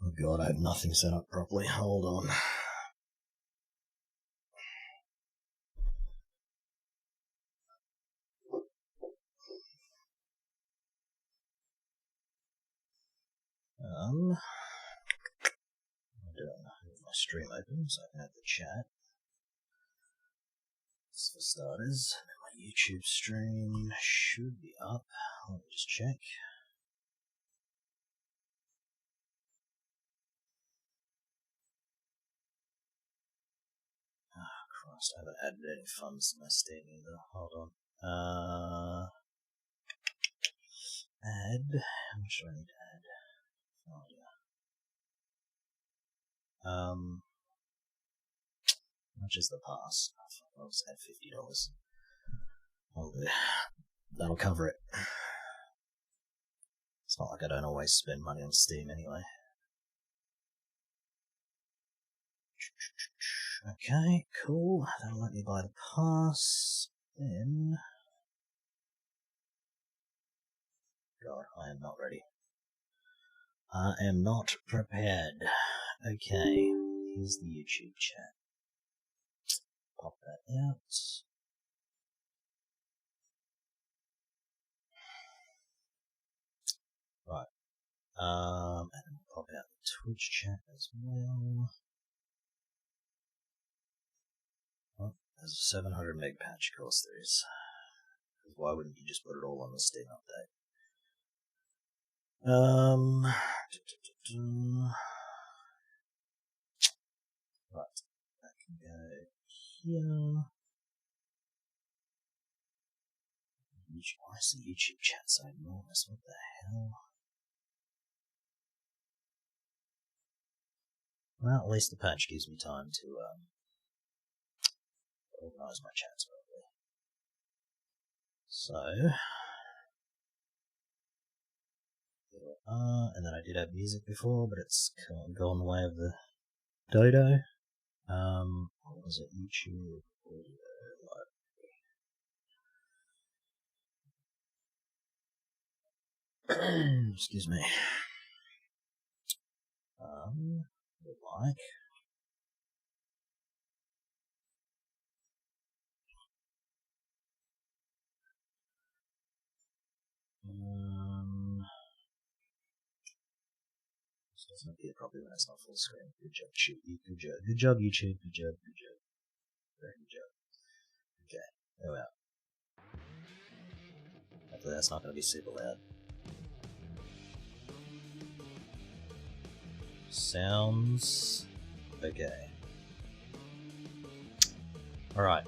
Oh god, I have nothing set up properly. Hold on. I don't have my stream open so I can have the chat. That's for starters. My YouTube stream should be up. Let me just check. Oh Christ, I haven't added any funds to my Steam either. Hold on. Add. How much do I need to add? Oh yeah. How much is the pass? I'll just add $50. I'll do. That'll cover it. It's not like I don't always spend money on Steam anyway. Okay, cool. That'll let me buy the pass. Then... God, I am not ready. I am not prepared. Okay, here's the YouTube chat. Pop that out. Right. And then pop out the Twitch chat as well. Oh, there's a 700 meg patch, of course there is. Why wouldn't you just put it all on the Steam update? Right, that can go here. Why is the YouTube chat so enormous? What the hell? Well, at least the patch gives me time to organise my chats properly. So, here we are, and then I did have music before, but it's gone the way of the dodo. What was it? YouTube audio library. Excuse me. Would like. So it's not here probably when it's not full screen. Good job, good job. Good job, YouTube. Good job, good job. Very good job. Okay, there we are. Hopefully that's not going to be super loud. Sounds okay. Alright.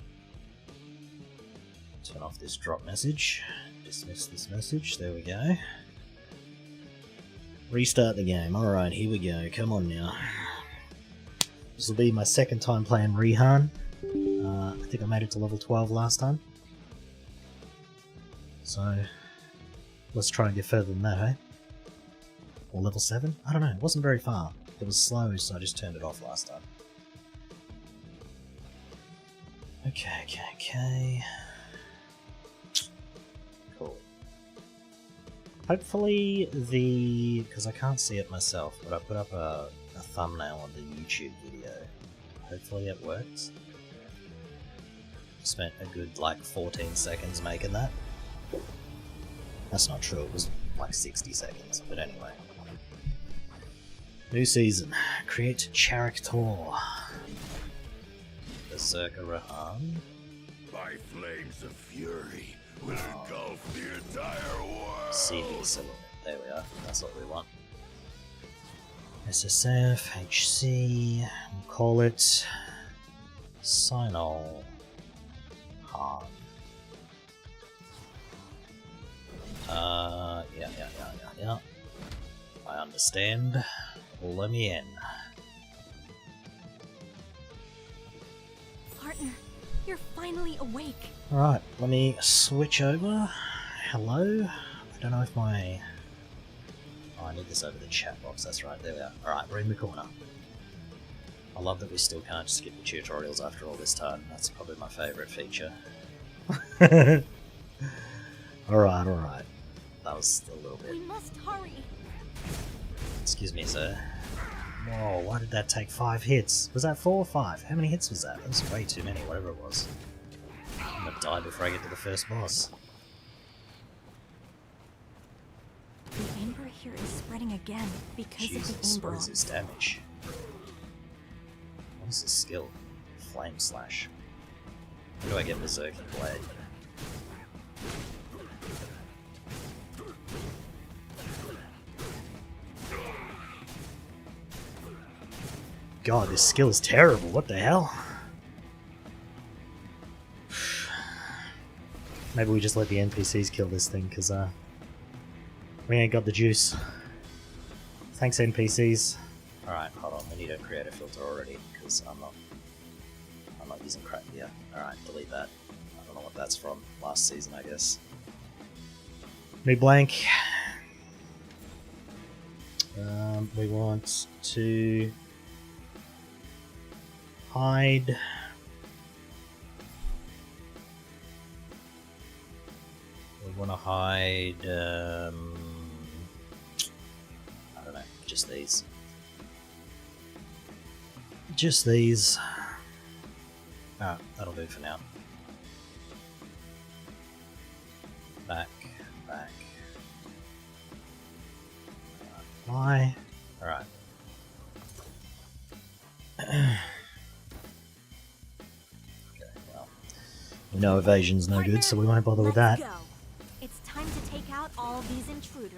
Turn off this drop message. Dismiss this message. There we go. Restart the game. Alright, here we go. Come on now. This will be my second time playing Rehan. I think I made it to level 12 last time. So, let's try and get further than that, eh? Or level 7? I don't know, it wasn't very far. It was slow, so I just turned it off last time. Okay. Cool. Hopefully because I can't see it myself, but I put up a thumbnail on the YouTube video. Hopefully it works. Spent a good, 14 seconds making that. That's not true, it was 60 seconds, but anyway. New season. Create character. Berserker Rehan. My flames of fury will engulf the entire world. Seething Rehan. There we are. That's what we want. SSF, HC. We'll call it Sandlord. Yeah. I understand. Let me in. Partner, you're finally awake. Alright, let me switch over. Hello? I don't know if my... Oh, I need this over the chat box, that's right, there we are. Alright, we're in the corner. I love that we still can't skip the tutorials after all this time. That's probably my favourite feature. Alright. That was a little bit... We must hurry. Excuse me, sir. Whoa, why did that take 5 hits? Was that 4 or 5? How many hits was that? That was way too many, whatever it was. I'm gonna die before I get to the first boss. The anger here is spreading again because of the Jesus, aim what is bronze. this damage? What is this skill? Flame Slash. Where do I get Berserking Blade? God, this skill is terrible. What the hell? Maybe we just let the NPCs kill this thing, because we ain't got the juice. Thanks, NPCs. Alright, hold on. We need to create a filter already, because I'm not using crap here. Alright, delete that. I don't know what that's from. Last season, I guess. New blank. We want to hide. We want to hide. I don't know. Just these. Just these. Ah, that'll do for now. Back. Why? Alright. Okay, well. We know evasion's no good, so we won't bother with that. Let's go. It's time to take out all these intruders.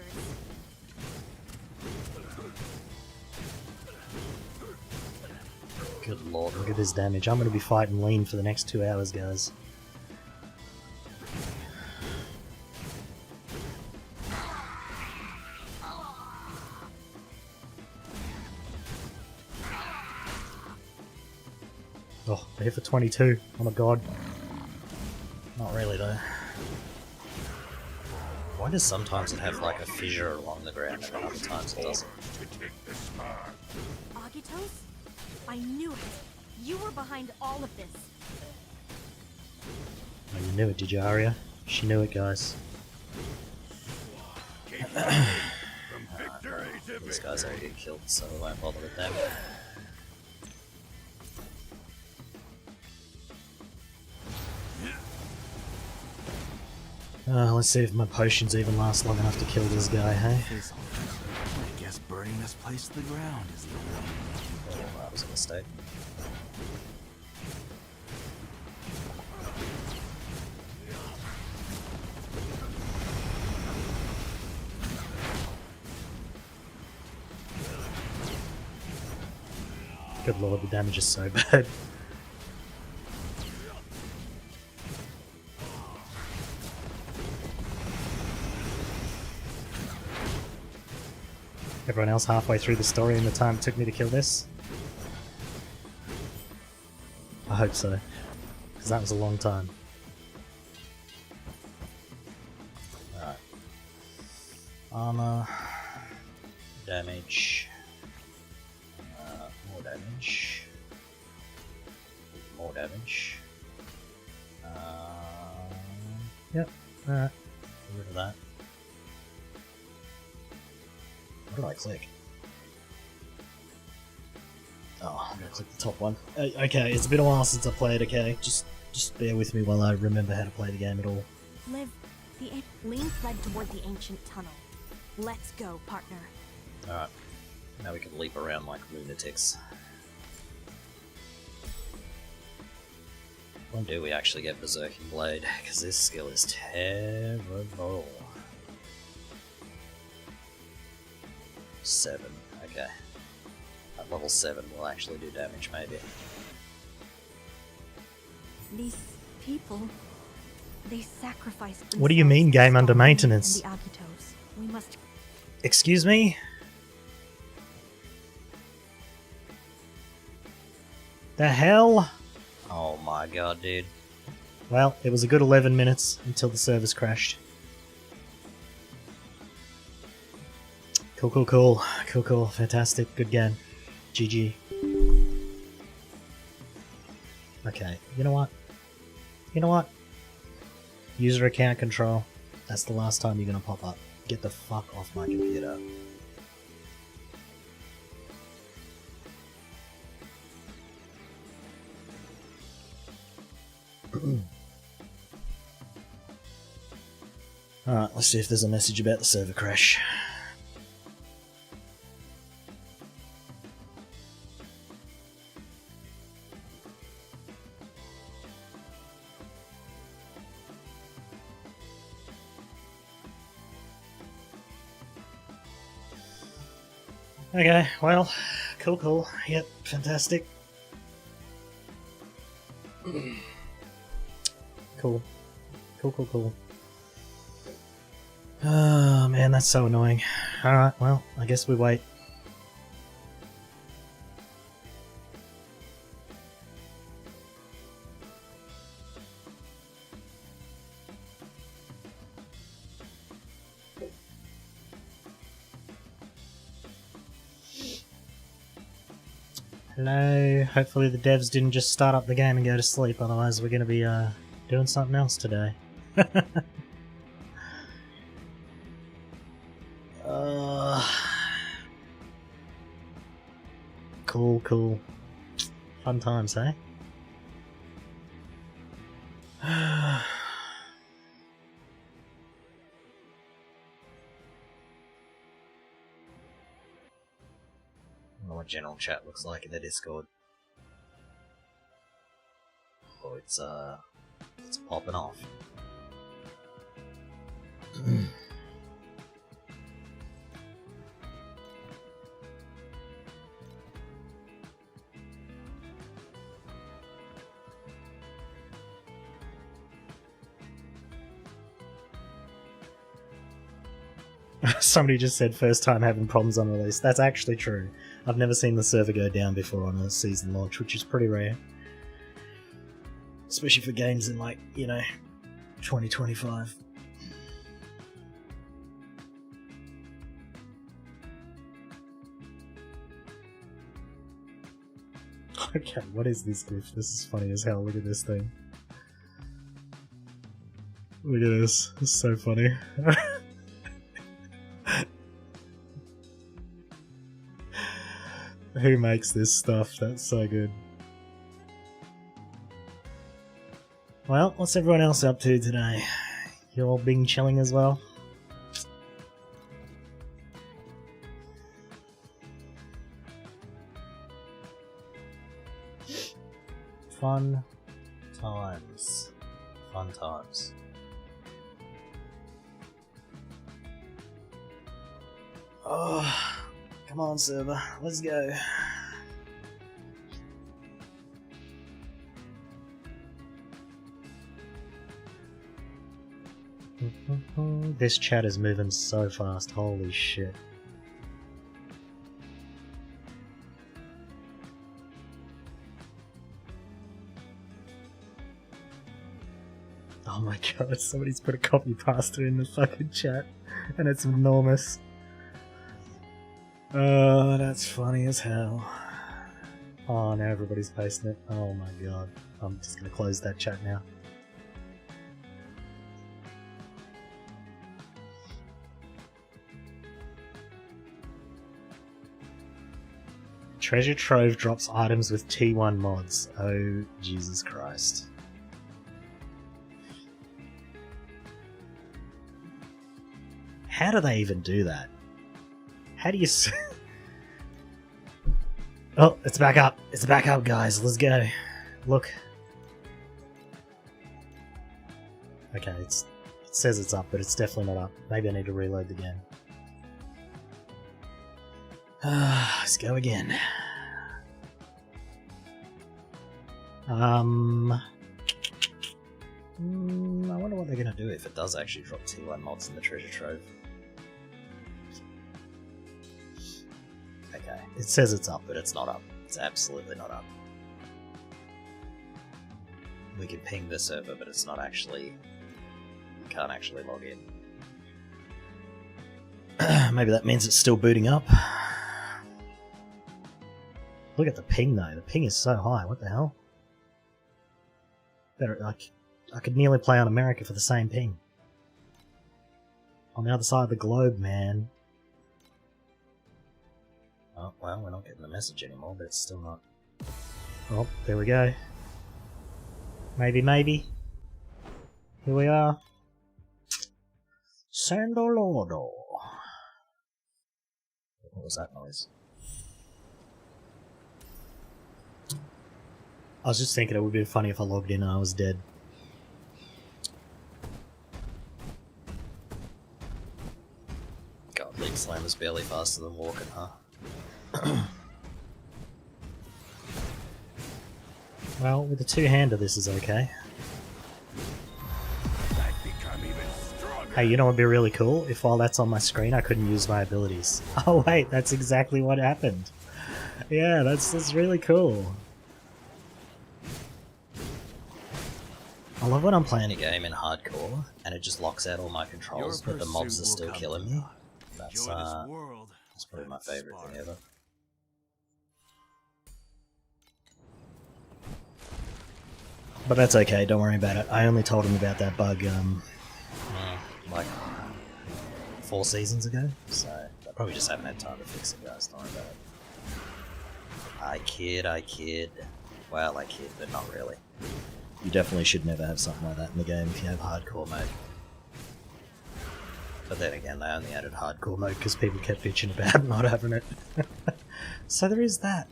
Good lord, look at this damage. I'm going to be fighting lean for the next 2 hours, guys. Oh, I hit for 22. Oh my god. Not really though. Why does sometimes it have like a fissure along the ground and other times it doesn't? Agitos? I knew it. You were behind all of this. Oh, you knew it, did you, Arya? She knew it, guys. These guys all get killed, so we won't bother with them. Let's see if my potions even last long enough to kill this guy, hey? I guess burning this place to the ground is the way. Oh, that was a mistake. Good lord, the damage is so bad. Everyone else halfway through the story in the time it took me to kill this? I hope so, because that was a long time. Alright. Armor. Damage. More damage. More damage. Yep, alright. Get rid of that. What did I click? Oh, I'm gonna click the top one. Okay, it's been a while since I played, okay? Just bear with me while I remember how to play the game at all. Liv, Lean fled toward the ancient tunnel. Let's go, partner. Alright. Now we can leap around like lunatics. When do we actually get Berserking Blade? Because this skill is terrible. 7, okay. At level 7 will actually do damage, maybe. These people, they sacrificed. What do you mean, game under maintenance? The Agitos. We must. Excuse me? The hell? Oh my god, dude. Well, it was a good 11 minutes until the servers crashed. Cool. Fantastic. Good game. GG. Okay, you know what? User account control. That's the last time you're gonna pop up. Get the fuck off my computer. Alright, let's see if there's a message about the server crash. Okay, well, cool. Yep, fantastic. Cool. Oh man, that's so annoying. Alright, well, I guess we wait. Hello, hopefully the devs didn't just start up the game and go to sleep, otherwise we're going to be doing something else today. Cool. Fun times, eh? I don't know what general chat looks like in the Discord. Oh, it's popping off. Somebody just said first time having problems on release. That's actually true. I've never seen the server go down before on a season launch, which is pretty rare. Especially for games in, like, you know, 2025. Okay, what is this gif? This is funny as hell. Look at this thing. Look at this. This is so funny. Who makes this stuff? That's so good. Well, what's everyone else up to today? You all been chilling as well? Fun times. Fun times. Oh, come on, server. Let's go. This chat is moving so fast. Holy shit. Oh my god, somebody's put a copy pasta in the fucking chat, and it's enormous. Oh, that's funny as hell. Oh, now everybody's pasting it. Oh my god. I'm just gonna close that chat now. Treasure Trove drops items with T1 mods. Oh, Jesus Christ. How do they even do that? How do you... Oh, it's back up. It's back up, guys. Let's go. Look. Okay, it says it's up, but it's definitely not up. Maybe I need to reload the game. Let's go again. I wonder what they're going to do if it does actually drop T1 mods in the Treasure Trove. Okay, it says it's up, but it's not up. It's absolutely not up. We can ping the server, but it's not actually... You can't actually log in. Maybe that means it's still booting up. Look at the ping though, the ping is so high, what the hell? Better, like, I could nearly play on America for the same ping. On the other side of the globe, man. Oh, well, we're not getting the message anymore, but it's still not... Oh, there we go. Maybe. Here we are. Sandlord. What was that noise? I was just thinking it would be funny if I logged in and I was dead. God, Leap Slam is barely faster than walking, huh? Well, with a two-hander this is okay. I've become even stronger. Hey, you know what would be really cool? If while that's on my screen I couldn't use my abilities. Oh wait, that's exactly what happened. Yeah, that's really cool. I love when I'm playing a game in hardcore and it just locks out all my controls, but the mobs are still killing me. That's probably my favourite thing ever. But that's okay, don't worry about it. I only told him about that bug, like 4 seasons ago, so I probably just haven't had time to fix it, guys. Don't worry about it. I kid. Well, I kid, but not really. You definitely should never have something like that in the game if you have hardcore mode. But then again, they only added hardcore mode because people kept bitching about not having it. So there is that.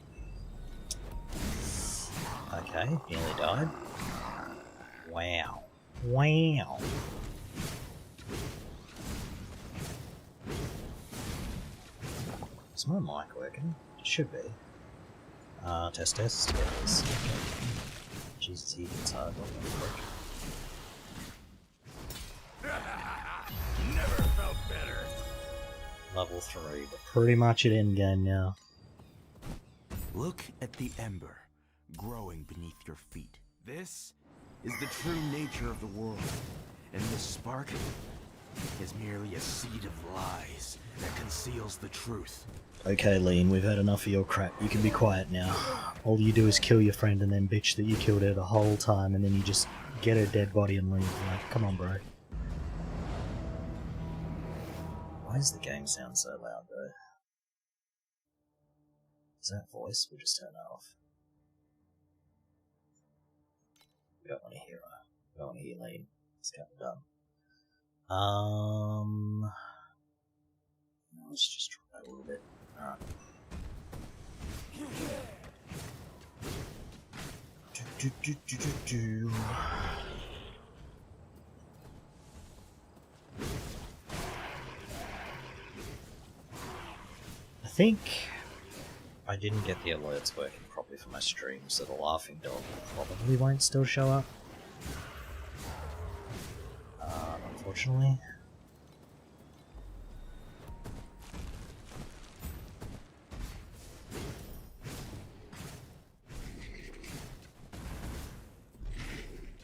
Okay, nearly died. Wow. Wow. Is my mic working? It should be. Test. Yes. Okay. Jesus, he gets hard. Never felt better. Level 3, but pretty much at endgame now. Look at the ember growing beneath your feet. This is the true nature of the world, and this spark is merely a seed of lies that conceals the truth. Okay, Lean, we've had enough of your crap. You can be quiet now. All you do is kill your friend and then bitch that you killed her the whole time, and then you just get her dead body and leave. Like, come on, bro. Why does the game sound so loud, though? Is that voice? We'll just turn that off. We don't want to hear her. We don't want to hear Lean. It's kind of dumb. Let's just try that a little bit. Alright. I think I didn't get the alerts working properly for my stream, so the laughing dog probably won't still show up. Unfortunately.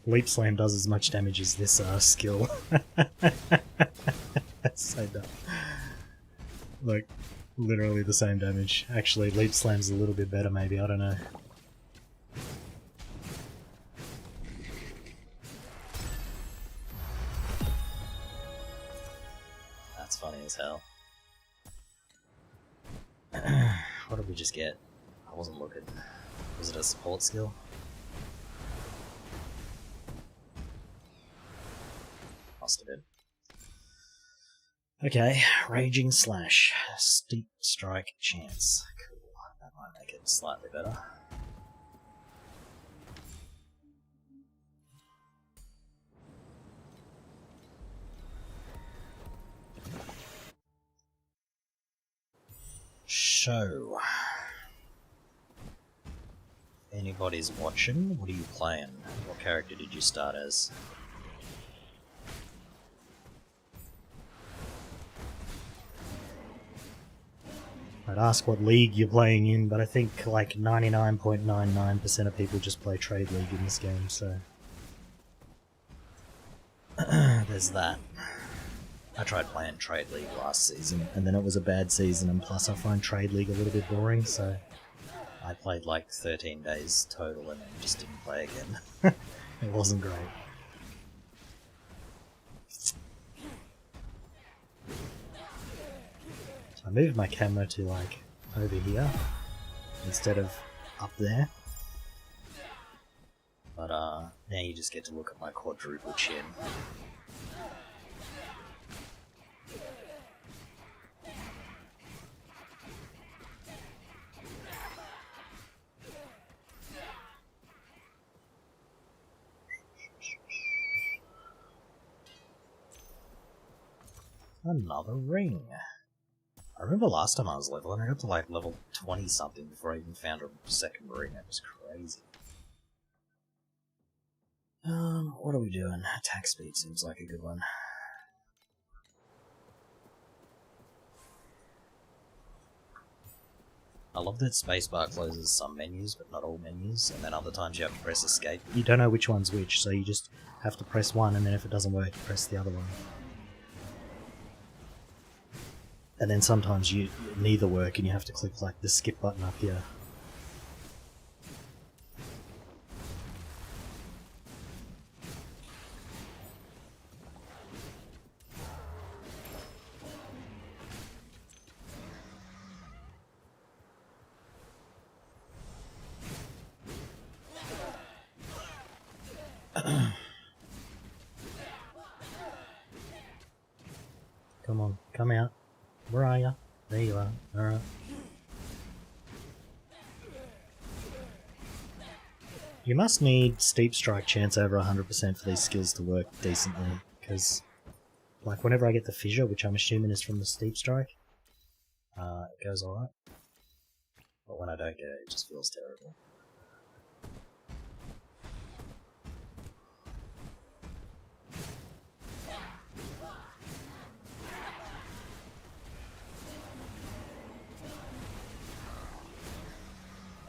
Leap Slam does as much damage as this skill. That's so dumb. Like, literally the same damage. Actually, Leap Slam's a little bit better maybe, I don't know. That's funny as hell. What did we just get? I wasn't looking. Was it a support skill? Must have been. Okay, Raging Slash. Steep Strike Chance. Cool. That might make it slightly better. So, anybody's watching? What are you playing? What character did you start as? I'd ask what league you're playing in, but I think like 99.99% of people just play Trade League in this game, so... There's that. I tried playing Trade League last season, and then it was a bad season, and plus I find Trade League a little bit boring, so... I played like 13 days total and then just didn't play again. It wasn't great. I moved my camera to like over here instead of up there. But now you just get to look at my quadruple chin. Another ring. I remember last time I was leveling, I got to like level 20 something before I even found a second ring. That was crazy. What are we doing? Attack speed seems like a good one. I love that spacebar closes some menus, but not all menus, and then other times you have to press escape. You don't know which one's which, so you just have to press one, and then if it doesn't work, you press the other one. And then sometimes neither work, and you have to click like the skip button up here. Come on, come out. Where are you? There you are. Alright. You must need steep strike chance over 100% for these skills to work decently, because like whenever I get the fissure, which I'm assuming is from the steep strike, it goes alright. But when I don't get it, it just feels terrible.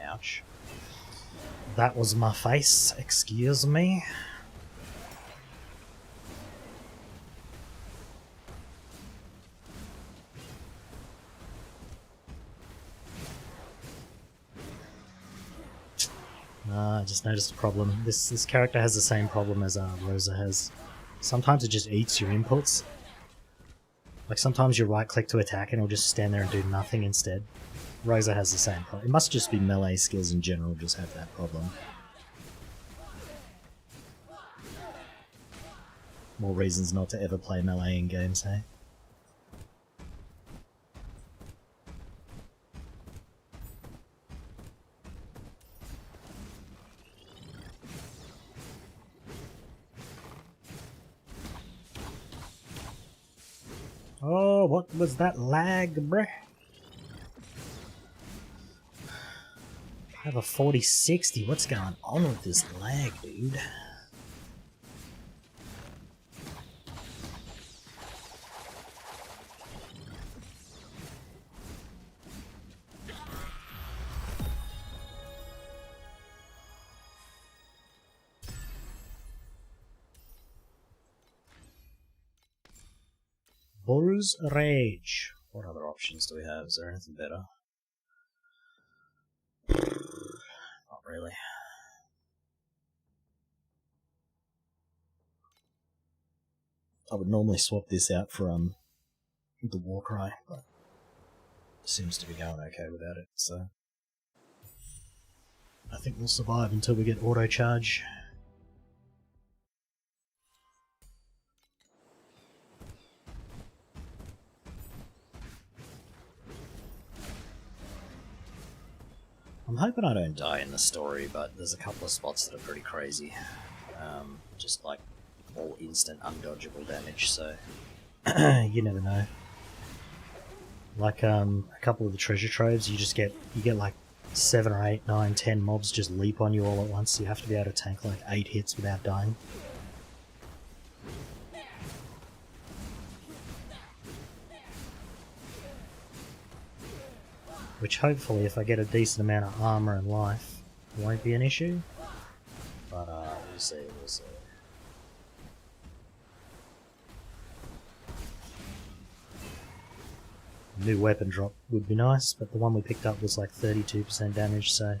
Ouch. That was my face, excuse me. I just noticed a problem. This character has the same problem as Rosa has. Sometimes it just eats your inputs. Like sometimes you right click to attack and it'll just stand there and do nothing instead. Rosa has the same problem. It must just be melee skills in general just have that problem. More reasons not to ever play melee in games, hey? Oh, what was that lag, bruh? I have a 4060. What's going on with this lag, dude? Bull's Rage. What other options do we have? Is there anything better? Not really. I would normally swap this out for the Warcry, but it seems to be going okay without it, so I think we'll survive until we get auto charge. I'm hoping I don't die in the story, but there's a couple of spots that are pretty crazy. Just like all instant undodgeable damage, so you never know. Like a couple of the treasure troves, you get like 7 or 8, 9, 10 mobs just leap on you all at once, so you have to be able to tank like 8 hits without dying. Which hopefully, if I get a decent amount of armor and life, won't be an issue. But we'll see, we'll see. New weapon drop would be nice, but the one we picked up was like 32% damage, so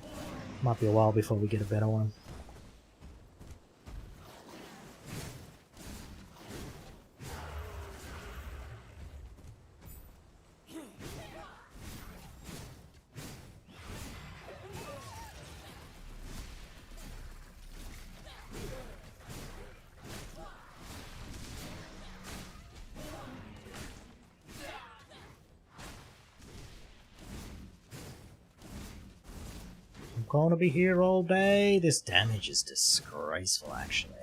might be a while before we get a better one. Gonna be here all day. This damage is disgraceful, actually.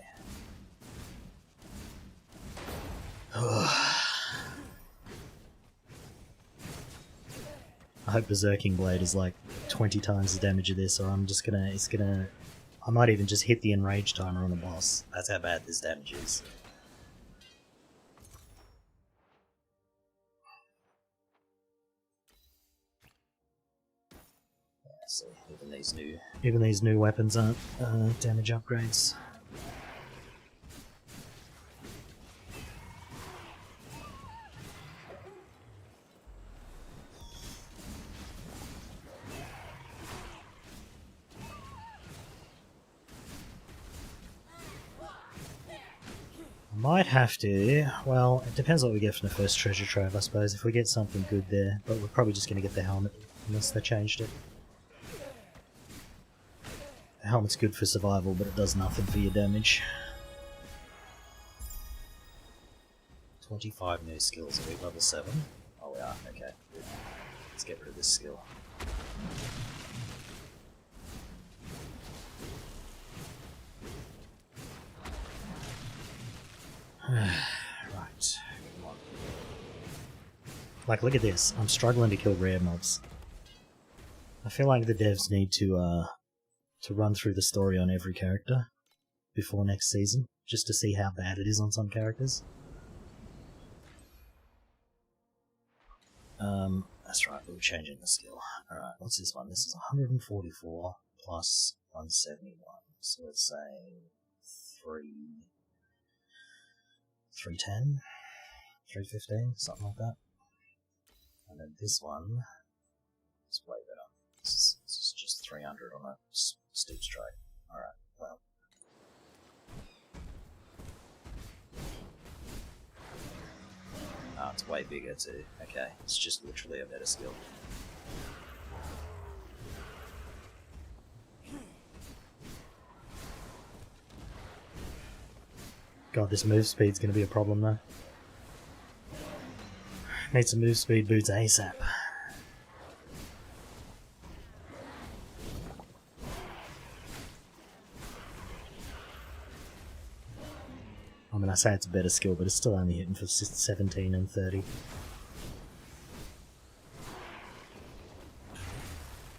I hope Berserking Blade is like 20 times the damage of this, or I'm just gonna, I might even just hit the enrage timer on the boss. That's how bad this damage is. Yeah, see, even these new weapons aren't damage upgrades. Might have to. Well, it depends what we get from the first treasure trove, I suppose. If we get something good there, but we're probably just going to get the helmet, unless they changed it. The helmet's good for survival, but it does nothing for your damage. 25 new skills. Are we level 7? Oh, we are. Okay. Good. Let's get rid of this skill. Right, come on. Like, look at this. I'm struggling to kill rare mobs. I feel like the devs need to run through the story on every character before next season, just to see how bad it is on some characters. That's right, we're changing the skill. Alright, what's this one? This is 144 plus 171. So let's say 310, 315, something like that. And then this one is way better. This is just 300 on a steep strike. Alright, well. Oh, it's way bigger too. Okay, it's just literally a better skill. God, this move speed's going to be a problem though. Need some move speed boots ASAP. I mean, I say it's a better skill, but it's still only hitting for 17 and 30.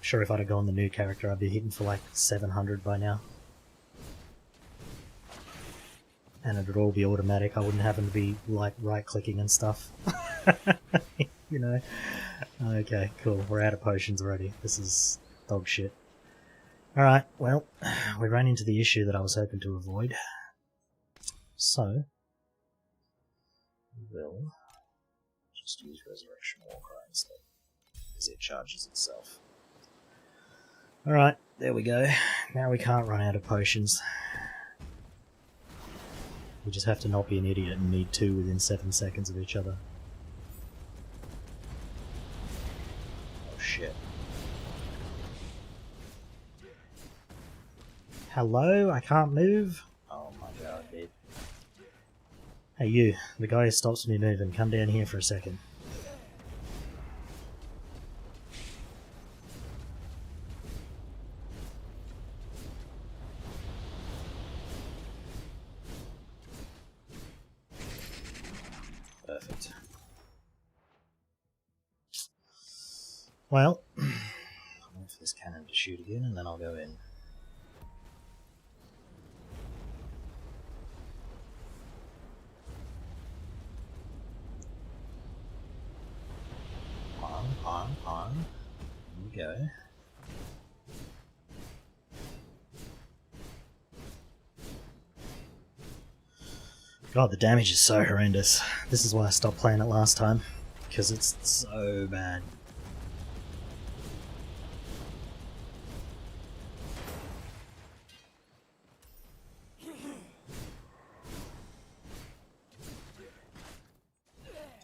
Sure, if I'd have gone the new character, I'd be hitting for like 700 by now. And it would all be automatic. I wouldn't happen to be like right-clicking and stuff. You know? Okay, cool. We're out of potions already. This is dog shit. Alright, well, we ran into the issue that I was hoping to avoid. So, we will just use Resurrection Warcry instead, because it charges itself. Alright, there we go. Now we can't run out of potions. We just have to not be an idiot and need 2 within 7 seconds of each other. Oh shit. Hello? I can't move? Oh my god, dude. Hey you, the guy who stops me moving, come down here for a second. Perfect. Well, I'll wait for this cannon to shoot again and then I'll go in. On. Here we go. God, the damage is so horrendous. This is why I stopped playing it last time, because it's so bad.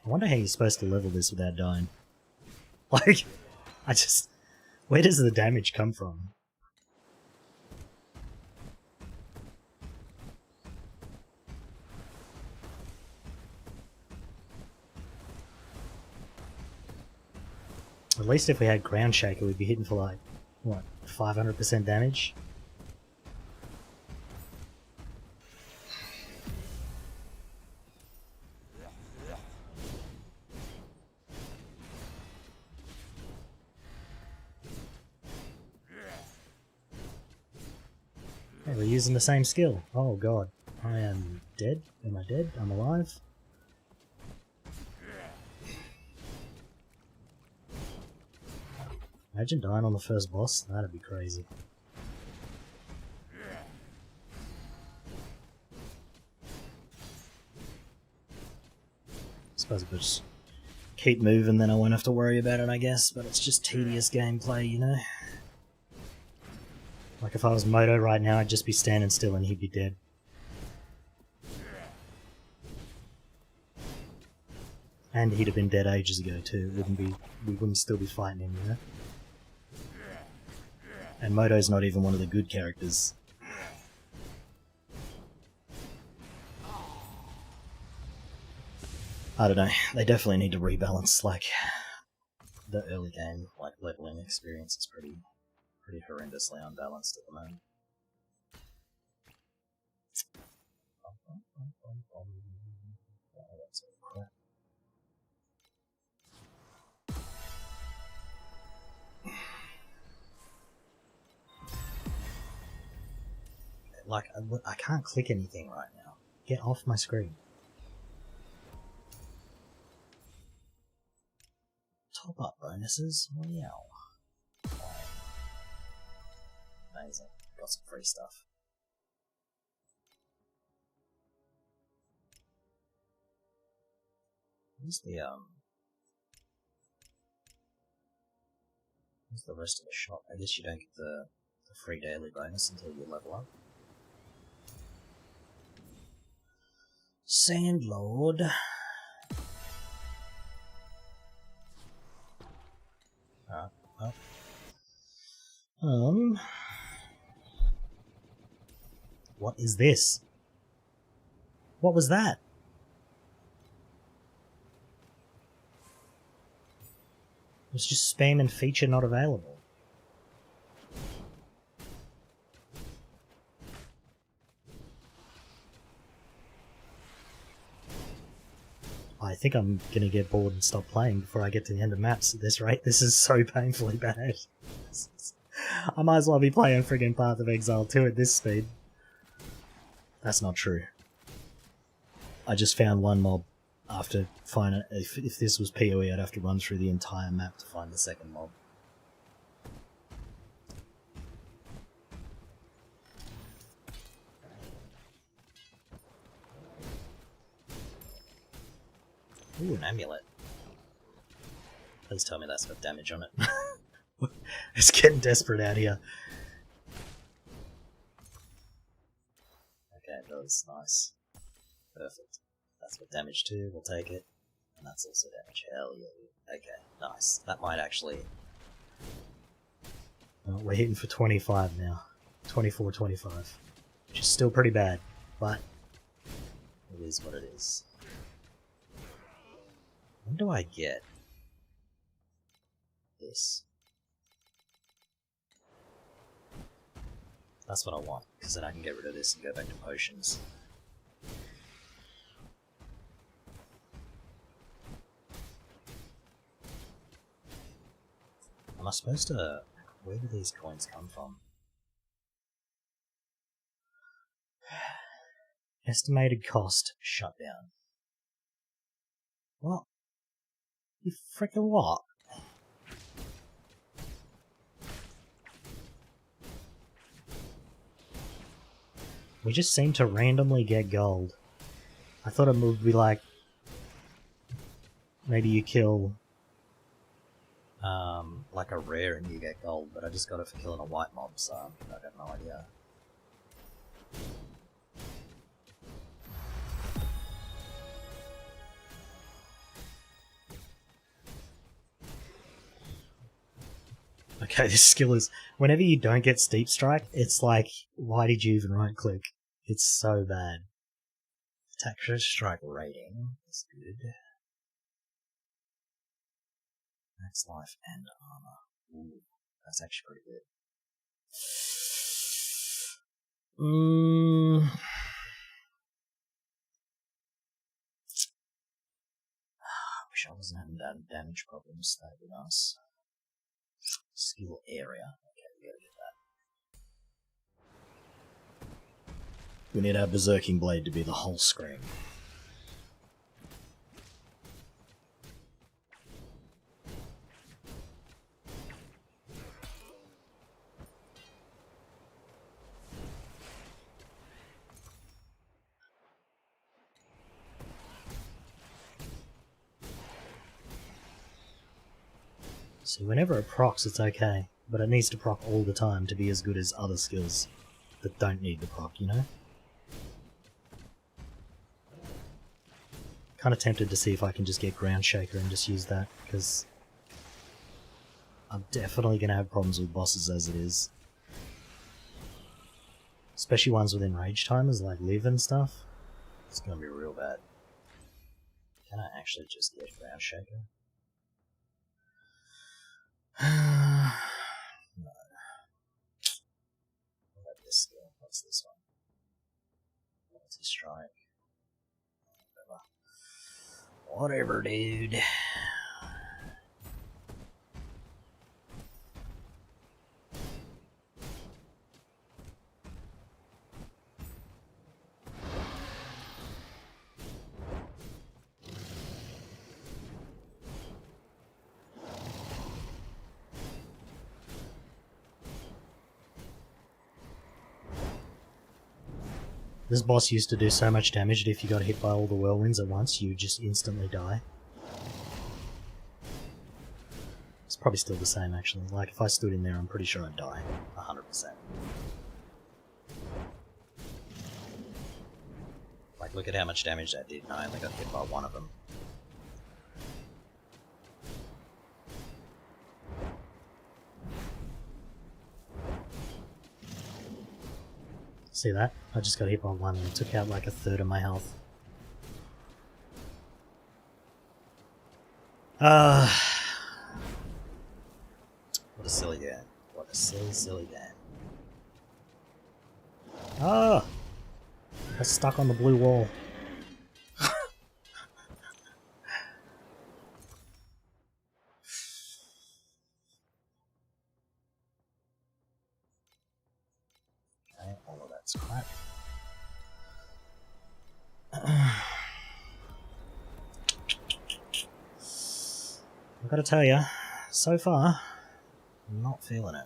I wonder how you're supposed to level this without dying. Like, where does the damage come from? At least if we had Ground Shaker, we'd be hitting for like, what, 500% damage? Hey, we're using the same skill. Oh god. I am dead. Am I dead? I'm alive. Imagine dying on the first boss. That'd be crazy. Suppose I could just keep moving, then I won't have to worry about it, I guess. But it's just tedious gameplay, you know? Like if I was Moto right now, I'd just be standing still and he'd be dead. And he'd have been dead ages ago too. We wouldn't still be fighting him, you know? And Moto's not even one of the good characters. I don't know, they definitely need to rebalance, like, the early game, like, leveling experience is pretty horrendously unbalanced at the moment. Oh, that's all crap. Like, I can't click anything right now. Get off my screen. Top up bonuses? Wow. Amazing. Got some free stuff. Where's the rest of the shop? I guess you don't get the free daily bonus until you level up. Sandlord. Alright, well. What is this? What was that? It was just spam and feature not available. I think I'm gonna get bored and stop playing before I get to the end of maps at this rate. This is so painfully bad. I might as well be playing friggin' Path of Exile 2 at this speed. That's not true. I just found one mob after finding... If this was PoE, I'd have to run through the entire map to find the second mob. Ooh, an amulet. Please tell me that's got damage on it. It's getting desperate out here. Okay, it does. Nice. Perfect. That's got damage too, we'll take it. And that's also damage. Hell yeah. Okay, nice. That might actually... Oh, we're hitting for 25 now. 24, 25. Which is still pretty bad, but it is what it is. When do I get this? That's what I want, because then I can get rid of this and go back to potions. Am I supposed to... Where do these coins come from? Estimated cost, shutdown. What? You frickin' what? We just seem to randomly get gold. I thought it would be like... Maybe you kill... like a rare and you get gold, but I just got it for killing a white mob, so I got no idea. Okay, this skill is... Whenever you don't get Steep Strike, it's like, why did you even right click? It's so bad. Attack strike rating is good. Max life and armor. Ooh, that's actually pretty good. I wish I wasn't having damage problems. That'd be nice. Skill area. Okay, we gotta get that. We need our Berserking Blade to be the whole screen. See, whenever it procs, it's okay, but it needs to proc all the time to be as good as other skills that don't need the proc, you know? Kind of tempted to see if I can just get Ground Shaker and just use that, because I'm definitely going to have problems with bosses as it is. Especially ones within rage timers, like Live and stuff. It's going to be real bad. Can I actually just get Ground Shaker? No. What about this skill? What's this one? Multi-strike. Whatever, dude. This boss used to do so much damage that if you got hit by all the whirlwinds at once, you would just instantly die. It's probably still the same, actually. Like, if I stood in there, I'm pretty sure I'd die. 100%. Like, look at how much damage that did, and I only got hit by one of them. See that? I just got hit by one and it took out like a third of my health. What a silly game. What a silly, silly game. Ah! I got stuck on the blue wall. Okay, all of that's crap. I've got to tell you, so far, I'm not feeling it.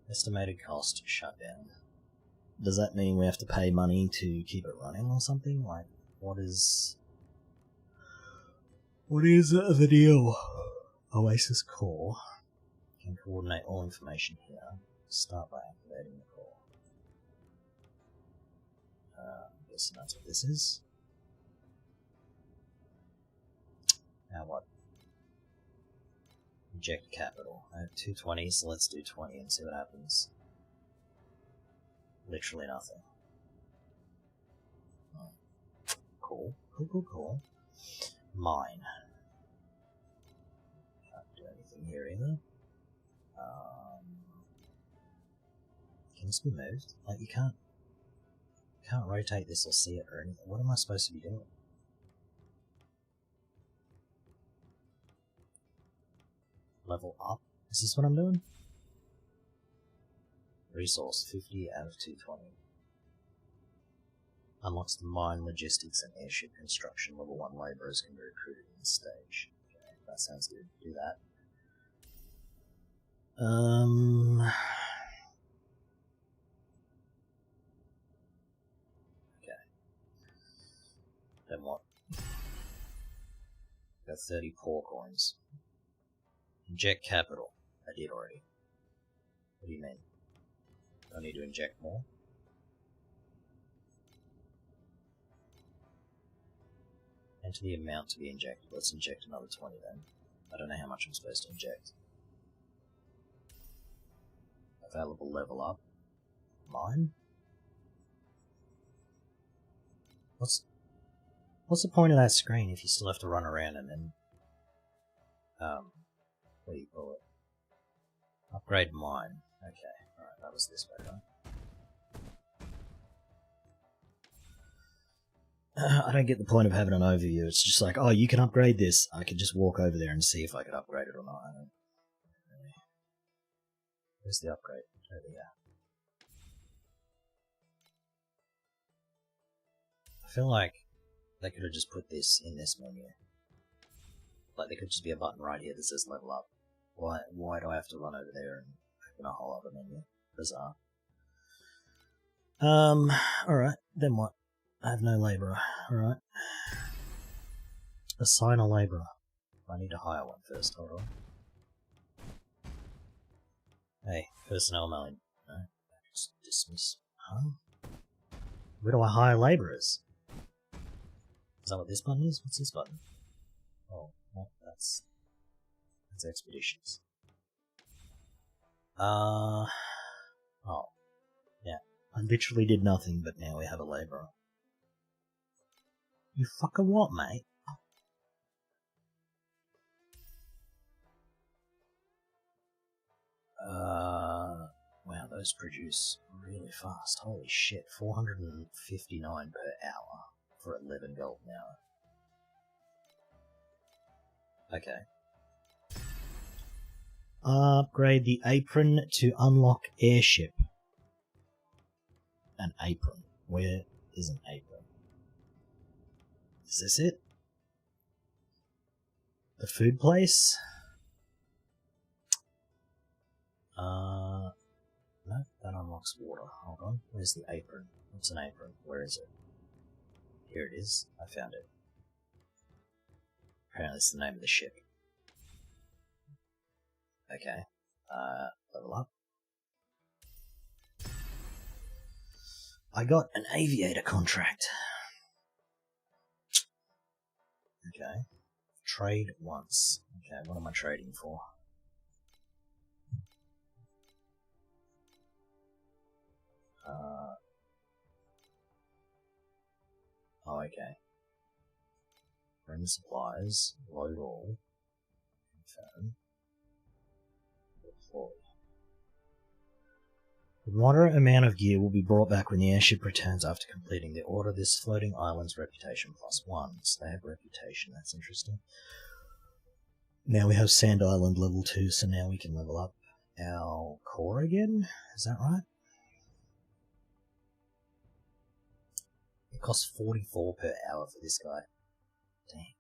Estimated cost shutdown. Does that mean we have to pay money to keep it running or something? Like, what is the deal? Oasis Core can coordinate all information here. Start by activating the core. I'm guessing that's what this is. Now what? Inject capital. I have 220, so let's do 20 and see what happens. Literally nothing. Oh. Cool. Cool. Mine. Can't do anything here either. Can this be moved? Like, you can't rotate this or see it or anything. What am I supposed to be doing? Level up? Is this what I'm doing? Resource 50 out of 220. Unlocks the mine, logistics, and airship construction. Level 1 labourers can be recruited in this stage. Okay, that sounds good. Do that. Okay. Then what? Got 30 poor coins. Inject capital. I did already. What do you mean? Do I need to inject more? Enter the amount to be injected. Let's inject another 20 then. I don't know how much I'm supposed to inject. Available level up. Mine? What's the point of that screen if you still have to run around and then what do you call it? Upgrade mine. Okay, alright, that was this way, I don't get the point of having an overview. It's just like, oh, you can upgrade this. I could just walk over there and see if I could upgrade it or not. I don't really. Where's the upgrade? Over here. I feel like they could have just put this in this menu. Like, there could just be a button right here that says level up. Why do I have to run over there and open a whole other menu? Bizarre. Alright, then what? I have no labourer. Alright. Assign a labourer. I need to hire one first, hold on. Hey, personnel mode. No, just dismiss. Huh? Where do I hire labourers? Is that what this button is? What's this button? Oh, no, that's expeditions. Oh. Yeah. I literally did nothing, but now we have a labourer. You fucking what, mate? Wow, those produce really fast. Holy shit, 459 per hour for 11 gold an hour. Okay. Upgrade the apron to unlock airship. An apron. Where is an apron? Is this it? The food place? No, that unlocks water. Hold on. Where's the apron? What's an apron? Where is it? Here it is. I found it. Apparently it's the name of the ship. Okay. Level up. I got an aviator contract. Okay. Trade once. Okay, what am I trading for? Oh, okay. Bring supplies, load all, confirm, deploy. A moderate amount of gear will be brought back when the airship returns after completing the order. This floating island's reputation +1. So they have reputation, that's interesting. Now we have Sand Island level 2, so now we can level up our core again. Is that right? It costs 44 per hour for this guy. Dang.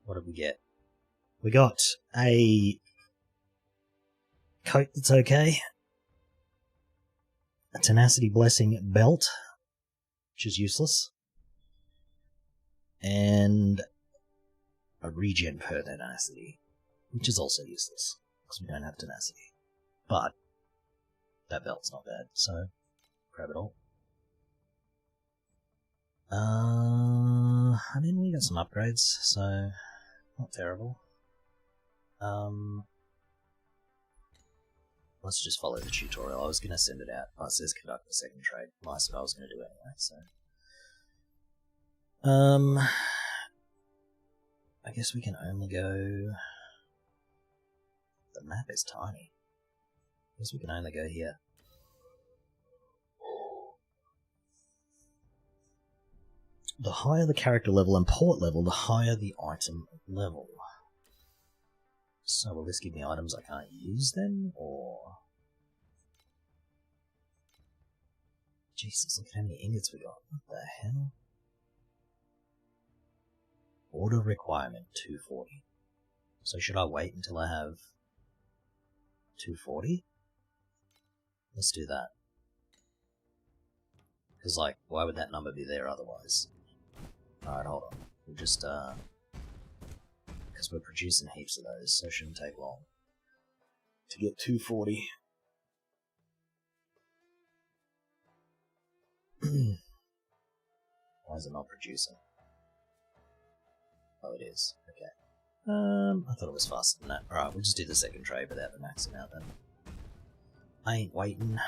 What did we get? We got a coat that's okay. A tenacity blessing belt, which is useless. And a regen per tenacity, which is also useless, because we don't have tenacity. But that belt's not bad, so grab it all. I mean, we got some upgrades, so not terrible. Let's just follow the tutorial. I was going to send it out. Oh, it says conduct the second trade. Well, that's what I was going to do anyway, so. I guess we can only go... The map is tiny. I guess we can only go here. The higher the character level and port level, the higher the item level. So will this give me items I can't use then, or... Jesus, look at how many ingots we got. What the hell? Order requirement, 240. So should I wait until I have 240? Let's do that. Because, like, why would that number be there otherwise? Alright, hold on. We'll just, because we're producing heaps of those, so it shouldn't take long to get 240. Why is it not producing? Oh, it is. Okay. I thought it was faster than that. Alright, we'll just do the second trade without the maxing out then. I ain't waiting.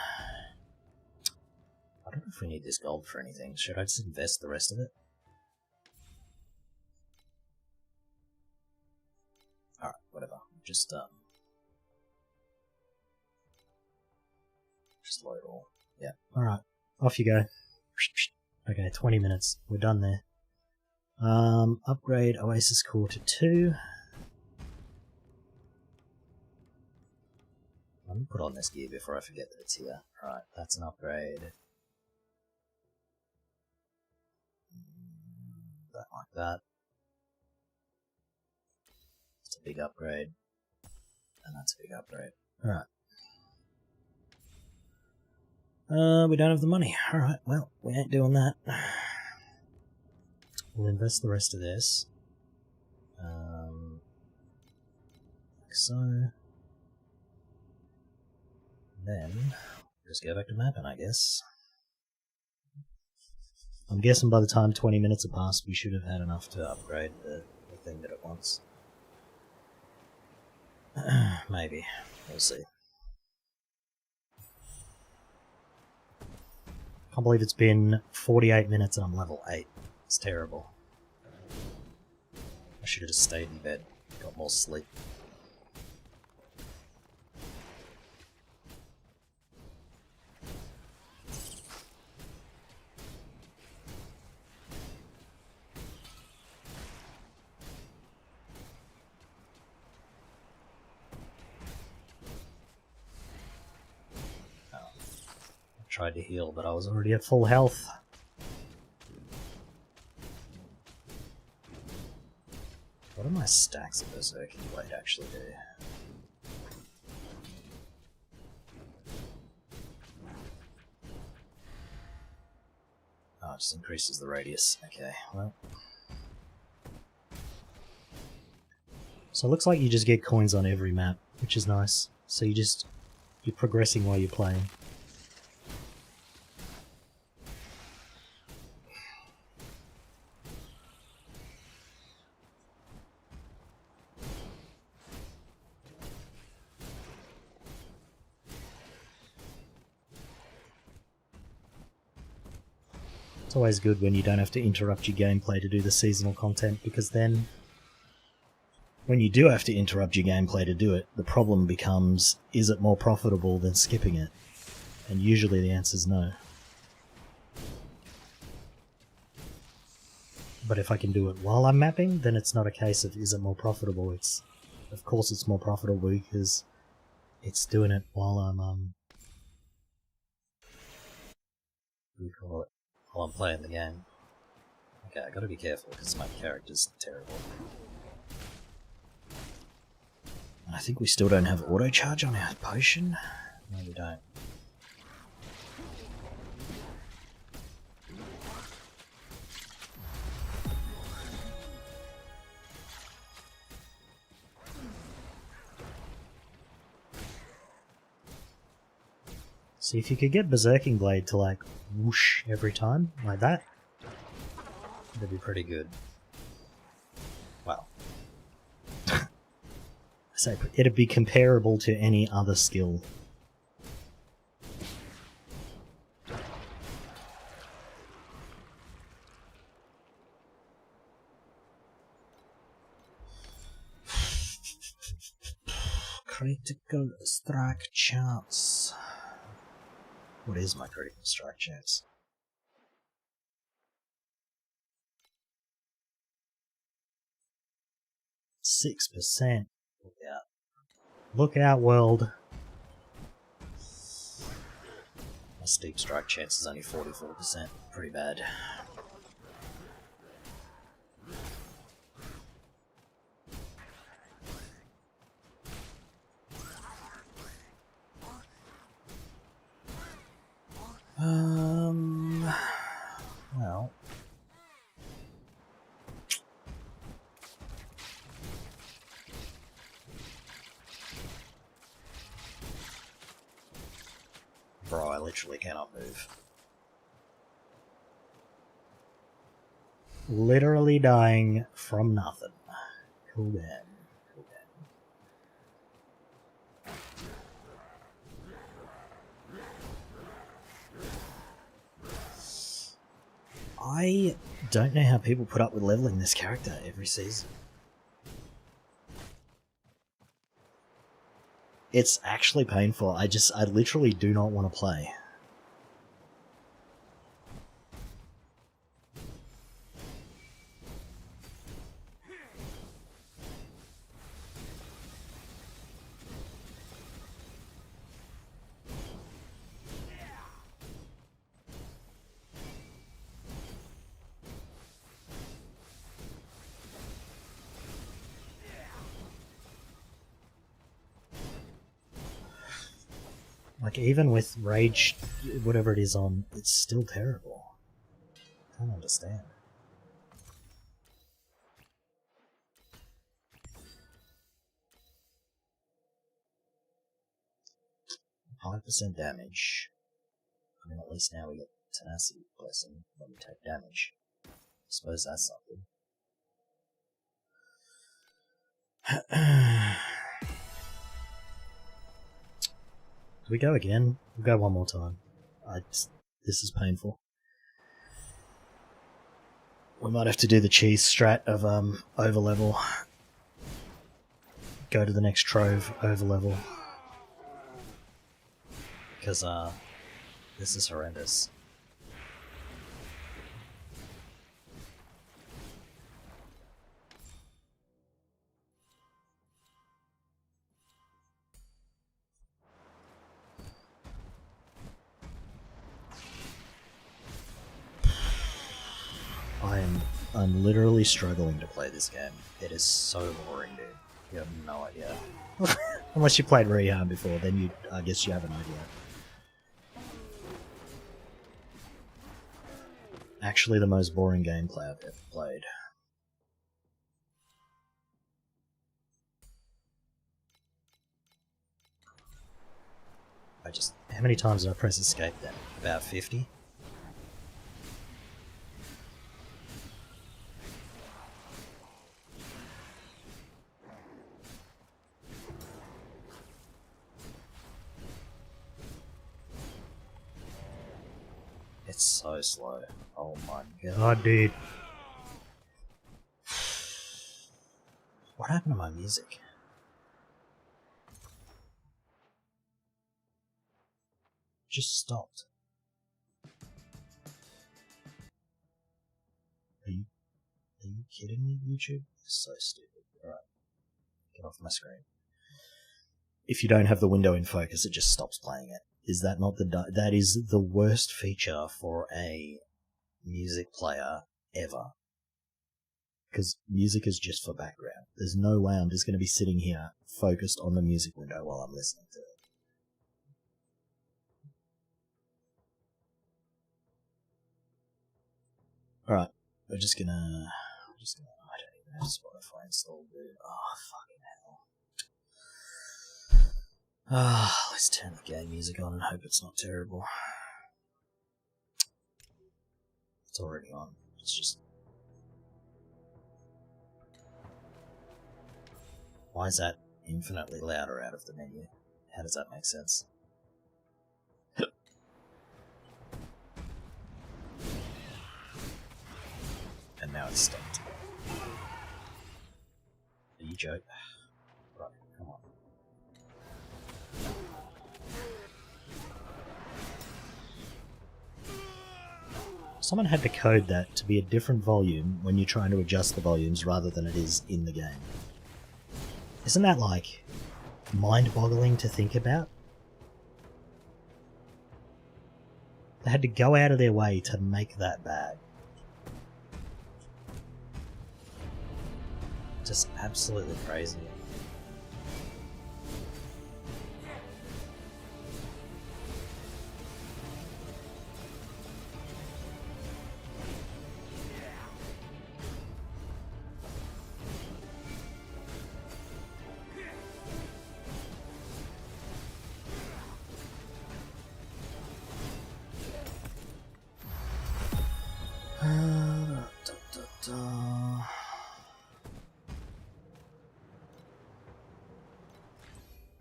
I don't know if we need this gold for anything. Should I just invest the rest of it? Alright, whatever. Just load all. Yeah, alright. Off you go. Okay, 20 minutes. We're done there. Upgrade Oasis Core to 2. Let me put on this gear before I forget that it's here. Alright, that's an upgrade. That like that. It's a big upgrade. And that's a big upgrade. Alright. We don't have the money. Alright, well, we ain't doing that. We'll invest the rest of this. Like so. Then, just go back to mapping, I guess. I'm guessing by the time 20 minutes have passed, we should have had enough to upgrade the thing that it wants. Maybe. We'll see. Can't believe it's been 48 minutes and I'm level 8. It's terrible. I should have just stayed in bed, got more sleep. Tried to heal, but I was already at full health. What do my stacks of Berserking Blade actually do? Oh, it just increases the radius. Okay, well. So it looks like you just get coins on every map, which is nice. So you're progressing while you're playing. It's always good when you don't have to interrupt your gameplay to do the seasonal content, because then when you do have to interrupt your gameplay to do it, the problem becomes, is it more profitable than skipping it? And usually the answer is no. But if I can do it while I'm mapping, then it's not a case of is it more profitable. It's, of course it's more profitable because it's doing it while I'm what do you call it? While I'm playing the game. Okay, I gotta be careful because my character's terrible. I think we still don't have auto charge on our potion. No, we don't. See if you could get Berserking Blade to like whoosh every time, like that. That'd be pretty good. Well. So it'd be comparable to any other skill. Critical strike chance. What is my critical strike chance? %. Look out. Look out, world. My steep strike chance is only 44%. Pretty bad. Well. Bro, I literally cannot move. Literally dying from nothing. Cool down. Cool down. I don't know how people put up with leveling this character every season. It's actually painful. I literally do not want to play. Like, even with rage, whatever it is on, it's still terrible. I don't understand. %, damage. I mean, at least now we get tenacity blessing when we take damage. I suppose that's something. Do we go again? We'll go one more time. This is painful. We might have to do the cheese strat of overlevel. Go to the next trove, overlevel. Because this is horrendous. I'm literally struggling to play this game. It is so boring, dude. You have no idea. Unless you played Rehan before, then I guess you have an idea. Actually the most boring gameplay I've ever played. How many times did I press escape then? About 50? It's so slow. Oh my god, dude. What happened to my music? Just stopped. Are you kidding me, YouTube? It's so stupid. Alright. Get off my screen. If you don't have the window in focus, it just stops playing it. Is that not that is the worst feature for a music player ever. Because music is just for background. There's no way I'm just going to be sitting here focused on the music window while I'm listening to it. Alright, we're just gonna, I don't even have Spotify installed, dude. Oh, fucking hell. Let's turn the game music on and hope it's not terrible. It's already on. It's just... Why is that infinitely louder out of the menu? How does that make sense? And now it's stopped. Are you joking? Right, come on. Someone had to code that to be a different volume when you're trying to adjust the volumes rather than it is in the game. Isn't that, like, mind-boggling to think about? They had to go out of their way to make that bad. Just absolutely crazy.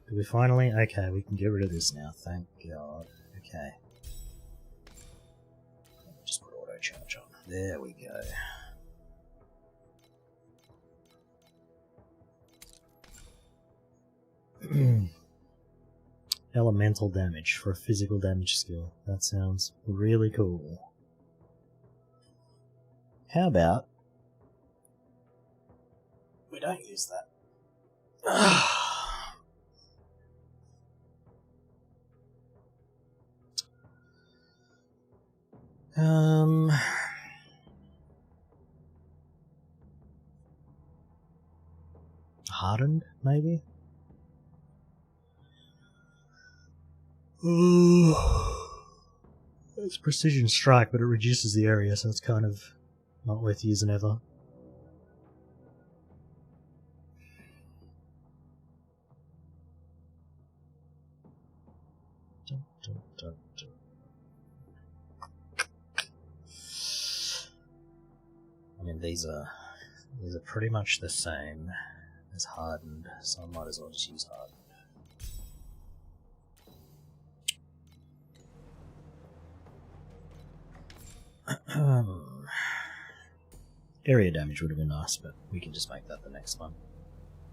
Did we finally? Okay, we can get rid of this now, thank God. Okay. Just put auto charge on. There we go. Elemental damage for a physical damage skill. That sounds really cool. How about we don't use that? Hardened, maybe? It's precision strike, but it reduces the area, so it's kind of not worth using ever. I mean, these are pretty much the same as hardened, so I might as well just use hardened. Area damage would have been nice, but we can just make that the next one.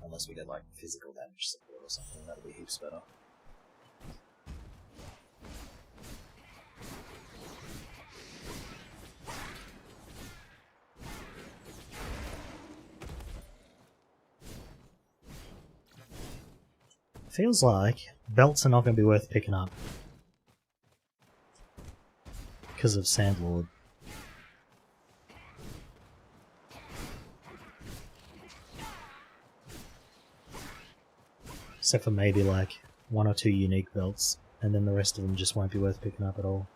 Unless we get like physical damage support or something, that'll be heaps better. Feels like belts are not going to be worth picking up because of Sandlord. Except for maybe like 1 or 2 unique belts, and then the rest of them just won't be worth picking up at all.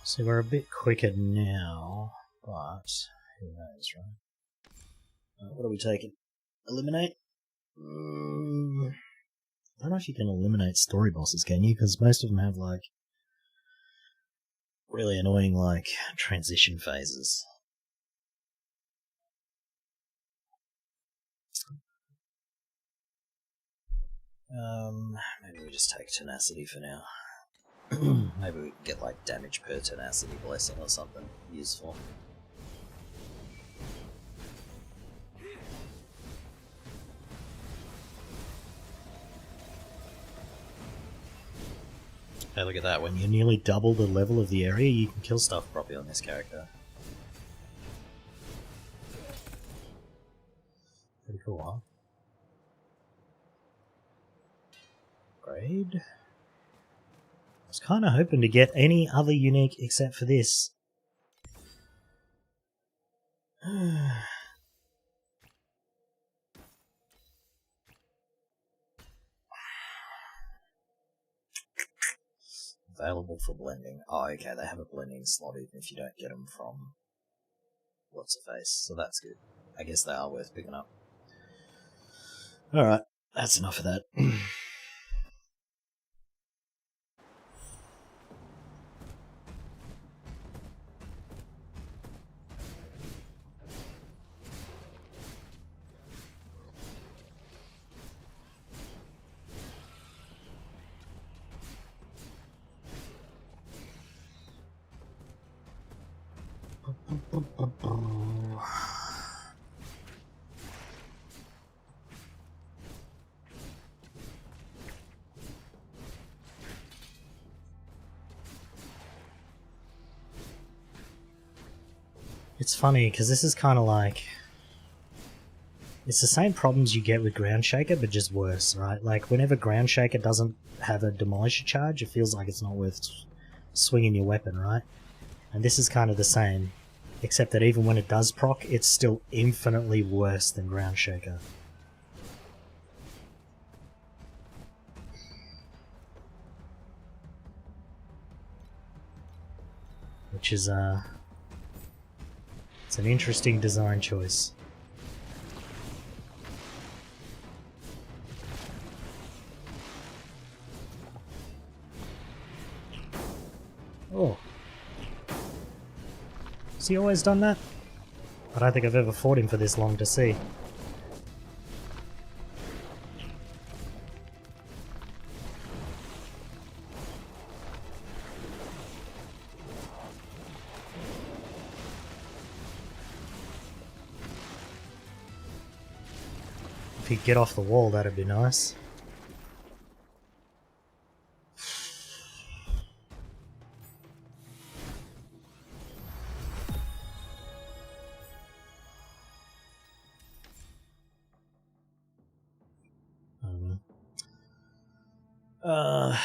So we're a bit quicker now, but who knows, right? What are we taking? Eliminate? I don't know if you can eliminate story bosses, can you? Because most of them have like really annoying like transition phases. Maybe we just take tenacity for now. Maybe we can get like damage per tenacity blessing or something useful. Hey, look at that. When you nearly double the level of the area, you can kill stuff properly on this character. Pretty cool, huh? Grade? I was kind of hoping to get any other unique except for this. Available for blending. Oh, okay, they have a blending slot even if you don't get them from what's-her-face, so that's good. I guess they are worth picking up. Alright, that's enough of that. It's funny, because this is kind of like... It's the same problems you get with Ground Shaker, but just worse, right? Like, whenever Ground Shaker doesn't have a Demolisher charge, it feels like it's not worth swinging your weapon, right? And this is kind of the same, except that even when it does proc, it's still infinitely worse than Ground Shaker. Which is, it's an interesting design choice. Oh. Has he always done that? I don't think I've ever fought him for this long to see. If he'd get off the wall, that'd be nice. I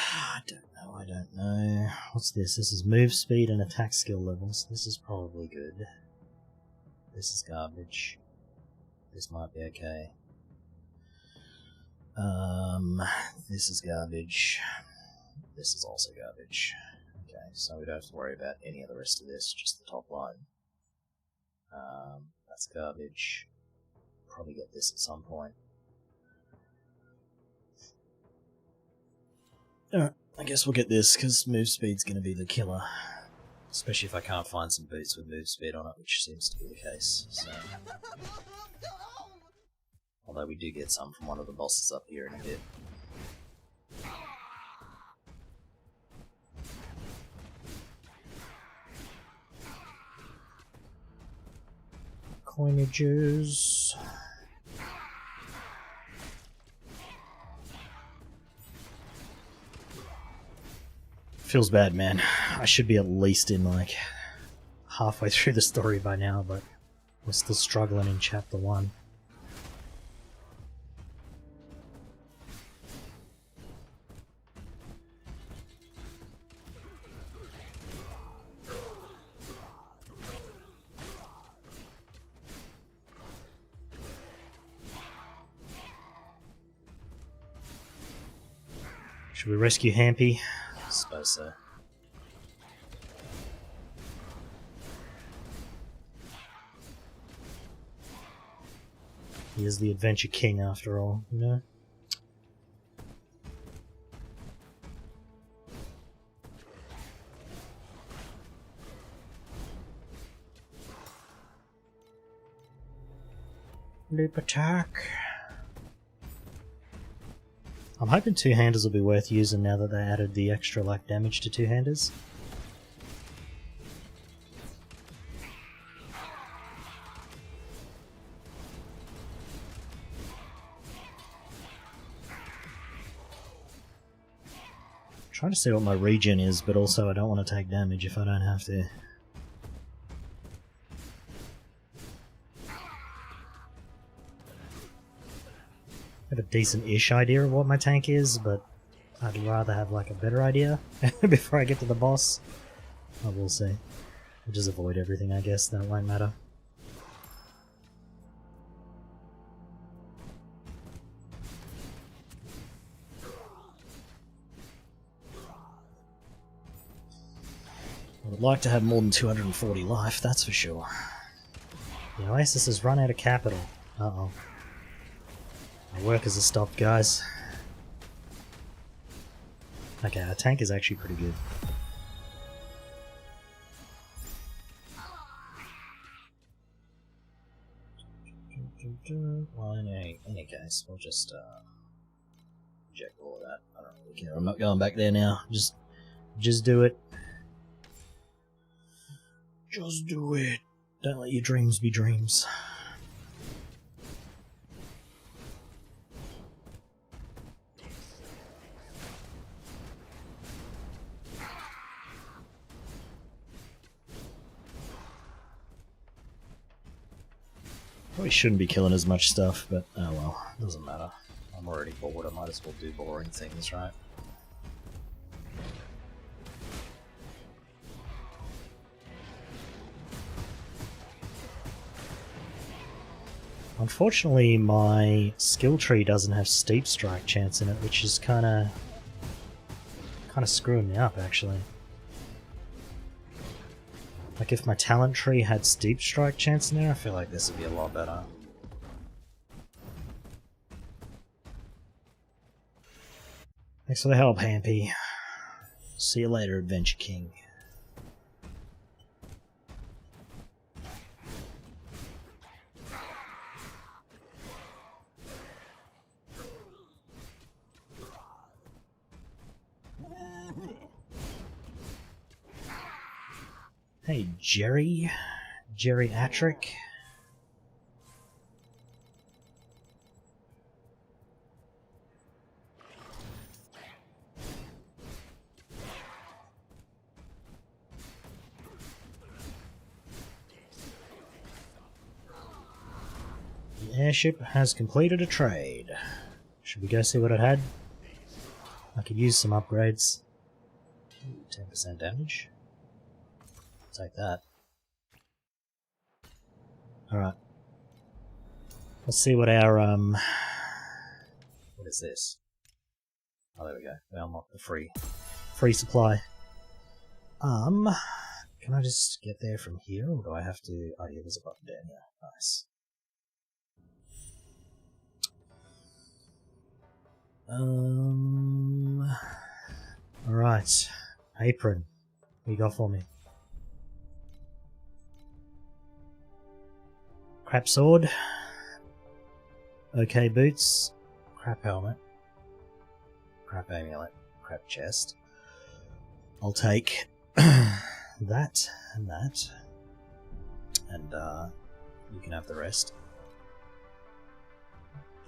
don't know. What's this? This is move speed and attack skill levels. This is probably good. This is garbage. This might be okay. This is garbage. This is also garbage. Okay, so we don't have to worry about any of the rest of this, just the top line. That's garbage. Probably get this at some point. Alright, I guess we'll get this, because move speed's going to be the killer. Especially if I can't find some boots with move speed on it, which seems to be the case. So. Although we do get some from one of the bosses up here in a bit. Coinages. Feels bad, man. I should be at least in like halfway through the story by now, but we're still struggling in chapter 1. Should we rescue Hampy? I suppose so. He is the Adventure King after all, you know? Leap attack. I'm hoping two-handers will be worth using now that they added the extra like damage to two-handers. Trying to see what my regen is, but also I don't want to take damage if I don't have to. I have a decent-ish idea of what my tank is, but I'd rather have like a better idea before I get to the boss. I will see. I'll just avoid everything, I guess, then it won't matter. I would like to have more than 240 life, that's for sure. The Oasis has run out of capital. Uh-oh. My workers have stopped, guys. Okay, our tank is actually pretty good. Well, in any case, we'll just eject all of that. I don't really care. I'm not going back there now. Just do it. Just do it. Don't let your dreams be dreams. Probably shouldn't be killing as much stuff, but oh well, doesn't matter. I'm already bored, I might as well do boring things, right? Unfortunately, my skill tree doesn't have steep strike chance in it, which is kind of screwing me up, actually. Like, if my talent tree had steep strike chance in there, I feel like this would be a lot better. Thanks for the help, Hampy. See you later, Adventure King. Hey, Geriatric. The airship has completed a trade. Should we go see what it had? I could use some upgrades. 10% damage. Take that. Alright. Let's see what our, what is this? Oh, there we go. We unlocked the free supply. Can I just get there from here, or do I have to... Oh yeah, there's a button down here. Nice. Alright. Apron. What you got for me? Crap sword. Okay boots. Crap helmet. Crap amulet. Crap chest. I'll take that and that. And you can have the rest.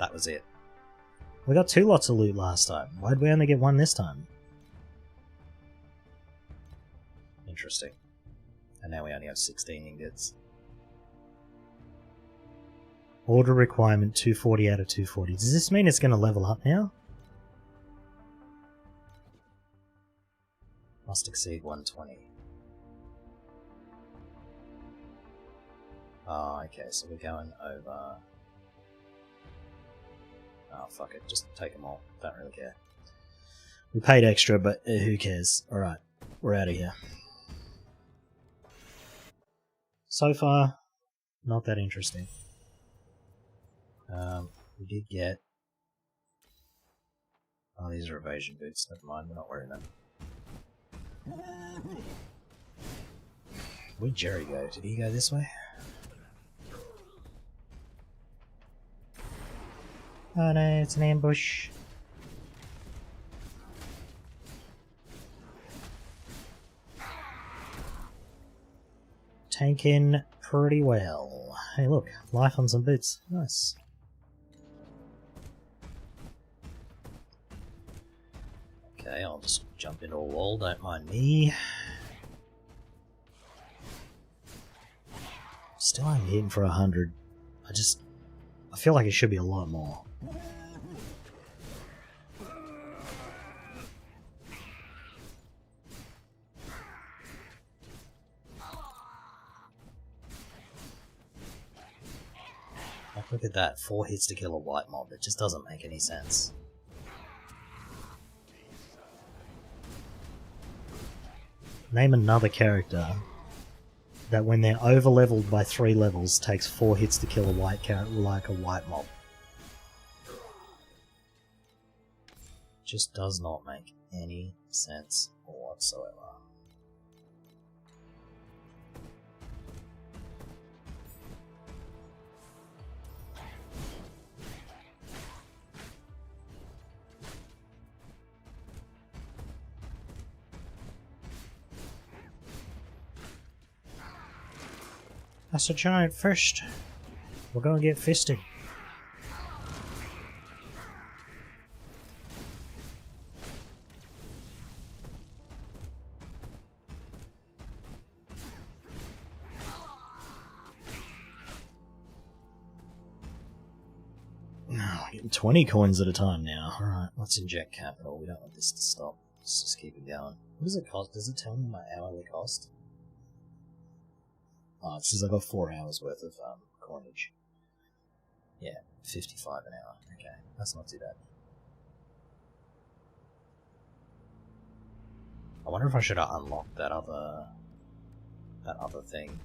That was it. We got 2 lots of loot last time. Why'd we only get 1 this time? Interesting. And now we only have 16 ingots. Order requirement 240 out of 240. Does this mean it's going to level up now? Must exceed 120. Oh, okay, so we're going over... Oh, fuck it, just take them all. Don't really care. We paid extra, but who cares? Alright, we're out of here. So far, not that interesting. We did get... Oh, these are evasion boots. Never mind, we're not wearing them. Where'd Jerry go? Did he go this way? Oh no, it's an ambush. Tanking pretty well. Hey look, life on some boots. Nice. Okay, I'll just jump into a wall, don't mind me. Still only hitting for 100. I feel like it should be a lot more. Like, look at that, 4 hits to kill a white mob. It just doesn't make any sense. Name another character that when they're over-leveled by 3 levels takes 4 hits to kill a white character like a white mob. Just does not make any sense whatsoever. That's a giant fist. We're gonna get fisted. No, we're getting 20 coins at a time now. Alright, let's inject capital. We don't want this to stop. Let's just keep it going. What does it cost? Does it tell me my hourly cost? Oh, it says I got 4 hours worth of coinage. Yeah, 55 an hour. Okay, that's not too bad. I wonder if I should have unlocked that other thing.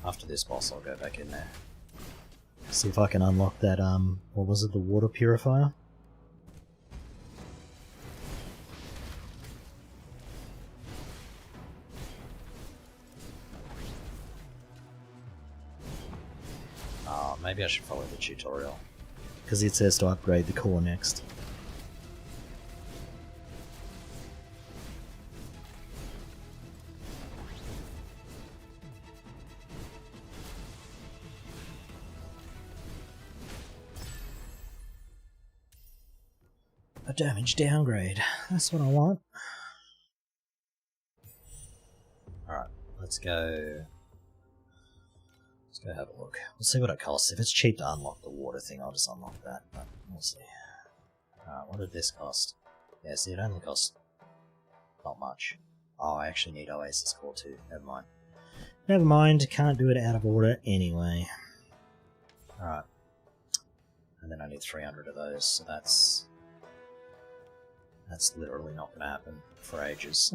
After this boss, I'll go back in there. See if I can unlock that, what was it, the water purifier? Maybe I should follow the tutorial, because it says to upgrade the core next. A damage downgrade. That's what I want. Alright, let's go... Go have a look. We'll see what it costs. If it's cheap to unlock the water thing, I'll just unlock that, but we'll see. Alright, what did this cost? Yeah, see, it only costs not much. Oh, I actually need Oasis Core too. Never mind. Never mind, can't do it out of order anyway. Alright. And then I need 300 of those, so that's literally not gonna happen for ages.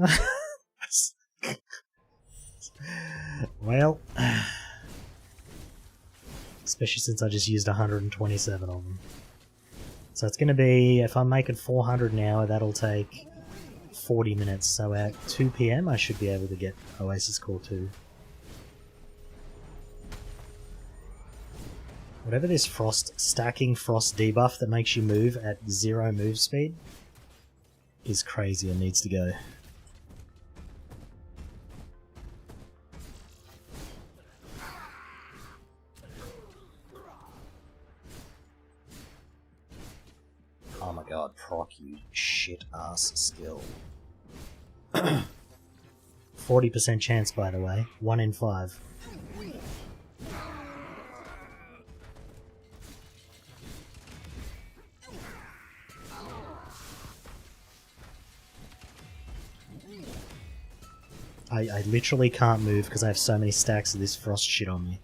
Well, especially since I just used 127 of them. So it's gonna be, if I'm making 400 an hour, that'll take 40 minutes, so at 2 PM I should be able to get Oasis Core 2. Whatever this stacking frost debuff that makes you move at 0 move speed is crazy and needs to go. Oh my god, proc, you shit ass skill. 40% chance, by the way. 1 in 5. I literally can't move because I have so many stacks of this frost shit on me.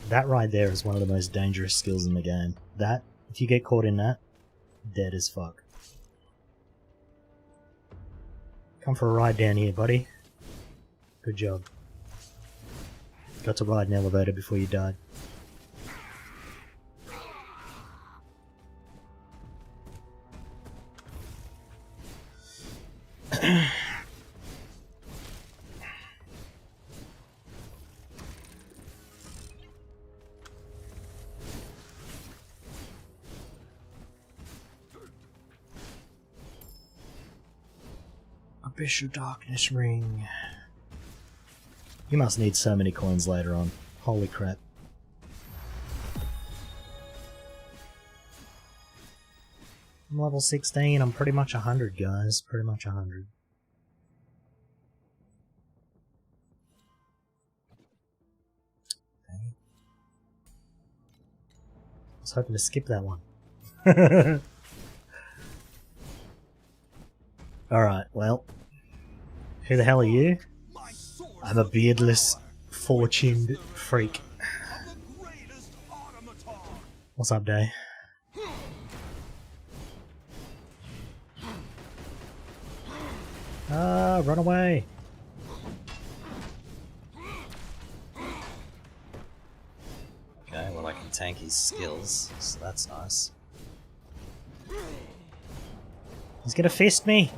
That right there is one of the most dangerous skills in the game. That, if you get caught in that, dead as fuck. Come for a ride down here, buddy. Good job. Got to ride an elevator before you died. Abyssal Darkness Ring. You must need so many coins later on. Holy crap. I'm level 16, I'm pretty much 100, guys. Pretty much 100. Okay. I was hoping to skip that one. Alright, well. Who the hell are you? I'm a beardless, four-chinned freak. What's up, Day? Ah, run away! Okay, well I can tank his skills, so that's nice. He's gonna fist me!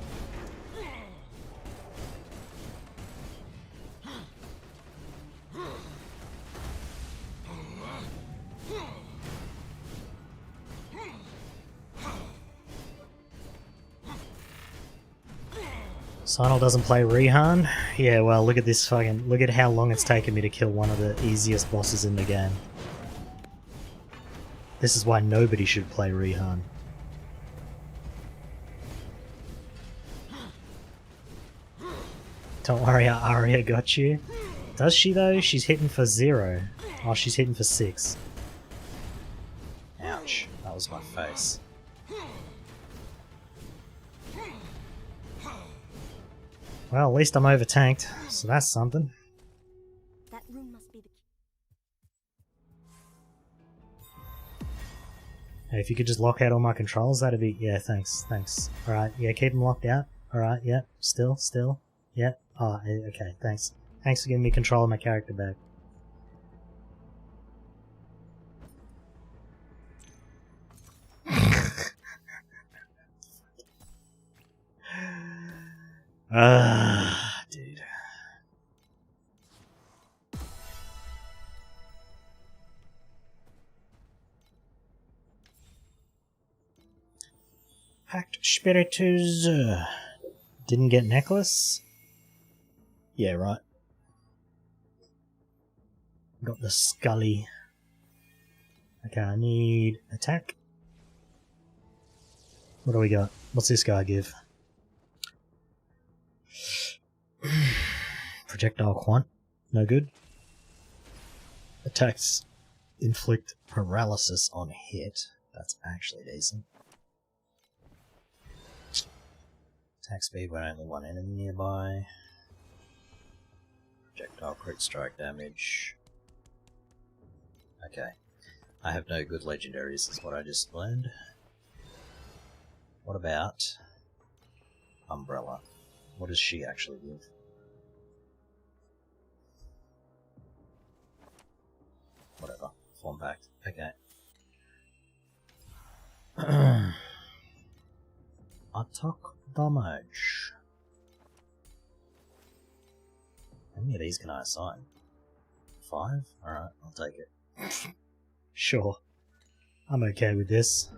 Sandlord doesn't play Rehan? Yeah, well, look at this fucking... Look at how long it's taken me to kill one of the easiest bosses in the game. This is why nobody should play Rehan. Don't worry, Arya got you. Does she though? She's hitting for 0. Oh, she's hitting for 6. Ouch. That was my face. Well, at least I'm over tanked, so that's something. That room must be the Hey, if you could just lock out all my controls, that'd be... Yeah, thanks, thanks. Alright, yeah, keep them locked out. Alright, yeah, still, yeah. Oh, okay, thanks. Thanks for giving me control of my character back. Dude. Pact Spiritus. Didn't get necklace? Yeah, right. Got the Scully. Okay, I need attack. What do we got? What's this guy give? Projectile quant. No good. Attacks inflict paralysis on hit. That's actually decent. Attack speed when only one enemy nearby. Projectile crit strike damage. Okay. I have no good legendaries, is what I just learned. What about Umbrella? What does she actually give? Whatever. Form pact. Okay. Attack damage. How many of these can I assign? 5? Alright, I'll take it. Sure. I'm okay with this.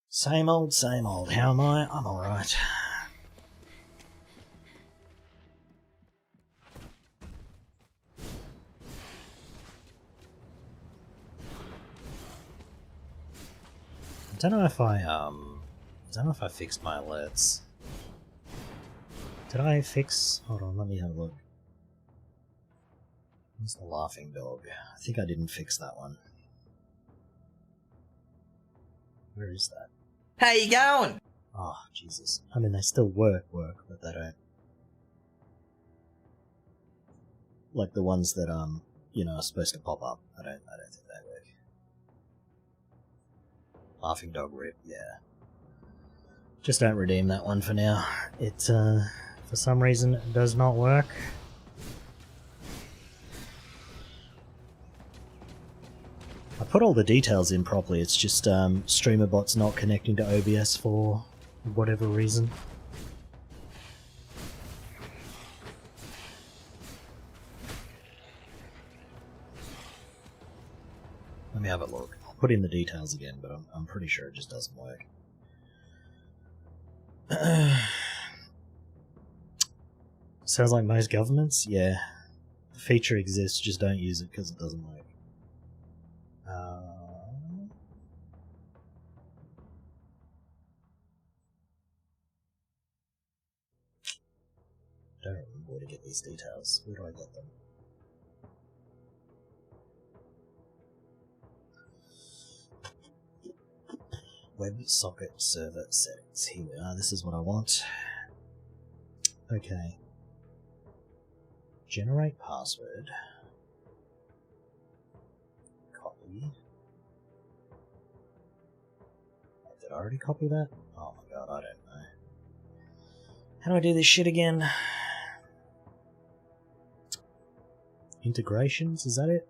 Same old, same old. How am I? I'm alright. I don't know if I fixed my alerts. Did I fix? Hold on, let me have a look. Where's the laughing dog? I think I didn't fix that one. Where is that? How you going? Oh, Jesus. I mean, they still work, but they don't. Like the ones that, you know, are supposed to pop up. I don't think they work. Laughing dog rip, yeah. Just don't redeem that one for now. It, for some reason, does not work. I put all the details in properly, it's just streamer bots not connecting to OBS for whatever reason. Let me have a look. I'll put in the details again, but I'm pretty sure it just doesn't work. Sounds like most governments? Yeah. The feature exists, just don't use it because it doesn't work. Don't remember where to get these details. Where do I get them? WebSocket server settings. Here we are. This is what I want. Okay. Generate password. Copy. Did I already copy that? Oh my god, I don't know. How do I do this shit again? Integrations, is that it?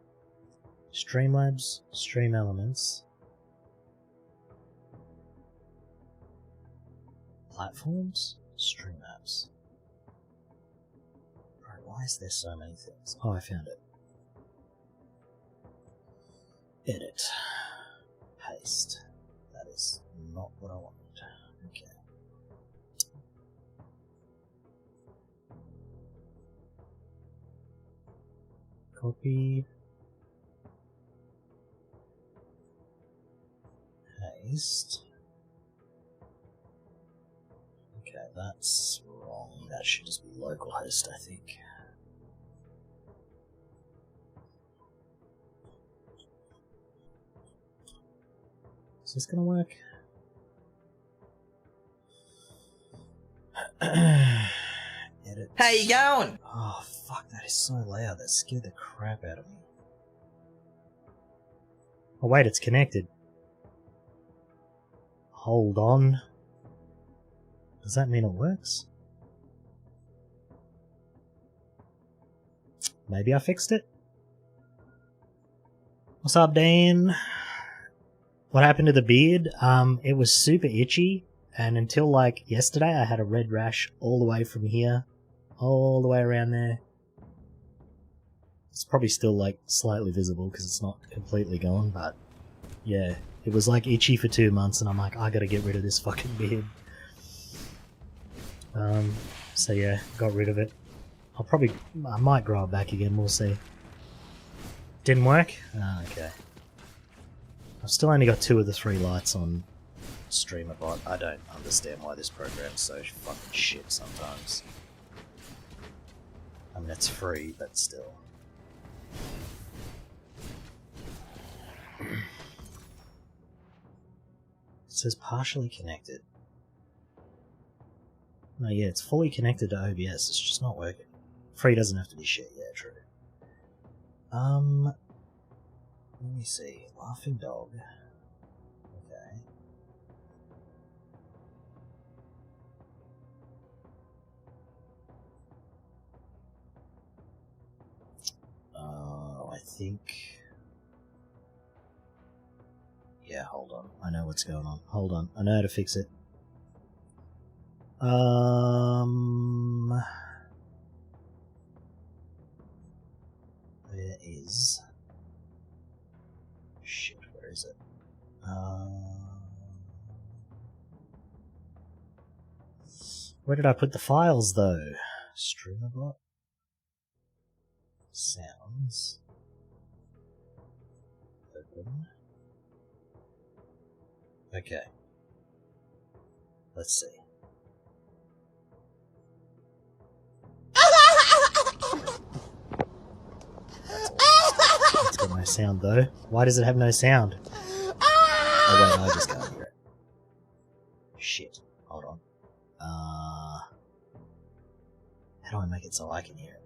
Streamlabs, Stream Elements. Platforms? Stream apps. Right, why is there so many things? Oh, I found it. Edit. Paste. That is not what I wanted. Okay. Copy. Paste. Okay, that's wrong. That should just be localhost, I think. Is this gonna work? Edit. How you going? Oh, fuck, that is so loud. That scared the crap out of me. Oh, wait, it's connected. Hold on. Does that mean it works? Maybe I fixed it? What's up, Dan? What happened to the beard? It was super itchy, and until, like, yesterday, I had a red rash all the way from here, all the way around there. It's probably still, like, slightly visible, because it's not completely gone, but, yeah. It was, like, itchy for 2 months, and I'm like, I gotta get rid of this fucking beard. So yeah, got rid of it. I might grow it back again, we'll see. Didn't work? Ah, okay. I've still only got 2 of the 3 lights on StreamerBot. I don't understand why this program's so fucking shit sometimes. I mean, it's free, but still. It says partially connected. No, yeah, it's fully connected to OBS, it's just not working. Free doesn't have to be shit, yeah, true. Let me see. Laughing dog. Okay. I think... Yeah, hold on. I know what's going on. Hold on. I know how to fix it. Where is... Shit, where is it? Where did I put the files, though? Streamerbot? Sounds. Open. Okay. Let's see. It's got no sound though. Why does it have no sound? Oh wait, no, I just can't hear it. Shit. Hold on. How do I make it so I can hear it?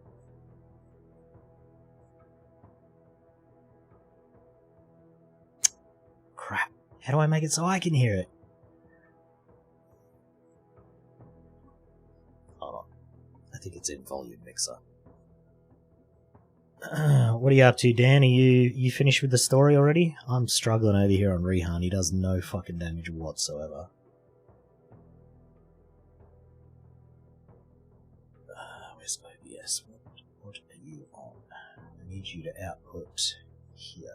Crap. How do I make it so I can hear it? Hold on. I think it's in volume mixer. What are you up to, Dan? Are you finished with the story already? I'm struggling over here on Rehan. He does no fucking damage whatsoever. Where's OBS? What are you on? I need you to output here.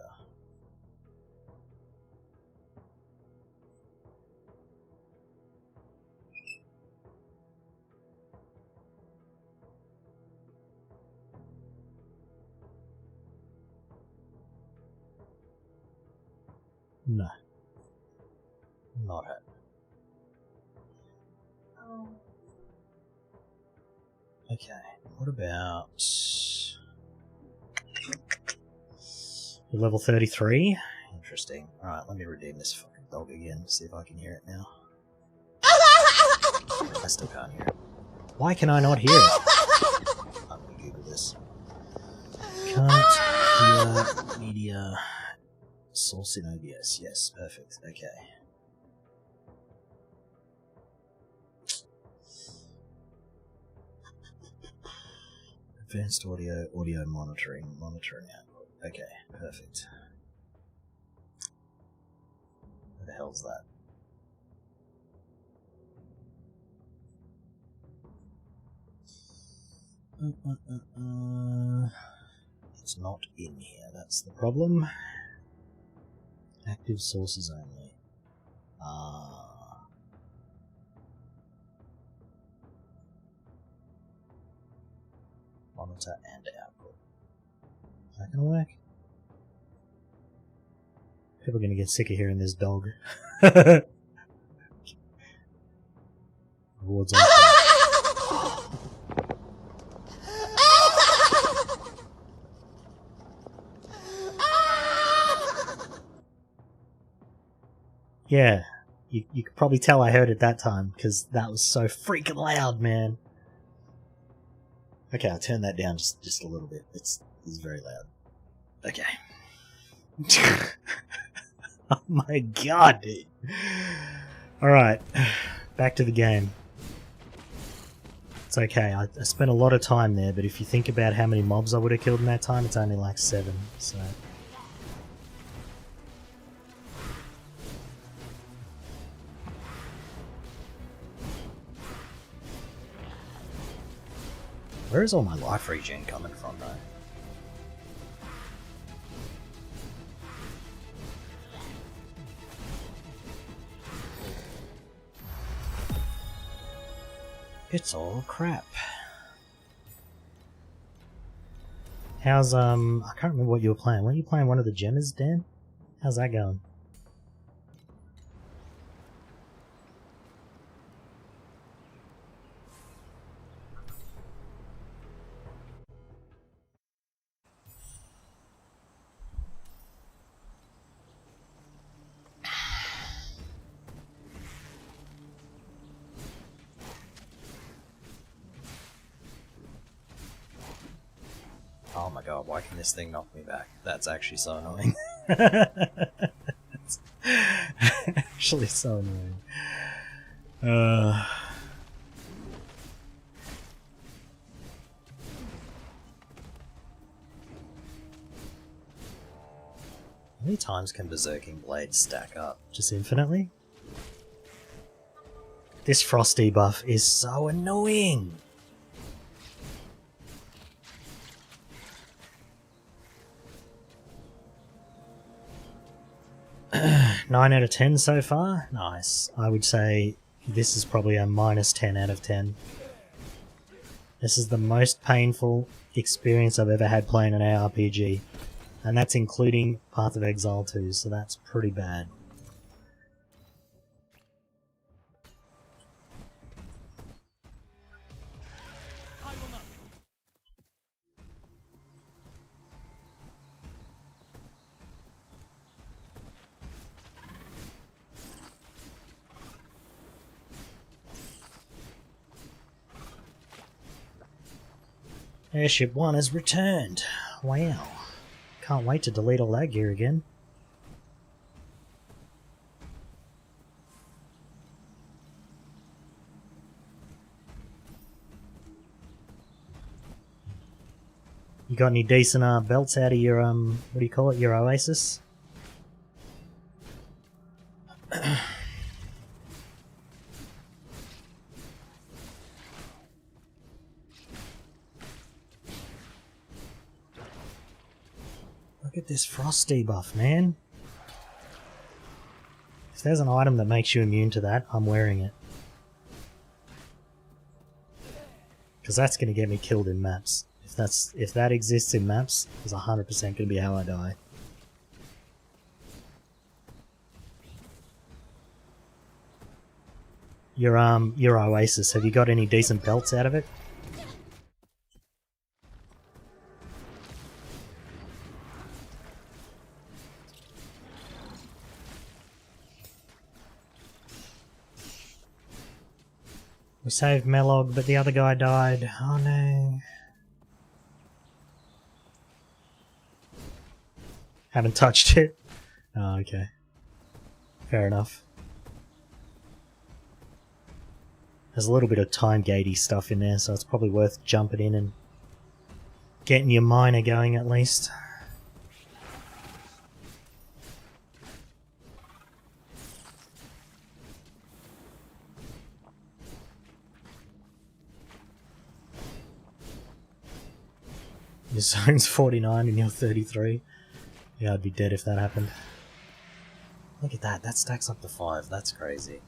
No. Not it. Okay, what about... You're level 33? Interesting. Alright, let me redeem this fucking dog again, see if I can hear it now. I still can't hear it. Why can I not hear it? I'm gonna Google this. Can't hear media... Source in OBS, yes, perfect, okay. Advanced audio monitoring output, okay, perfect. Where the hell's that? It's not in here, that's the problem. Active sources only. Monitor and output. Is that gonna work? People are gonna get sick of hearing this dog. Rewards open. Yeah, you could probably tell I heard it that time, because that was so freaking loud, man. Okay, I'll turn that down just a little bit. It's very loud. Okay. Oh my god, dude. Alright, back to the game. It's okay, I spent a lot of time there, but if you think about how many mobs I would have killed in that time, it's only like 7, so... Where is all my life regen coming from, though? It's all crap. How's, I can't remember what you were playing. Weren't you playing one of the gemmers, Dan? How's that going? Oh my god, why can this thing knock me back? That's actually so annoying. It's actually so annoying. How many times can Berserking Blade stack up? Just infinitely? This frost debuff is so annoying! Nine out of 10 so far? Nice. I would say this is probably a minus 10 out of 10. This is the most painful experience I've ever had playing an ARPG. And that's including Path of Exile 2, so that's pretty bad. Airship 1 has returned. Wow. Can't wait to delete all that gear again. You got any decent belts out of your, what do you call it, your Oasis? Look at this frost debuff, man. If there's an item that makes you immune to that, I'm wearing it. Because that's going to get me killed in maps. If that exists in maps, it's 100% going to be how I die. Your Oasis, have you got any decent belts out of it? We saved Melog, but the other guy died. Oh no. Haven't touched it. Oh, okay. Fair enough. There's a little bit of time gatey stuff in there, so it's probably worth jumping in and getting your miner going at least. Your zone's 49 and you're 33. Yeah, I'd be dead if that happened. Look at that, that stacks up to 5, that's crazy.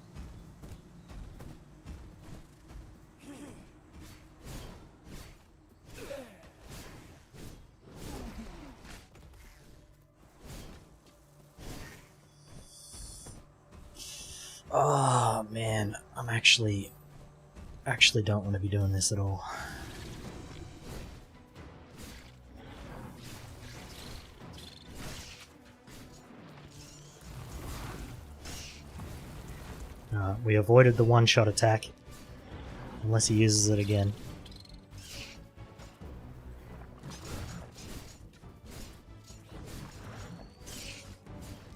Oh man, I'm actually don't want to be doing this at all. We avoided the one-shot attack, unless he uses it again.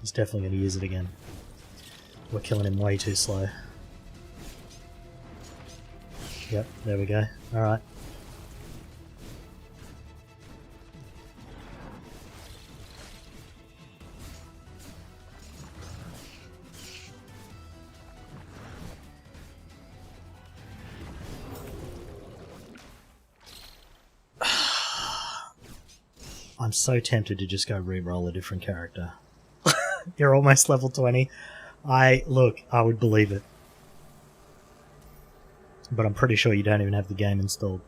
He's definitely going to use it again. We're killing him way too slow. Yep, there we go. Alright. I'm so tempted to just go re-roll a different character. You're almost level 20. Look, I would believe it. But I'm pretty sure you don't even have the game installed.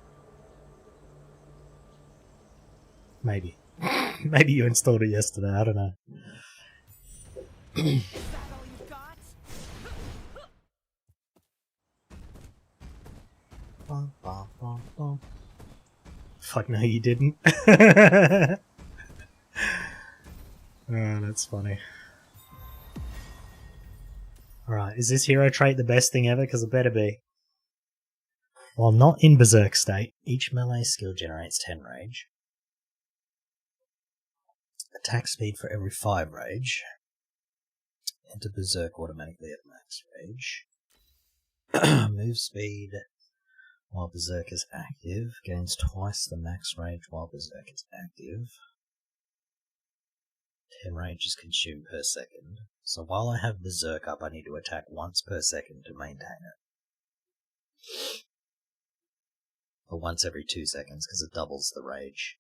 Maybe. Maybe you installed it yesterday, I don't know. Is that all you got? Fuck no, you didn't. Oh, that's funny. Alright, is this hero trait the best thing ever? Because it better be. While not in Berserk state, each melee skill generates 10 rage. Attack speed for every 5 rage. Enter Berserk automatically at max rage. Move speed while Berserk is active. Gains twice the max rage while Berserk is active. 10 rage is consumed per second. So while I have Berserk up, I need to attack once per second to maintain it. Or once every 2 seconds, because it doubles the rage.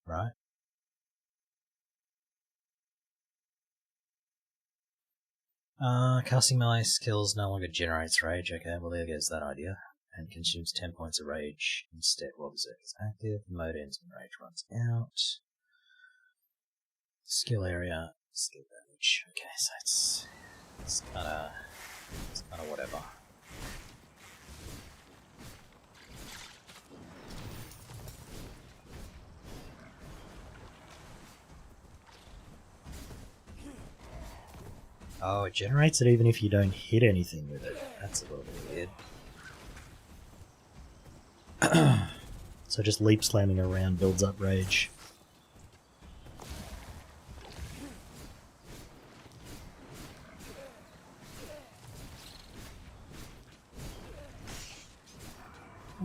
Right? Casting melee skills no longer generates rage. Okay, well there goes that idea. And consumes 10 points of rage instead while Berserk is active. Mode ends when rage runs out. Skill area, skill damage. Okay, so it's kinda whatever. Oh, it generates it even if you don't hit anything with it. That's a little bit weird. So just leap slamming around builds up rage. I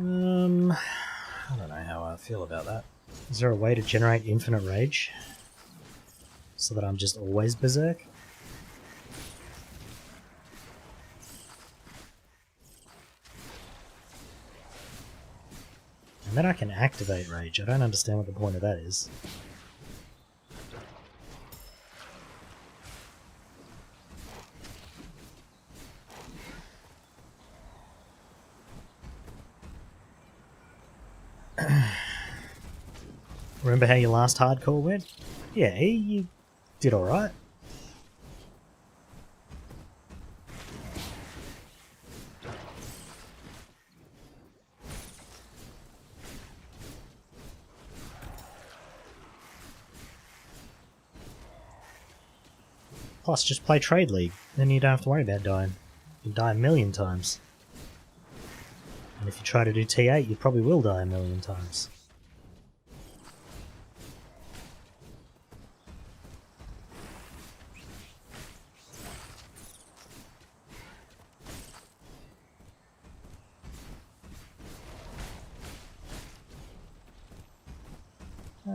don't know how I feel about that. Is there a way to generate infinite rage? So that I'm just always Berserk? And then I can activate rage. I don't understand what the point of that is. Remember how your last hardcore went? Yeah, you did alright. Plus, just play Trade League, then you don't have to worry about dying. You can die a million times. And if you try to do T8, you probably will die a million times.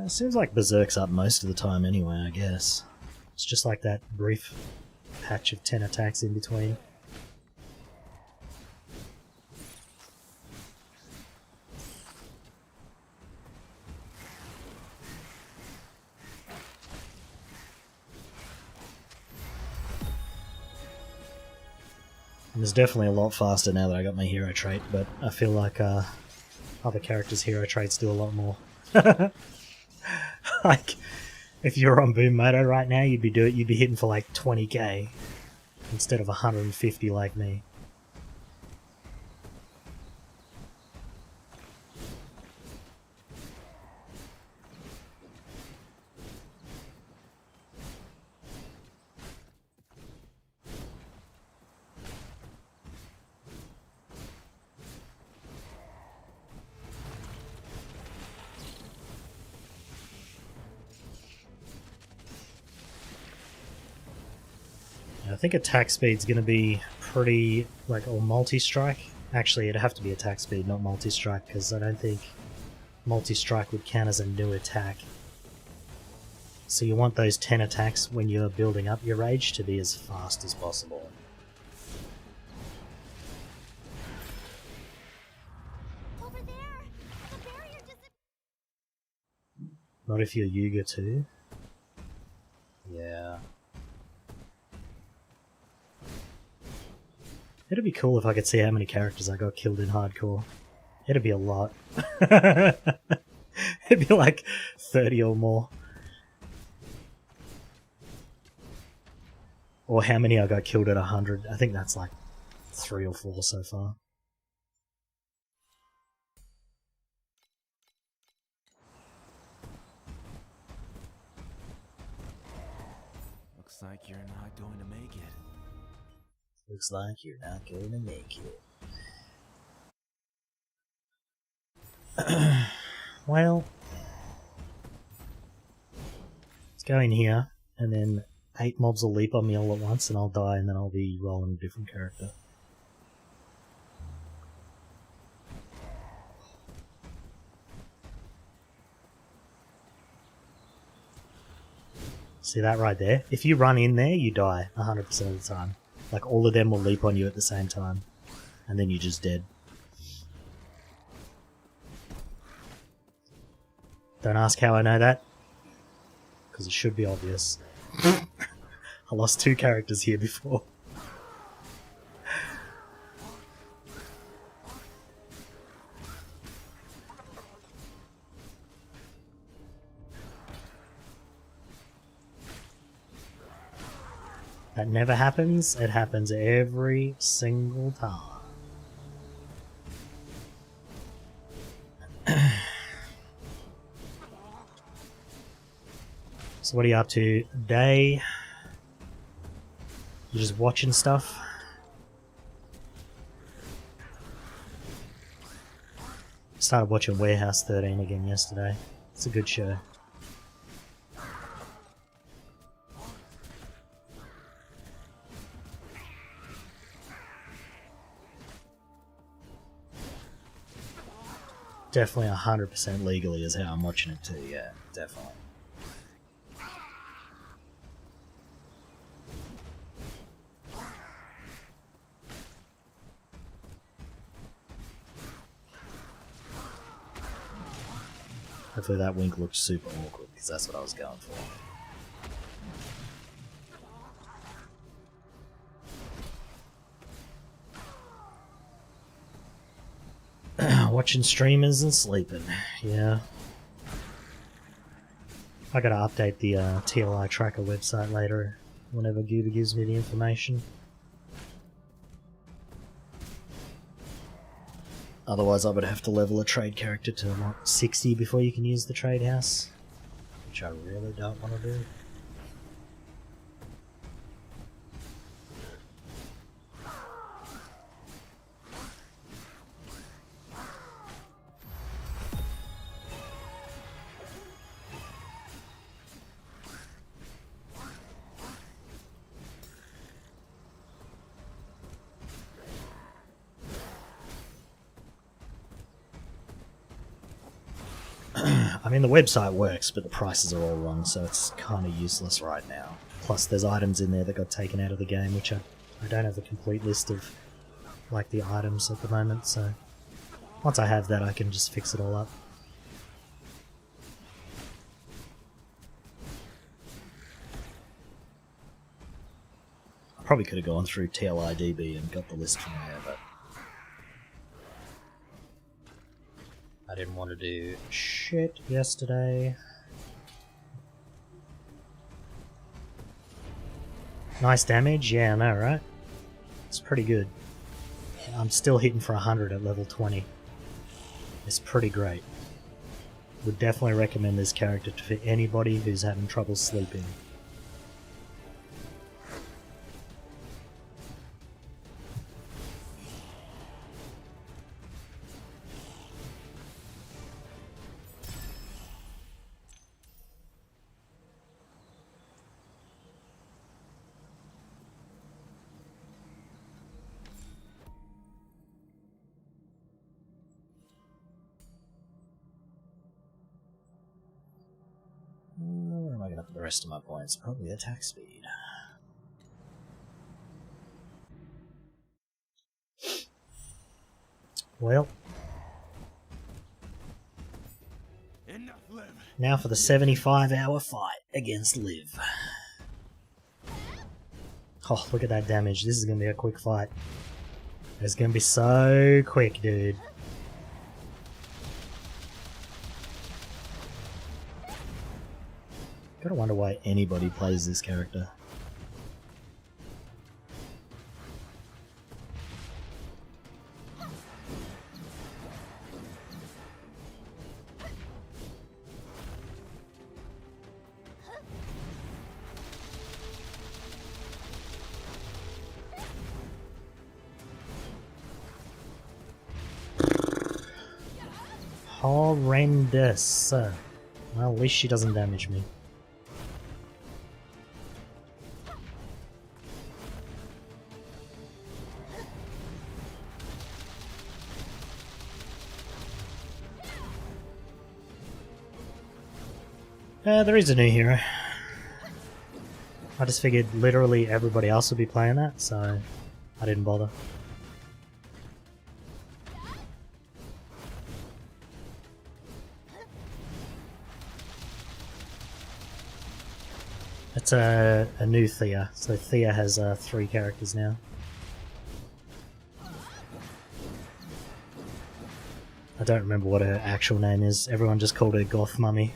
Seems like Berserk's up most of the time anyway, I guess. It's just like that brief patch of 10 attacks in between. And it's definitely a lot faster now that I got my hero trait, but I feel like other characters' hero traits do a lot more. Like, if you were on Boom Moto right now, you'd be hitting for like 20k instead of 150 like me. I think attack speed's going to be pretty, like, or multi-strike. Actually, it'd have to be attack speed, not multi-strike, because I don't think multi-strike would count as a new attack. So you want those 10 attacks when you're building up your rage to be as fast as possible. Over there! The barrier Not if you're Yuga too. Yeah. It'd be cool if I could see how many characters I got killed in hardcore. It'd be a lot. It'd be like 30 or more. Or how many I got killed at 100. I think that's like 3 or 4 so far. Looks like you're not going to make it. Looks like you're not going to make it. Well, go in here, and then 8 mobs will leap on me all at once, and I'll die, and then I'll be rolling a different character. See that right there? If you run in there, you die 100% of the time. Like, all of them will leap on you at the same time, and then you're just dead. Don't ask how I know that, because it should be obvious. I lost 2 characters here before. That never happens. It happens every single time. So what are you up to today? You just watching stuff? Started watching Warehouse 13 again yesterday. It's a good show. Definitely 100% legally is how I'm watching it too, yeah, definitely. Hopefully that wink looked super awkward, because that's what I was going for. Watching streamers and sleeping, yeah. I gotta update the TLI tracker website later, whenever Goober gives me the information. Otherwise I would have to level a trade character to what, 60 before you can use the trade house, which I really don't want to do. I mean, the website works, but the prices are all wrong, so it's kind of useless right now. Plus, there's items in there that got taken out of the game, which I don't have a complete list of, like, the items at the moment, so once I have that, I can just fix it all up. I probably could have gone through TLIDB and got the list from there, but I didn't want to do shit yesterday. Nice damage? Yeah, I know, right? It's pretty good. I'm still hitting for 100 at level 20. It's pretty great. Would definitely recommend this character to anybody who's having trouble sleeping. Where am I going to put the rest of my points? Probably attack speed. Well, now for the 75-hour fight against Liv. Oh, look at that damage. This is going to be a quick fight. It's going to be so quick, dude. Gotta wonder why anybody plays this character. Horrendous. Well, at least she doesn't damage me. There is a new hero. I just figured literally everybody else would be playing that, so I didn't bother. It's a new Thea, so Thea has 3 characters now. I don't remember what her actual name is, everyone just called her Goth Mummy.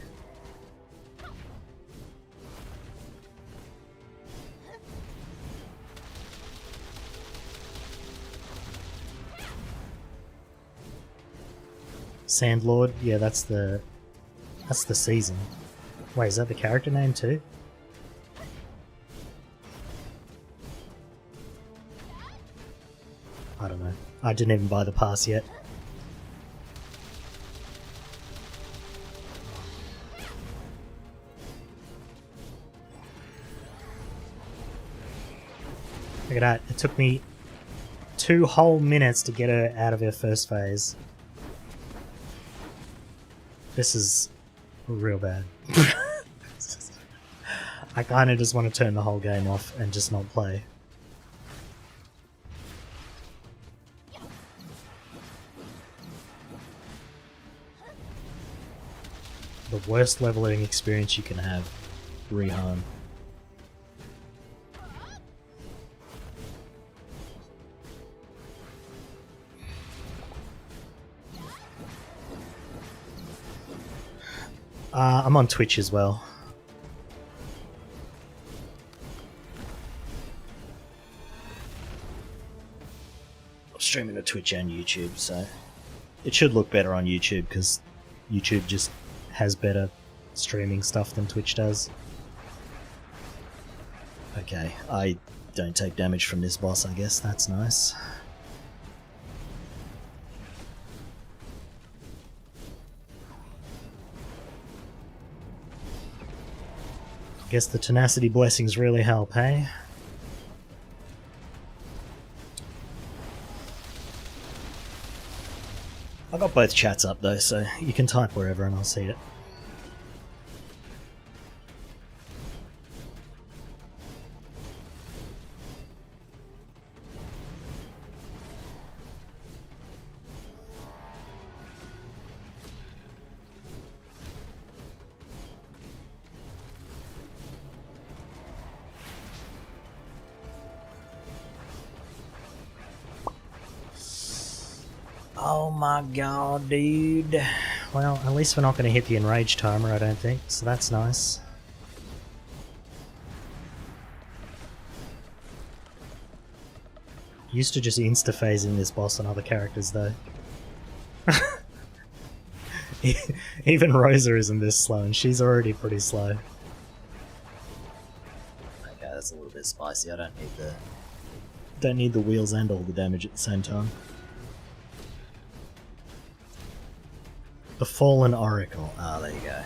Sandlord, yeah, that's the season. Wait, is that the character name too? I don't know. I didn't even buy the pass yet. Look at that, it took me 2 whole minutes to get her out of her first phase. This is real bad. I kinda just want to turn the whole game off and just not play. The worst leveling experience you can have. Rehan. I'm on Twitch as well. I'm streaming to Twitch and YouTube, so it should look better on YouTube because YouTube just has better streaming stuff than Twitch does. Okay, I don't take damage from this boss, I guess. That's nice. Guess the tenacity blessings really help, hey? I got both chats up though, so you can type wherever and I'll see it. Oh my god, dude. Well, at least we're not going to hit the enrage timer, I don't think, so that's nice. Used to just insta-phasing this boss on other characters, though. Even Rosa isn't this slow, and she's already pretty slow. Okay, that's a little bit spicy. I don't need the wheels and all the damage at the same time. The Fallen Oracle. Ah, there you go. I'm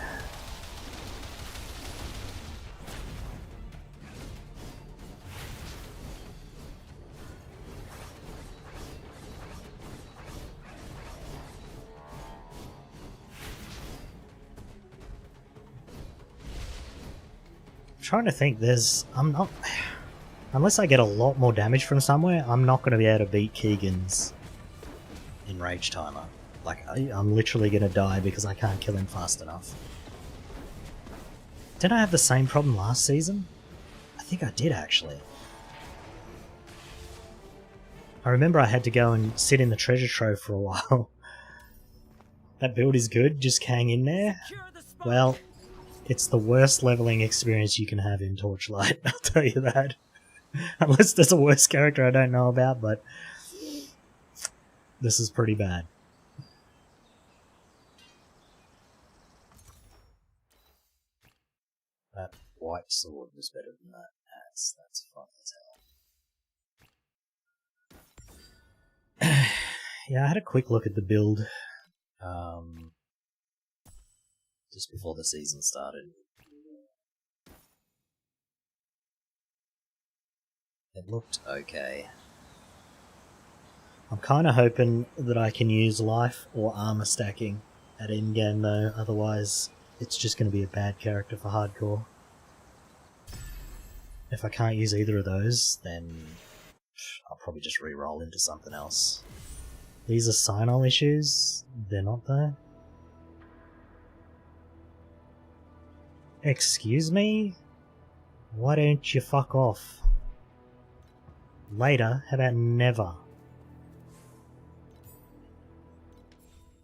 trying to think, I'm not... Unless I get a lot more damage from somewhere, I'm not going to be able to beat Keegan's enrage timer. Like, I'm literally gonna die because I can't kill him fast enough. Did I have the same problem last season? I think I did, actually. I remember I had to go and sit in the treasure trove for a while. That build is good, just hang in there. Well, it's the worst leveling experience you can have in Torchlight, I'll tell you that. Unless there's a worse character I don't know about, but this is pretty bad. That white sword was better than that axe. That's fun as hell. Yeah, I had a quick look at the build just before the season started. It looked okay. I'm kind of hoping that I can use life or armor stacking at endgame though, otherwise it's just going to be a bad character for hardcore. If I can't use either of those, then I'll probably just re-roll into something else. These are sign-on issues? They're not though? Excuse me? Why don't you fuck off? Later? How about never?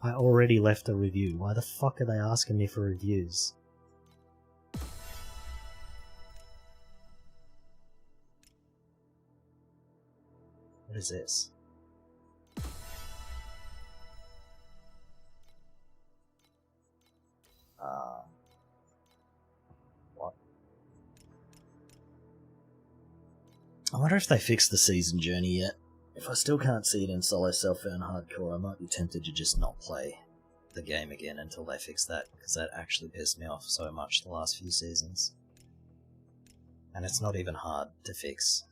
I already left a review. Why the fuck are they asking me for reviews? What is this? What? I wonder if they fixed the season journey yet. If I still can't see it in solo self-found hardcore, I might be tempted to just not play the game again until they fix that, because that actually pissed me off so much the last few seasons. And it's not even hard to fix.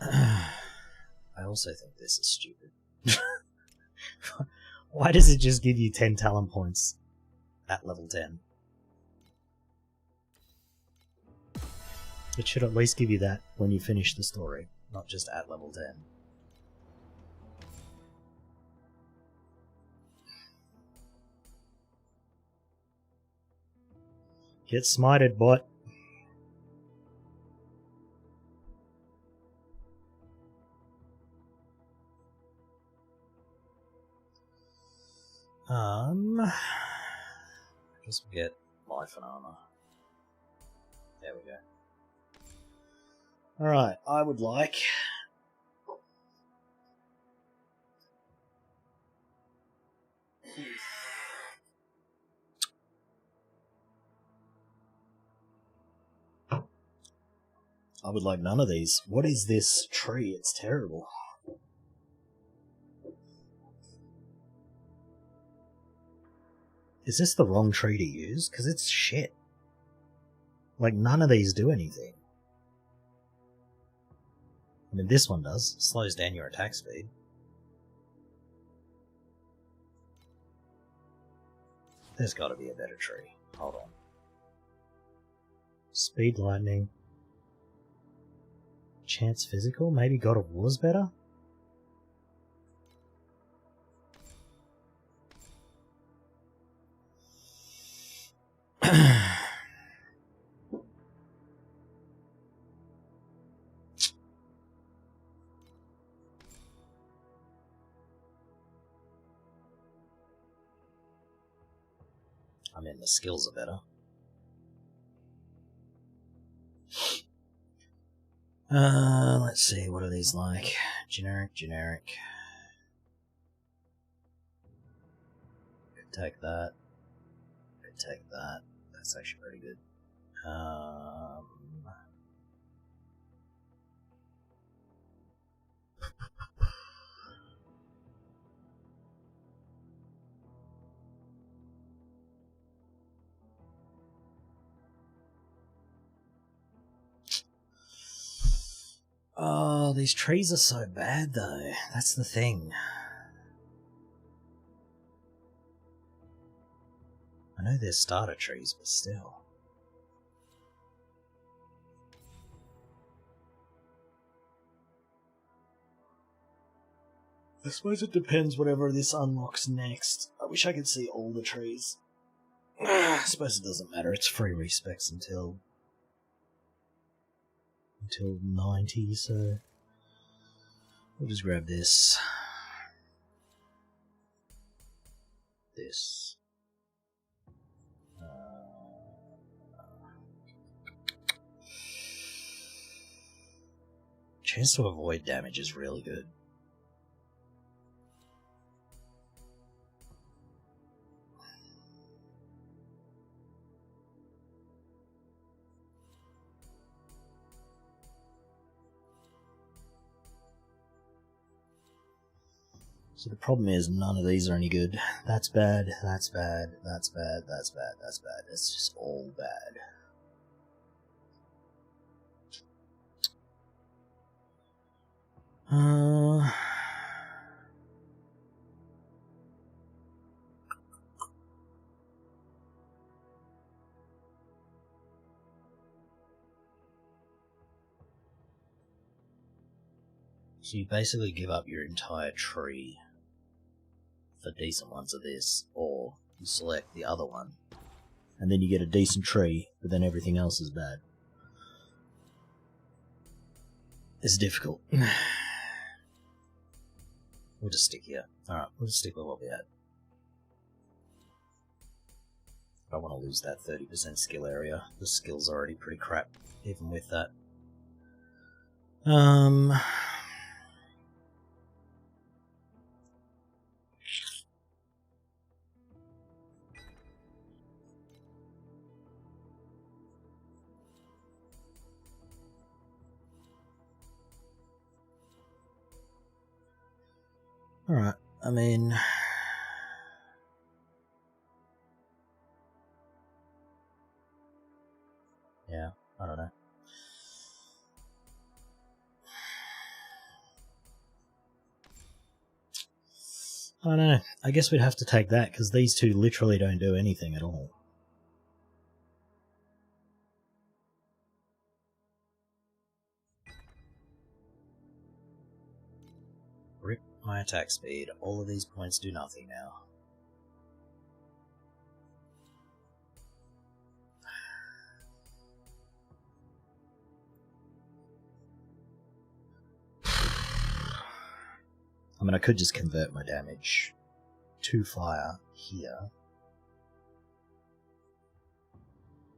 I also think this is stupid. Why does it just give you 10 talent points at level 10? It should at least give you that when you finish the story, not just at level 10. Get smited, bot. Just get life and armor. There we go. Alright, I would like... I would like none of these. What is this tree? It's terrible. Is this the wrong tree to use? Because it's shit. Like, none of these do anything. I mean, this one does. Slows down your attack speed. There's got to be a better tree. Hold on. Speed lightning. Chance physical? Maybe God of War's better? I mean, the skills are better. Let's see, what are these like? Generic. Could take that. Could take that. That's actually pretty good. Oh, these trees are so bad though. That's the thing. I know they're starter trees, but still. I suppose it depends whatever this unlocks next. I wish I could see all the trees. I suppose it doesn't matter. It's free respecs until 90, so we'll just grab this. This. Chance to avoid damage is really good. So the problem is none of these are any good. That's bad, that's bad, that's bad, that's bad, that's bad. It's just all bad. So you basically give up your entire tree for decent ones of this, or you select the other one, and then you get a decent tree, but then everything else is bad. It's difficult. We'll just stick here. Alright, we'll just stick with what we had. I don't want to lose that 30% skill area. The skill's already pretty crap, even with that. Alright, I mean... yeah, I don't know. I don't know. I guess we'd have to take that, because these two literally don't do anything at all. Rip my attack speed. All of these points do nothing now. I mean, I could just convert my damage to fire here.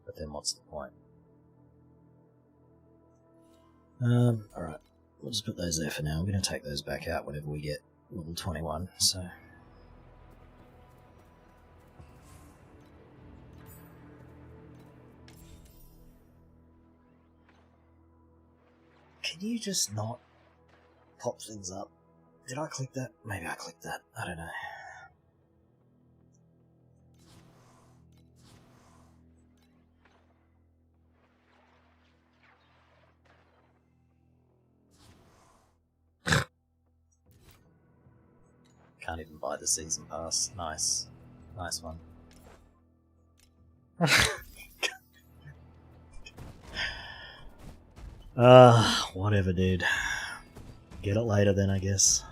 But then what's the point? Alright. We'll just put those there for now. We're going to take those back out whenever we get level 21, so... Can you just not pop things up? Did I click that? Maybe I clicked that. I don't know. Can't even buy the season pass. Nice. Nice one. Whatever, dude. Get it later then, I guess.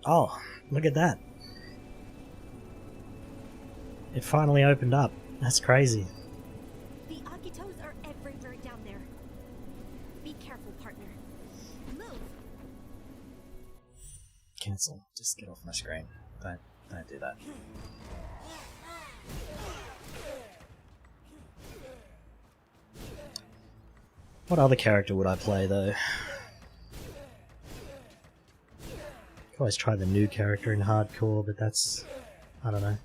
Oh, look at that. It finally opened up. That's crazy. The Akitos are everywhere down there. Be careful, partner. Move. Cancel. Just get off my screen. Don't do that. What other character would I play though? I always try the new character in hardcore, but that's... I don't know.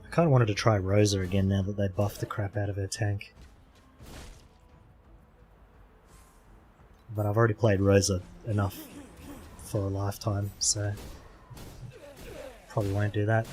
I kinda wanted to try Rosa again now that they buffed the crap out of her tank. But I've already played Rosa enough for a lifetime, so... probably won't do that.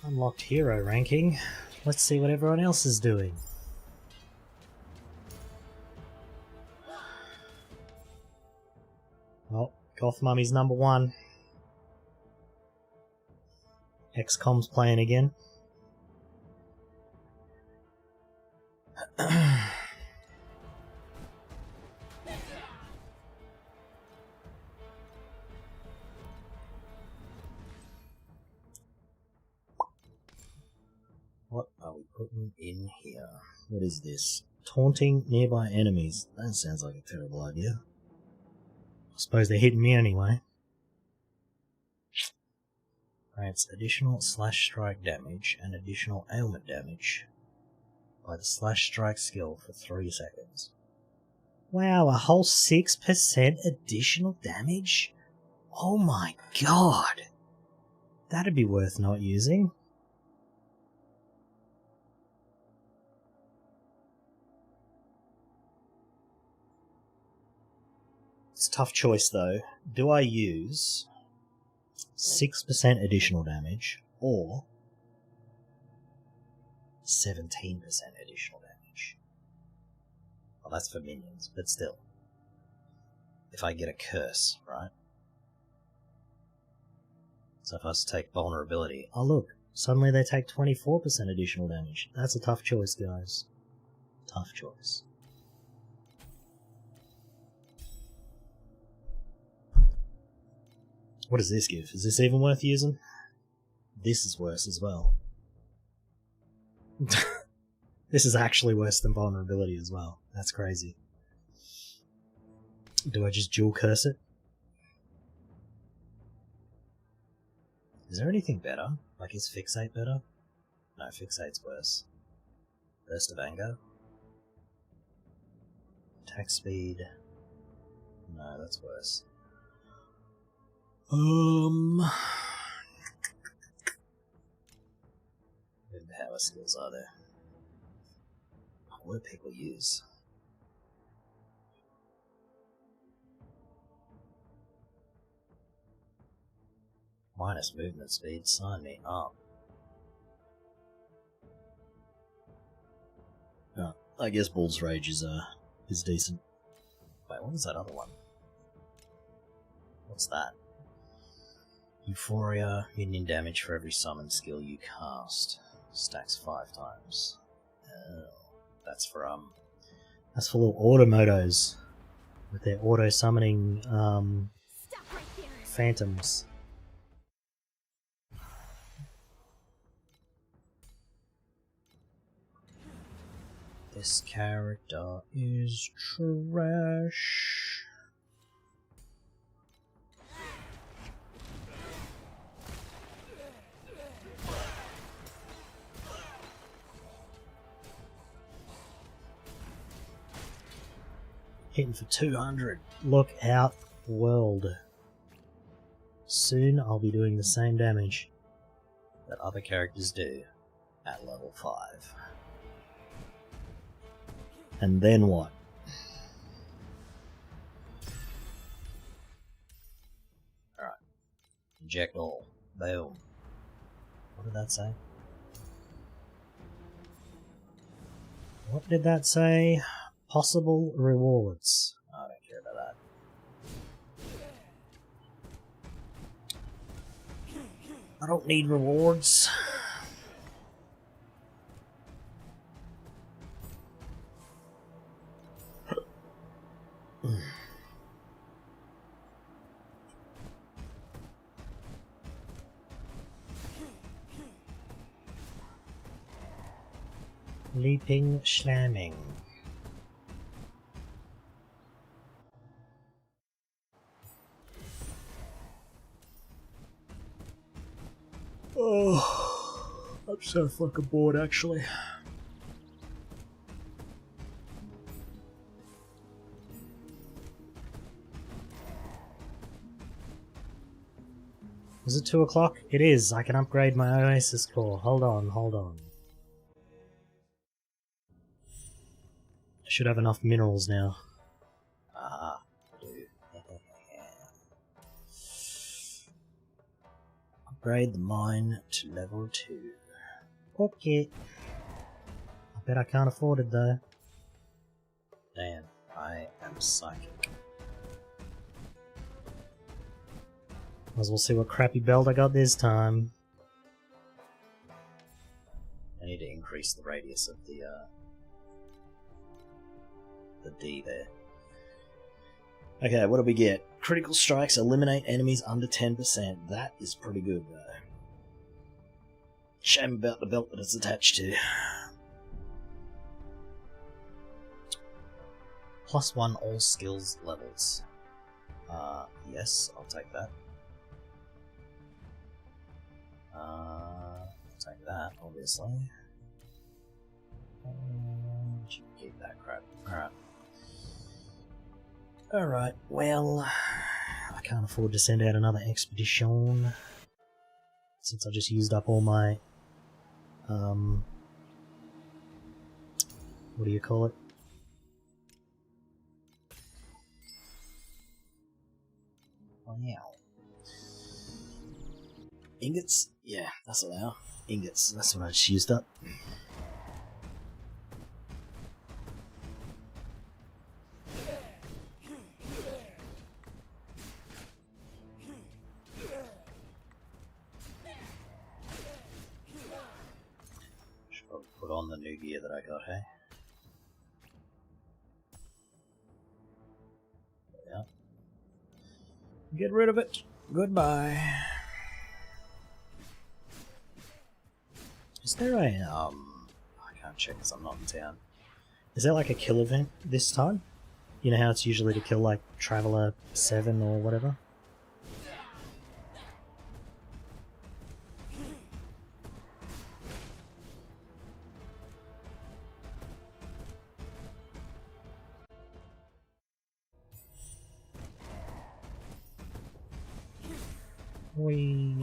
Unlocked hero ranking. Let's see what everyone else is doing. Well, Goth Mummy's #1. XCOM's playing again. What are we putting in here? What is this? Taunting nearby enemies. That sounds like a terrible idea. I suppose they're hitting me anyway. Grants additional slash strike damage and additional ailment damage by the slash strike skill for 3 seconds. Wow, a whole 6% additional damage? Oh my god! That'd be worth not using. It's a tough choice though. Do I use 6% additional damage or 17% additional damage? Well, that's for minions, but still. If I get a curse, right? So if I was to take vulnerability, oh look, suddenly they take 24% additional damage. That's a tough choice, guys. Tough choice. What does this give? Is this even worth using? This is worse as well. This is actually worse than vulnerability as well. That's crazy. Do I just dual curse it? Is there anything better? Like, is Fixate better? No, Fixate's worse. Burst of Anger? Attack speed? No, that's worse. What power skills are there? What do people use? Minus movement speed, sign me up. Oh, I guess Bull's Rage is decent. Wait, what was that other one? What's that? Euphoria, minion damage for every summon skill you cast. Stacks 5 times. Oh, that's for little automotos with their auto summoning phantoms. This character is trash. Hitting for 200. Look out, world. Soon I'll be doing the same damage that other characters do at level 5. And then what? Alright. Inject all. Boom. What did that say? What did that say? Possible rewards. I don't care about that. I don't need rewards. Leaping slamming. Oh, I'm so fucking bored actually. Is it 2 o'clock? It is. I can upgrade my Oasis core. Hold on. I should have enough minerals now. Ah, dude. Upgrade the mine to level 2. Okay. I bet I can't afford it though. Damn, I am psychic. Might as well see what crappy belt I got this time. radius of the D there. Okay, what do we get? Critical strikes eliminate enemies under 10%. That is pretty good, though. Shame about the belt that it's attached to. +1 all skills levels. Yes, I'll take that. I'll take that, obviously. Keep that crap. Alright. Alright, well, I can't afford to send out another expedition since I just used up all my, what do you call it? Wow. Ingots? Yeah, that's what they are. Ingots, that's what I just used up. Should probably put on the new gear that I got, hey? Yeah. Get rid of it. Goodbye. Is there a, I can't check because I'm not in town. Is there like a kill event this time? You know how it's usually to kill like Traveler 7 or whatever? Whee.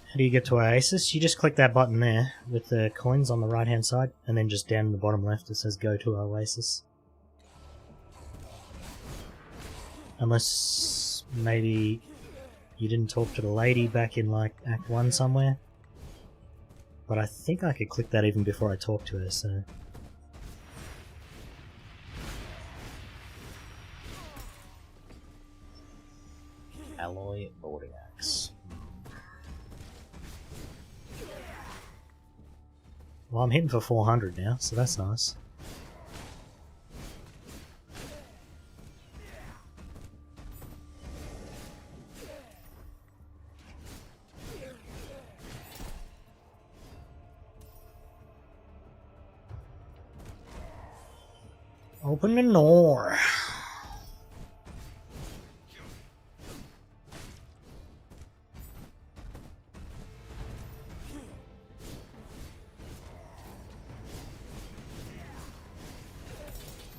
How do you get to Oasis? You just click that button there with the coins on the right hand side, and then just down in the bottom left it says go to Oasis. Unless maybe you didn't talk to the lady back in like Act 1 somewhere. But I think I could click that even before I talked to her, so... Alloy boarding axe. Well, I'm hitting for 400 now, so that's nice. Open the door.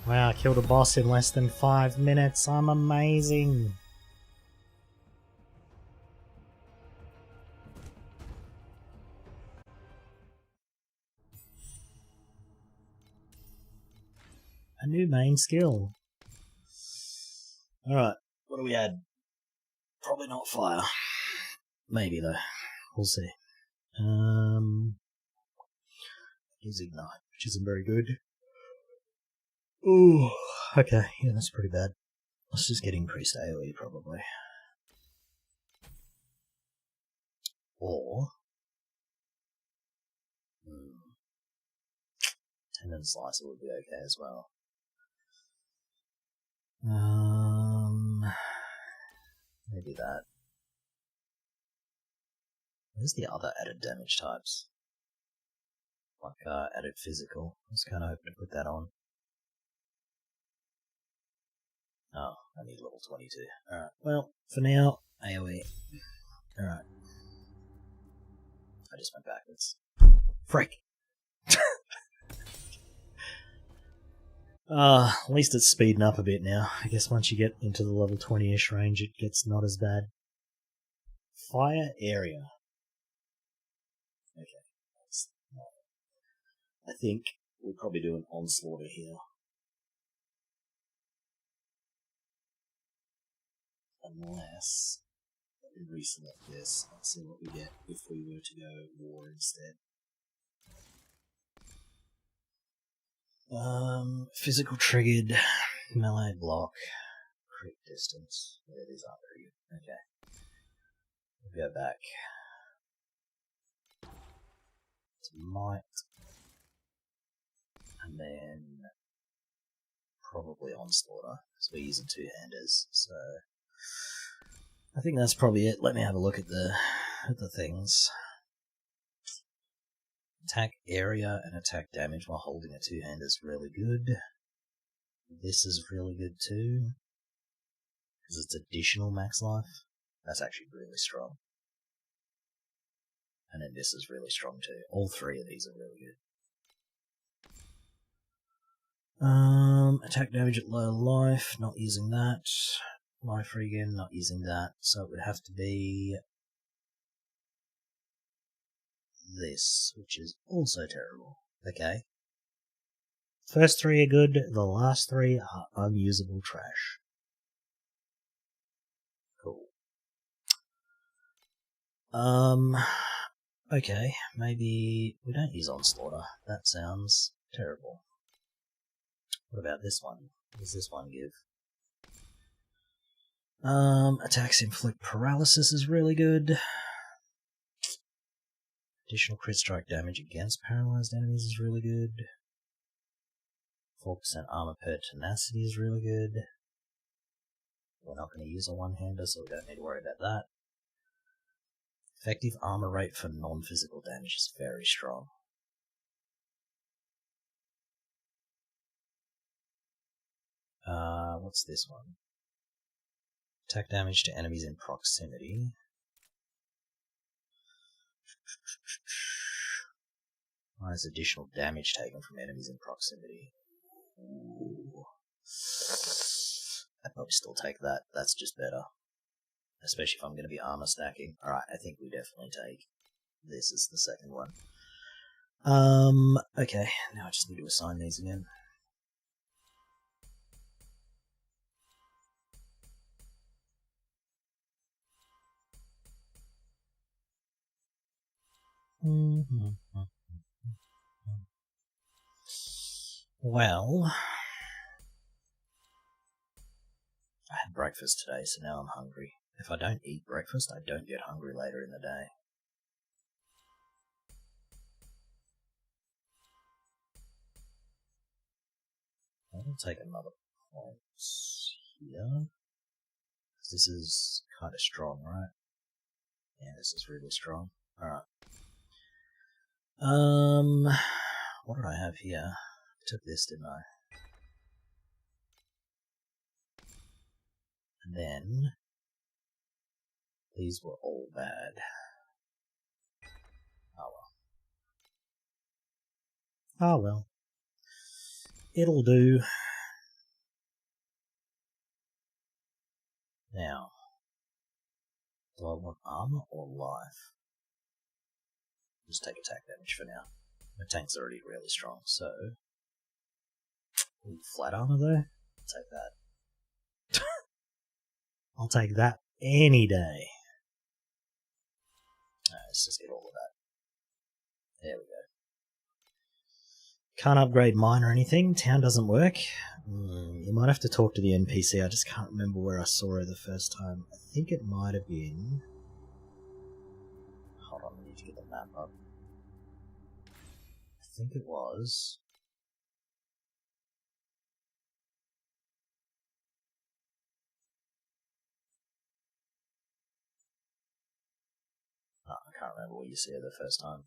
Wow, I killed a boss in less than 5 minutes. I'm amazing. A new main skill. Alright, what do we add? Probably not fire. Maybe though. We'll see. Use ignite, which isn't very good. Ooh, okay, yeah, that's pretty bad. Let's just get increased AoE probably. Or Tendon Slicer would be okay as well. Maybe that. Where's the other added damage types? Like added physical. I was kind of hoping to put that on. Oh, I need level 22. Alright, well, for now, AoE. Alright. I just went backwards. Frick! At least it's speeding up a bit now. I guess once you get into the level 20-ish range, it gets not as bad. Fire area. Okay. I think we'll probably do an onslaughter here. Unless we reselect this and see what we get if we were to go war instead. Physical triggered, melee block, crit distance. Yeah, these aren't very good. Okay. We'll go back to might. And then probably onslaughter, because we're using two-handers, so I think that's probably it. Let me have a look at the things. Attack area and attack damage while holding a two-hander is really good. This is really good too, because it's additional max life. That's actually really strong. And then this is really strong too. All three of these are really good. Attack damage at low life, not using that. Life regen, not using that. So it would have to be this, which is also terrible. Okay. First three are good, the last three are unusable trash. Cool. Okay, maybe we don't use Onslaughter. That sounds terrible. What about this one? What does this one give? Attacks inflict paralysis is really good. Additional crit strike damage against paralyzed enemies is really good. 4% armor per tenacity is really good. We're not going to use a one-hander, so we don't need to worry about that. Effective armor rate for non-physical damage is very strong. What's this one? Attack damage to enemies in proximity. Minus additional damage taken from enemies in proximity. Ooh. I'd probably still take that. That's just better. Especially if I'm going to be armor stacking. Alright, I think we definitely take this as the second one. Okay, now I just need to assign these again. Well, I had breakfast today, so now I'm hungry. If I don't eat breakfast, I don't get hungry later in the day. I'll take another point here. This is kind of strong, right? Yeah, this is really strong. Alright. What did I have here? I took this, didn't I? And then these were all bad. Oh well. Oh well. It'll do. Now, do I want armor or life? Just take attack damage for now. My tank's already really strong, so... Ooh, flat armor though? I'll take that. I'll take that any day. Let's just get all of that. There we go. Can't upgrade mine or anything. Town doesn't work. You might have to talk to the NPC. I just can't remember where I saw her the first time. I think it might have been... Hold on, I need to get the map up. I think it was... Oh, I can't remember what you see her the first time.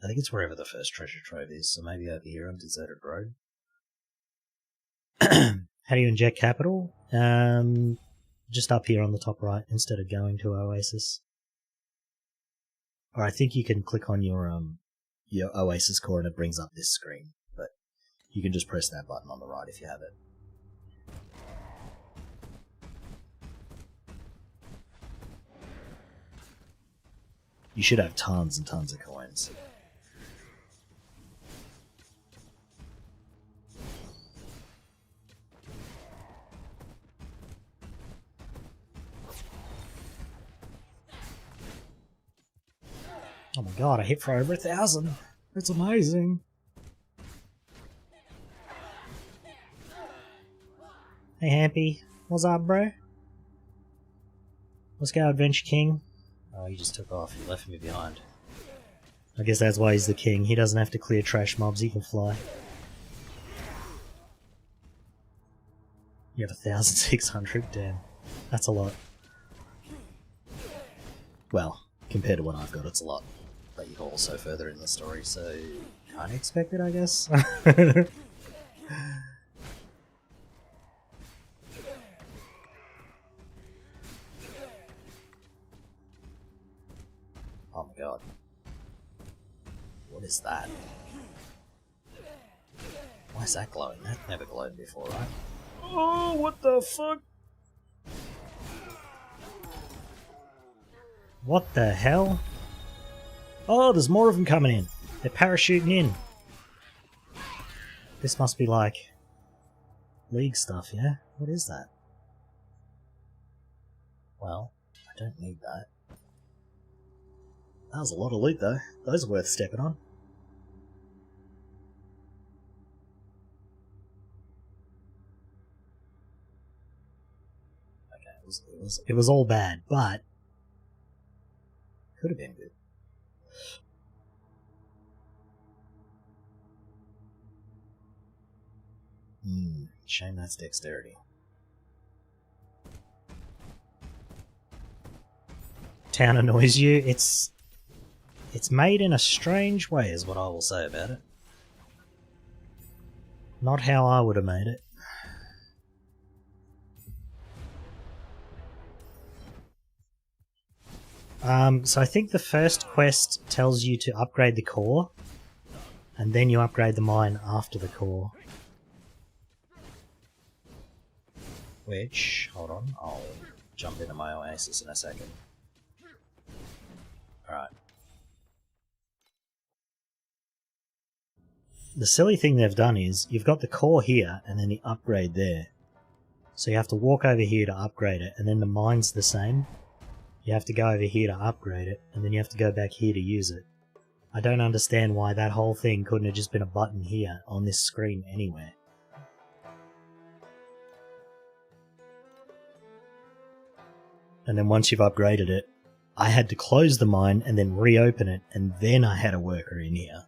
I think it's wherever the first treasure trove is, so maybe over here on Deserted Road. How do you inject capital? Just up here on the top right, instead of going to Oasis. Or I think you can click on your Oasis core and it brings up this screen, but you can just press that button on the right if you have it. You should have tons and tons of coins. Oh my god, I hit for over 1,000. That's amazing. Hey Hampy, what's up, bro? Let's go, Adventure King. Oh, he just took off. He left me behind. I guess that's why he's the king. He doesn't have to clear trash mobs. He can fly. You have 1,600? Damn. That's a lot. Well, compared to what I've got, it's a lot. But you're also further in the story, so can't expect it, I guess. Oh my god. What is that? Why is that glowing? That never glowed before, right? Oh, what the fuck? What the hell? Oh, there's more of them coming in. They're parachuting in. This must be like League stuff, yeah? What is that? Well, I don't need that. That was a lot of loot though. Those are worth stepping on. Okay, it was all bad, but could have been good. Shame that's dexterity. Town annoys you. It's made in a strange way is what I will say about it. Not how I would have made it. So I think the first quest tells you to upgrade the core, and then you upgrade the mine after the core. Which, hold on, I'll jump into my oasis in a second. Alright. The silly thing they've done is, you've got the core here, and then the upgrade there. So you have to walk over here to upgrade it, and then the mine's the same. You have to go over here to upgrade it, and then you have to go back here to use it. I don't understand why that whole thing couldn't have just been a button here, on this screen anywhere. And then once you've upgraded it, I had to close the mine and then reopen it, and then I had a worker in here.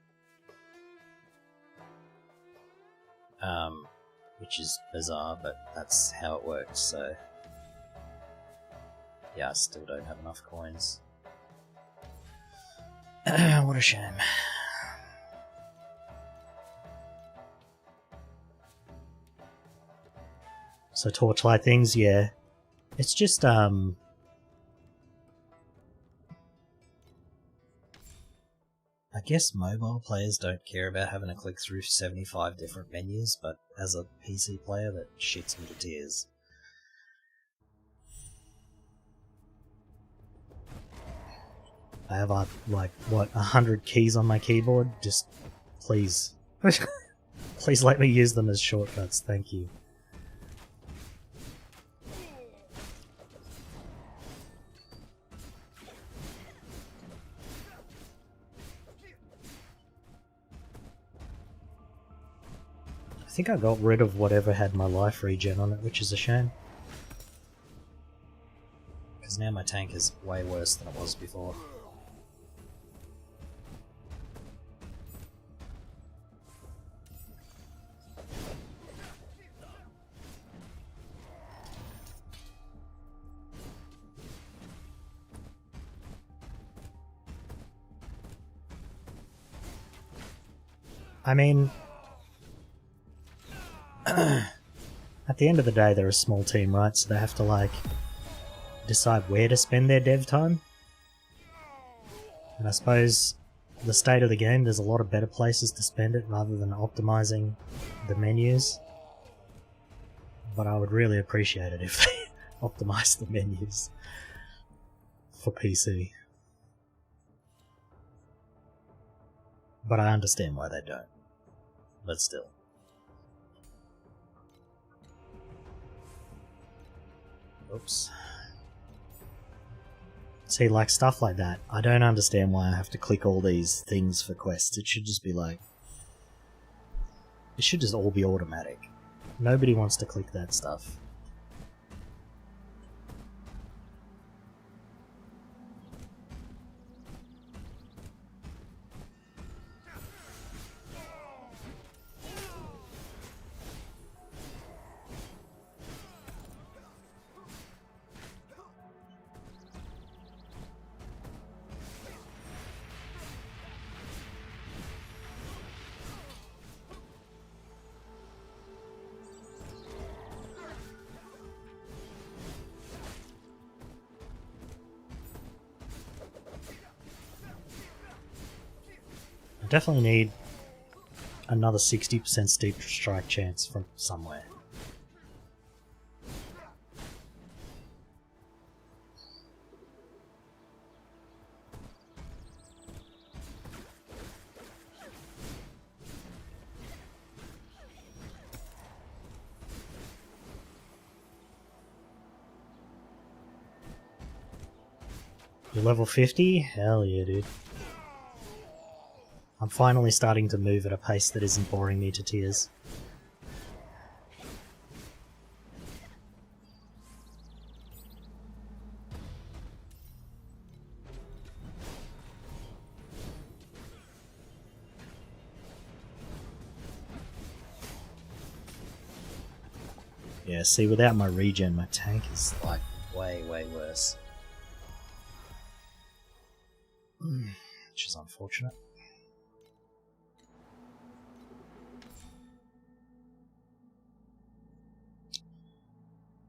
Which is bizarre, but that's how it works, so... Yeah, I still don't have enough coins. What a shame. So Torchlight things, yeah. It's just, I guess mobile players don't care about having to click through 75 different menus, but as a PC player, that shits me to tears. I have, like, what, 100 keys on my keyboard? Just, please. Please let me use them as shortcuts, thank you. I think I got rid of whatever had my life regen on it, which is a shame. Because now my tank is way worse than it was before. I mean, at the end of the day they're a small team, right? So they have to, like, decide where to spend their dev time. And I suppose the state of the game, there's a lot of better places to spend it rather than optimizing the menus. But I would really appreciate it if they optimized the menus for PC. But I understand why they don't. But still. Oops. See, like, stuff like that, I don't understand why I have to click all these things for quests. It should just be like... It should just all be automatic. Nobody wants to click that stuff. I definitely need another 60% steep strike chance from somewhere. You're level 50? Hell yeah, dude. I'm finally starting to move at a pace that isn't boring me to tears. Yeah, see, without my regen, my tank is like way, way worse. Which is unfortunate.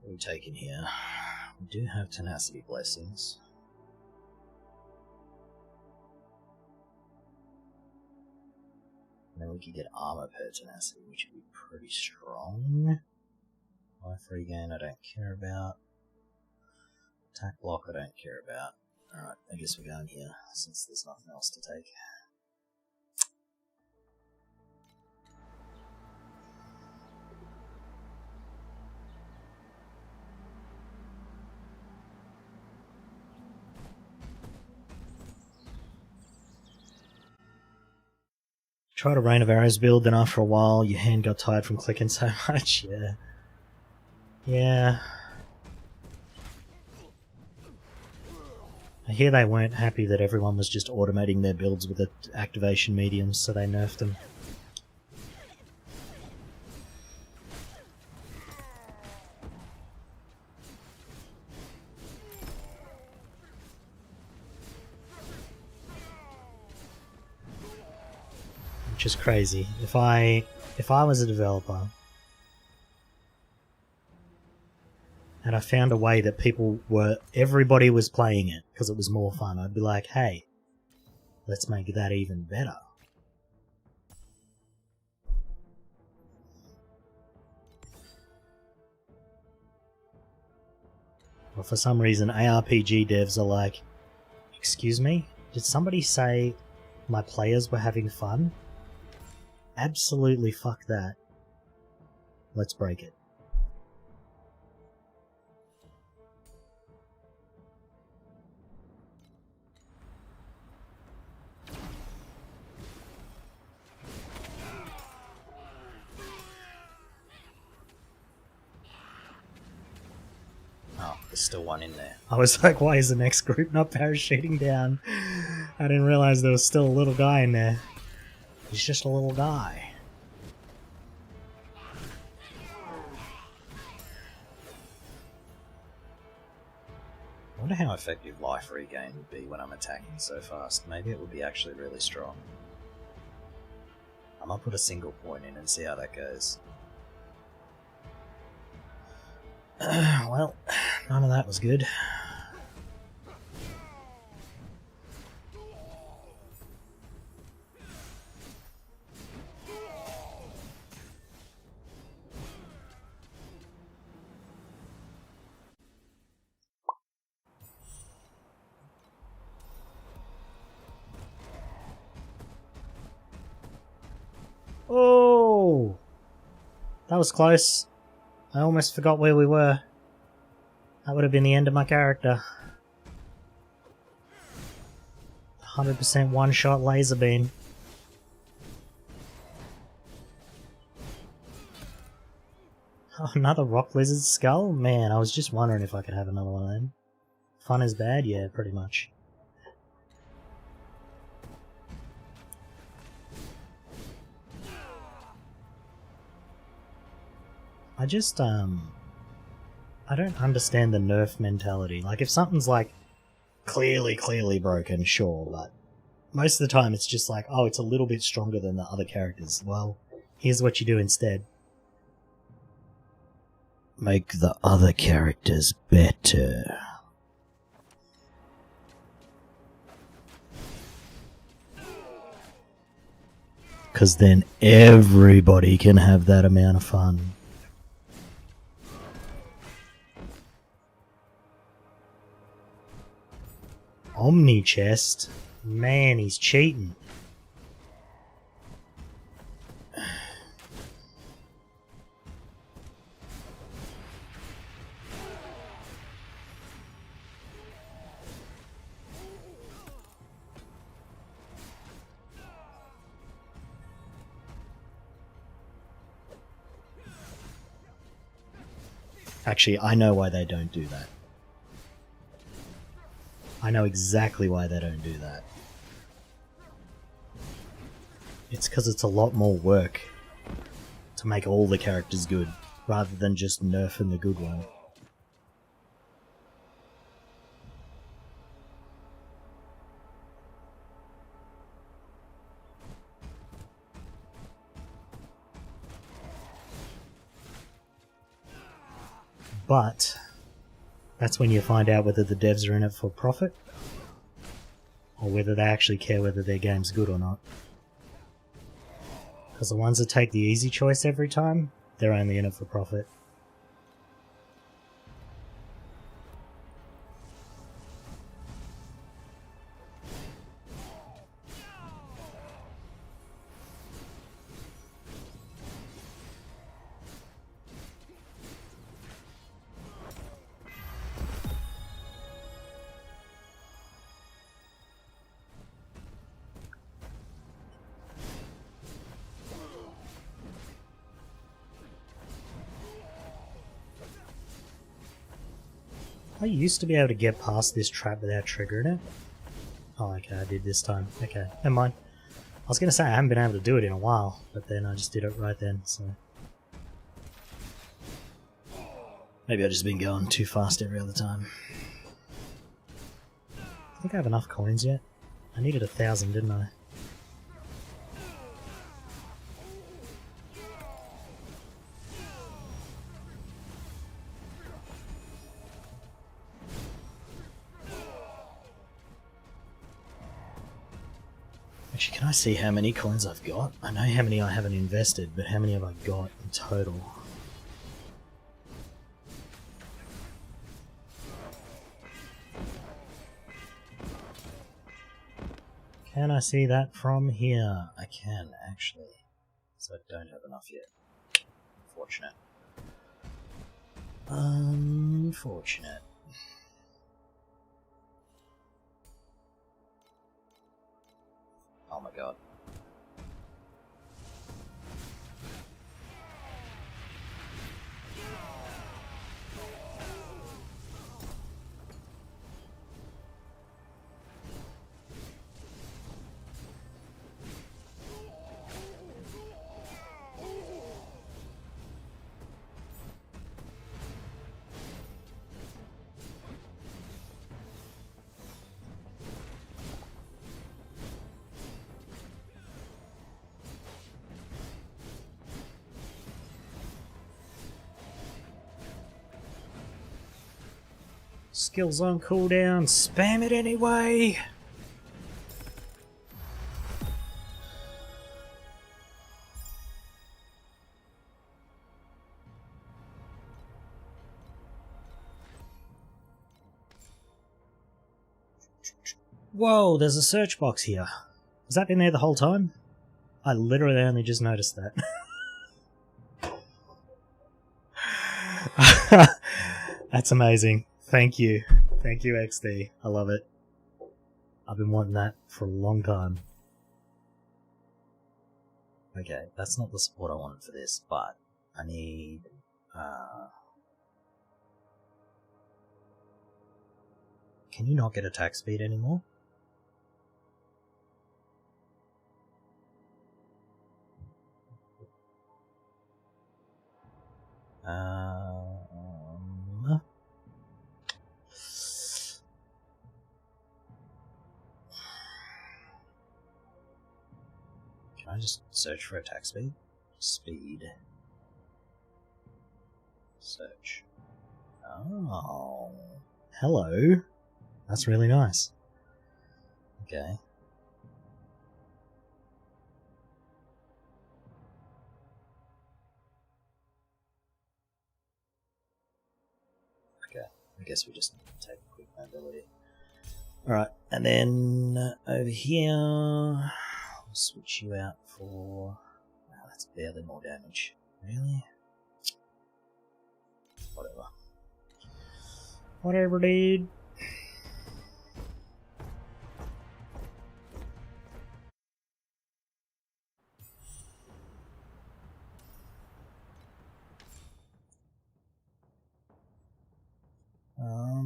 What are we taking here? We do have tenacity blessings. And then we could get armor per tenacity, which would be pretty strong. Life regain I don't care about. Attack block I don't care about. Alright, I guess we're going here, since there's nothing else to take. Tried a Rain of Arrows build, then after a while your hand got tired from clicking so much, yeah. Yeah. I hear they weren't happy that everyone was just automating their builds with the activation mediums, so they nerfed them. Which is crazy. If I was a developer and I found a way that everybody was playing it because it was more fun, I'd be like, hey, let's make that even better. But for some reason, ARPG devs are like, excuse me, did somebody say my players were having fun? Absolutely fuck that. Let's break it. Oh, there's still one in there. I was like, why is the next group not parachuting down? I didn't realize there was still a little guy in there. He's just a little guy. I wonder how effective life regain would be when I'm attacking so fast. Maybe it would be actually really strong. I might put a single point in and see how that goes. Well, none of that was good. Oh! That was close. I almost forgot where we were. That would have been the end of my character. 100% one-shot laser beam. Oh, another rock lizard skull? Man, I was just wondering if I could have another one of them. Fun is bad? Yeah, pretty much. I just, I don't understand the nerf mentality. Like, if something's, like, clearly broken, sure, but most of the time it's just like, oh, it's a little bit stronger than the other characters. Well, here's what you do instead. Make the other characters better. because then everybody can have that amount of fun. Omni chest? Man, he's cheating. Actually, I know why they don't do that. I know exactly why they don't do that. It's because it's a lot more work to make all the characters good, rather than just nerfing the good one. But that's when you find out whether the devs are in it for profit, or whether they actually care whether their game's good or not. Because the ones that take the easy choice every time, they're only in it for profit. I used to be able to get past this trap without triggering it. Oh, okay, I did this time. Okay, never mind. I was going to say I haven't been able to do it in a while, but then I just did it right then, so... Maybe I've just been going too fast every other time. I think I have enough coins yet. I needed 1,000, didn't I? Actually, can I see how many coins I've got? I know how many I haven't invested, but how many have I got in total? Can I see that from here? I can, actually. So I don't have enough yet. Unfortunate. Unfortunate. Oh my god. Skills on cooldown, spam it anyway! Whoa, there's a search box here. Has that been there the whole time? I literally only just noticed that. That's amazing. Thank you. Thank you, XD. I love it. I've been wanting that for a long time. Okay, that's not the support I wanted for this, but I need... Can you not get attack speed anymore? Can I just search for attack speed? Speed. Search. Oh. Hello. That's really nice. Okay. I guess we just take quick mobility. Alright, and then over here, we'll switch you out for... Wow, that's barely more damage. Really? Whatever. Whatever, dude.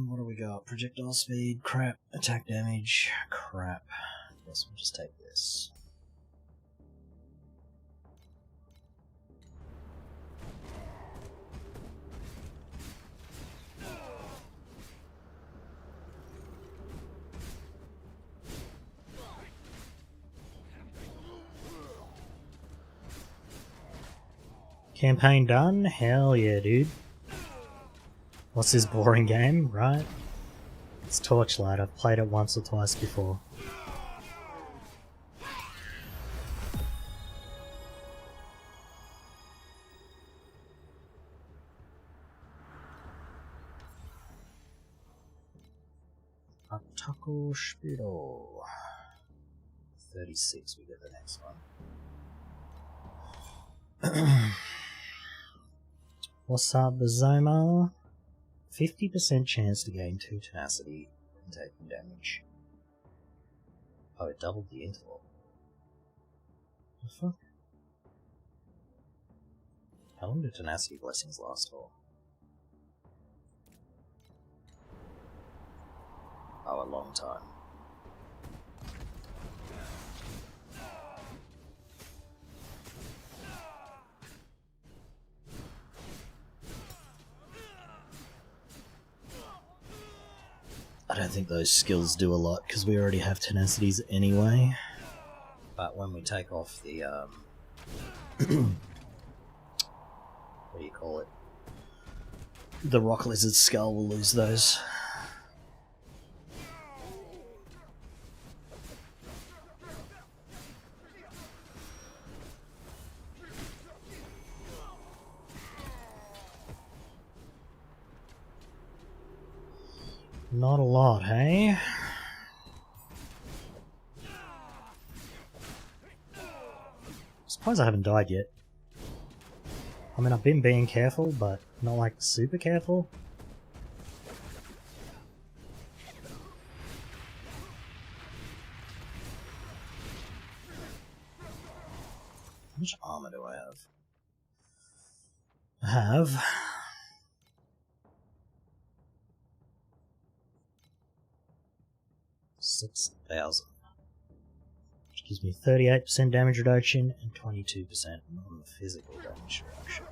What do we got? Projectile speed, crap. Attack damage, crap. Guess we'll just take this. Campaign done? Hell yeah, dude. What's this boring game, right? It's Torchlight. I've played it once or twice before. Attacko Spido. 36, we get the next one. What's up, the Zoma? 50% chance to gain 2 tenacity and taking damage. Oh, it doubled the interval. The fuck? How long do tenacity blessings last for? Oh, a long time. I don't think those skills do a lot because we already have tenacities anyway. But when we take off the what do you call it? The rock lizard skull, we'll lose those. Not a lot, hey? Suppose I haven't died yet. I mean, I've been being careful, but not like super careful. How much armor do I have? I have 6,000, which gives me 38% damage reduction and 22% non-physical damage reduction.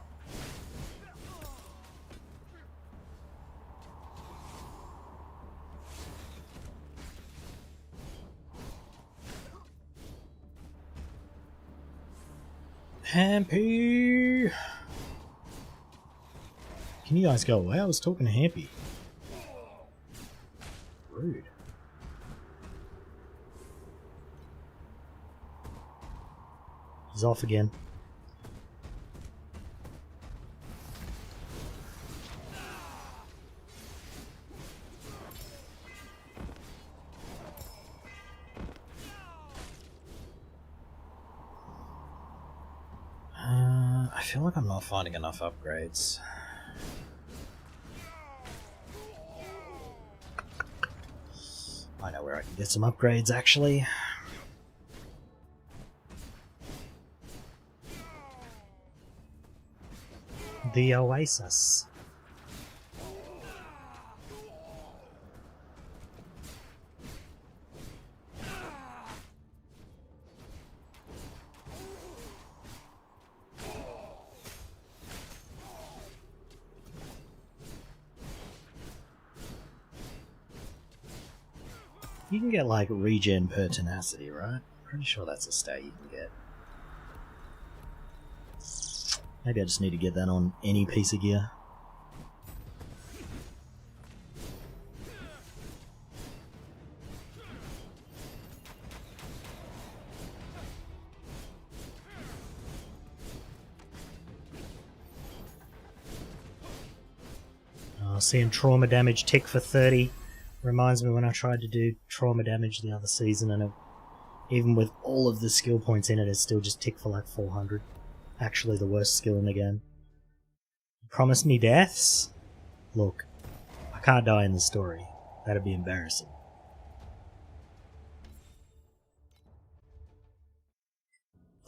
Hampy! Can you guys go away? I was talking to Hampy. Rude. He's off again. I feel like I'm not finding enough upgrades. I know where I can get some upgrades actually. The Oasis. You can get like regen per tenacity, right? Pretty sure that's a stat you can get. Maybe I just need to get that on any piece of gear. seeing trauma damage tick for 30. Reminds me when I tried to do trauma damage the other season, and even with all of the skill points in it, it still just ticked for like 400. Actually the worst skill in the game. Promise me deaths? Look, I can't die in the story. That'd be embarrassing.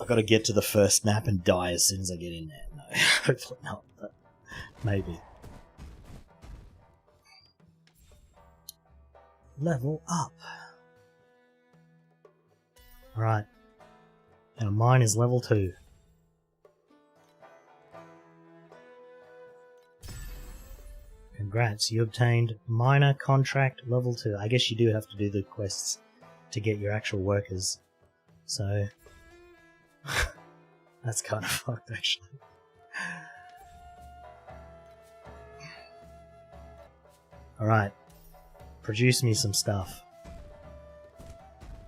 I've got to get to the first map and die as soon as I get in there. No, hopefully not, but maybe. Level up. Alright. Now mine is level 2. Congrats, you obtained minor contract level 2. I guess you do have to do the quests to get your actual workers. So that's kind of fucked actually. Alright. Produce me some stuff.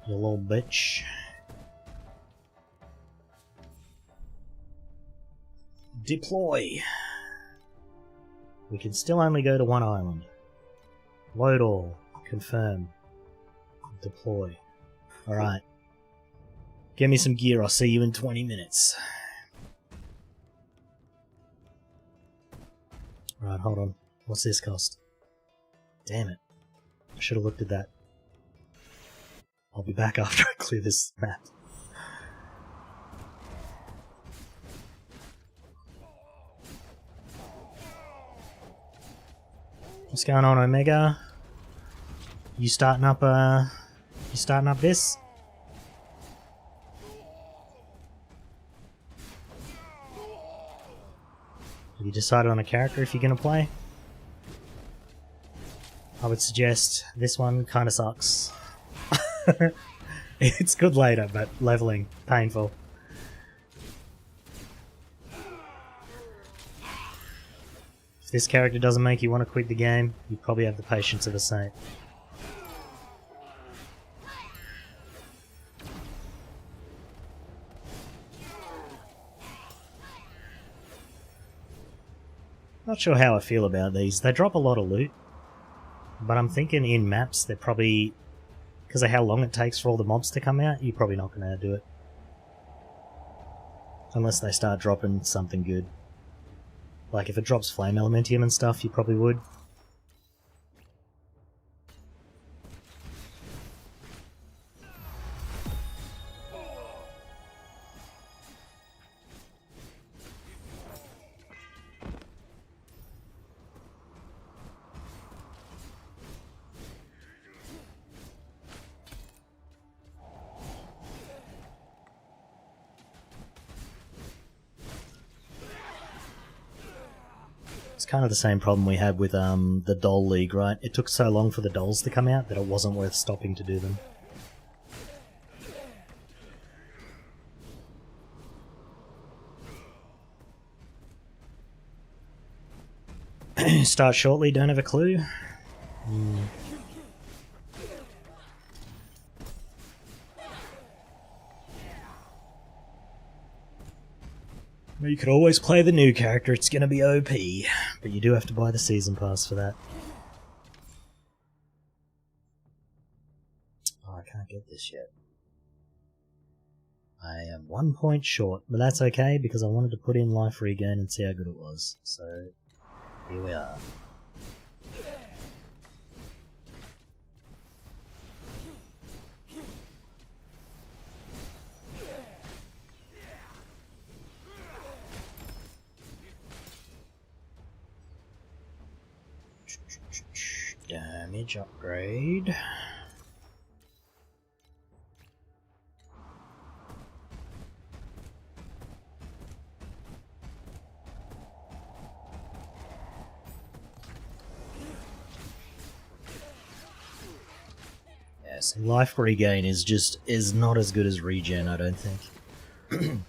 You little bitch. Deploy. We can still only go to one island. Load all. Confirm. Deploy. Alright. Get me some gear, I'll see you in 20 minutes. Right, hold on. What's this cost? Damn it. I should have looked at that. I'll be back after I clear this map. What's going on, Omega? You starting up this? Have you decided on a character if you're gonna play? I would suggest this one kinda sucks. It's good later, but leveling, painful. If this character doesn't make you want to quit the game, you probably have the patience of a saint. Not sure how I feel about these. They drop a lot of loot, but I'm thinking in maps they're probably, because of how long it takes for all the mobs to come out, you're probably not going to do it. Unless they start dropping something good. Like if it drops Flame Elementium and stuff, you probably would. It's kind of the same problem we had with the Doll League, right? It took so long for the dolls to come out that it wasn't worth stopping to do them. Start shortly, don't have a clue. Well, you could always play the new character, it's gonna be OP, but you do have to buy the season pass for that. Oh, I can't get this yet. I am 1 point short, but that's okay because I wanted to put in life regain and see how good it was. So, here we are. Damage upgrade. Yes, life regain is not as good as regen, I don't think.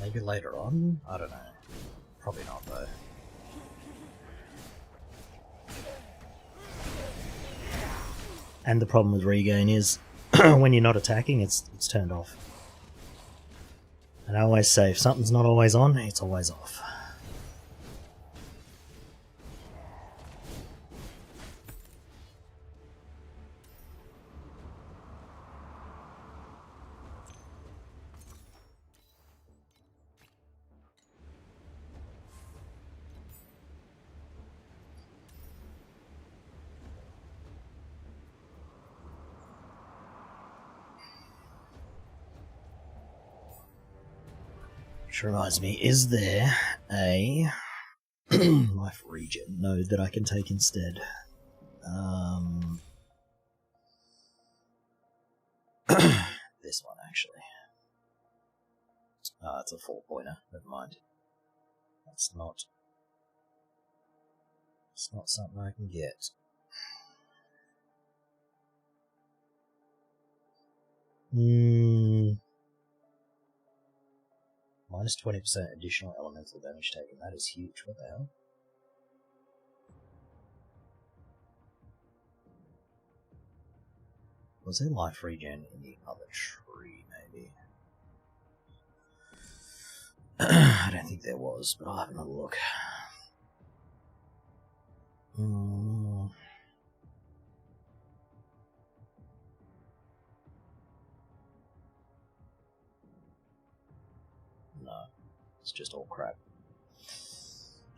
Maybe later on? I don't know. Probably not though. And the problem with regain is when you're not attacking, it's turned off. And I always say, if something's not always on, it's always off. Which reminds me, is there a life regen node that I can take instead? This one, actually. Ah, it's a 4-pointer. Never mind. It's not something I can get. Minus 20% additional elemental damage taken. That is huge. What the hell? Was there life regen in the other tree, maybe? I don't think there was, but I'll have another look. No, it's just all crap.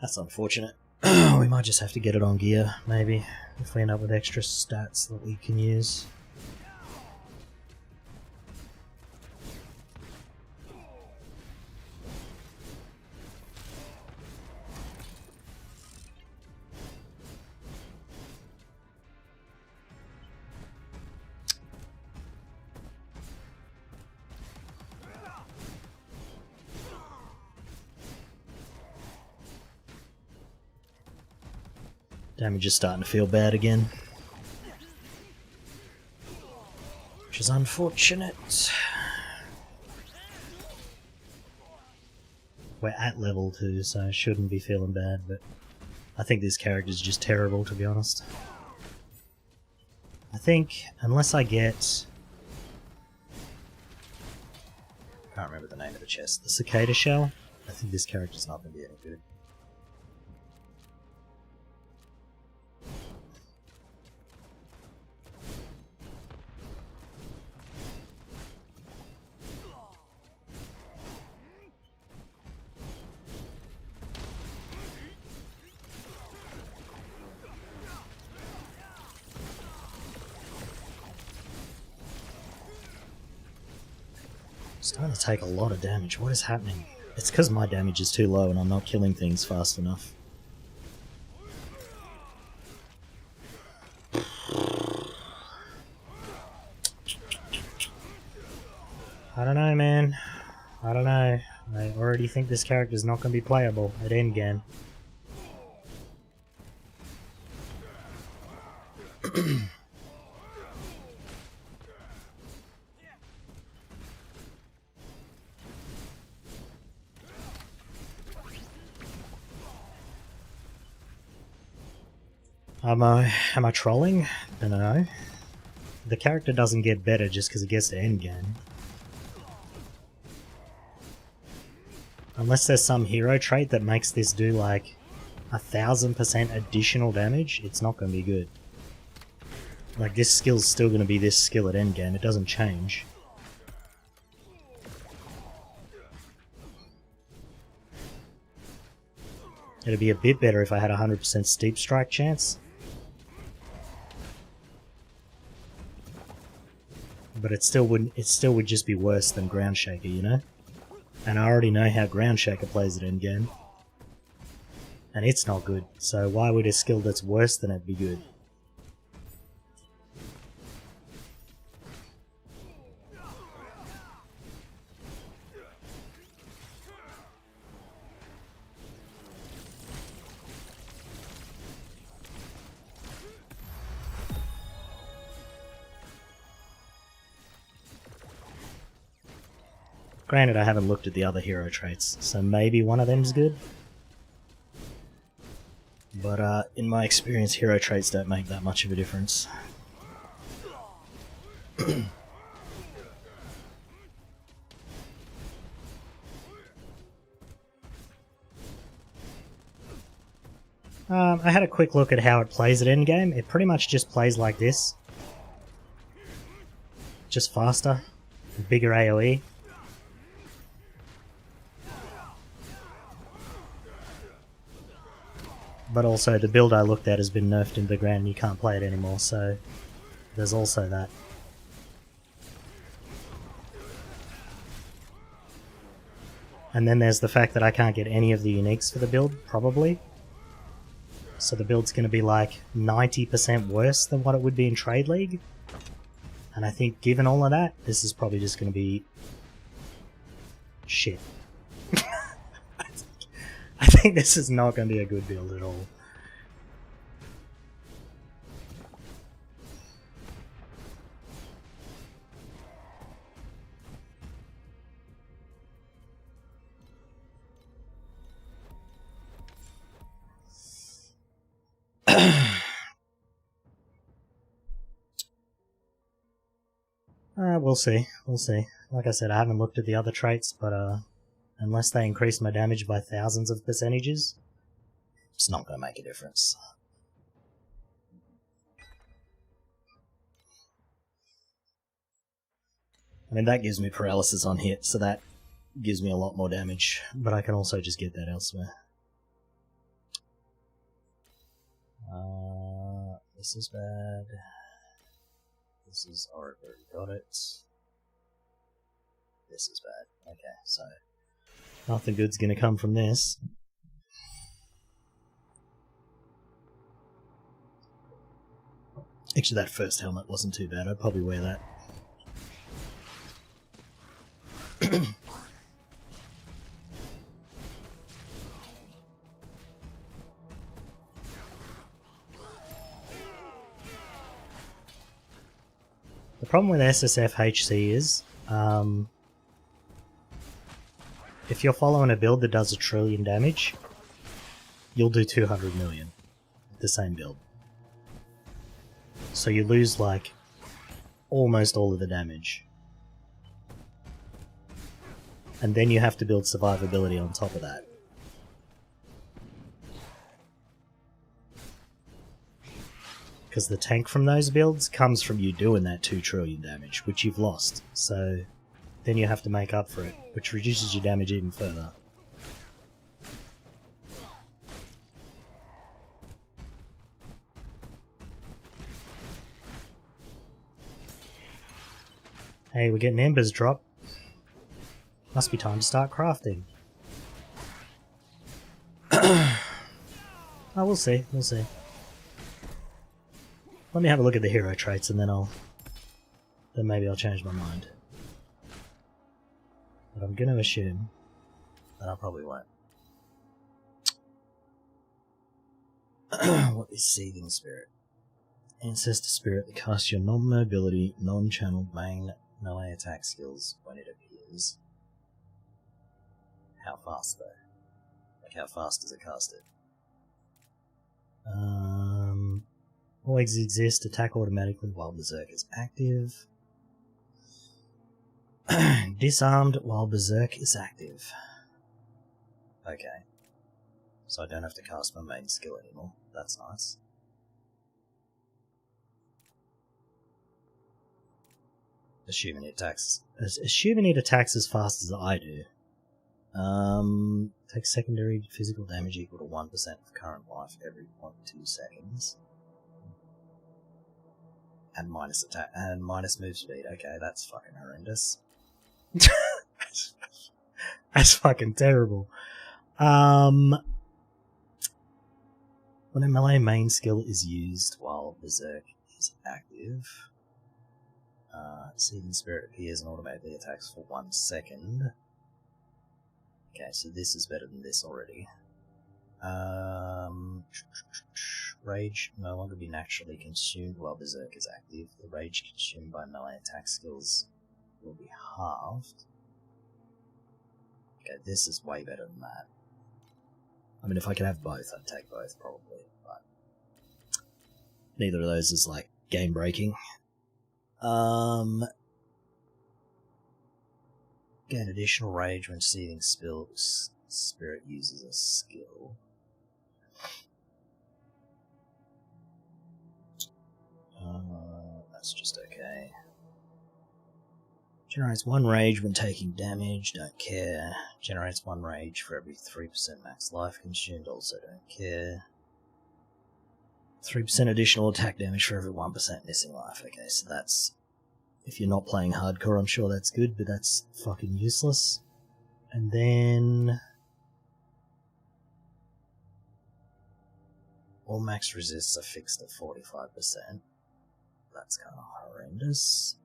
That's unfortunate. We might just have to get it on gear, maybe, if we end up with extra stats that we can use. Damage is starting to feel bad again, which is unfortunate. We're at level 2, so I shouldn't be feeling bad, but I think this character's just terrible, to be honest. I think, unless I get... I can't remember the name of the chest. The Cicada Shell? I think this character's not going to be any good. Starting to take a lot of damage. What is happening? It's because my damage is too low and I'm not killing things fast enough. I don't know, man. I don't know. I already think this character's not going to be playable at endgame. Am I trolling? I don't know. The character doesn't get better just because it gets to endgame. Unless there's some hero trait that makes this do like 1000% additional damage, it's not going to be good. Like, this skill's still going to be this skill at endgame, it doesn't change. It'd be a bit better if I had 100% steep strike chance. But it still would just be worse than Ground Shaker, you know? And I already know how Ground Shaker plays at endgame. And it's not good, so why would a skill that's worse than it be good? Granted, I haven't looked at the other hero traits, so maybe one of them's good. But in my experience, hero traits don't make that much of a difference. I had a quick look at how it plays at endgame. It pretty much just plays like this. Just faster. Bigger AoE. But also the build I looked at has been nerfed into the ground and you can't play it anymore, so there's also that. And then there's the fact that I can't get any of the uniques for the build, probably. So the build's going to be like 90% worse than what it would be in Trade League. And I think given all of that, this is probably just going to be shit. I think this is not going to be a good build at all. We'll see. We'll see. Like I said, I haven't looked at the other traits, but unless they increase my damage by thousands of percentages, it's not going to make a difference. I mean, that gives me paralysis on hit, so that gives me a lot more damage, but I can also just get that elsewhere. This is bad. This is already got it. This is bad. Okay, so nothing good's gonna come from this. Actually, that first helmet wasn't too bad. I'd probably wear that. The problem with SSF HC is, if you're following a build that does 1 trillion damage, you'll do 200 million with the same build. So you lose, like, almost all of the damage. And then you have to build survivability on top of that. Because the tank from those builds comes from you doing that 2 trillion damage, which you've lost. So then you have to make up for it, which reduces your damage even further. Hey, we're getting embers drop. Must be time to start crafting. Oh, we'll see, we'll see. Let me have a look at the hero traits and then maybe I'll change my mind. But I'm gonna assume that I probably won't. What is Seething Spirit? Ancestor Spirit that casts your non-mobility, non-channeled main melee attack skills when it appears. How fast though? Like how fast does it cast it? Always exist, attack automatically while Berserk is active. Disarmed while Berserk is active. Okay. So I don't have to cast my main skill anymore. That's nice. Assuming it attacks as fast as I do. Takes secondary physical damage equal to 1% of current life every 0.2 seconds. And minus attack and minus move speed. Okay, that's fucking horrendous. That's fucking terrible. When a melee main skill is used while Berserk is active, Seething Spirit appears and automatically attacks for 1 second. Okay, so this is better than this already. Rage no longer be naturally consumed while Berserk is active. The rage consumed by melee attack skills will be halved. Okay, this is way better than that. I mean, if I could have both, I'd take both probably, but neither of those is like game breaking. Gain additional rage when Seething Spirit uses a skill. That's just okay. Generates 1 rage when taking damage, don't care. Generates 1 rage for every 3% max life consumed, also don't care. 3% additional attack damage for every 1% missing life. Okay, so that's... If you're not playing hardcore, I'm sure that's good, but that's fucking useless. And then... all max resists are fixed at 45%. That's kind of horrendous.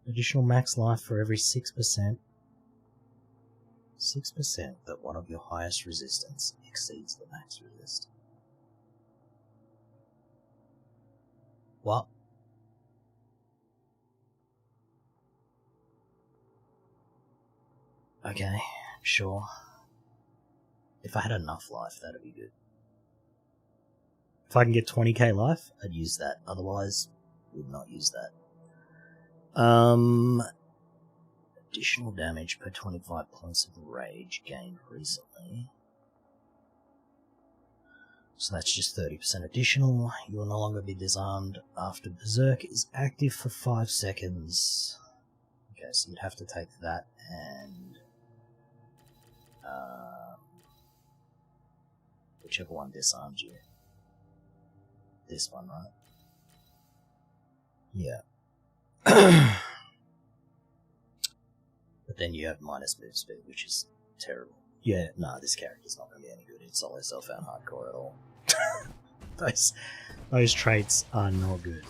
Additional max life for every 6%. 6% that one of your highest resistance exceeds the max resist. What? Okay, sure. If I had enough life, that'd be good. If I can get 20k life, I'd use that. Otherwise, would not use that. Additional damage per 25 points of rage gained recently. So that's just 30% additional. You will no longer be disarmed after Berserk is active for 5 seconds. Okay, so you'd have to take that and... whichever one disarmed you. This one, right? Yeah. But then you have minus move speed, which is terrible. Yeah, no, this character's not going to be any good in solo self-found hardcore at all. Those traits are not good.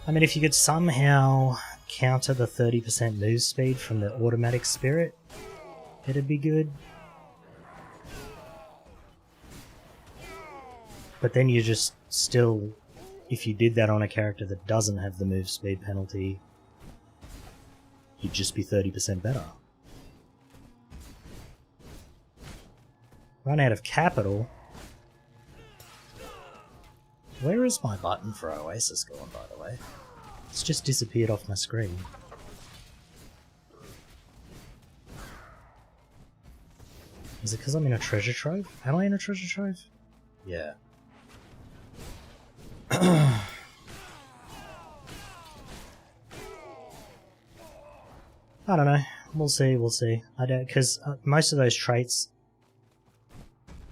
I mean, if you could somehow counter the 30% move speed from the automatic spirit, it'd be good. But then you just still, if you did that on a character that doesn't have the move speed penalty, you'd just be 30% better. Run out of capital. Where is my button for Oasis gone, by the way? It's just disappeared off my screen. Is it because I'm in a treasure trove? Am I in a treasure trove? Yeah. I don't know. We'll see, we'll see. I don't, because most of those traits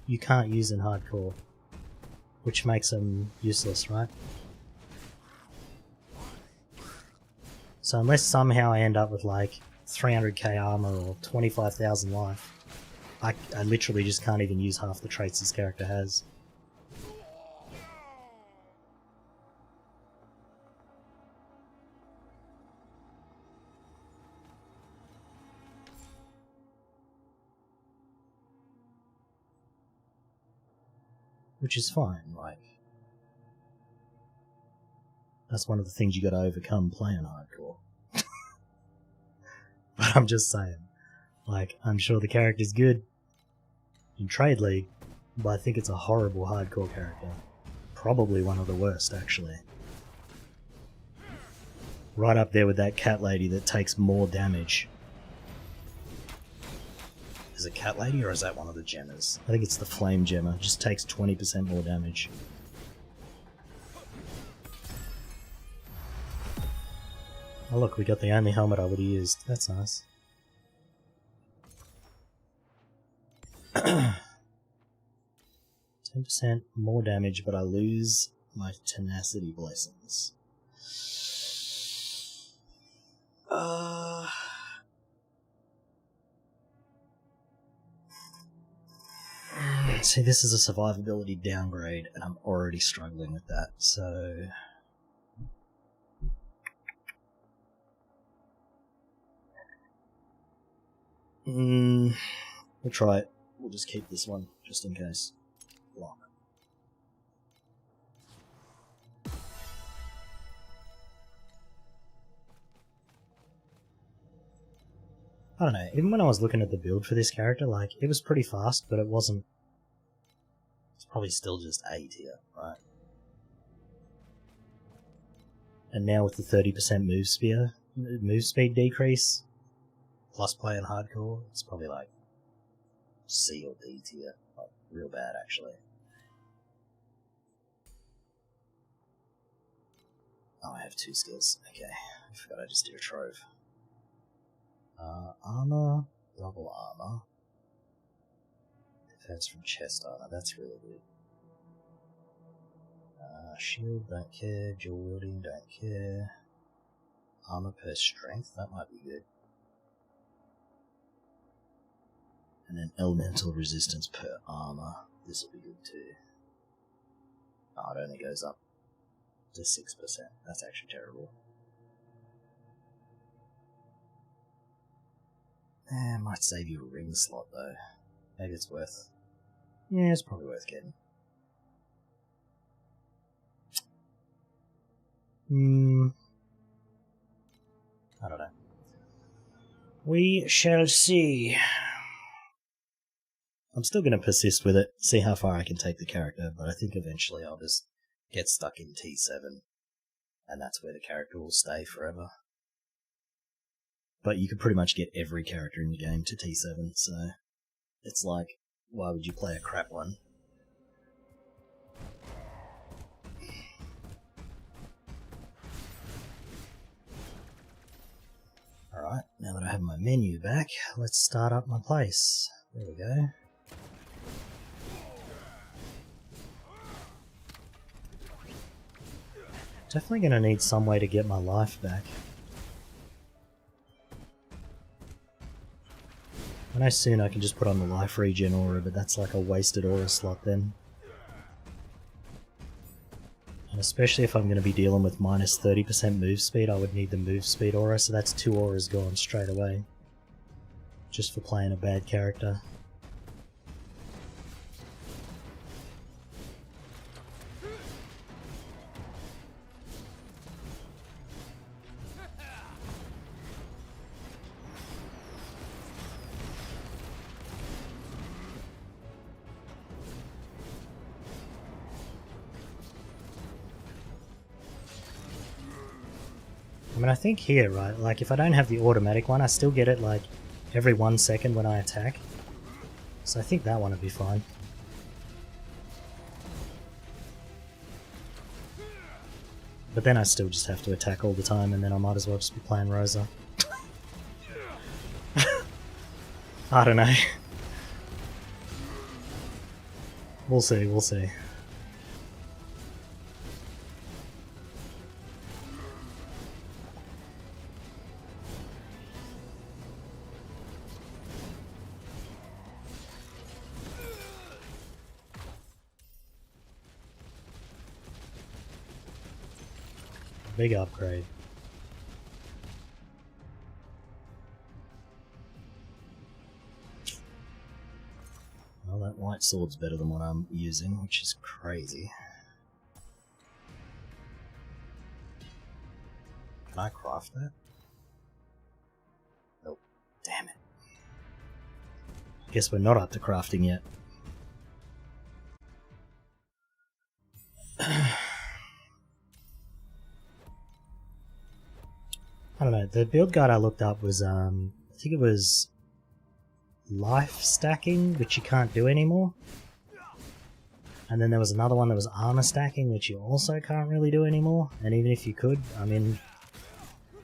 you can't use in hardcore, which makes them useless, right? So unless somehow I end up with like 300k armor or 25,000 life, I literally just can't even use half the traits this character has. Which is fine, like... That's one of the things you gotta overcome playing hardcore. But I'm just saying, like, I'm sure the character's good in Trade League, but I think it's a horrible hardcore character. Probably one of the worst, actually. Right up there with that cat lady that takes more damage. Is it cat lady or is that one of the gemmers? I think it's the flame gemmer, just takes 20% more damage. Oh look, we got the only helmet I would have used. That's nice. 10% more damage, but I lose my tenacity blessings. See, this is a survivability downgrade, and I'm already struggling with that, so... we'll try it. We'll just keep this one, just in case. Lock. I don't know, even when I was looking at the build for this character, like, it was pretty fast, but it wasn't... It's probably still just A tier, right? And now with the 30% move speed decrease, plus playing hardcore, it's probably like C or D tier. Like, real bad, actually. Oh, I have 2 skills. Okay, I forgot I just did a trove. Armor, double armor. Defense from chest armor, that's really good. Shield, don't care. Dual wielding, don't care. Armor per strength, that might be good. And then elemental resistance per armor, this will be good too. Oh, it only goes up to 6%, that's actually terrible. Might save you a ring slot though. Maybe it's worth... Yeah, it's probably worth getting. I don't know. We shall see. I'm still going to persist with it, see how far I can take the character, but I think eventually I'll just get stuck in T7, and that's where the character will stay forever. But you could pretty much get every character in the game to T7, so it's like, why would you play a crap one? Alright, now that I have my menu back, let's start up my place. There we go. Definitely going to need some way to get my life back. I know soon I can just put on the life regen aura, but that's like a wasted aura slot then. And especially if I'm going to be dealing with minus 30% move speed, I would need the move speed aura, so that's 2 auras gone straight away. Just for playing a bad character. I mean, I think here, right, like if I don't have the automatic one, I still get it like every 1 second when I attack. So I think that one would be fine. But then I still just have to attack all the time, and then I might as well just be playing Rosa. I don't know. We'll see, we'll see. Big upgrade. Well, that white sword's better than what I'm using, which is crazy. Can I craft that? Nope. Damn it. Guess we're not up to crafting yet. I don't know, the build guide I looked up was, I think it was life stacking, which you can't do anymore. And then there was another one that was armor stacking, which you also can't really do anymore. And even if you could, I mean,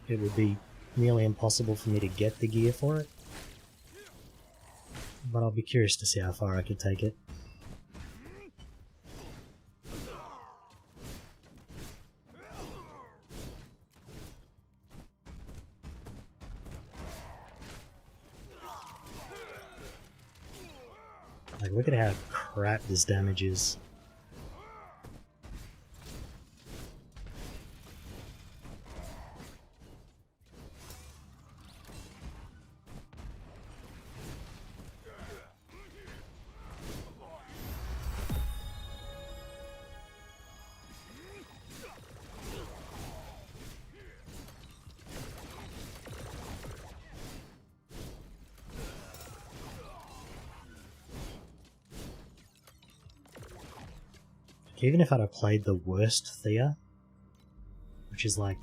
it would be nearly impossible for me to get the gear for it. But I'll be curious to see how far I could take it. Like, look at how crap this damage is. Even if I'd have played the worst Thea, which is like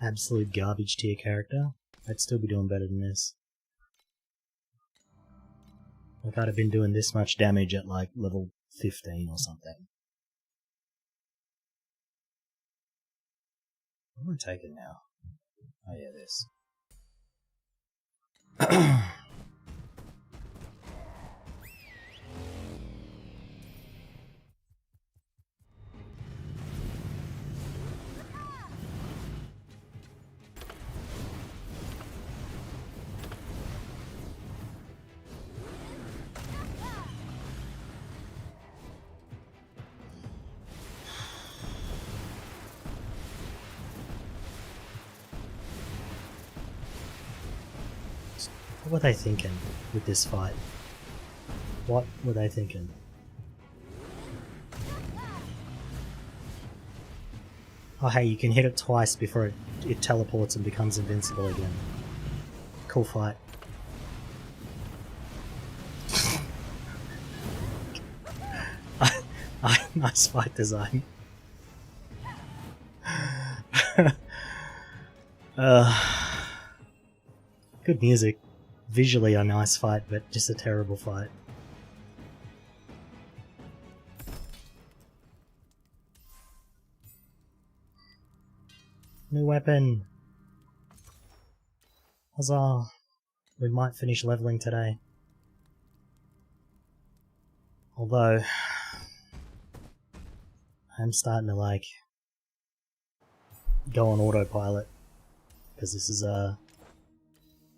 absolute garbage tier character, I'd still be doing better than this. Like I'd have been doing this much damage at like level 15 or something. What am I taking now? Oh yeah, this. What were they thinking with this fight? What were they thinking? Oh hey, you can hit it twice before it teleports and becomes invincible again. Cool fight. Nice fight design. Good music. Visually a nice fight, but just a terrible fight. New weapon! Huzzah! We might finish leveling today. Although, I'm starting to like go on autopilot because this is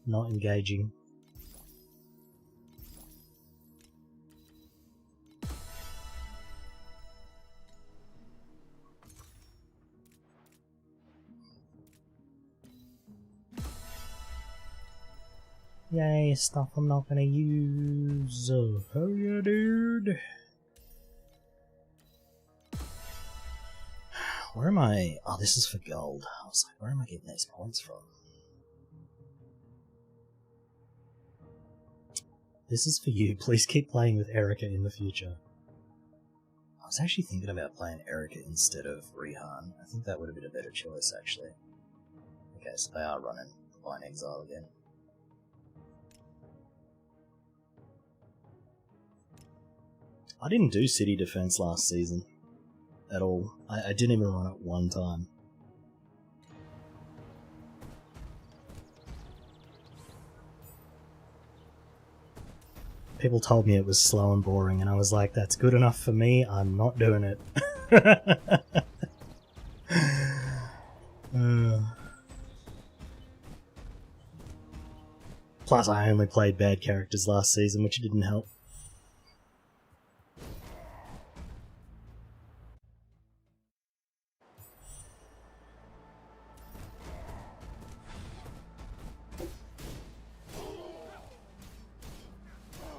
not engaging. Yay, stuff I'm not gonna use. Oh yeah, dude. Where am I? Oh, this is for gold. I was like, where am I getting these points from? This is for you. Please keep playing with Erica in the future. I was actually thinking about playing Erica instead of Rehan. I think that would have been a better choice, actually. Okay, so they are running Divine Exile again. I didn't do city defense last season at all. I didn't even run it one time. People told me it was slow and boring, and I was like, that's good enough for me, I'm not doing it. Plus, I only played bad characters last season, which didn't help.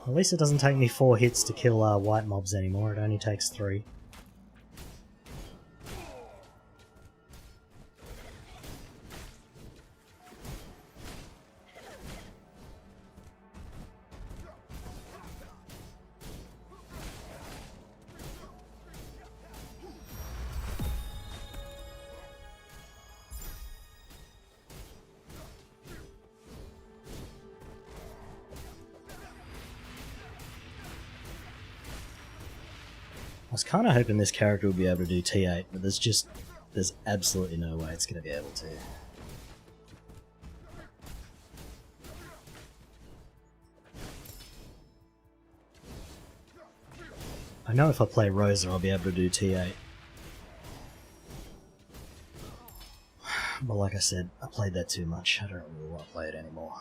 At least it doesn't take me 4 hits to kill white mobs anymore, it only takes 3. I was kind of hoping this character would be able to do T8, but there's absolutely no way it's going to be able to. I know if I play Rosa I'll be able to do T8. But like I said, I played that too much, I don't really want to play it anymore.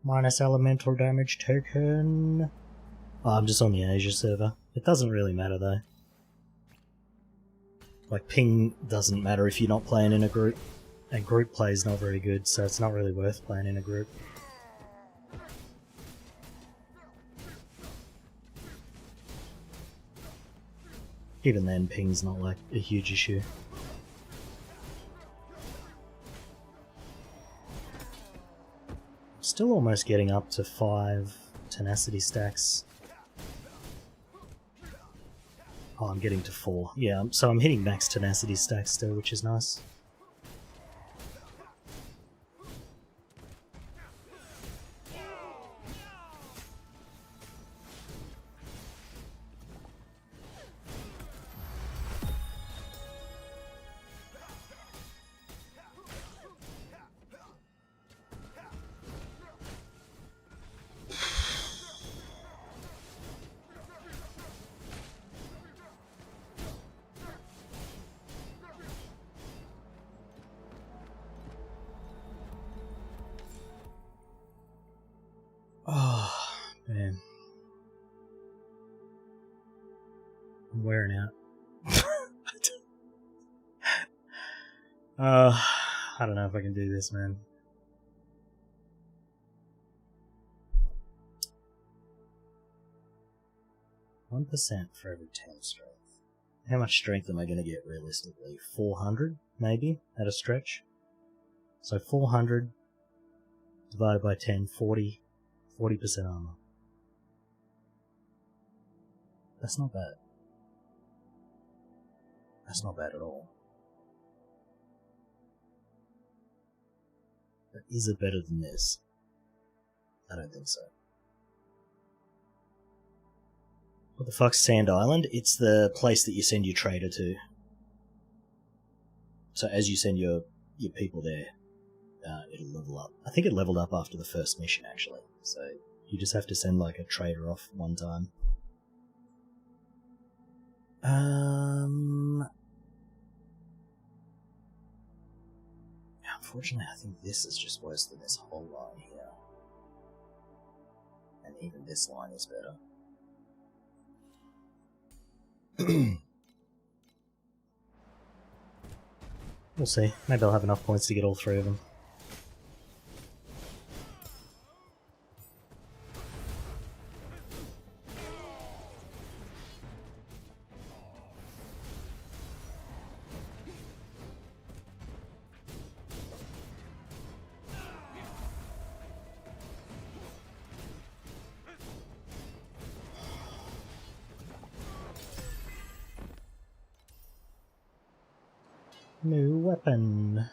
Minus elemental damage taken. Oh, I'm just on the Asia server. It doesn't really matter though. Like, ping doesn't matter if you're not playing in a group. And group play is not very good, so it's not really worth playing in a group. Even then, ping's not like a huge issue. Still almost getting up to 5 tenacity stacks. Oh, I'm getting to 4. Yeah, so I'm hitting max tenacity stacks still, which is nice. Oh, man. I'm wearing out. I don't know if I can do this, man. $1% for every 10 strength. How much strength am I going to get realistically? 400, maybe, at a stretch? So 400 divided by 10, 40% armor. That's not bad. That's not bad at all. But is it better than this? I don't think so. What the fuck's Sand Island? It's the place that you send your trader to. So as you send your people there, it'll level up. I think it leveled up after the first mission, actually. So you just have to send like a trader off one time. Unfortunately, I think this is just worse than this whole line here. And even this line is better. We'll see. Maybe I'll have enough points to get all 3 of them. New weapon.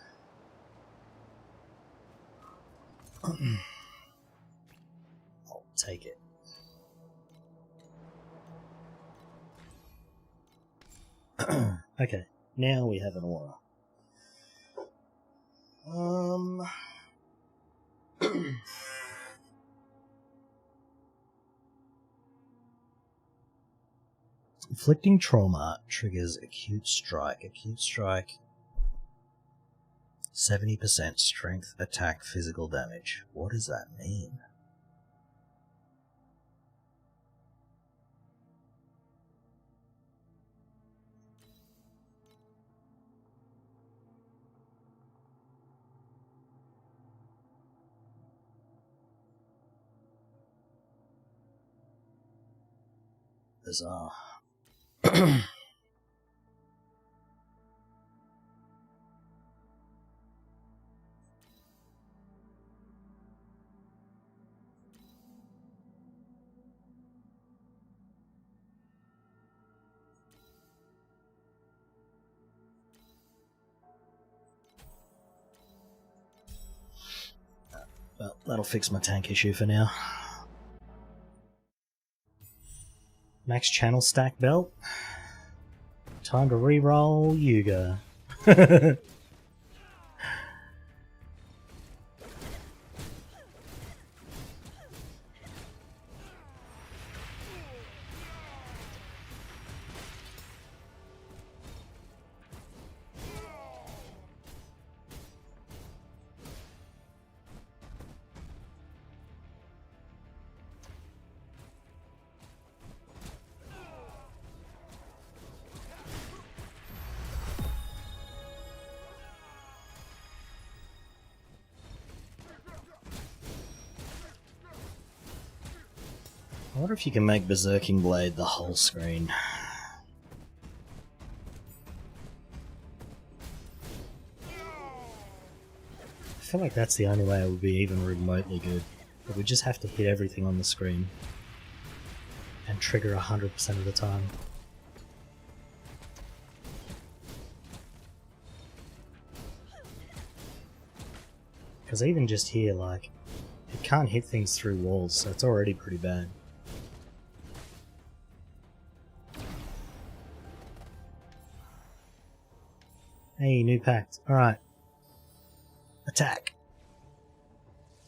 I'll take it. Okay, now we have an aura. Inflicting trauma triggers acute strike. Acute strike. 70% strength, attack, physical damage. What does that mean? Bizarre. Well, that'll fix my tank issue for now. Max channel stack belt. Time to reroll Yuga. I wonder if you can make Berserking Blade the whole screen. I feel like that's the only way it would be even remotely good. But we just have to hit everything on the screen and trigger 100% of the time. Because even just here, like, it can't hit things through walls, so it's already pretty bad. Hey, new pact. Alright. Attack!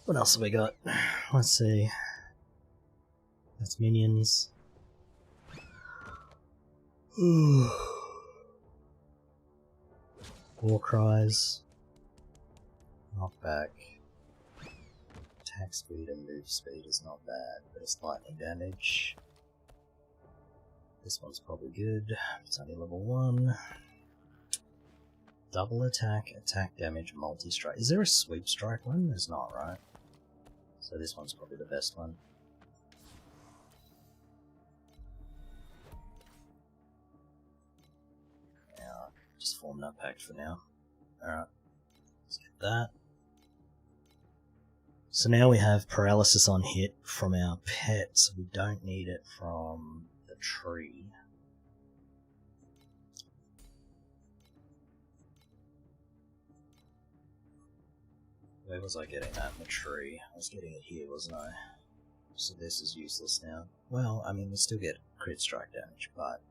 What else have we got? Let's see. That's minions. War cries. Knockback. Attack speed and move speed is not bad, but it's lightning damage. This one's probably good. It's only level 1. Double attack, attack damage, multi-strike. Is there a sweep strike one? There's not, right? So this one's probably the best one. Yeah, just form that pact for now. Alright, let's get that. So now we have paralysis on hit from our pet, so we don't need it from the tree. Where was I getting that in the tree? I was getting it here, wasn't I? So this is useless now. Well, I mean, we still get crit strike damage, but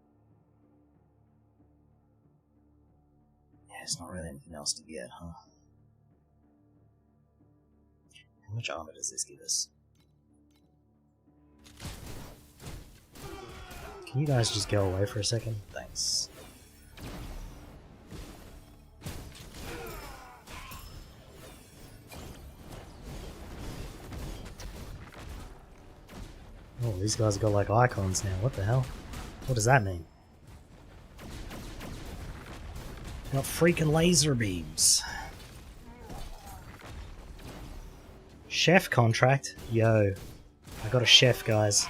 yeah, there's not really anything else to get, huh? How much armor does this give us? Can you guys just go away for a second? Thanks. Oh, these guys got like icons now. What the hell? What does that mean? Got freaking laser beams. Chef contract? Yo. I got a chef, guys.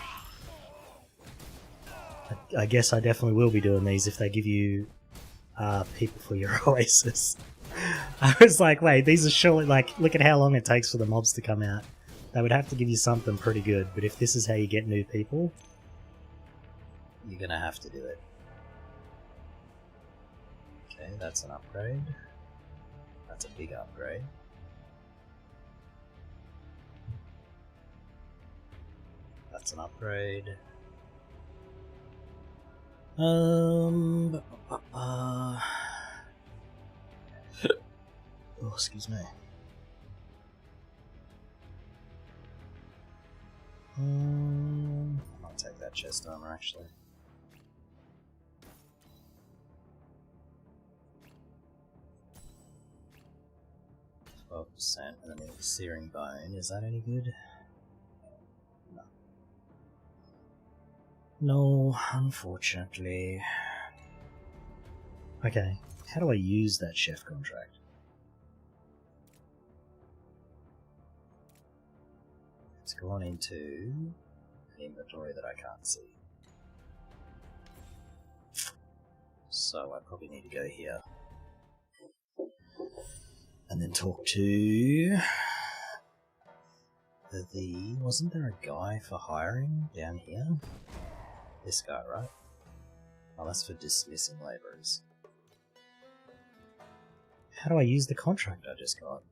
I guess I definitely will be doing these if they give you people for your oasis. I was like, wait, these are surely, like, look at how long it takes for the mobs to come out. They would have to give you something pretty good, but if this is how you get new people, you're gonna have to do it. Okay, that's an upgrade. That's a big upgrade. That's an upgrade. Oh, excuse me. I might take that chest armor actually. 12%, and then the searing bone. Is that any good? No. No, unfortunately. Okay, how do I use that chef contract? It's gone into an inventory that I can't see. So I probably need to go here. And then talk to the... Wasn't there a guy for hiring down here? This guy, right? Oh, that's for dismissing labourers. How do I use the contract I just got?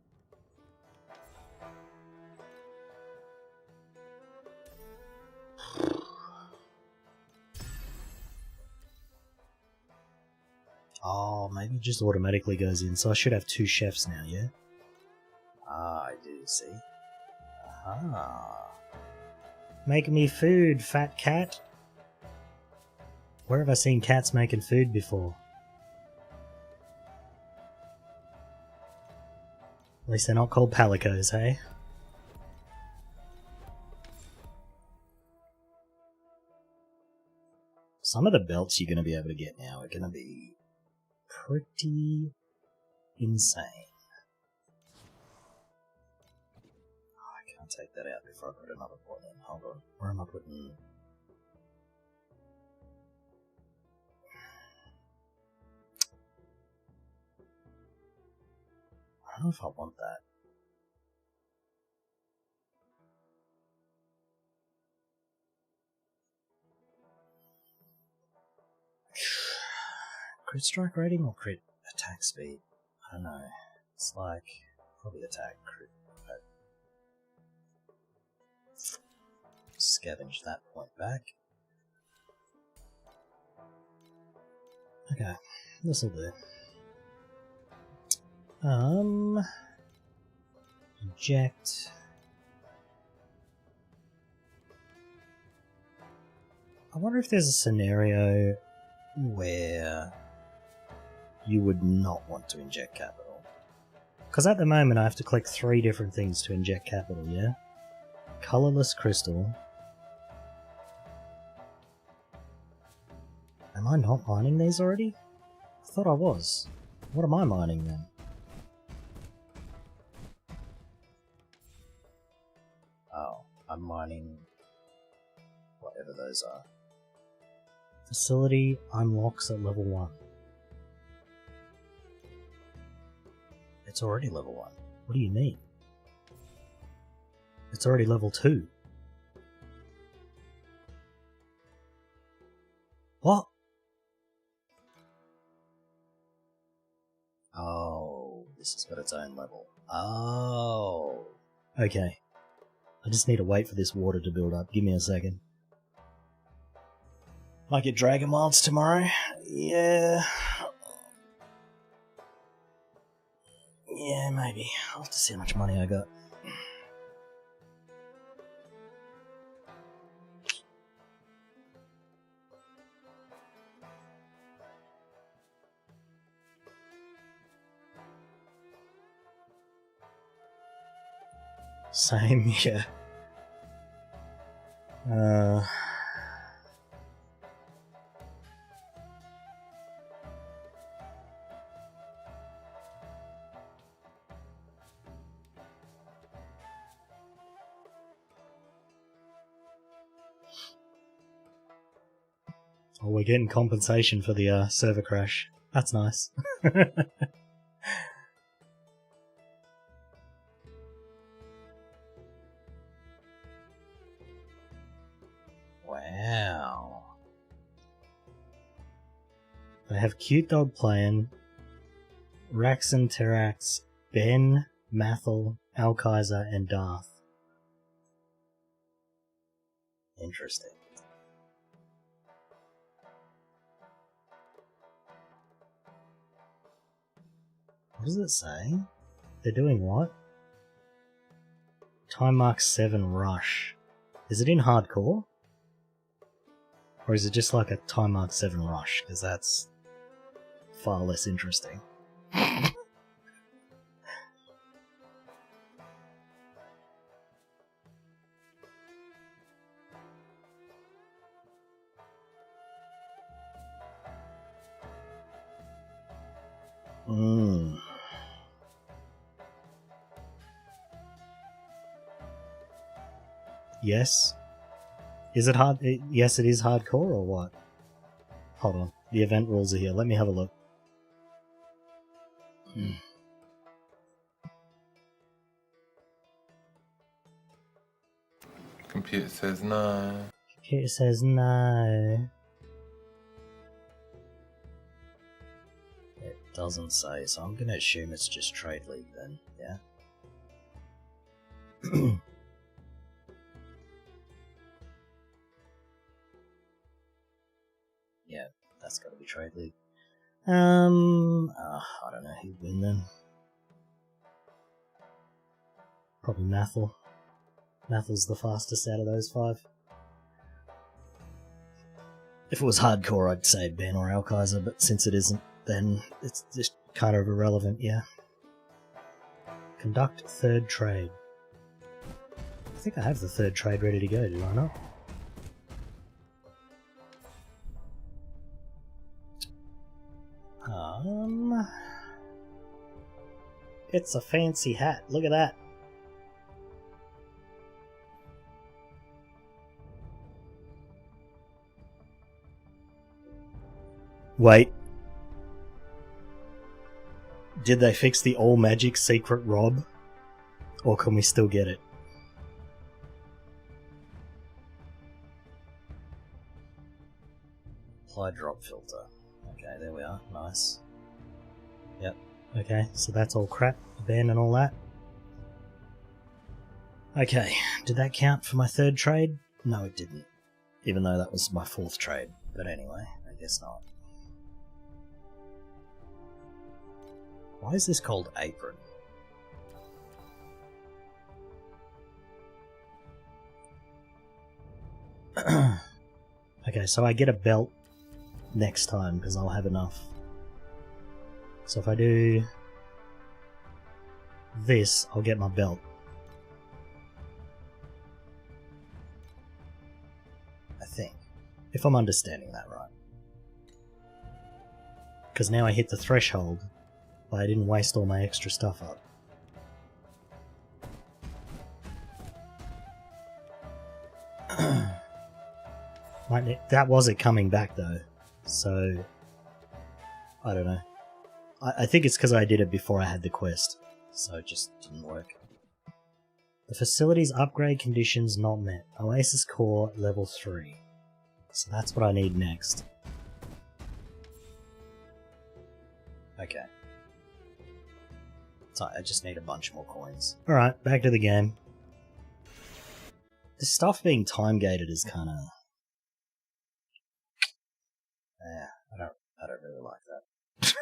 Oh, maybe it just automatically goes in, so I should have 2 chefs now, yeah? Ah, I do, see? Aha. Make me food, fat cat. Where have I seen cats making food before? At least they're not called palicos, hey? Some of the belts you're going to be able to get now are going to be pretty insane. Oh, I can't take that out before I put another one in. Hold on. Where am I putting... I don't know if I want that. crit strike rating or crit attack speed? I don't know. It's like probably attack crit. But scavenge that point back. Okay, this'll do. Inject. I wonder if there's a scenario where you would not want to inject capital. Because at the moment I have to click 3 different things to inject capital, yeah? Colorless crystal. Am I not mining these already? I thought I was. What am I mining then? Oh, I'm mining whatever those are. Facility unlocks at level 1. It's already level 1. What do you mean? It's already level 2. What? Oh, this has got its own level. Oh. Okay. I just need to wait for this water to build up. Give me a second. Might get Dragon Wilds tomorrow. Yeah. Yeah, maybe. I'll have to see how much money I got. Same, yeah. Oh, we're getting compensation for the server crash. That's nice. Wow. They have Cute Dog playing, Raxon, Terax, Ben, Mathel, Alkaiser, and Darth. Interesting. What does it say? They're doing what? Time Mark 7 Rush. Is it in hardcore? Or is it just like a Time Mark 7 Rush? Because that's far less interesting. Yes. Is it hard? Yes, it is hardcore or what? Hold on. The event rules are here. Let me have a look. Computer says no. Computer says no. It doesn't say, so I'm gonna assume it's just Trade League then, yeah? Yeah, that's gotta be Trade League. I don't know who'd win then. Probably Mathel. Mathel's the fastest out of those 5. If it was hardcore, I'd say Ben or Alkaiser, but since it isn't, then it's just kind of irrelevant, yeah. Conduct 3rd trade. I think I have the 3rd trade ready to go, do I not? It's a fancy hat, look at that. Wait. Did they fix the all magic secret rob? Or can we still get it? Apply drop filter. Okay. Okay, there we are. Nice. Yep. Okay, so that's all crap. Abandon all that. Okay, did that count for my third trade? No, it didn't. Even though that was my fourth trade. But anyway, I guess not. Why is this called Apron? Okay, so I get a belt next time because I'll have enough. So if I do this, I'll get my belt. I think. If I'm understanding that right. Because now I hit the threshold, but I didn't waste all my extra stuff up. That was it coming back though, so I don't know. I think it's because I did it before I had the quest, so it just didn't work. The facility's upgrade conditions not met. Oasis Core level 3. So that's what I need next. Okay. So I just need a bunch more coins. Alright, back to the game. This stuff being time gated is kinda... yeah, I don't really like that.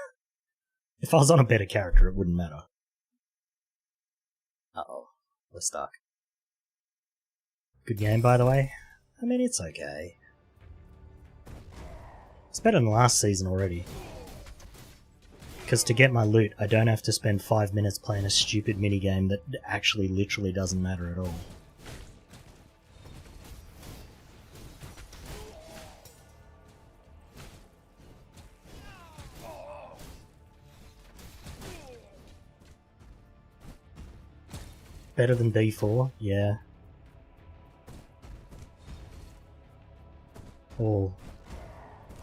If I was on a better character, it wouldn't matter. Uh-oh, we're stuck. Good game, by the way. I mean, it's okay. It's better than last season already. Because to get my loot, I don't have to spend 5 minutes playing a stupid minigame that actually literally doesn't matter at all. Better than D4? Yeah. Oh.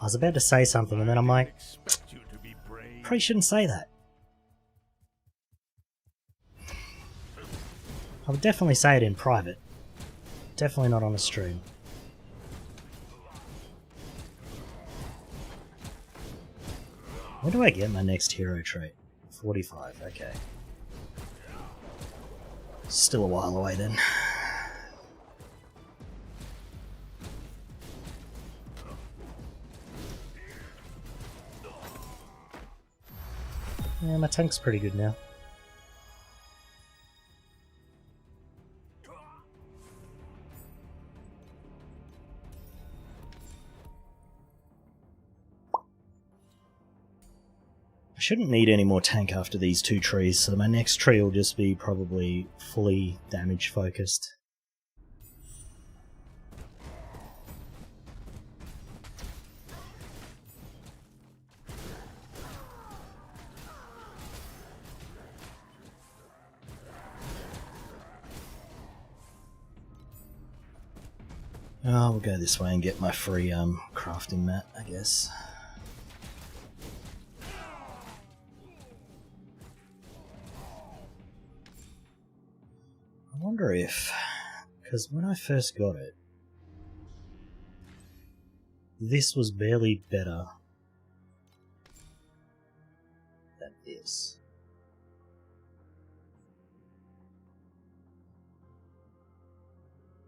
I was about to say something and then I'm like, probably shouldn't say that. I would definitely say it in private. Definitely not on a stream. When do I get my next hero trait? 45, okay. Still a while away then. Yeah, my tank's pretty good now. I shouldn't need any more tank after these 2 trees, so my next tree will just be probably fully damage focused. Oh, we'll go this way and get my free crafting mat, I guess. I wonder if... because when I first got it, this was barely better than this.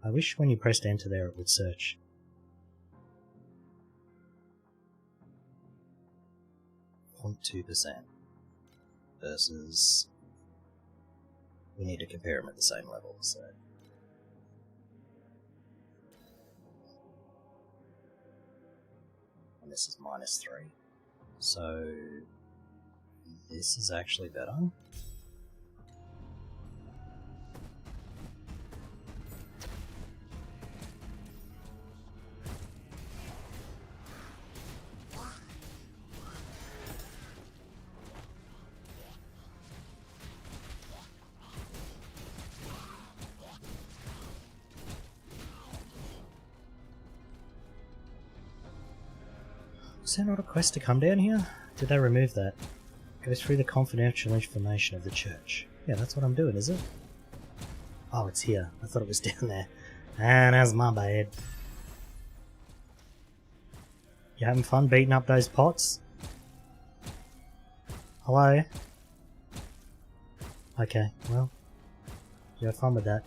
I wish when you pressed enter there it would search. .2% versus... we need to compare them at the same level, so... and this is -3. So... this is actually better. Is there not a quest to come down here? Did they remove that? Go through the confidential information of the church. Yeah, that's what I'm doing, is it? Oh, it's here. I thought it was down there. And that's my bad. You having fun beating up those pots? Hello? Okay, well, you have fun with that.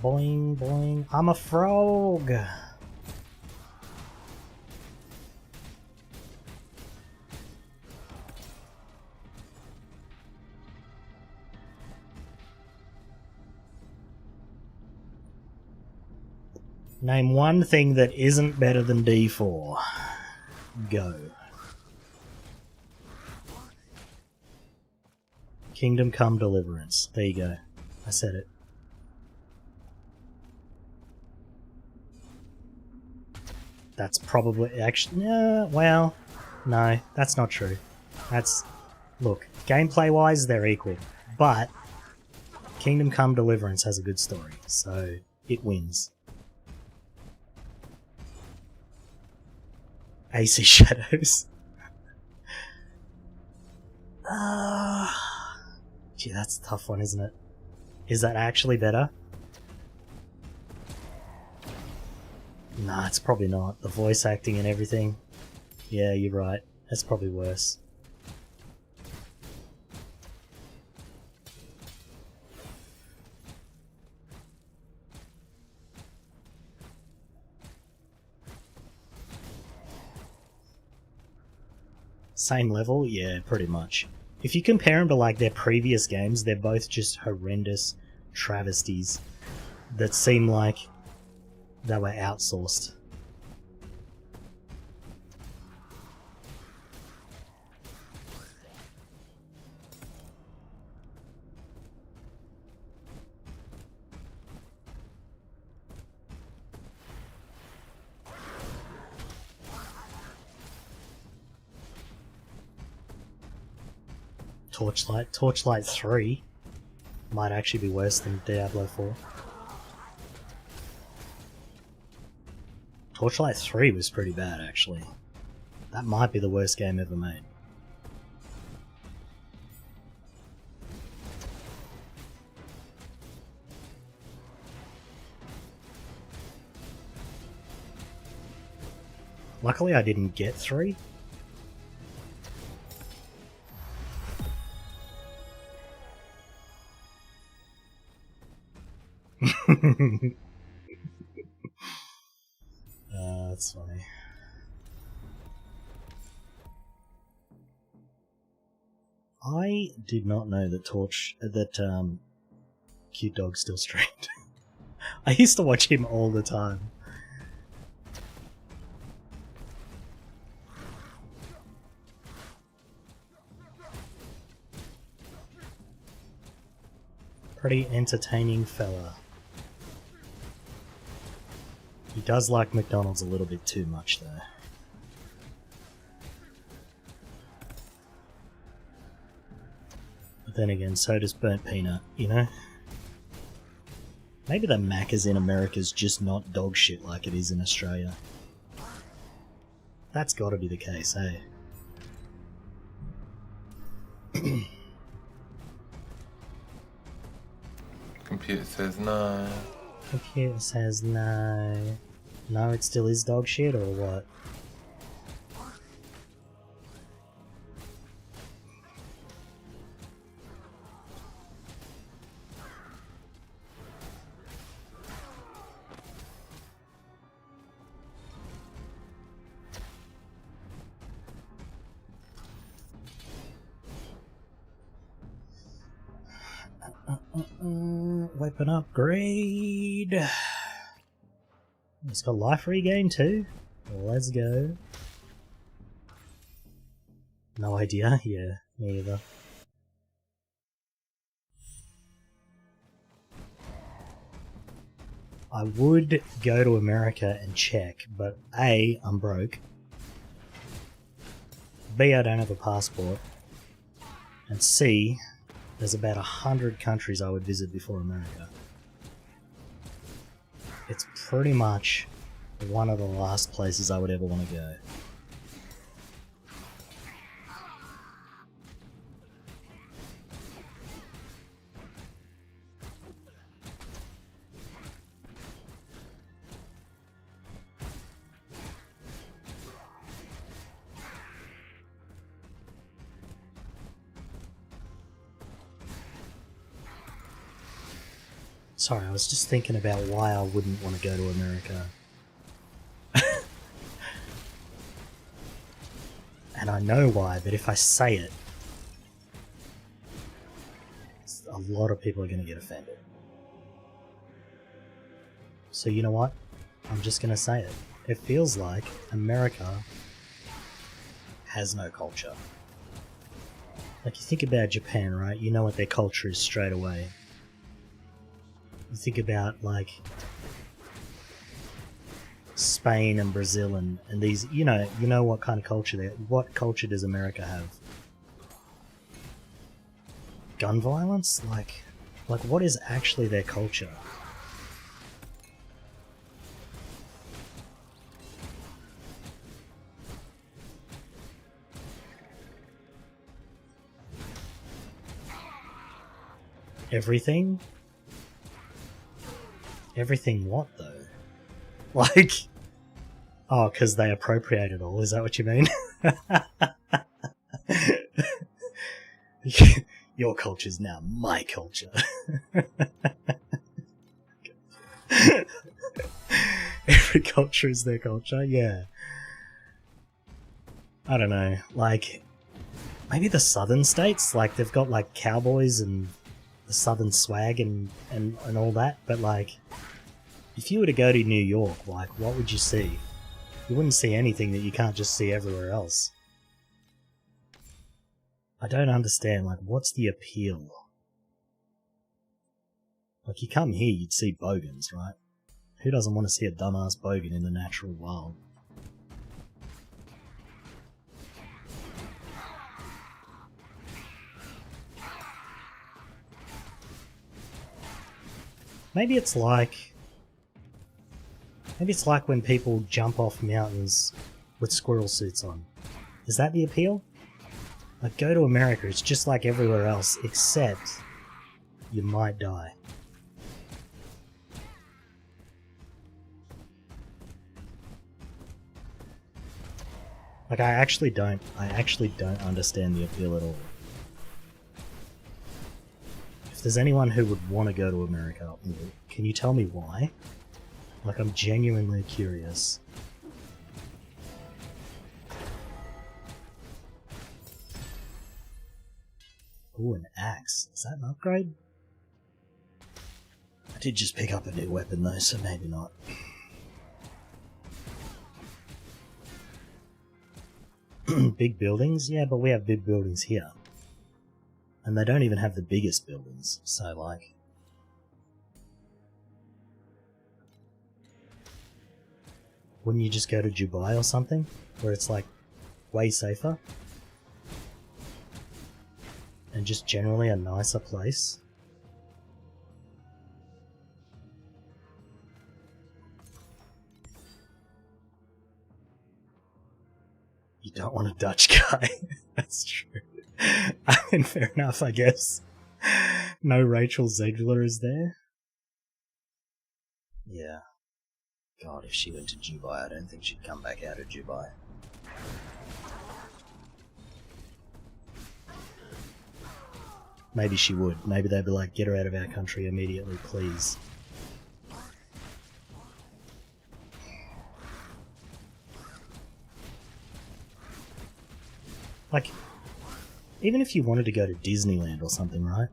Boing, boing. I'm a frog! Name one thing that isn't better than D4. Go. Kingdom Come Deliverance. There you go. I said it. That's probably... actually... well... No, that's not true. That's... Look, gameplay-wise, they're equal. But... Kingdom Come Deliverance has a good story, so it wins. AC Shadows. Gee, that's a tough one, isn't it? Is that actually better? Nah, it's probably not. The voice acting and everything. Yeah, you're right. That's probably worse. Same level? Yeah, pretty much. If you compare them to like their previous games, they're both just horrendous travesties that seem like they were outsourced. Torchlight 3 might actually be worse than Diablo 4. Torchlight 3 was pretty bad, actually. That might be the worst game ever made. Luckily I didn't get 3. That's funny. I did not know that Cute Dog still streamed. I used to watch him all the time. Pretty entertaining fella. He does like McDonald's a little bit too much, though. But then again, so does Burnt Peanut, you know? Maybe the Macca's in America's just not dog shit like it is in Australia. That's gotta be the case, eh? Computer says no. Computer says no. No, it still is dog shit, or what? Weapon upgrade. It's got life regain too. Let's go. No idea. Yeah, me either. I would go to America and check, but A, I'm broke. B, I don't have a passport. And C, there's about 100 countries I would visit before America. It's pretty much one of the last places I would ever want to go. Sorry, I was just thinking about why I wouldn't want to go to America. And I know why, but if I say it, a lot of people are going to get offended. So you know what? I'm just going to say it. It feels like America has no culture. Like, you think about Japan, right? You know what their culture is straight away. You think about, like, Spain and Brazil and these, you know what kind of culture they. What culture does America have? Gun violence? Like what is actually their culture? Everything? Everything what, though? Like... Oh, because they appropriate it all, is that what you mean? Your culture's now my culture. Every culture is their culture, yeah. I don't know, like... Maybe the southern states, like, they've got, like, cowboys and the southern swag and all that, but, like... If you were to go to New York, like, what would you see? You wouldn't see anything that you can't just see everywhere else. I don't understand, like, what's the appeal? Like, you come here, you'd see bogans, right? Who doesn't want to see a dumbass bogan in the natural world? Maybe it's like when people jump off mountains with squirrel suits on. Is that the appeal? Like, go to America, it's just like everywhere else, except you might die. Like, I actually don't understand the appeal at all. If there's anyone who would want to go to America, can you tell me why? Like, I'm genuinely curious. Ooh, an axe. Is that an upgrade? I did just pick up a new weapon though, so maybe not. Big buildings? Yeah, but we have big buildings here. And they don't even have the biggest buildings, so like... Wouldn't you just go to Dubai or something? Where it's like, way safer? And just generally a nicer place? You don't want a Dutch guy. That's true. I mean, fair enough, I guess. No Rachel Zegler is there? Yeah. God, if she went to Dubai, I don't think she'd come back out of Dubai. Maybe she would. Maybe they'd be like, get her out of our country immediately, please. Like, even if you wanted to go to Disneyland or something, right?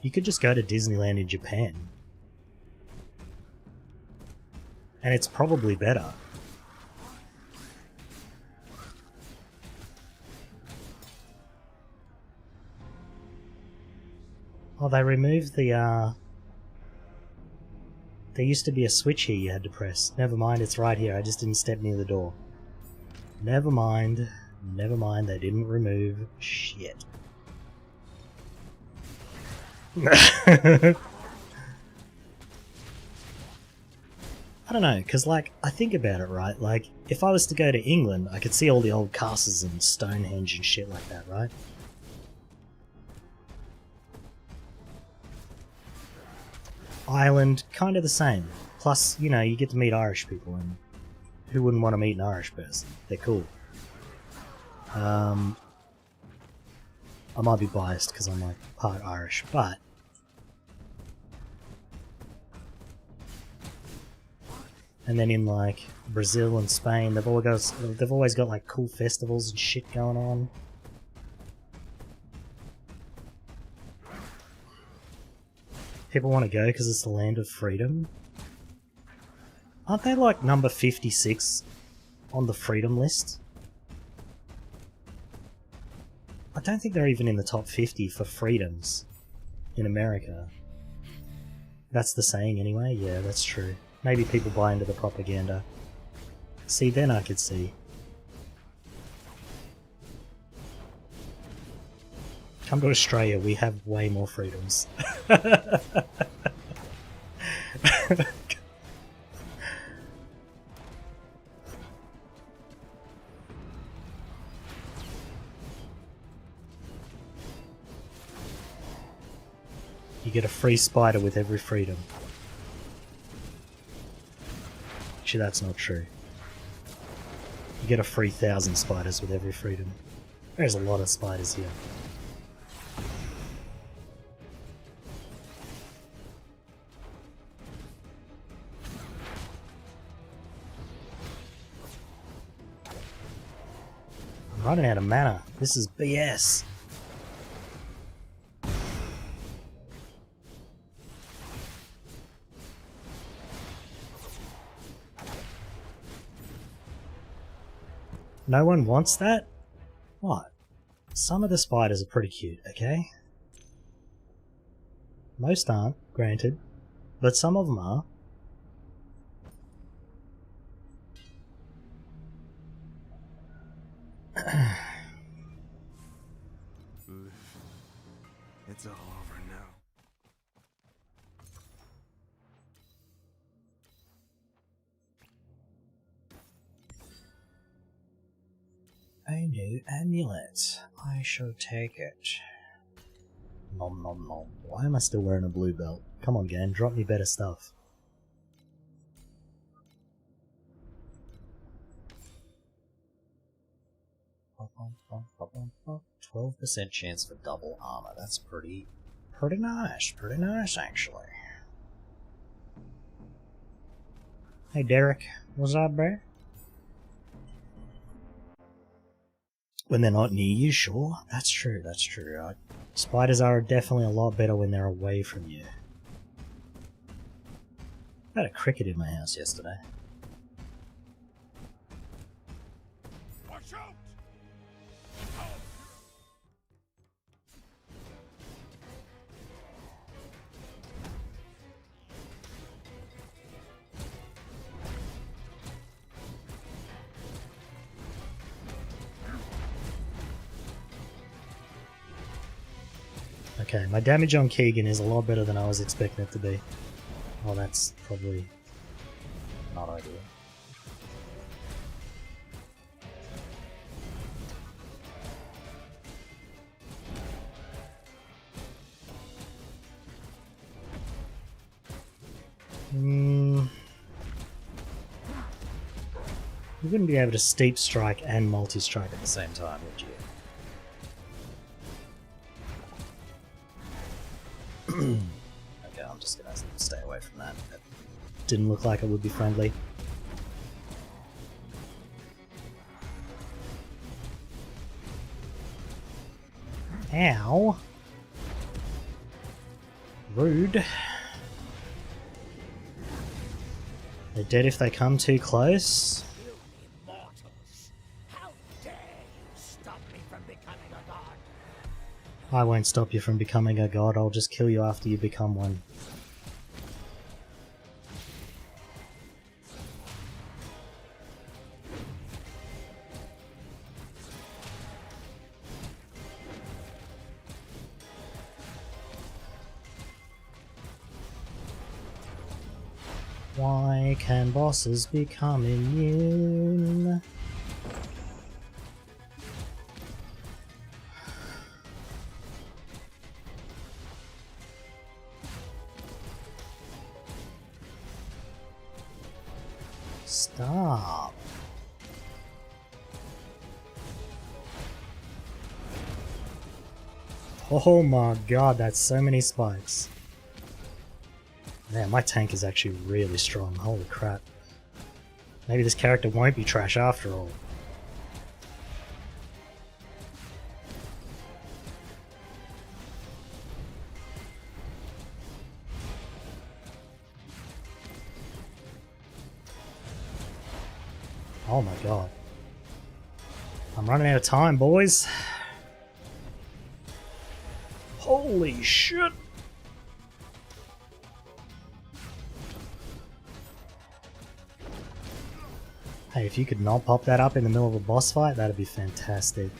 You could just go to Disneyland in Japan. And it's probably better. Oh, they removed the, There used to be a switch here you had to press. Never mind, it's right here. I just didn't step near the door. Never mind. Never mind, they didn't remove shit. I don't know, because, like, I think about it, right? Like, if I was to go to England, I could see all the old castles and Stonehenge and shit like that, right? Ireland, kind of the same. Plus, you know, you get to meet Irish people, and who wouldn't want to meet an Irish person? They're cool. I might be biased because I'm, like, part Irish, but And then in like Brazil and Spain, they've always got like cool festivals and shit going on. People want to go because it's the land of freedom. Aren't they like number 56 on the freedom list? I don't think they're even in the top 50 for freedoms in America. That's the saying anyway? Yeah, that's true. Maybe people buy into the propaganda. See, then I could see. Come to Australia, we have way more freedoms. You get a free spider with every freedom. Actually, that's not true. You get a free 1,000 spiders with every freedom. There's a lot of spiders here. I'm running out of mana. This is BS. No one wants that? What? Some of the spiders are pretty cute, okay? Most aren't, granted, but some of them are. It's all over now. A new amulet. I shall take it. Nom nom nom. Why am I still wearing a blue belt? Come on, gang, drop me better stuff. Bum, bum, bum, bum, bum. 12% chance for double armor. That's pretty nice. Pretty nice, actually. Hey, Derek. What's up, bro? When they're not near you, sure. That's true, that's true. Spiders are definitely a lot better when they're away from you. I had a cricket in my house yesterday. Watch out! Okay, my damage on Keegan is a lot better than I was expecting it to be. Oh, that's probably not ideal. You wouldn't be able to steep strike and multi-strike at the same time, would you? Okay, I'm just gonna stay away from that. That didn't look like it would be friendly. Ow! Rude. They're dead if they come too close. Immortals! How dare you stop me from becoming a god? I won't stop you from becoming a god, I'll just kill you after you become one. Why can bosses become immune? Stop. Oh my god, that's so many spikes. Man, my tank is actually really strong, holy crap. Maybe this character won't be trash after all. Oh my god. I'm running out of time, boys. Holy shit! Hey, if you could not pop that up in the middle of a boss fight, that'd be fantastic.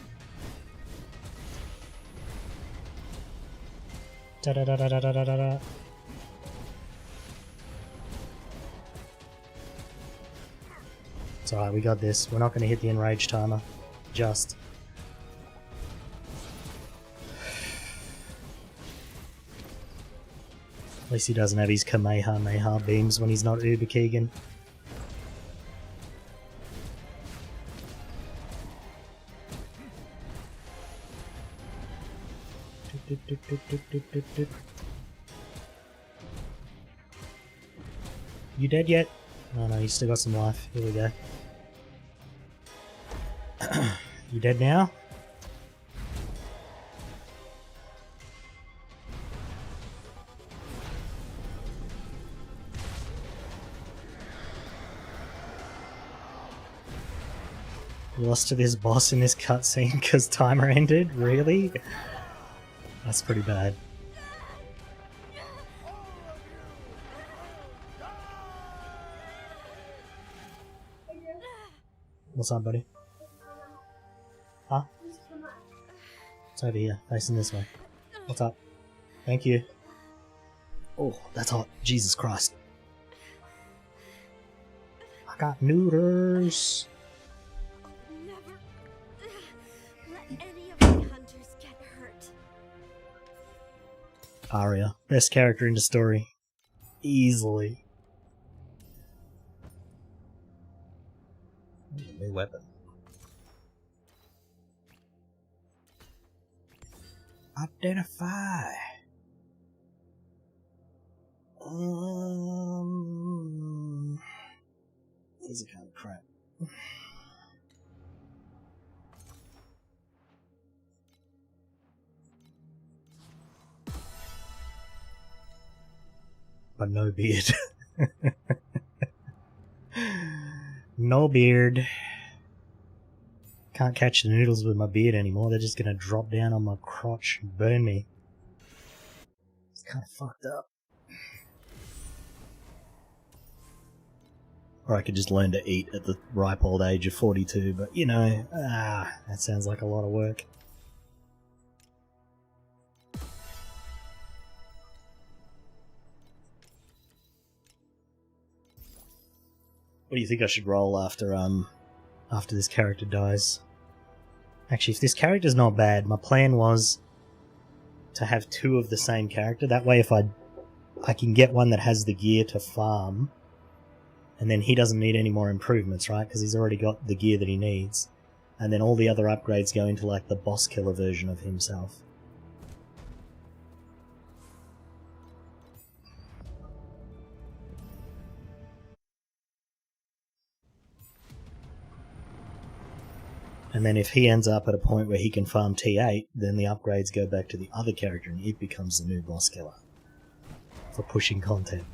Da da da da da da da da. It's alright, we got this. We're not going to hit the enrage timer. Just. At least he doesn't have his Kamehameha beams when he's not Uber Keegan. You dead yet? Oh no, you still got some life. Here we go. You dead now? You lost to this boss in this cutscene because timer ended? Really? That's pretty bad. What's up, buddy? Huh? It's over here, facing this way. What's up? Thank you. Oh, that's hot. Jesus Christ. I got noodles. Never let any of my hunters get hurt. Arya. Best character in the story. Easily. New weapon. Identify. These are kind of crap. But no beard. No beard. Can't catch the noodles with my beard anymore. They're just gonna drop down on my crotch and burn me. It's kind of fucked up. Or I could just learn to eat at the ripe old age of 42, but you know, that sounds like a lot of work. What do you think I should roll after this character dies? Actually, if this character's not bad, my plan was to have two of the same character. That way if I can get one that has the gear to farm, and then he doesn't need any more improvements, right? Because he's already got the gear that he needs. And then all the other upgrades go into like the boss killer version of himself. And then if he ends up at a point where he can farm T8, then the upgrades go back to the other character and it becomes the new boss killer. For pushing content.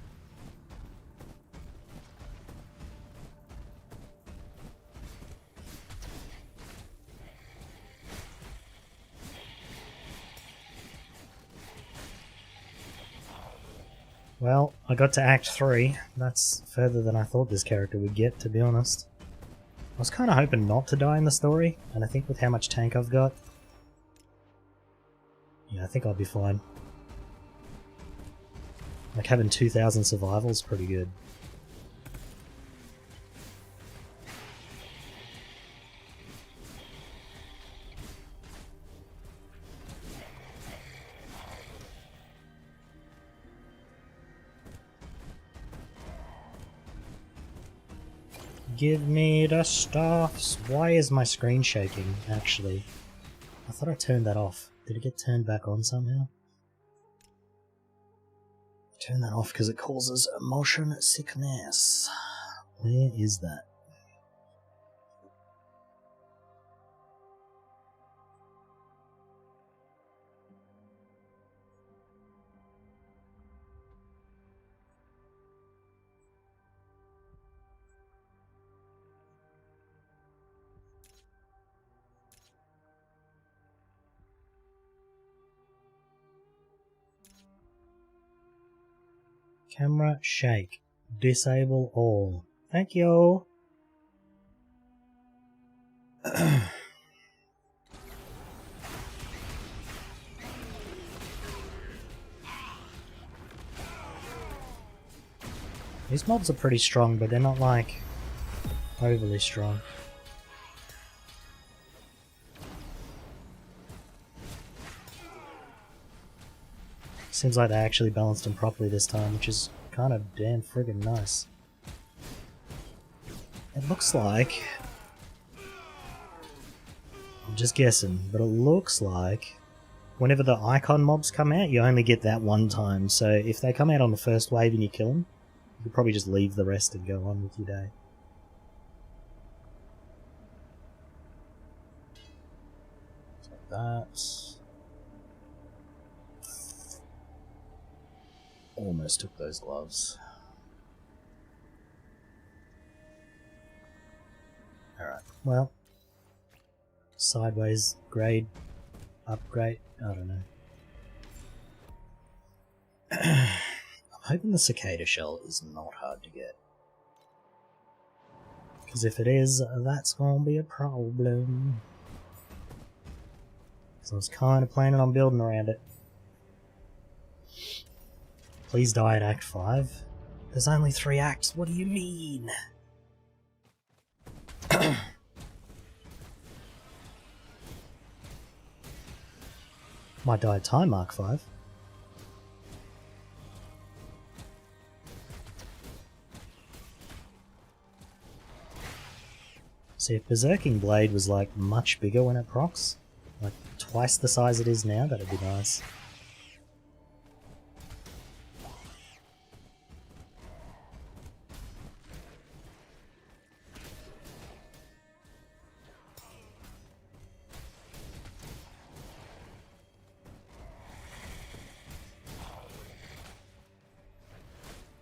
Well, I got to Act 3. That's further than I thought this character would get, to be honest. I was kind of hoping not to die in the story, and I think with how much tank I've got, yeah, I think I'll be fine. Like, having 2,000 survival is pretty good. Give me the stuffs. Why is my screen shaking, actually? I thought I turned that off. Did it get turned back on somehow? Turn that off because it causes motion sickness. Where is that? Camera shake. Disable all. Thank you. These mobs are pretty strong, but they're not like overly strong. Seems like they actually balanced them properly this time, which is kind of damn friggin' nice. It looks like... I'm just guessing, but it looks like whenever the icon mobs come out, you only get that one time. So if they come out on the first wave and you kill them, you could probably just leave the rest and go on with your day. Like that. Almost took those gloves. Alright, well. Sideways, grade, upgrade, I don't know. I'm hoping the cicada shell is not hard to get. Because if it is, that's going to be a problem. So I was kind of planning on building around it. Please die at Act 5. There's only 3 acts, what do you mean? Might die at time mark 5. See, if Berserking Blade was like much bigger when it procs, like twice the size it is now, that'd be nice.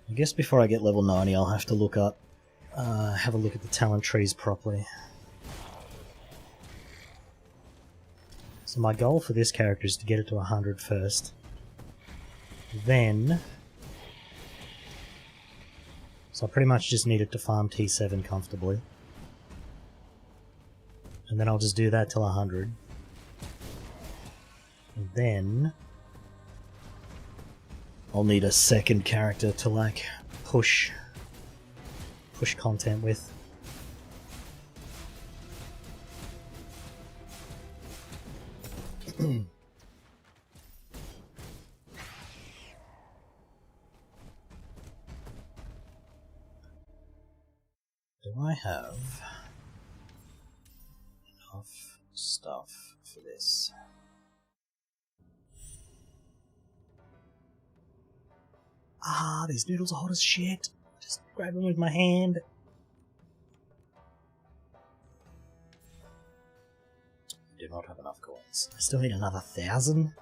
I guess before I get level 90 I'll have to look up, have a look at the talent trees properly. So my goal for this character is to get it to 100 first. Then... So I pretty much just need it to farm T7 comfortably. And then I'll just do that till 100. And then... I'll need a second character to like push content with. Do I have enough stuff for this? Ah, these noodles are hot as shit. Just grab them with my hand. I do not have enough coins. I still need another 1,000.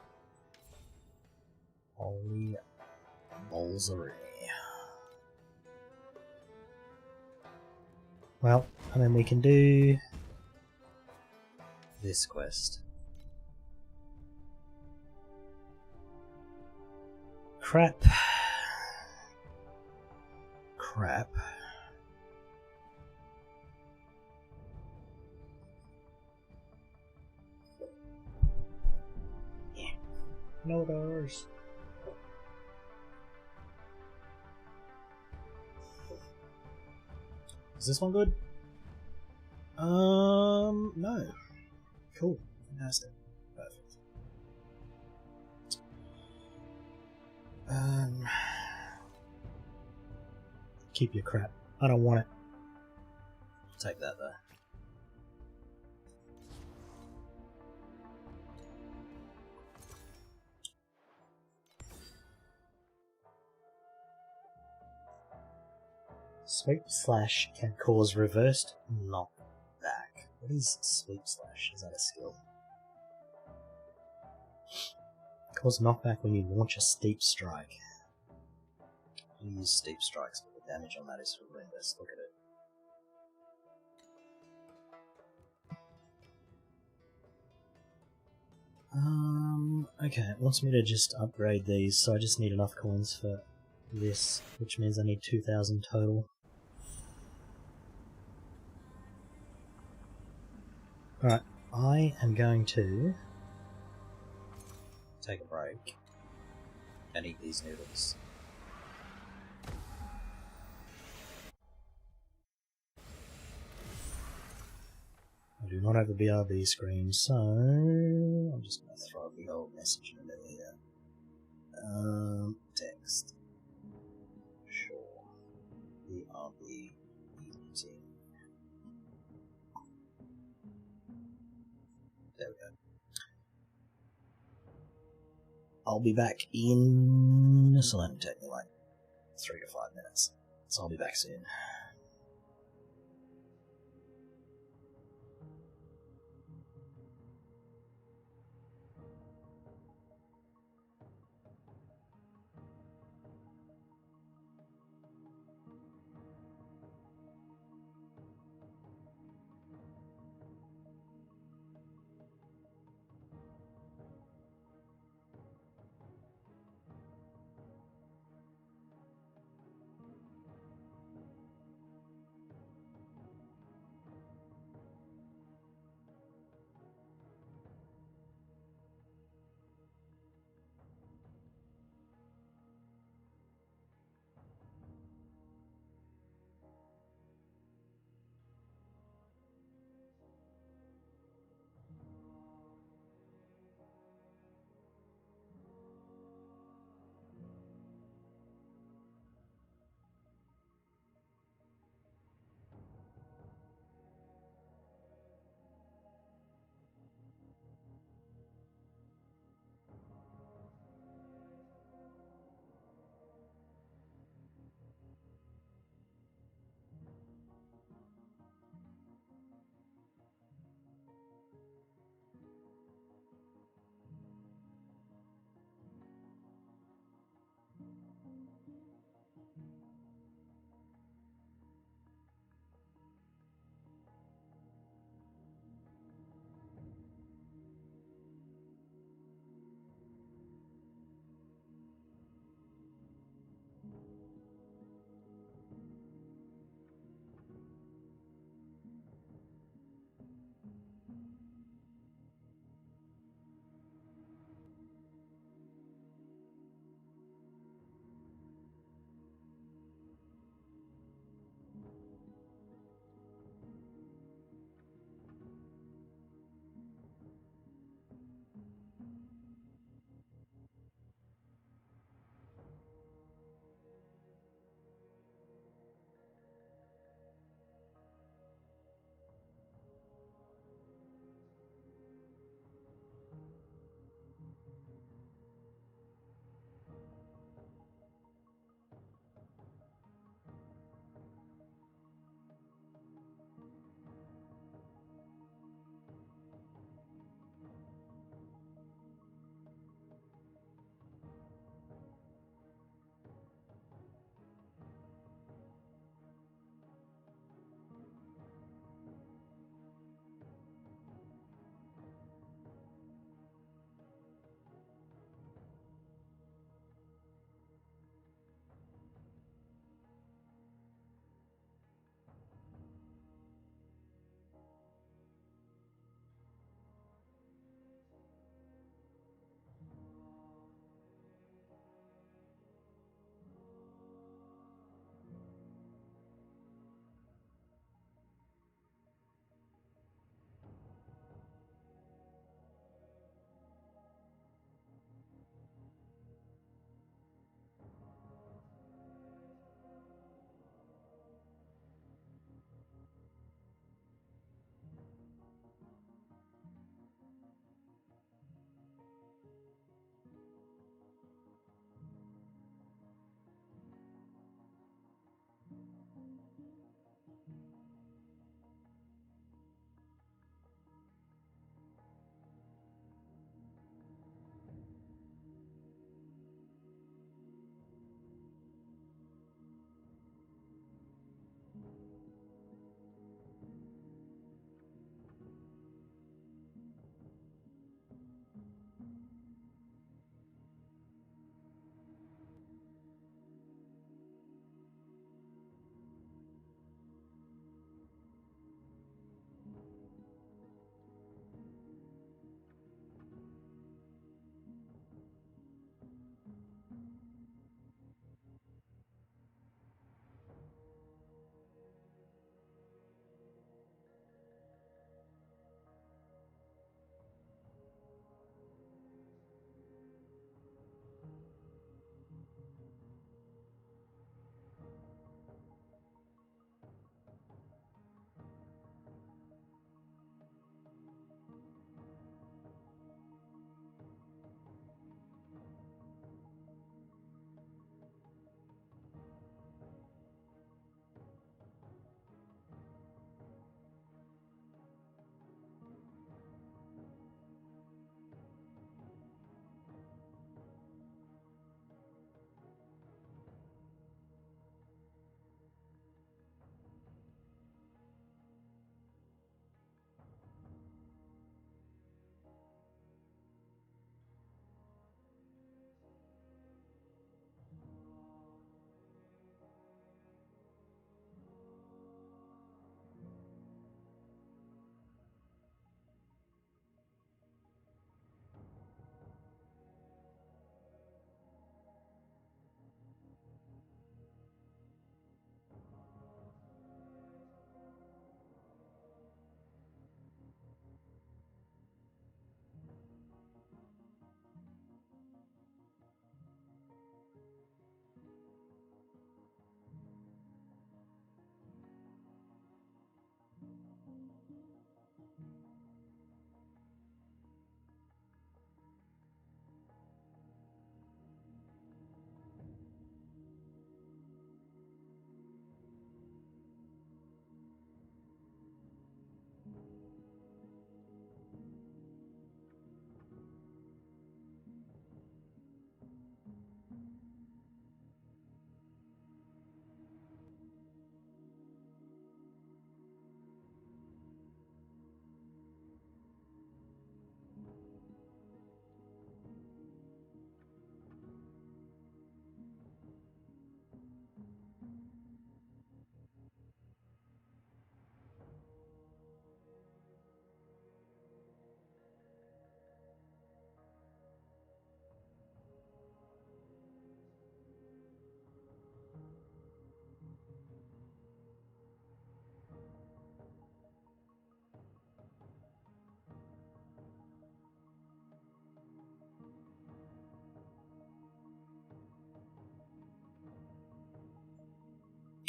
Holy balls-a-ree. Well, I mean, we can do this quest. Crap. Crap. Yeah. No doors. Is this one good? No. Cool. Fantastic. Perfect. Keep your crap. I don't want it. I'll take that though. Sweep slash can cause reversed knockback. What is sweep slash? Is that a skill? Cause knockback when you launch a steep strike. You use steep strikes, but the damage on that is horrendous. Look at it. Okay, it wants me to just upgrade these, so I just need enough coins for this, which means I need 2,000 total. Alright, I am going to take a break and eat these noodles. I do not have a BRB screen, so I'm just going to throw the old message in the middle here. Text. Sure. BRB eating. There we go. I'll be back in... This will only take me like 3 to 5 minutes, so I'll be back soon.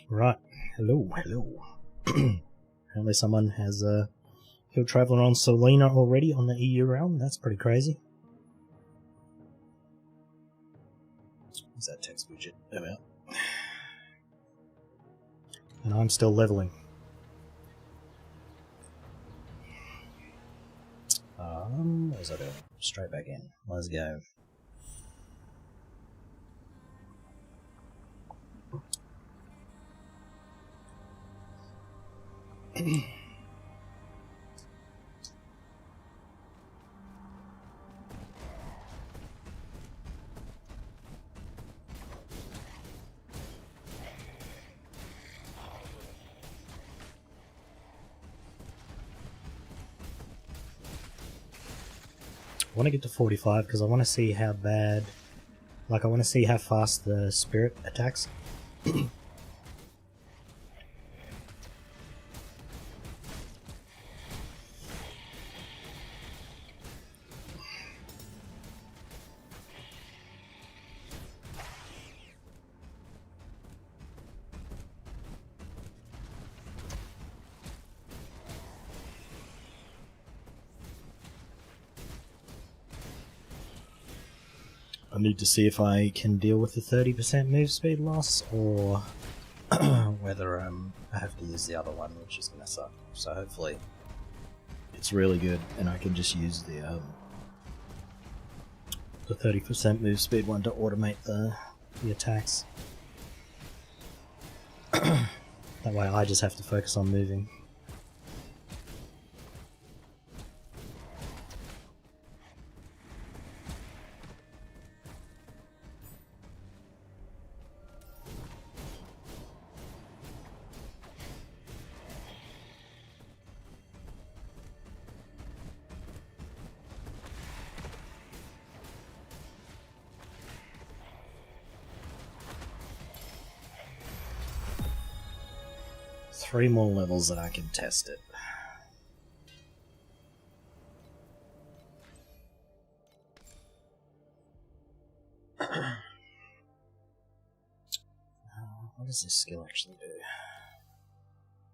Right, hello. Apparently someone has hill traveler on Selena already on the EU realm. That's pretty crazy. Where's that text widget? There we are. And I'm still leveling. What was I doing? Straight back in. Let's go. I want to get to 45 because I want to see how bad, like I want to see how fast the spirit attacks. I need to see if I can deal with the 30% move speed loss, or whether I have to use the other one, which is gonna suck. So hopefully it's really good, and I can just use the 30% move speed one to automate the attacks. That way I just have to focus on moving. Three more levels that I can test it. What does this skill actually do?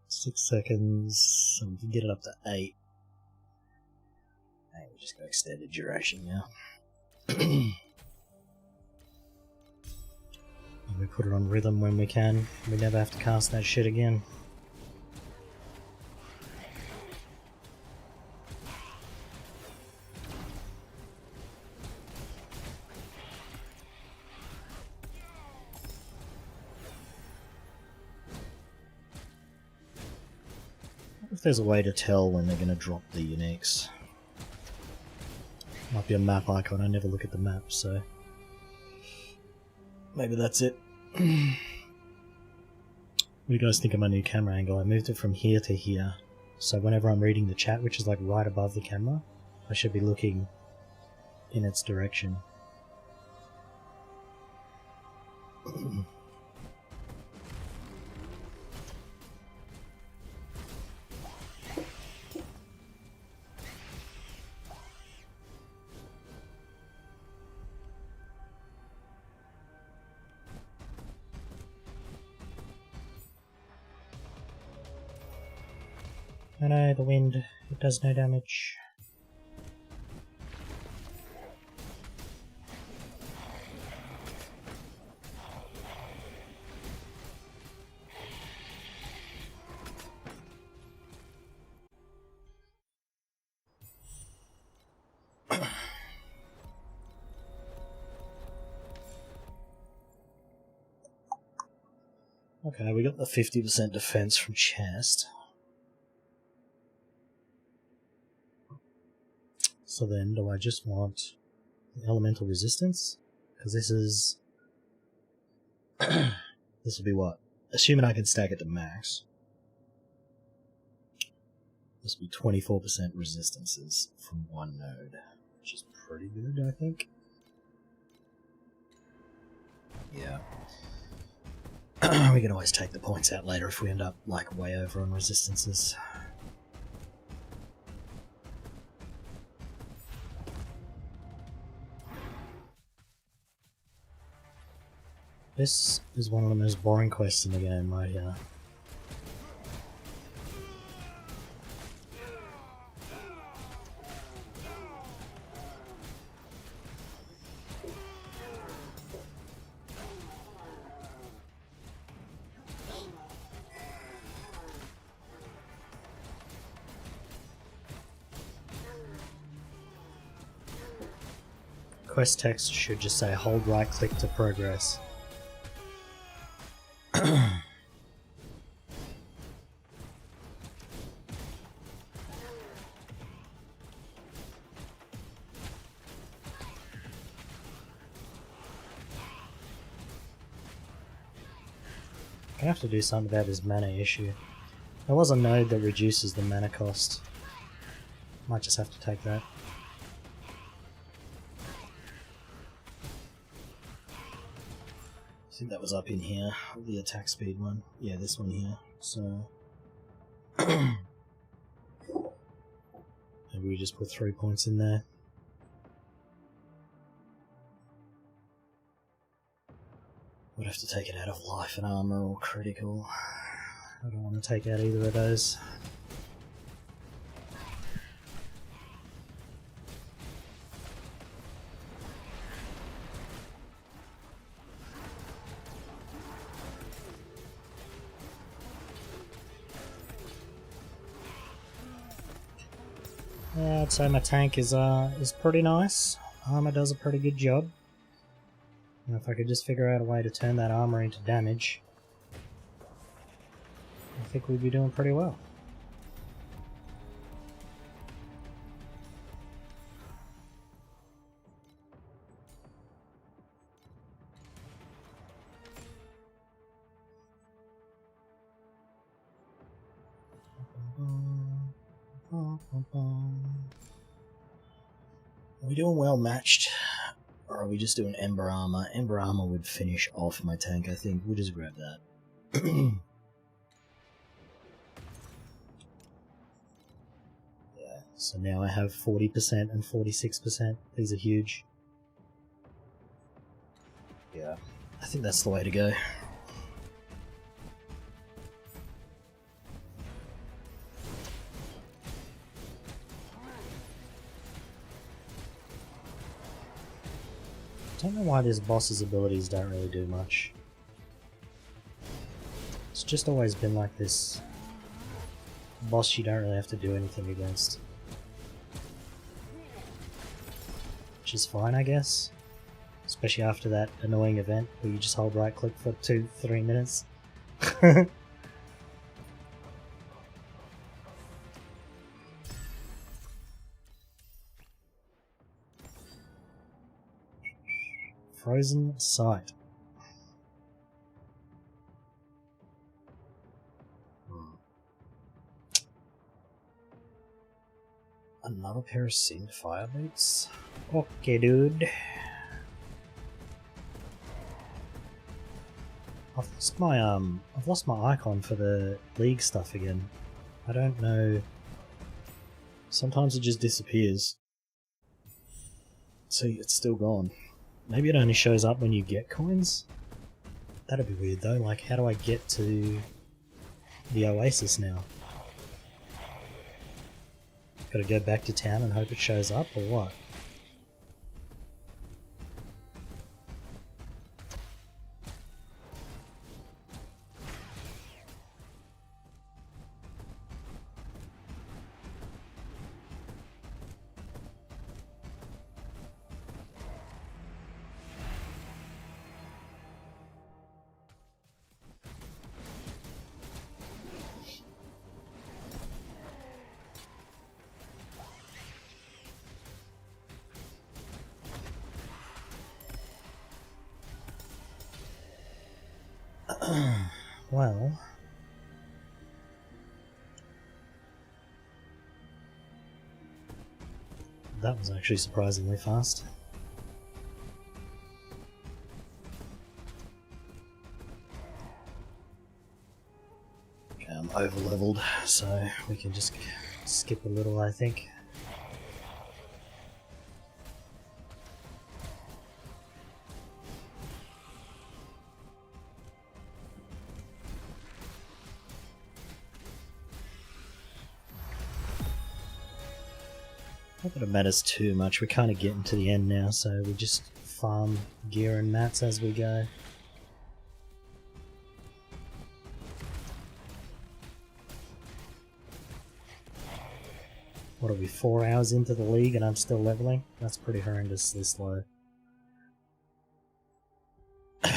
6 seconds, so we can get it up to 8. Hey, we just got extended duration now. And we put it on rhythm when we can. We never have to cast that shit again. If there's a way to tell when they're going to drop the uniques. Might be a map icon, I never look at the map, so maybe that's it. What do you guys think of my new camera angle? I moved it from here to here, so whenever I'm reading the chat, which is like right above the camera, I should be looking in its direction. Oh no, the wind, it does no damage. Okay, we got the 50% defense from chest. So then, do I just want the elemental resistance? Because this is... this will be what? Assuming I can stack it to max. This will be 24% resistances from one node, which is pretty good, I think. Yeah. We can always take the points out later if we end up like way over on resistances. This is one of the most boring quests in the game, I Quest text should just say hold right click to progress. I have to do something about this mana issue. There was a node that reduces the mana cost. Might just have to take that. I think that was up in here, the attack speed one. Yeah, this one here. So maybe we just put 3 points in there. Would have to take it out of life and armor or critical. I don't want to take out either of those. Yeah, I'd say my tank is pretty nice. Armor does a pretty good job. And if I could just figure out a way to turn that armor into damage, I think we'd be doing pretty well. Are we doing well matched? Or are we just doing Ember Armor? Ember Armor would finish off my tank, I think. We'll just grab that. Yeah, so now I have 40% and 46%. These are huge. Yeah, I think that's the way to go. I don't know why this boss's abilities don't really do much. It's just always been like this boss you don't really have to do anything against. Which is fine, I guess. Especially after that annoying event where you just hold right click for 2-3 minutes. Frozen Sight. Another pair of seamed fire boots? Okay, dude. I've lost my icon for the League stuff again. I don't know. Sometimes it just disappears. See, it's still gone. Maybe it only shows up when you get coins? That'd be weird though, like how do I get to the Oasis now? Gotta go back to town and hope it shows up, or what? Well, that was actually surprisingly fast. Okay, I'm over leveled, so we can just skip a little, I think. Not that it matters too much, we're kind of getting to the end now, so we just farm gear and mats as we go. What are we, 4 hours into the league and I'm still leveling? That's pretty horrendously slow. I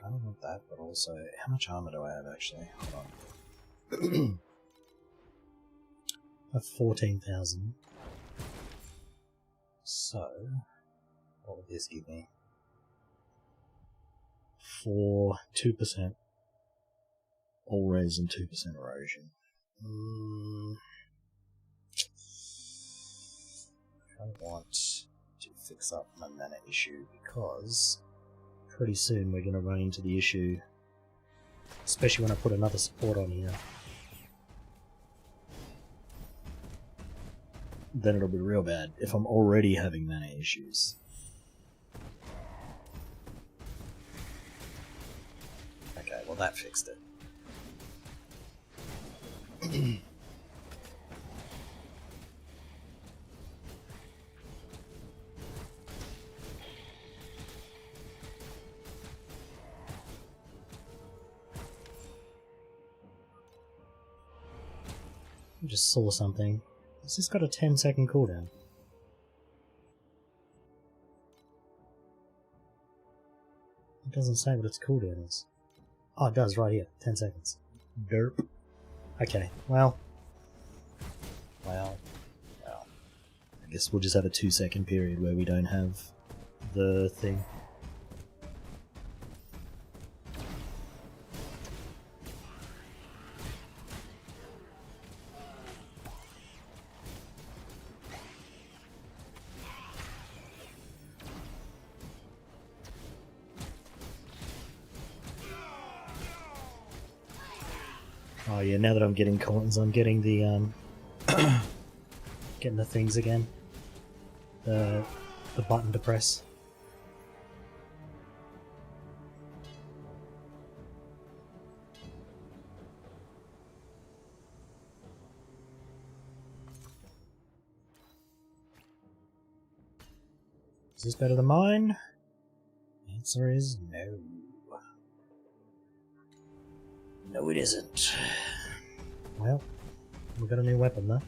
kind of want that, but also, how much armor do I have actually? Hold on. I have 14,000. So, what would this give me? For 2%. All raise and 2% erosion. I want to fix up my mana issue because pretty soon we're going to run into the issue, especially when I put another support on here. Then it'll be real bad if I'm already having mana issues. Okay, well that fixed it. I just saw something. Has this got a 10-second cooldown? It doesn't say what its cooldown is. Oh, it does right here. 10 seconds. Derp. Okay, well. I guess we'll just have a 2-second period where we don't have the thing. Oh yeah, now that I'm getting coins, I'm getting the getting the things again. The button to press. Is this better than mine? The answer is no. No, it isn't. Well, we got a new weapon though.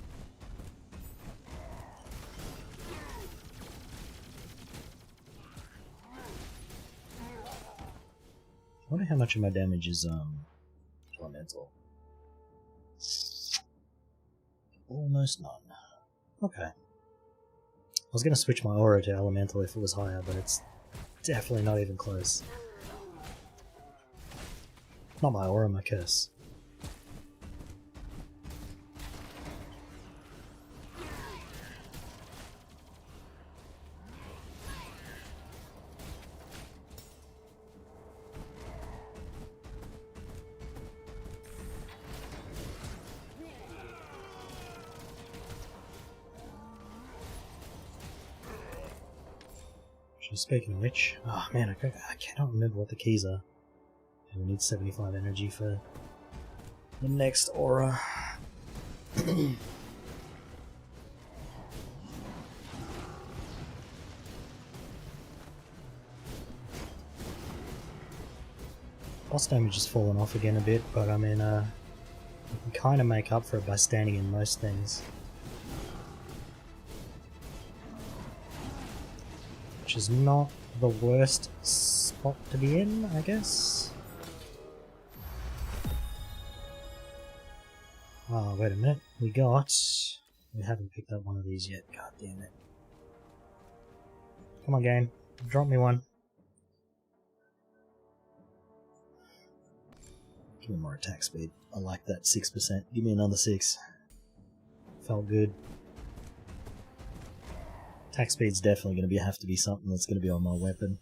I wonder how much of my damage is elemental. Almost none. Okay. I was gonna switch my aura to elemental if it was higher, but it's definitely not even close. Not my aura, my curse. Speaking of which, oh man, I cannot remember what the keys are. We need 75 energy for The next aura. Boss damage has fallen off again a bit, but I mean, you can kind of make up for it by standing in most things. Which is not the worst spot to be in, I guess. Oh, wait a minute. We haven't picked up one of these yet. God damn it. Come on, game. Drop me one. Give me more attack speed. I like that 6%. Give me another 6. Felt good. Attack speed's definitely going to have to be something that's going to be on my weapon.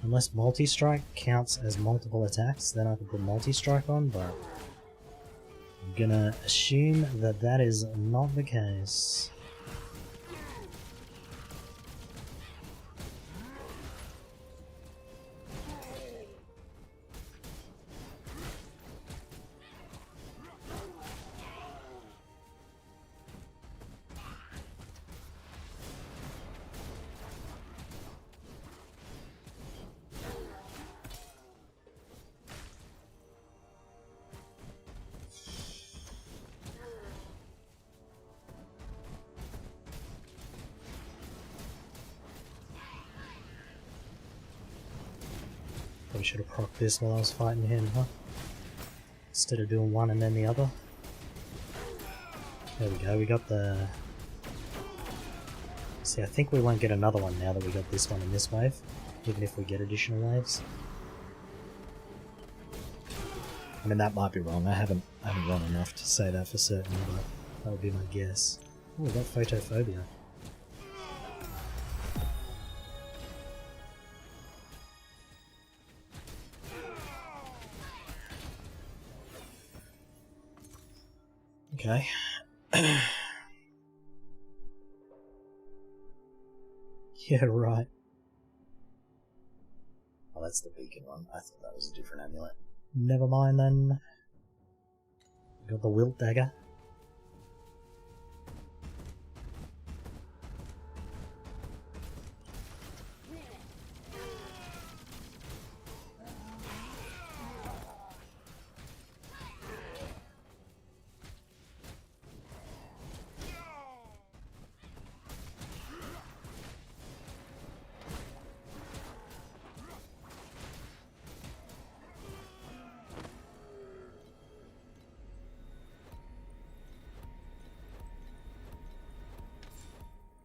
Unless multi-strike counts as multiple attacks, then I can put multi-strike on, but I'm gonna assume that that is not the case. Probably should have procced this while I was fighting him, huh? Instead of doing one and then the other. There we go, we got the... See, I think we won't get another one now that we got this one in this wave, even if we get additional waves. I mean, that might be wrong, I haven't run enough to say that for certain, but that would be my guess. Oh, we got photophobia. Okay. Yeah, right. Oh, that's the beacon one. I thought that was a different amulet. Never mind then. Got the wilt dagger.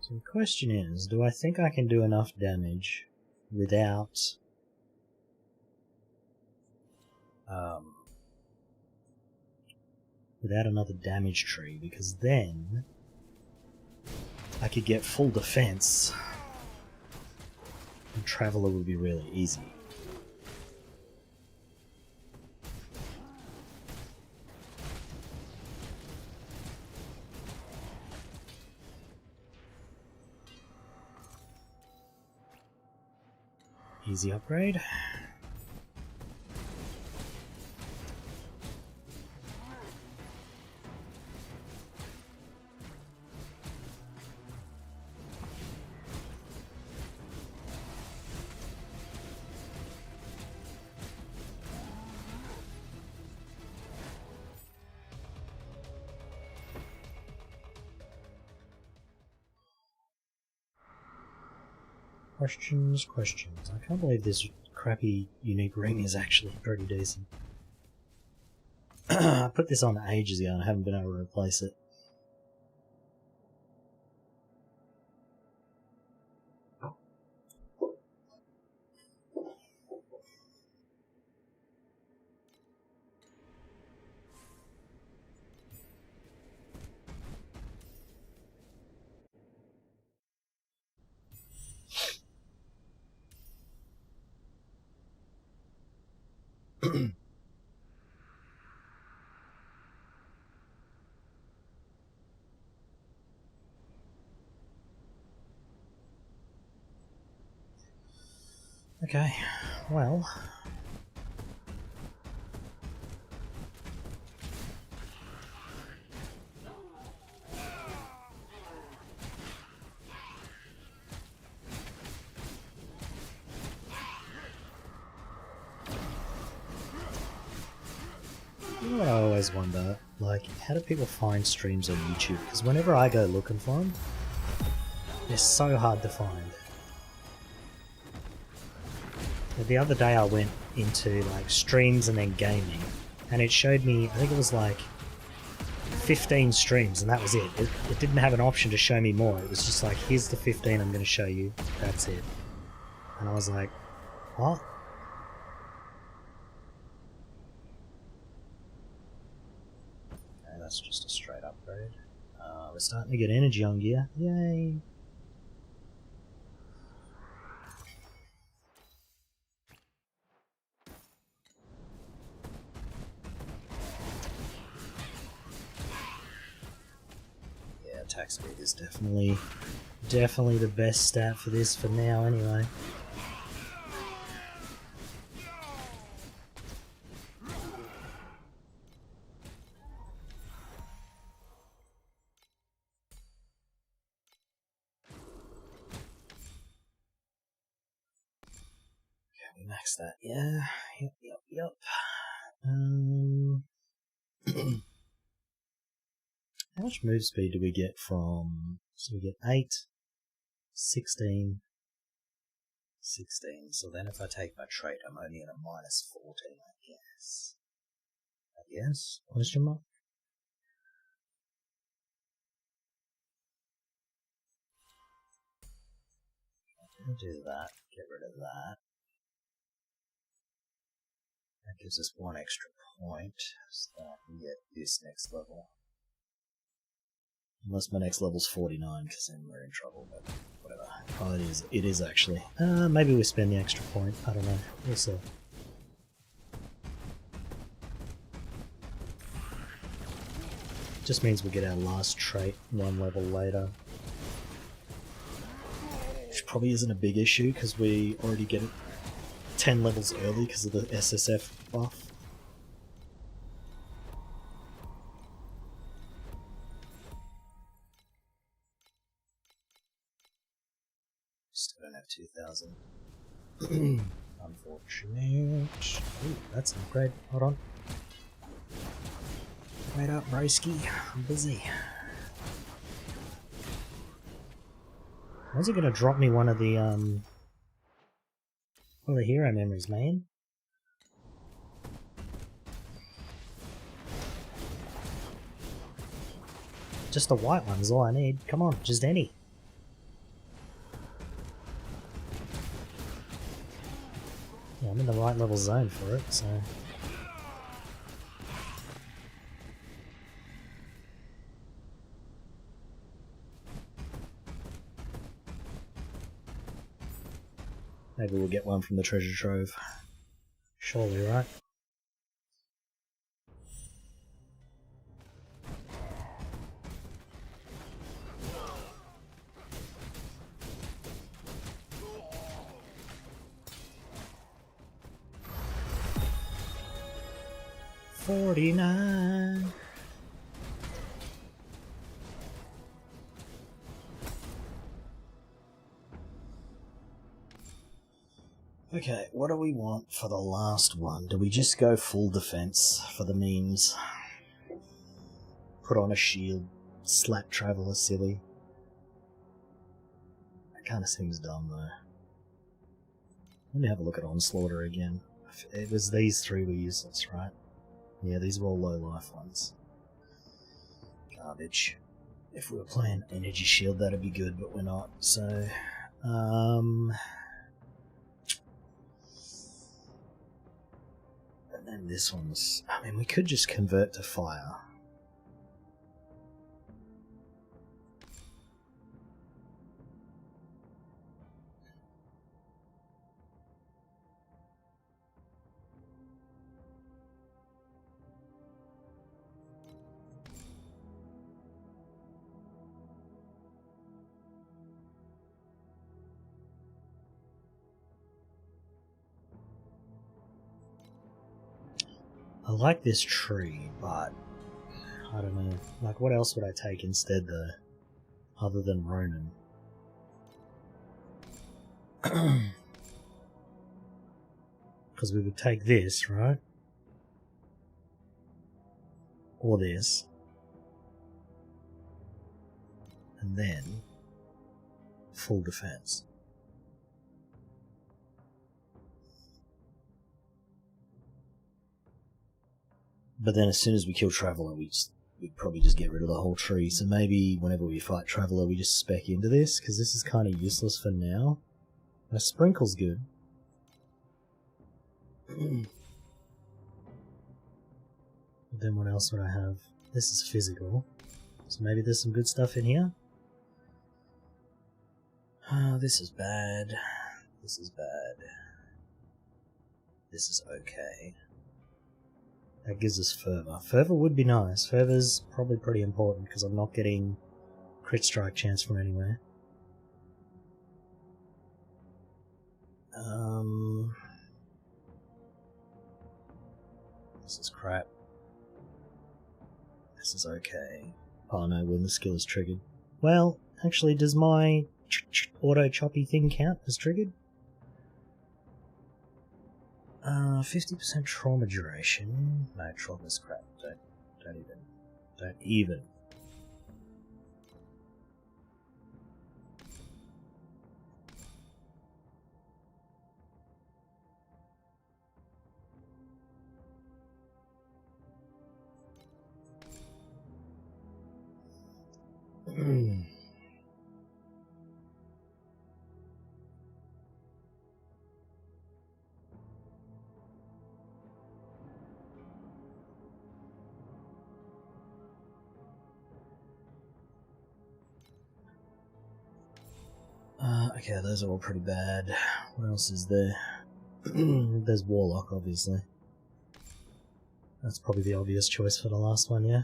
So the question is, do I think I can do enough damage without without another damage tree? Because then I could get full defense and Traveler would be really easy. Easy upgrade. Questions. I can't believe this crappy unique ring is actually pretty decent. I put this on ages ago and I haven't been able to replace it. Okay, well. You know what I always wonder? Like, how do people find streams on YouTube? Because whenever I go looking for them, they're so hard to find. The other day I went into like streams and then gaming, and it showed me, I think it was like 15 streams, and that was it. It didn't have an option to show me more. It was just like, here's the 15 I'm going to show you. That's it. And I was like, what? Okay, that's just a straight upgrade. We're starting to get energy on gear. Yay! Yeah, attack speed is definitely the best stat for this for now anyway. Max that, yeah. Yep. How much move speed do we get from... So we get 8, 16, 16. So then if I take my trait, I'm only at a minus 14, I guess. Question mark? I'm gonna do that. Get rid of that. That gives us 1 extra point, so that I can get this next level. Unless my next level's 49, because then we're in trouble, but whatever. Oh, it is actually. Maybe we spend the extra point, I don't know. We'll see. Just means we get our last trait 1 level later. Which probably isn't a big issue, because we already get it 10 levels early because of the SSF buff. Still don't have 2,000. Unfortunate. Ooh, that's an upgrade. Hold on. Wait up, broski. I'm busy. When's it gonna drop me one of the hero memories, man? Just the white one is all I need. Come on, just any. Yeah, I'm in the right level zone for it, so... Maybe we'll get one from the treasure trove. Surely, right? $49. Okay, what do we want for the last one? Do we just go full defense for the memes? Put on a shield, slap Traveler silly. That kind of seems dumb though. Let me have a look at Onslaughter again. It was these 3 were useless, right? Yeah, these were all low life ones. Garbage. If we were playing Energy Shield that'd be good, but we're not, so... And then this one's... I mean, we could just convert to fire. I like this tree, but I don't know. Like, what else would I take instead, though? Other than Ronin. Because we would take this, right? Or this. And then full defense. But then as soon as we kill Traveler, we'd probably just get rid of the whole tree. So maybe whenever we fight Traveler, we just spec into this, because this is kind of useless for now. A Sprinkle's good. Then what else would I have? This is physical. So maybe there's some good stuff in here. This is bad. This is bad. This is okay. That gives us Fervor. Fervor would be nice. Fervor's probably pretty important because I'm not getting crit strike chance from anywhere. This is crap. This is okay. Oh no, when the skill is triggered. Well, actually, does my auto choppy thing count as triggered? 50% trauma duration. No, trauma's crap. Don't even. Okay, those are all pretty bad. What else is there? There's Warlock, obviously. That's probably the obvious choice for the last one, yeah?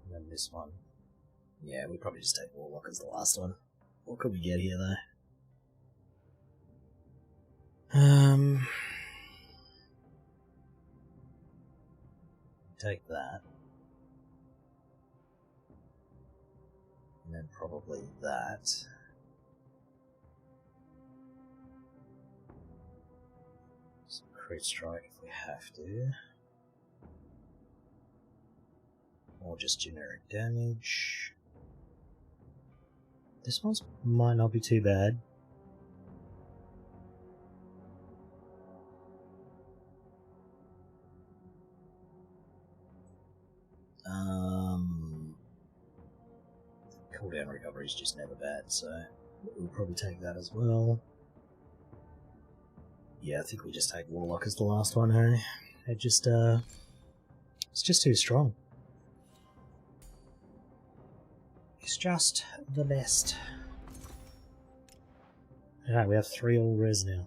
And then this one. Yeah, we probably just take Warlock as the last one. What could we get here, though? Take that. And then probably that. Some crit strike if we have to. Or just generic damage. This one might not be too bad. Cooldown recovery is just never bad, so we'll probably take that as well. Yeah, I think we just take Warlock as the last one, hey? It's just too strong. It's just the best. Alright, we have 3 all res now.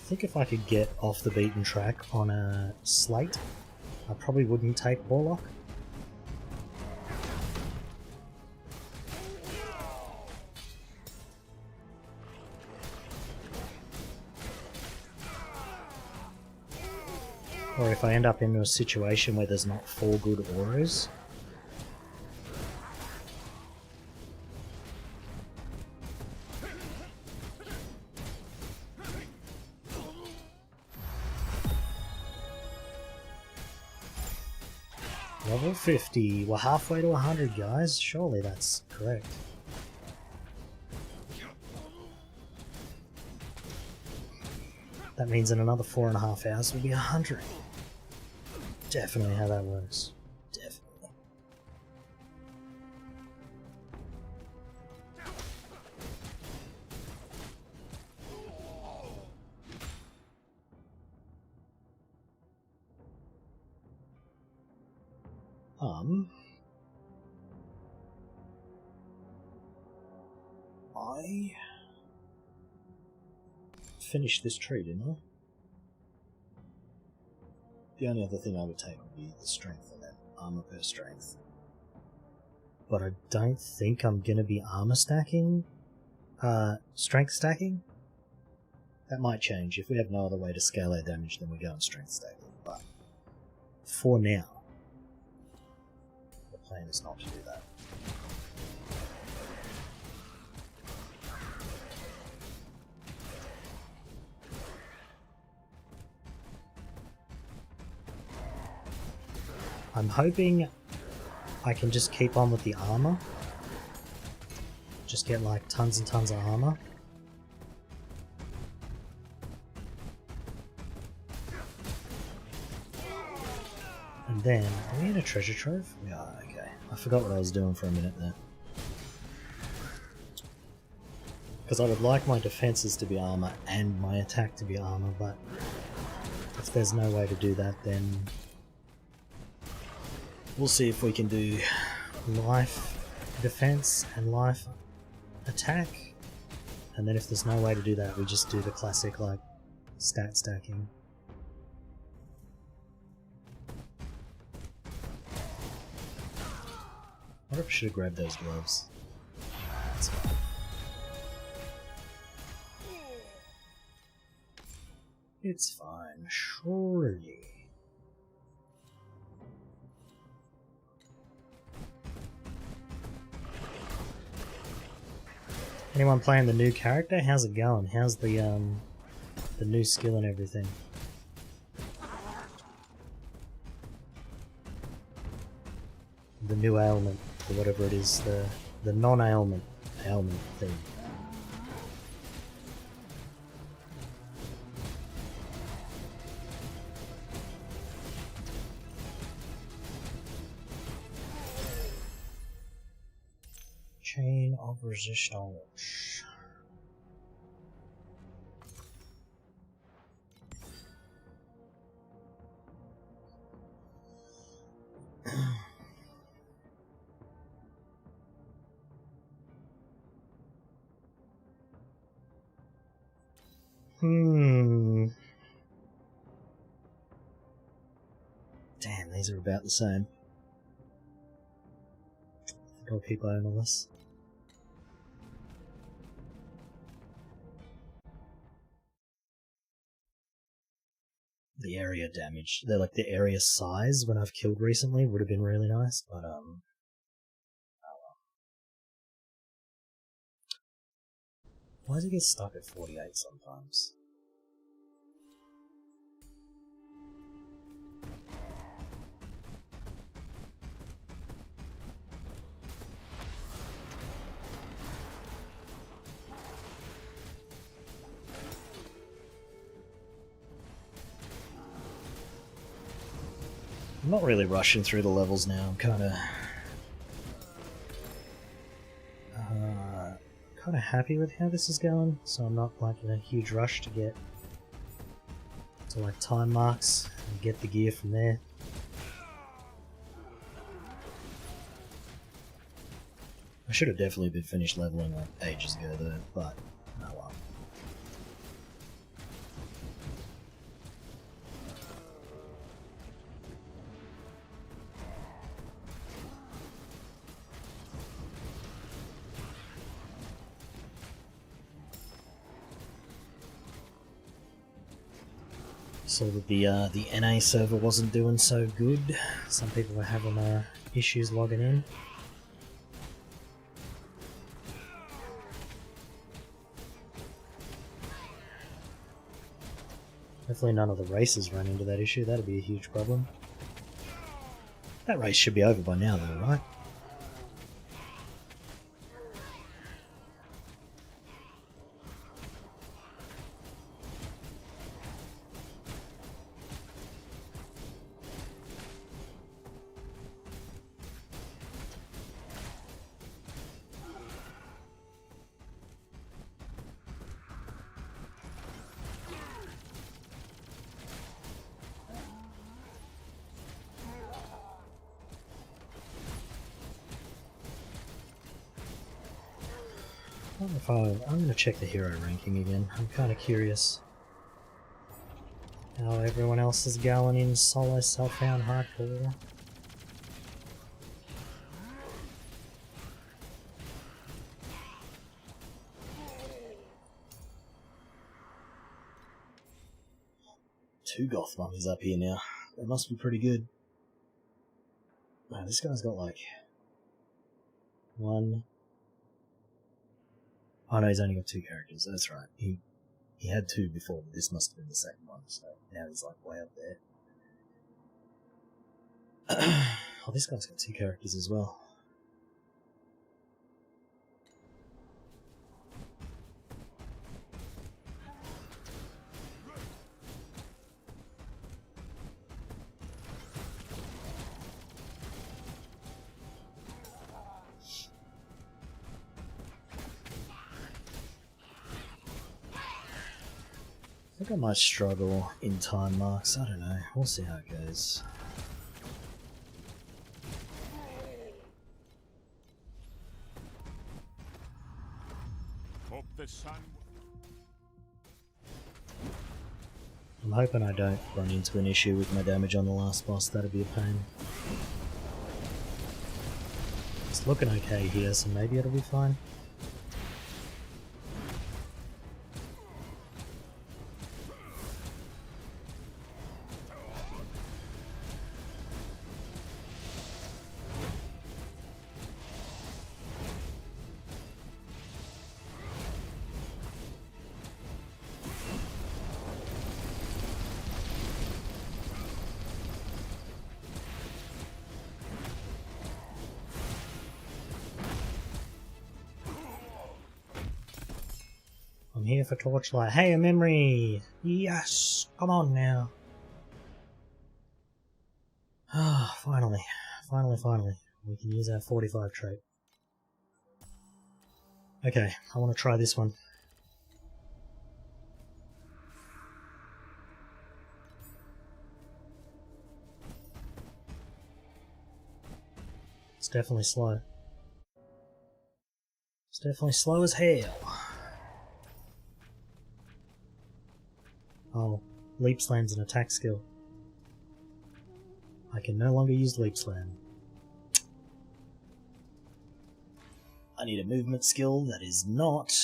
I think if I could get off the beaten track on a slate, I probably wouldn't take Warlock. Or if I end up in a situation where there's not 4 good auras. Level 50. We're halfway to 100, guys. Surely that's correct. That means in another 4.5 hours we'll be 100. Definitely how that works. Definitely. I finished this tree, didn't I? The only other thing I would take would be the strength and then armor per strength. But I don't think I'm gonna be armor stacking. Strength stacking? That might change. If we have no other way to scale our damage, then we go on strength stacking. But for now, the plan is not to do that. I'm hoping I can just keep on with the armor. Just get like tons and tons of armor. And then, are we in a treasure trove? We are, okay. I forgot what I was doing for a minute there. Because I would like my defenses to be armor and my attack to be armor, but if there's no way to do that, then we'll see if we can do life defense and life attack. And then if there's no way to do that, we just do the classic like stat stacking. I wonder if I should have grabbed those gloves. That's fine. It's fine, surely. Anyone playing the new character? How's it going? How's the new skill and everything? The new ailment, or whatever it is, the non-ailment thing. Chain of resistance. Damn, these are about the same. I think I'll keep eyeing on this. The area damage, they're like the area size when I've killed recently would have been really nice, but oh well. Why does it get stuck at 48 sometimes? I'm not really rushing through the levels now. I'm kind of happy with how this is going, so I'm not like in a huge rush to get to like time marks and get the gear from there. I should have definitely been finished leveling like ages ago though, but oh well. So that the NA server wasn't doing so good. Some people were having issues logging in. Hopefully none of the races run into that issue. That'd be a huge problem. That race should be over by now though, right? I don't know if I'm going to check the hero ranking again. I'm kind of curious how everyone else is going in solo self-found hardcore. Two goth mummies up here now. They must be pretty good. Man, this guy's got like one. Oh no, he's only got two characters. That's right. He had two before, but this must have been the second one. So now he's like way up there. Oh, this guy's got two characters as well. I think I might struggle in time marks. I don't know. We'll see how it goes. Hope the sun. I'm hoping I don't run into an issue with my damage on the last boss. That'd be a pain. It's looking okay here, so maybe it'll be fine. I'm here for Torchlight. Hey, a memory! Yes! Come on now. Ah, finally. Finally. We can use our 45 trait. Okay, I want to try this one. It's definitely slow. It's definitely slow as hell. Oh, Leap Slam's an attack skill. I can no longer use Leap Slam. I need a movement skill that is not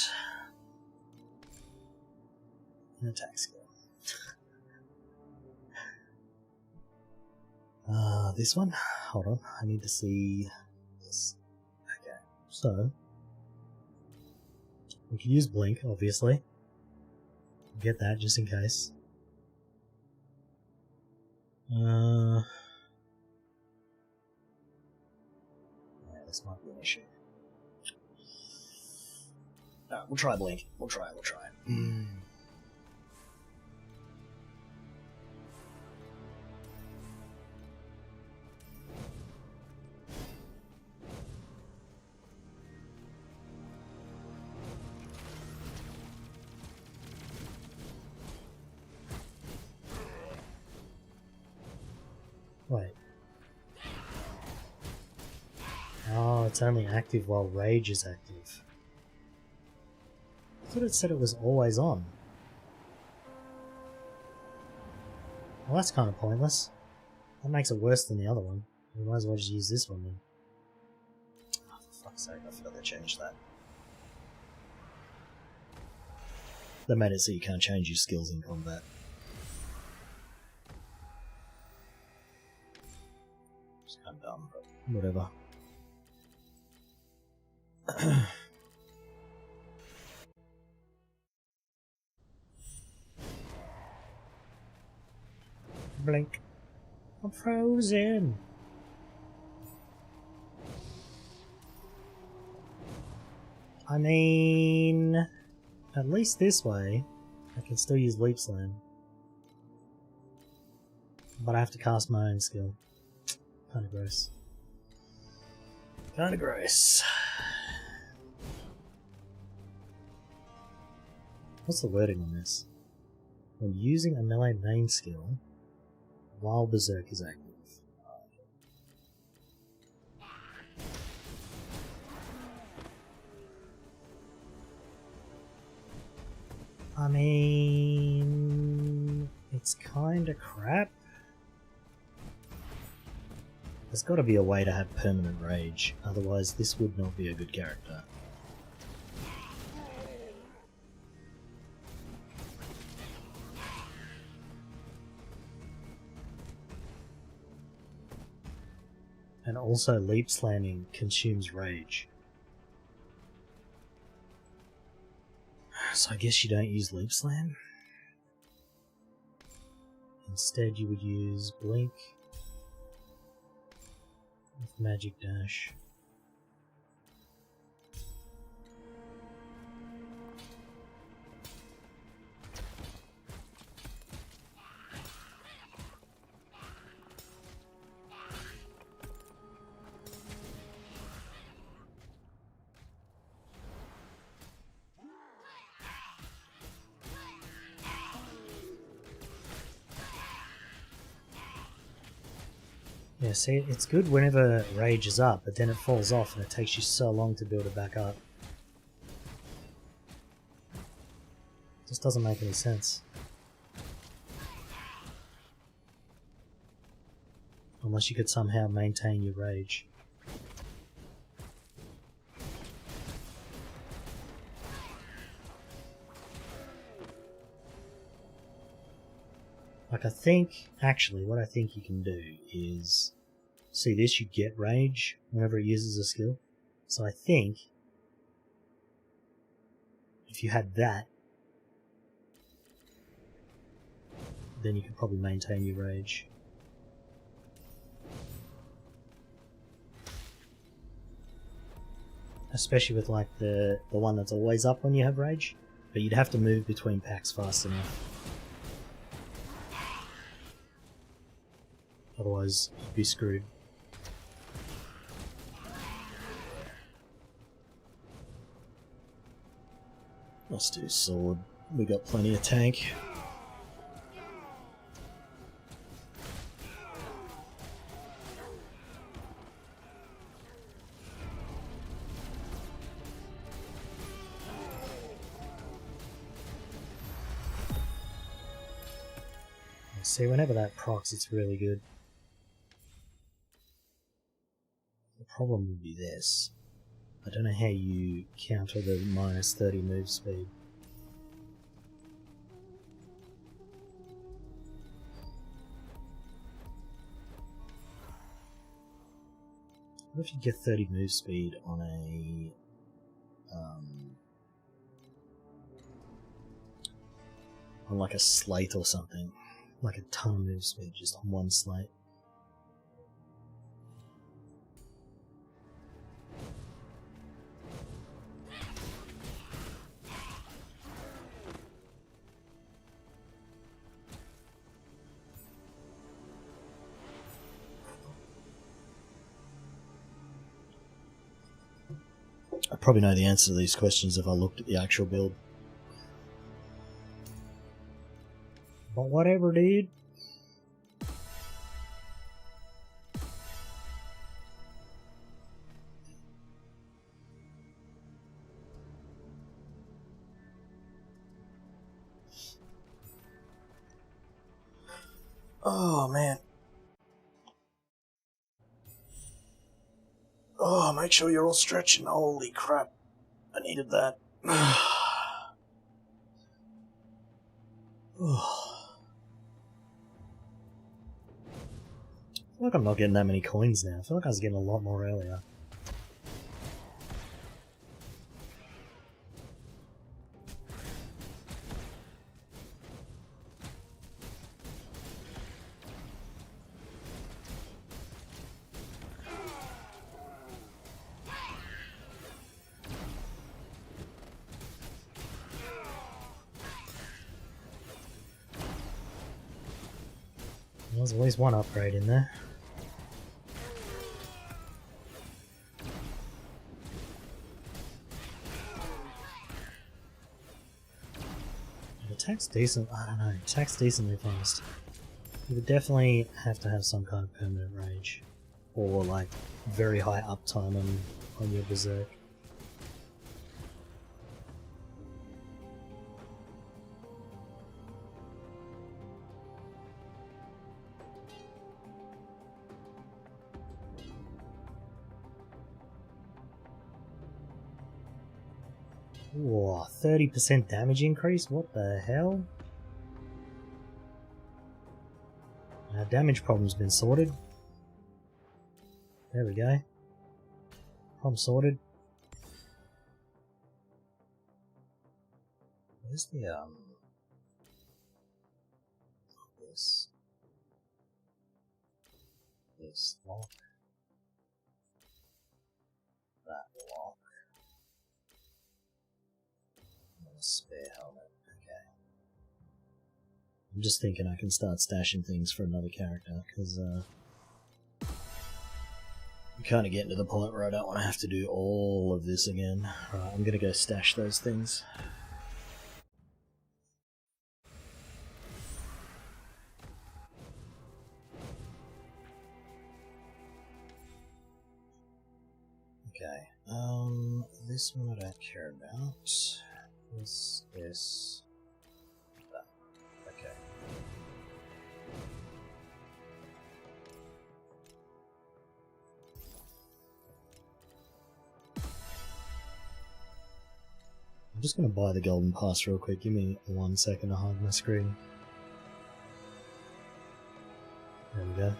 an attack skill. This one? Hold on, I need to see this. Okay, so we can use Blink, obviously. Get that just in case. Yeah, this might be an issue. Alright, we'll try Blink. We'll try. Wait. Oh, it's only active while Rage is active. I thought it said it was always on. Well, that's kind of pointless. That makes it worse than the other one. We might as well just use this one then. Oh, for fuck's sake, I forgot they changed that. They made it so you can't change your skills in combat. It's kind of dumb, but whatever. Blink. I'm frozen. I mean, at least this way, I can still use Leap Slam. But I have to cast my own skill. Kinda gross. Kinda gross. What's the wording on this? When using a melee main skill, while Berserk is active. I mean, it's kinda crap. There's gotta be a way to have permanent rage, otherwise this would not be a good character. And also leap slamming consumes rage. So I guess you don't use leap slam. Instead you would use blink with magic dash. Yeah, see, it's good whenever rage is up, but then it falls off and it takes you so long to build it back up. Just doesn't make any sense. Unless you could somehow maintain your rage. Like I think, actually, what I think you can do is, see this, you get rage whenever it uses a skill. So I think, if you had that, then you could probably maintain your rage. Especially with like the one that's always up when you have rage, but you'd have to move between packs fast enough. Otherwise, you'd be screwed. Let's do sword. We got plenty of tank. See, whenever that procs, it's really good. The problem would be this. I don't know how you counter the minus 30 move speed. What if you get 30 move speed on a... on like a slate or something? Like a ton of move speed just on one slate. I probably know the answer to these questions if I looked at the actual build. But whatever, dude. Oh, man. Oh, make sure you're all stretching. Holy crap. I needed that. Oh. I feel like I'm not getting that many coins now. I feel like I was getting a lot more earlier. There's always one upgrade in there. It attacks decent. I don't know. It attacks decently fast. You would definitely have to have some kind of permanent rage, or like very high uptime on your berserk. Whoa, 30% damage increase? What the hell? Damage problem's been sorted. There we go. Problem sorted. Where's the this lock, that lock, and a spare helmet. Okay. I'm just thinking I can start stashing things for another character, because I'm kind of getting to the point where I don't want to have to do all of this again. Right, I'm gonna go stash those things. Okay, this one I don't care about. This, that. Okay. I'm just gonna buy the golden pass real quick. Give me 1 second to hide my screen. There we go.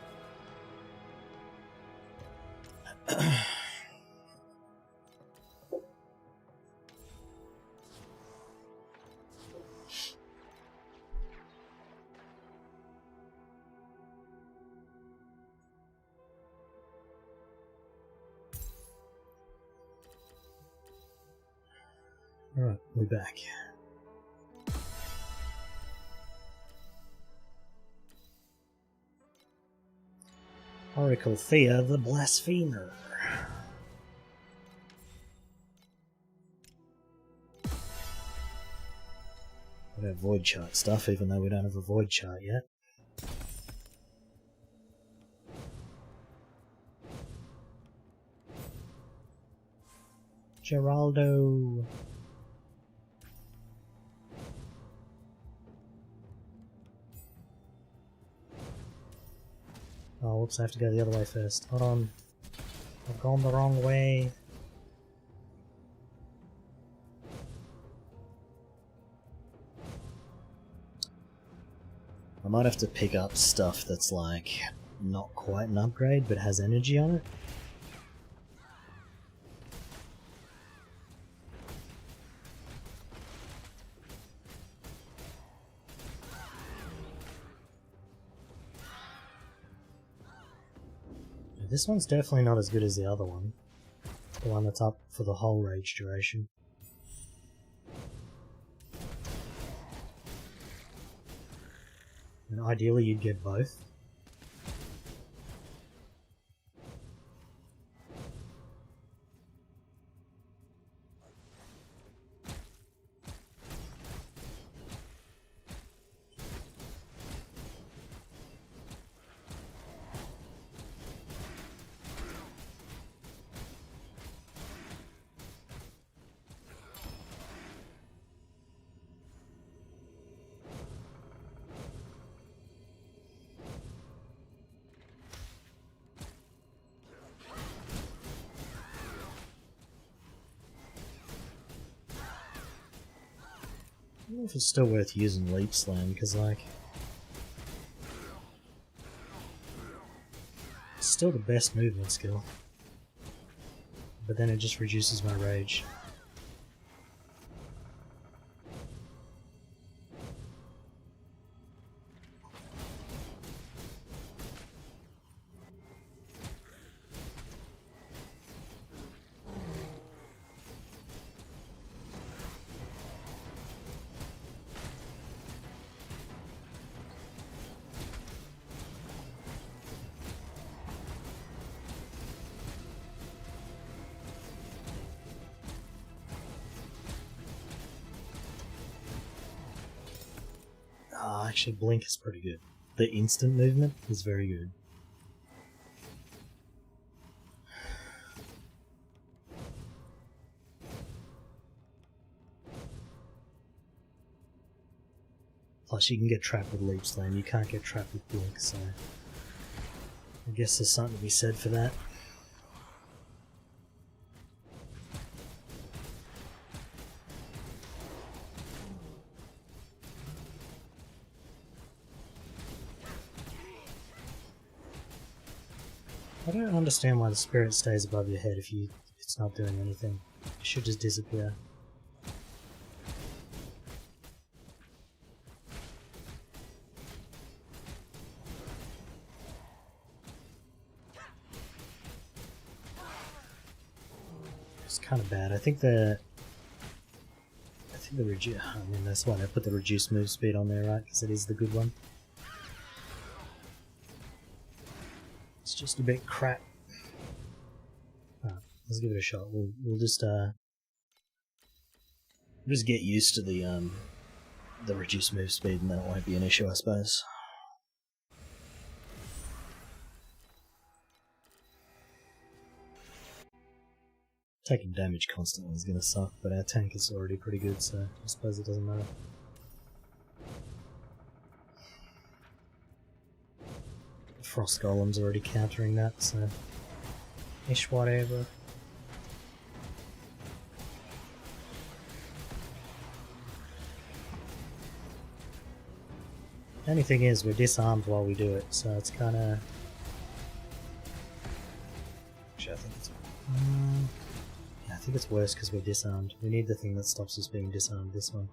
Alright, we're back. Oracle Thea the Blasphemer. We have void chart stuff, even though we don't have a void chart yet. Geraldo. Oh, whoops, I have to go the other way first. Hold on. I've gone the wrong way. I might have to pick up stuff that's like not quite an upgrade but has energy on it. This one's definitely not as good as the other one. The one that's up for the whole rage duration. And ideally you'd get both. I don't know if it's still worth using Leap Slam, because, like, it's still the best movement skill. But then it just reduces my rage. Actually, Blink is pretty good. The instant movement is very good. Plus, you can get trapped with Leap Slam. You can't get trapped with Blink, so I guess there's something to be said for that. I don't understand why the spirit stays above your head if it's not doing anything. It should just disappear. It's kind of bad. I think the I mean, that's why they put the reduced move speed on there, right? Because it is the good one. It's just a bit crap. Alright, let's give it a shot. We'll just get used to the reduced move speed, and then it won't be an issue, I suppose. Taking damage constantly is going to suck, but our tank is already pretty good, so I suppose it doesn't matter. Frost Golem's already countering that, so ish whatever. The only thing is, we're disarmed while we do it, so it's kind of... Actually, I think it's... yeah, I think it's worse because we're disarmed. We need the thing that stops us being disarmed, this one.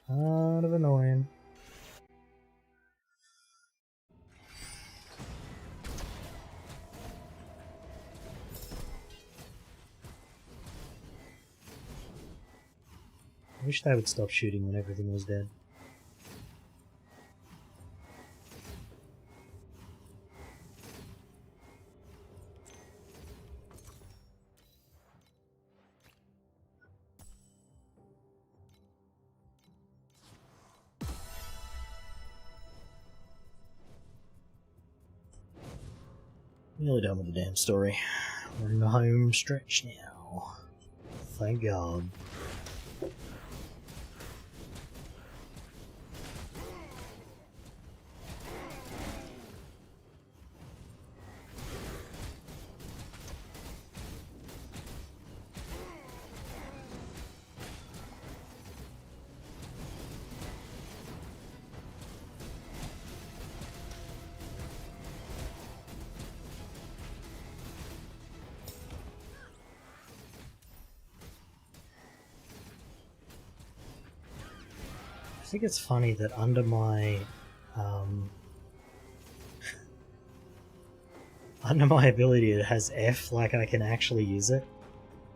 Kind of annoying. I wish they would stop shooting when everything was dead. Nearly done with the damn story. We're in the home stretch now. Thank God. I think it's funny that under my under my ability it has F, like I can actually use it.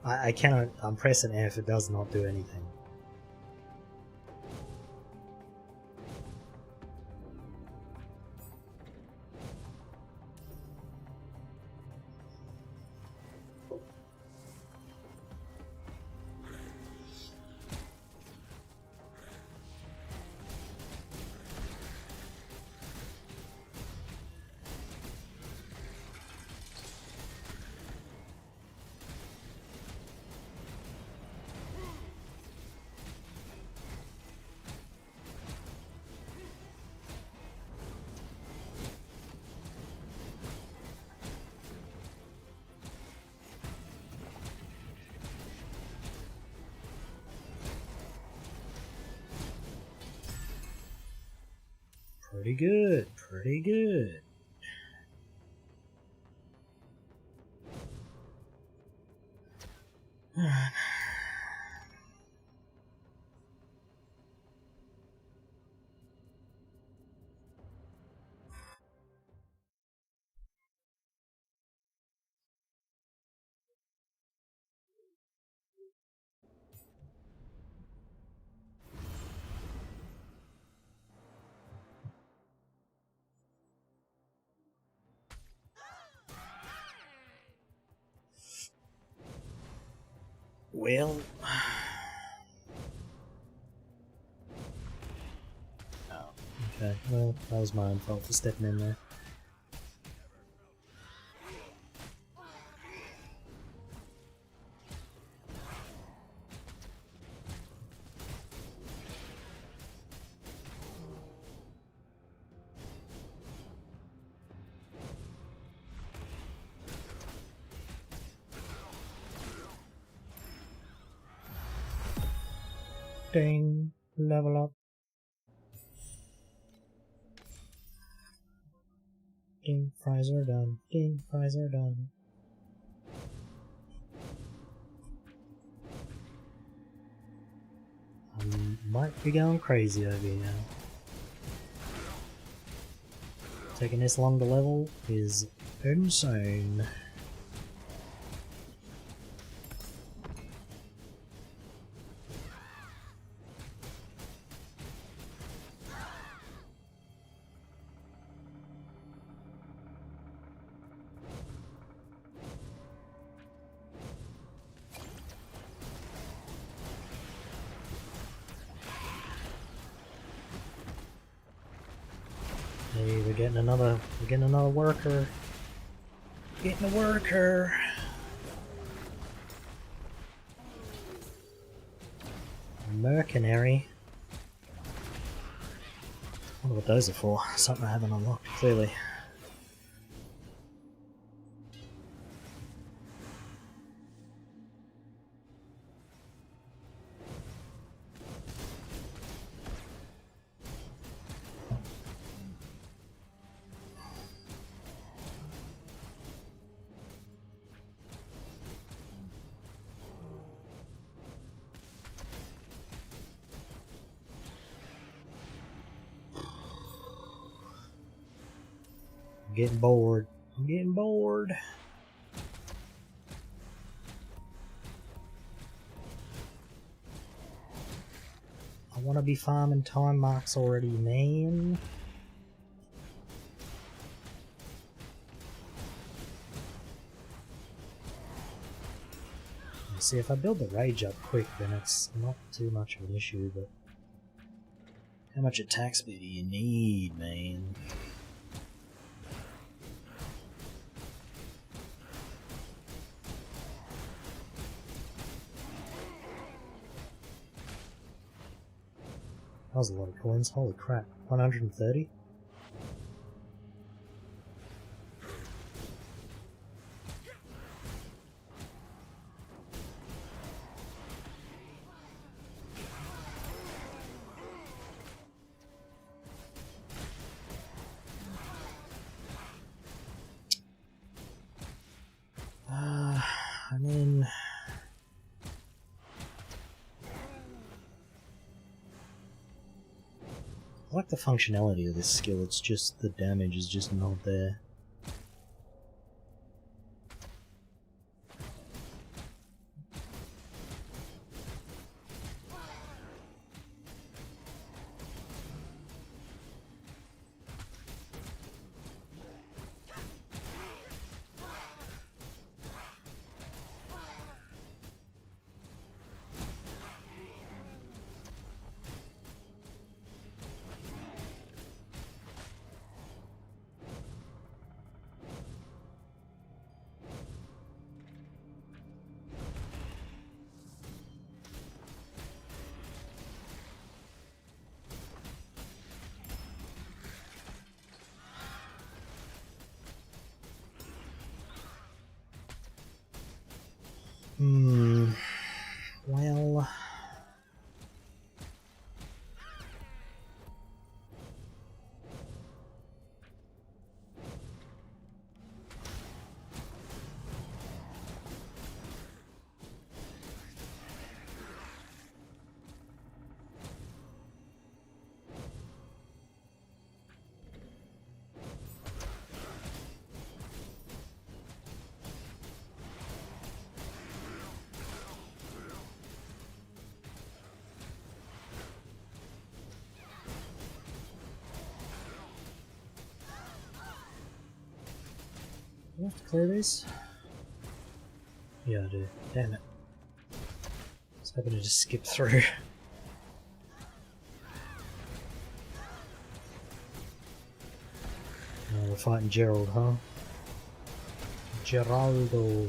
I cannot, I'm pressing F, it does not do anything. Pretty good, pretty good. Alright. Well... Oh, okay. Well, that was my own fault for stepping in there. Ding. Level up. Ding. Fries are done. Ding. Fries are done. Might be going crazy over here. Taking this long to level is insane. Hey, we're getting another worker. Getting a worker. Mercenary. I wonder what those are for. Something I haven't unlocked, clearly. I'm getting bored. I'm getting bored. I want to be farming time marks already, man. See, if I build the rage up quick, then it's not too much of an issue, but how much attack speed do you need, man? That was a lot of coins, holy crap. 130? I mean... I like the functionality of this skill, it's just the damage is just not there. Well... Do I have to clear these? Yeah, I do. Damn it. I was hoping to just skip through. Oh, we're fighting Gerald, huh? Geraldo.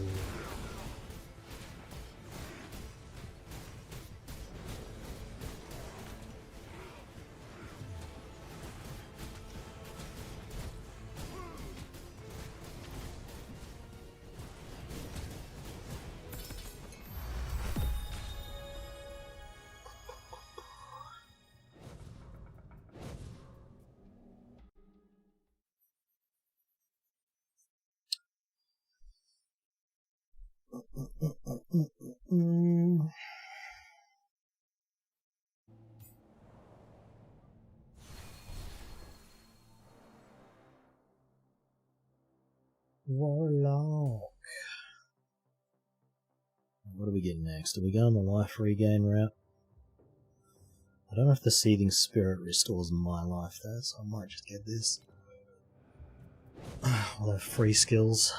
Warlock. What do we get next? Do we go on the life regain route? I don't know if the Seething Spirit restores my life though, so I might just get this. Although free skills,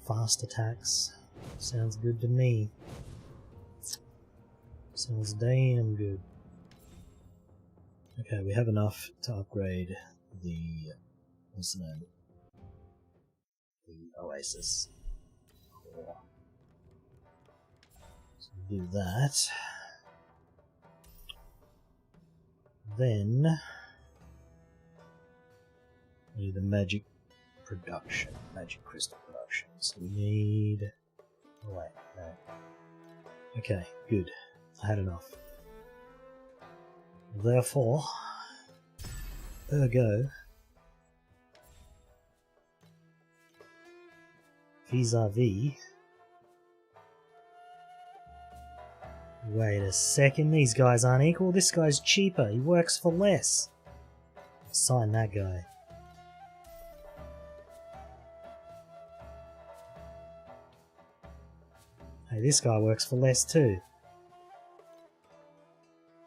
fast attacks, sounds good to me. Sounds damn good. Okay, we have enough to upgrade the, what's the name? The Oasis. Core. So we'll do that. Then we need the magic production, magic crystal production. So we need. Oh wait, no. Okay, good. I had enough. Therefore, ergo, vis-a-vis. Wait a second, these guys aren't equal. This guy's cheaper. He works for less. Sign that guy. Hey, this guy works for less too.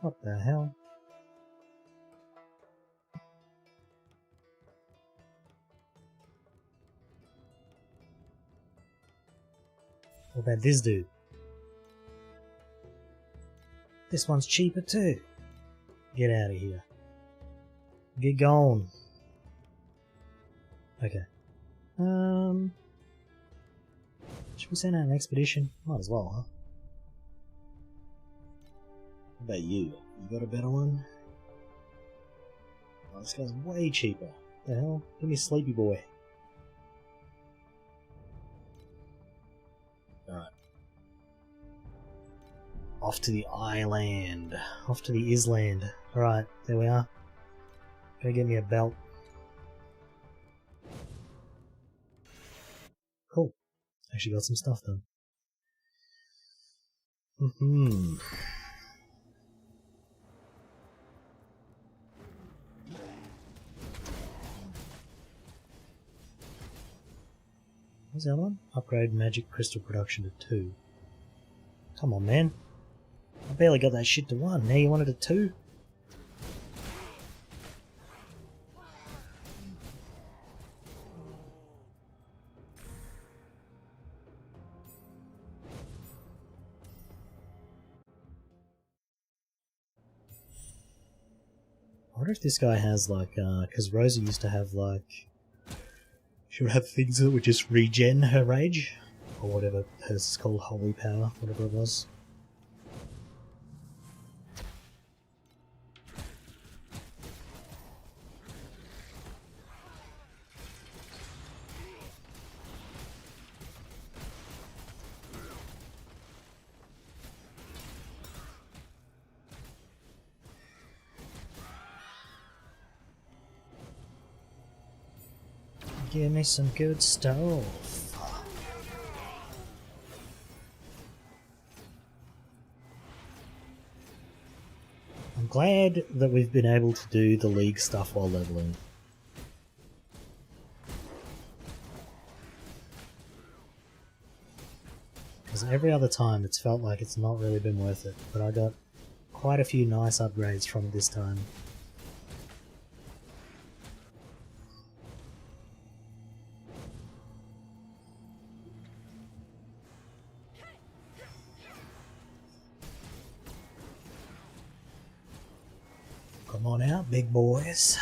What the hell? What about this dude? This one's cheaper too. Get out of here. Get going. Okay. Should we send out an expedition? Might as well, huh? What about you? You got a better one? Oh, this guy's way cheaper. What the hell? Give me a Sleepy Boy. Alright. Off to the island. Off to the Island. Alright, there we are. Go get me a belt. Cool. Actually got some stuff done. What's the other one? Upgrade magic crystal production to 2. Come on, man. I barely got that shit to 1. Now you want it to 2? I wonder if this guy has like, because Rosa used to have like, she would have things that would just regen her rage, or whatever hers is called, holy power, whatever it was. Give me some good stuff. I'm glad that we've been able to do the League stuff while leveling. Because every other time it's felt like it's not really been worth it, but I got quite a few nice upgrades from it this time. Come on out, big boys.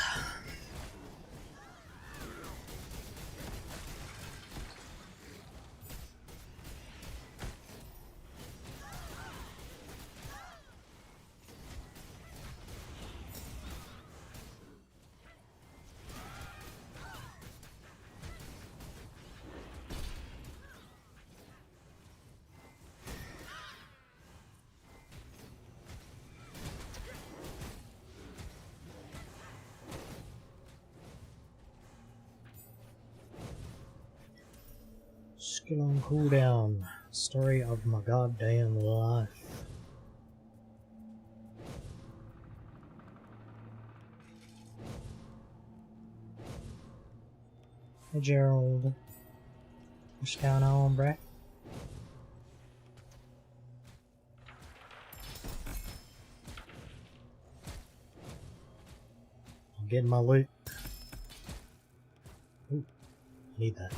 Skill on cooldown. Story of my goddamn life. Hey Gerald. What's going on, bruh? I'm getting my loot. Ooh, I need that.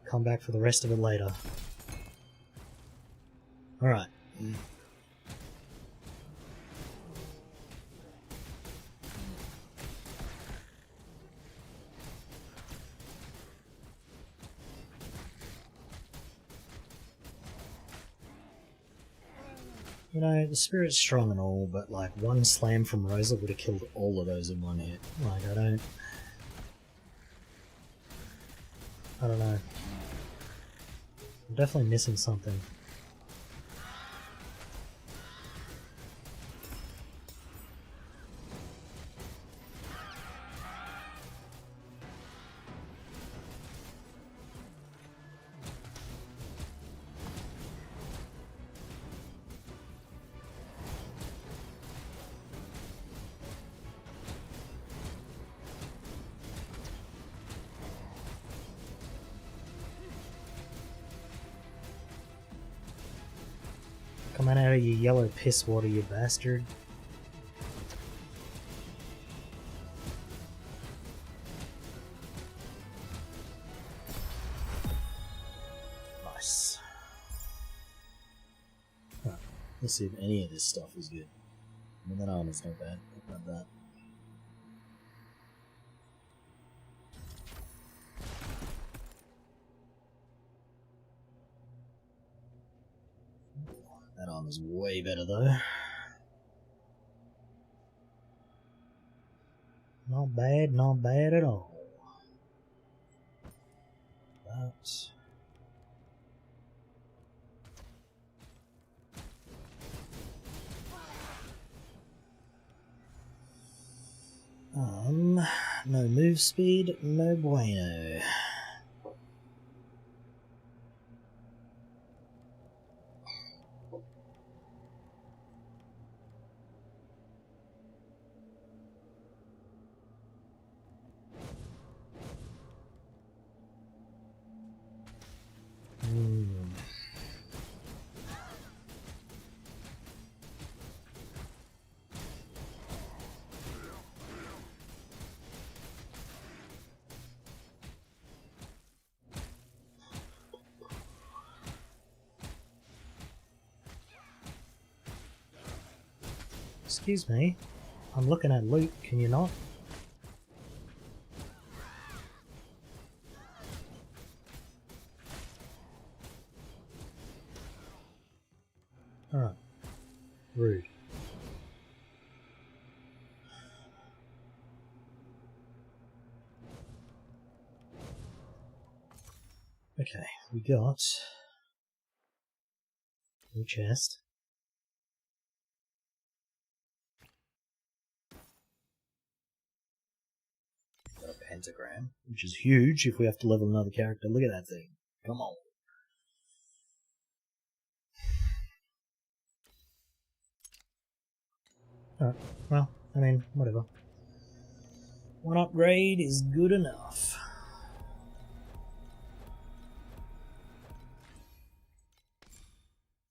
Come back for the rest of it later. Alright. You know, the spirit's strong and all, but like one slam from Rosa would have killed all of those in one hit. Like, I don't know. I'm definitely missing something. Coming out of your yellow piss water, you bastard. Nice. Right, let's see if any of this stuff is good. I mean, that armor's not bad. Not that. That armor's way better though. Not bad at all. But no move speed, no bueno. Excuse me, I'm looking at loot, can you not? Alright. Rude. Okay, we got new chest. Got a pentagram, which is huge if we have to level another character. Look at that thing. Come on. Alright, well, I mean, whatever. One upgrade is good enough.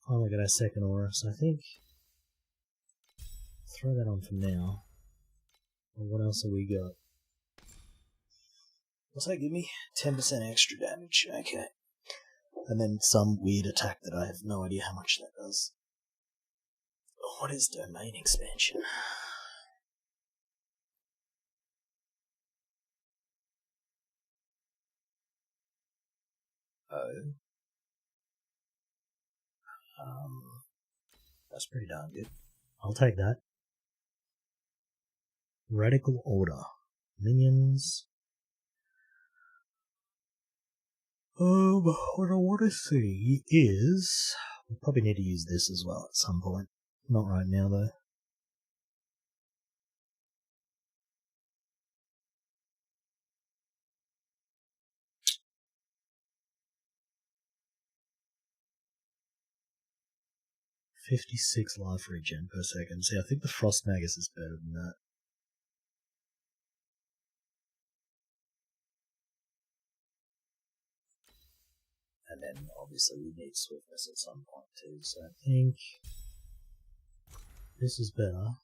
Finally got our second aura, so I think throw that on for now. Well, what else have we got? What's that give me? 10% extra damage, okay. And then some weird attack that I have no idea how much that does. What is domain expansion? Oh. That's pretty darn good. I'll take that. Radical Order. Minions. What I want to see is... we'll probably need to use this as well at some point. Not right now, though. 56 life regen per second. See, I think the Frost Magus is better than that. And then obviously we need swiftness at some point too, so I think this is better.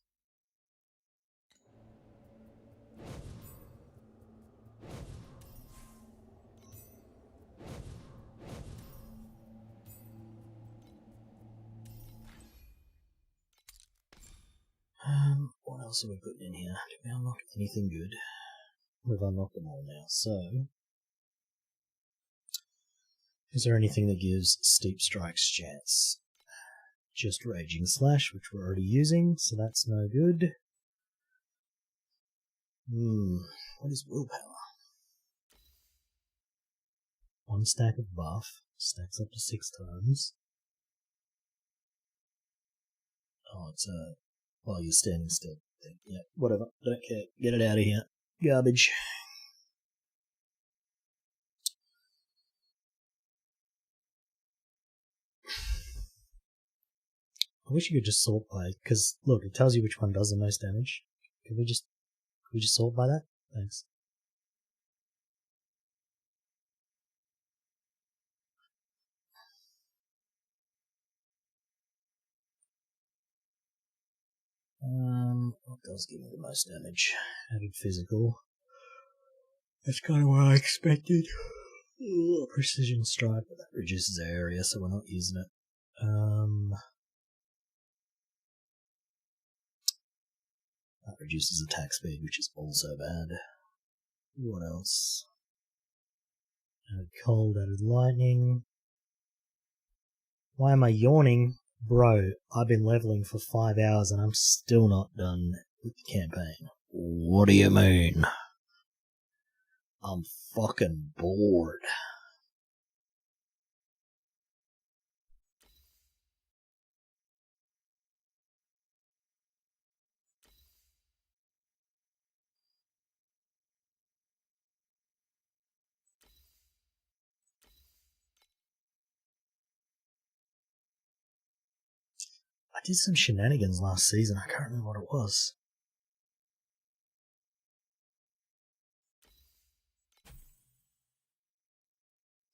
What else are we putting in here? Did we unlock anything good? We've unlocked them all now, so is there anything that gives Steep Strike's chance? Just Raging Slash, which we're already using, so that's no good. What is Willpower? 1 stack of buff, stacks up to 6 times. Oh, it's a while you're standing still thing. Yeah, whatever, don't care. Get it out of here. Garbage. I wish you could just sort by, because look, it tells you which one does the most damage. Could we just sort by that? Thanks. What does give me the most damage? Added physical. That's kind of what I expected. Precision strike, but that reduces our area, so we're not using it. That reduces attack speed, which is also bad. What else? Added cold, added lightning. Why am I yawning? Bro, I've been leveling for 5 hours and I'm still not done with the campaign. What do you mean? I'm fucking bored. I did some shenanigans last season, I can't remember what it was.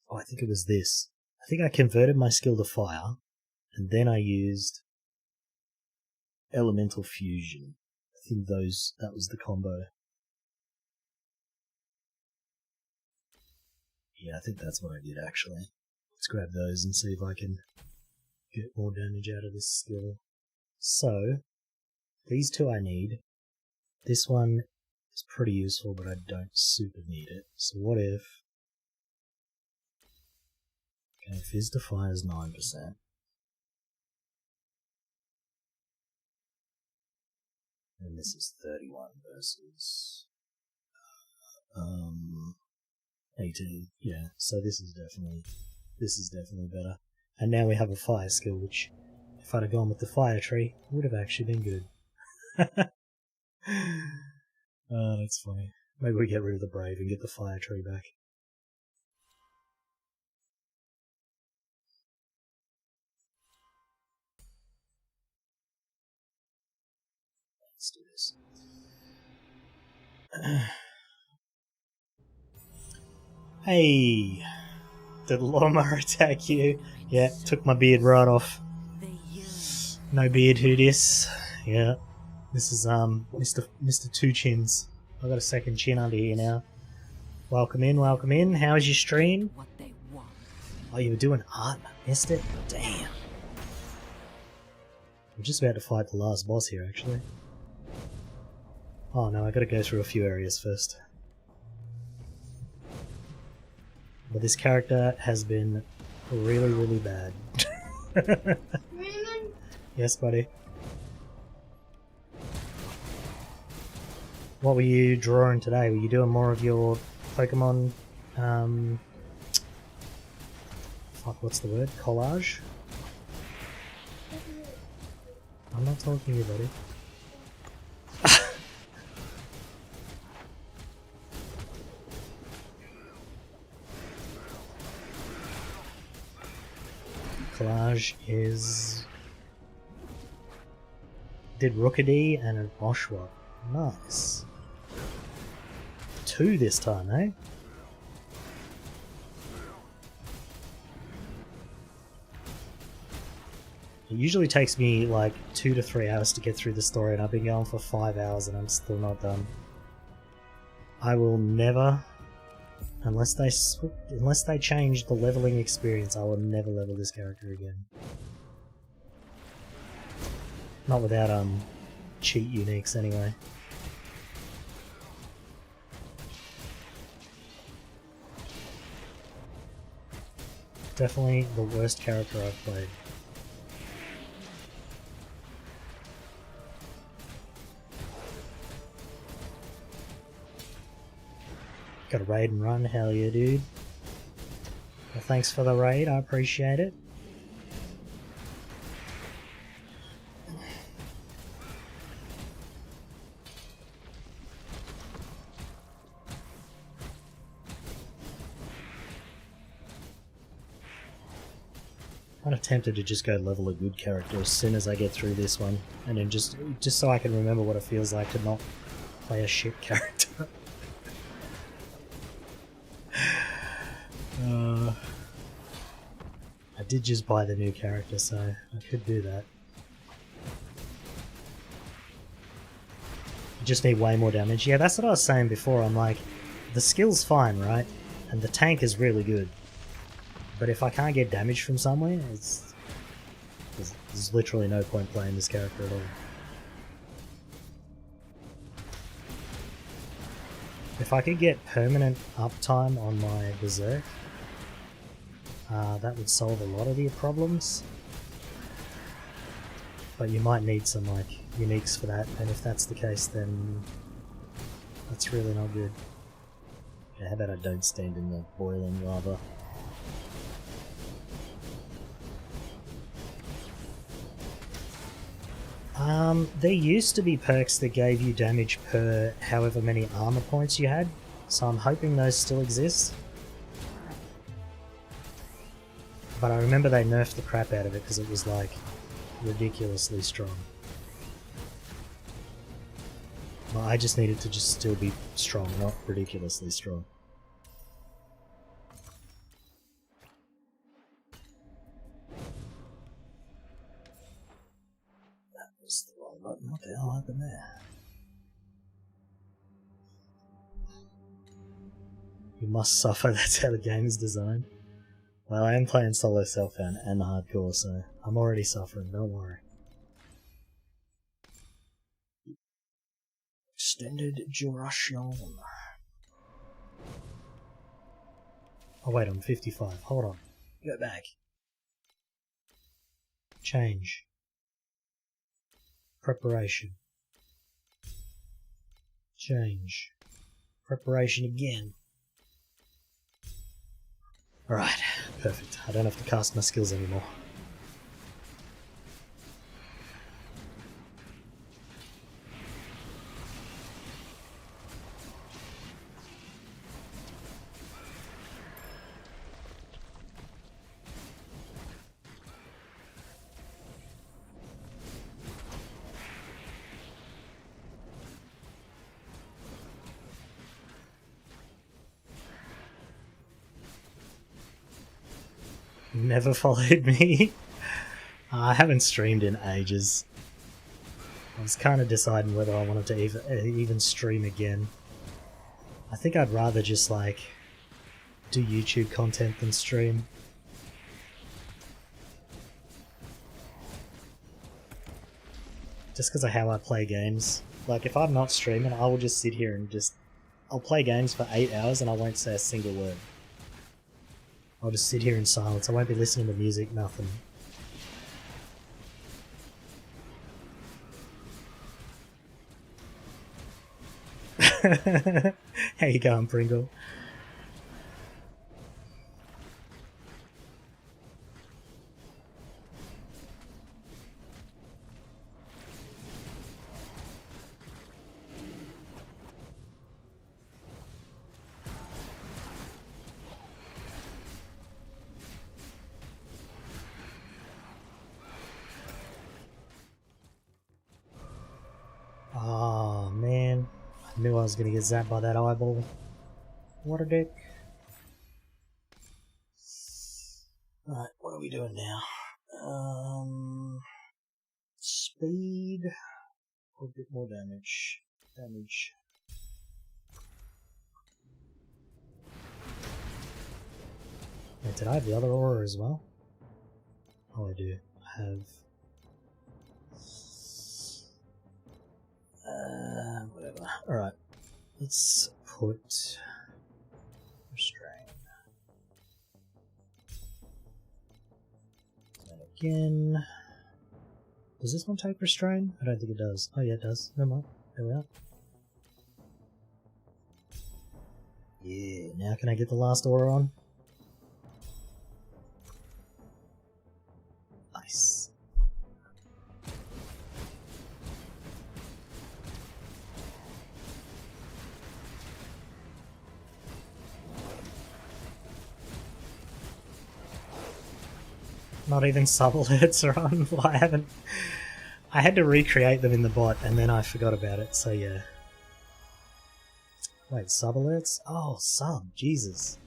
Oh, I think it was this. I think I converted my skill to fire, and then I used elemental fusion. I think that was the combo. Yeah, I think that's what I did actually. Let's grab those and see if I can get more damage out of this skill. So, these two I need. This one is pretty useful, but I don't super need it. So what if... Okay, Fizz to Fire is 9%. And this is 31 versus... 18. Yeah, so this is definitely better. And now we have a fire skill, which, if I'd have gone with the fire tree, would have actually been good. Oh, that's funny. Maybe we get rid of the brave and get the fire tree back. Let's do this. Hey! Did the lawnmower attack you? Yeah, took my beard right off. No beard, who dis? Yeah. This is Mr. Two Chins. I've got a second chin under here now. Welcome in, welcome in. How was your stream? Oh, you were doing art? Missed it? Damn. We're just about to fight the last boss here, actually. Oh no, I gotta go through a few areas first. But this character has been really, really bad. Yes, buddy. What were you drawing today? Were you doing more of your Pokemon, fuck, what's the word? Collage? I'm not talking to you, buddy. Collage is Did Rookadi and an Oshwa. Nice. 2 this time, eh? It usually takes me like 2 to 3 hours to get through the story, and I've been going for 5 hours and I'm still not done. I will never, unless they change the leveling experience, I will never level this character again. Not without cheat uniques anyway. Definitely the worst character I've played. Got a raid and run, hell yeah dude. Well, thanks for the raid, I appreciate it. I'm tempted to just go level a good character as soon as I get through this one, and then just so I can remember what it feels like to not play a shit character. I did just buy the new character, so I could do that. You just need way more damage. Yeah, that's what I was saying before. I'm like, the skill's fine, right? And the tank is really good. But if I can't get damage from somewhere, there's literally no point playing this character at all. If I could get permanent uptime on my Berserk, that would solve a lot of your problems. But you might need some like uniques for that, and if that's the case, then that's really not good. Yeah, how about I don't stand in the boiling lava? There used to be perks that gave you damage per however many armor points you had, so I'm hoping those still exist. But I remember they nerfed the crap out of it because it was like ridiculously strong. Well, I just needed to just still be strong, not ridiculously strong. That was the wrong button. What the hell happened there? You must suffer, that's how the game is designed. Well, I am playing solo self-found and hardcore, so I'm already suffering, don't worry. Extended duration. Oh wait, I'm 55. Hold on. Go back. Change. Preparation. Change. Preparation again. Alright, perfect. I don't have to cast my skills anymore. Never followed me. I haven't streamed in ages. I was kind of deciding whether I wanted to even stream again. I think I'd rather just like do YouTube content than stream. Just because of how I play games. Like if I'm not streaming, I will just sit here and I'll play games for 8 hours and I won't say a single word. I'll just sit here in silence. I won't be listening to music, nothing. How you going, Pringle? was gonna get zapped by that eyeball. What a dick. Right, what are we doing now? Speed or a bit more damage. Damage. Wait, did I have the other aura as well? Oh, I do. I have. Whatever. Alright. Let's put. Restrain. And again. Does this one take restrain? I don't think it does. Oh, yeah, it does. Never mind. There we are. Yeah, now can I get the last aura on? Nice. Not even sub-alerts are on. Well, I haven't. I had to recreate them in the bot and then I forgot about it, so yeah. Wait, sub-alerts? Oh, sub. Jesus.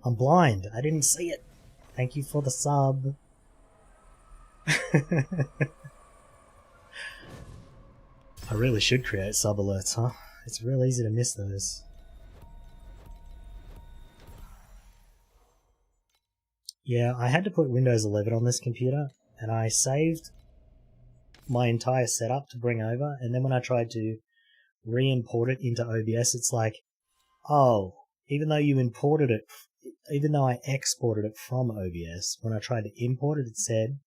I'm blind. I didn't see it. Thank you for the sub. I really should create sub-alerts, huh? It's real easy to miss those. Yeah, I had to put Windows 11 on this computer, and I saved my entire setup to bring over, and then when I tried to re-import it into OBS, it's like, oh, even though you imported it, even though I exported it from OBS, when I tried to import it, it said,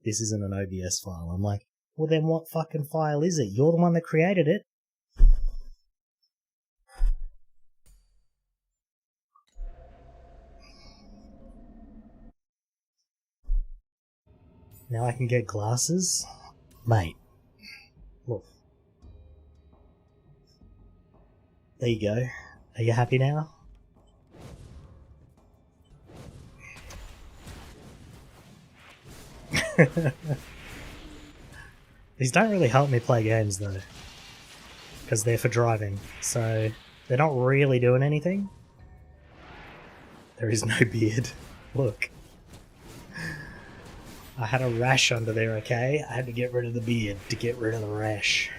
this isn't an OBS file. I'm like, well then what fucking file is it? You're the one that created it. Now I can get glasses? Mate. Look. There you go. Are you happy now? These don't really help me play games though. Because they're for driving. So they're not really doing anything. There is no beard. Look. I had a rash under there, okay? I had to get rid of the beard to get rid of the rash.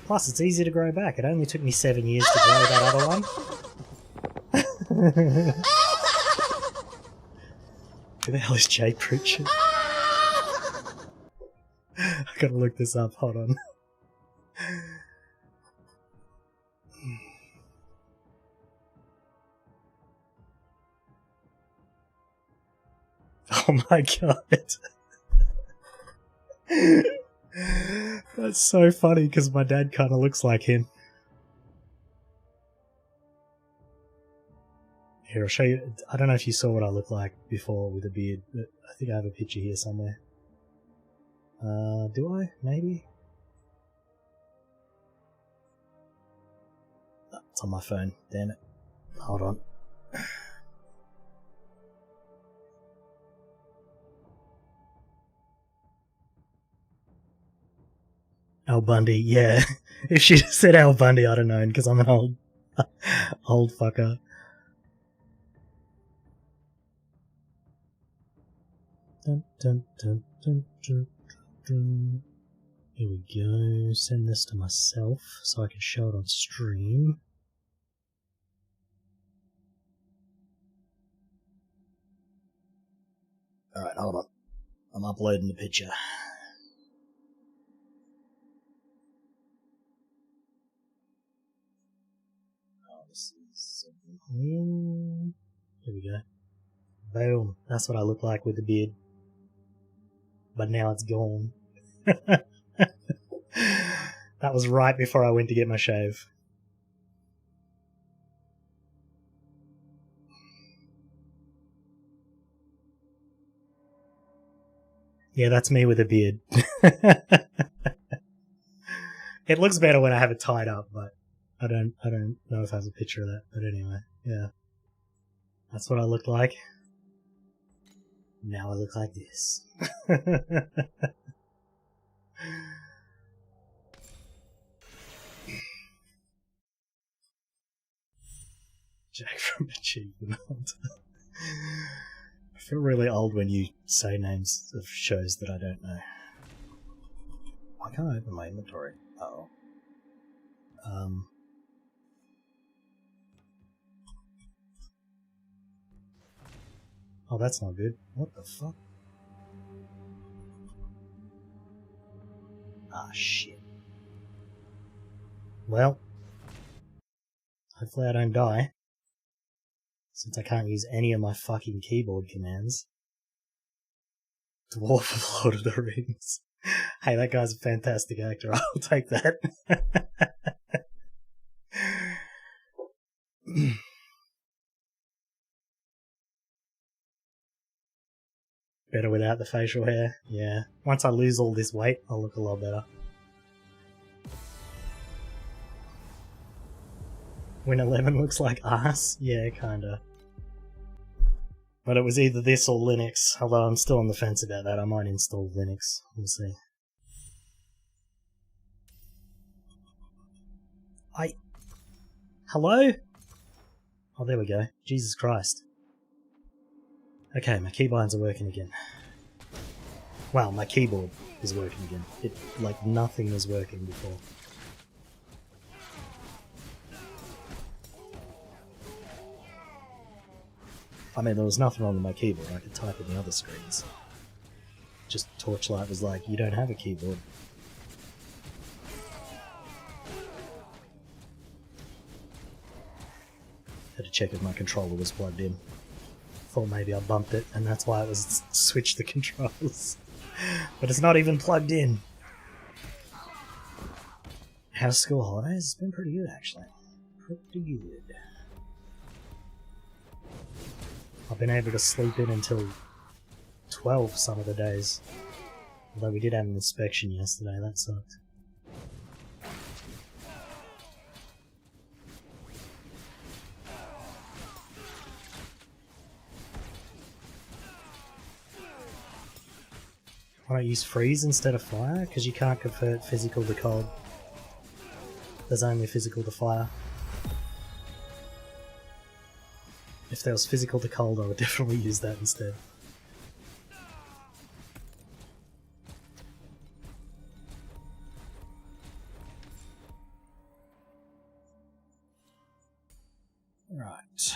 Plus, it's easy to grow back. It only took me 7 years to grow that other one. Who the hell is Jay Pritchard? I gotta look this up, hold on. Oh my god. That's so funny because my dad kind of looks like him. Here, I'll show you. I don't know if you saw what I looked like before with a beard, but I think I have a picture here somewhere. Do I? Maybe? Oh, it's on my phone. Damn it. Hold on. Al Bundy, yeah. If she said Al Bundy, I'd have known, because I'm an old fucker. Dun, dun, dun, dun, dun, dun. Here we go. Send this to myself so I can show it on stream. Alright, hold on. I'm uploading the picture. Here we go. Boom. That's what I look like with the beard. But now it's gone. That was right before I went to get my shave. Yeah, that's me with a beard. It looks better when I have it tied up, but I don't know if I have a picture of that, but anyway, yeah. That's what I look like. Now I look like this. Jack from Achievement Hunter. I feel really old when you say names of shows that I don't know. Why can't I open my inventory? Uh-oh. Oh, that's not good. What the fuck? Ah, shit. Well, hopefully I don't die, since I can't use any of my fucking keyboard commands. Dwarf of Lord of the Rings. Hey, that guy's a fantastic actor. I'll take that. Better without the facial hair? Yeah. Once I lose all this weight, I'll look a lot better. Win 11 looks like ass? Yeah, kinda. But it was either this or Linux, although I'm still on the fence about that. I might install Linux. We'll see. Hello? Oh, there we go. Jesus Christ. Okay, my keybinds are working again. Well, my keyboard is working again. Like, nothing was working before. I mean, there was nothing wrong with my keyboard. I could type in the other screens. Just Torchlight was like, you don't have a keyboard. Had to check if my controller was plugged in. Thought maybe I bumped it, and that's why I was switched the controls. But it's not even plugged in. How's school holidays? It's been pretty good, actually. Pretty good. I've been able to sleep in until 12 some of the days. Although we did have an inspection yesterday, that sucked. Why don't you use freeze instead of fire? Because you can't convert physical to cold. There's only physical to fire. If there was physical to cold, I would definitely use that instead. Right.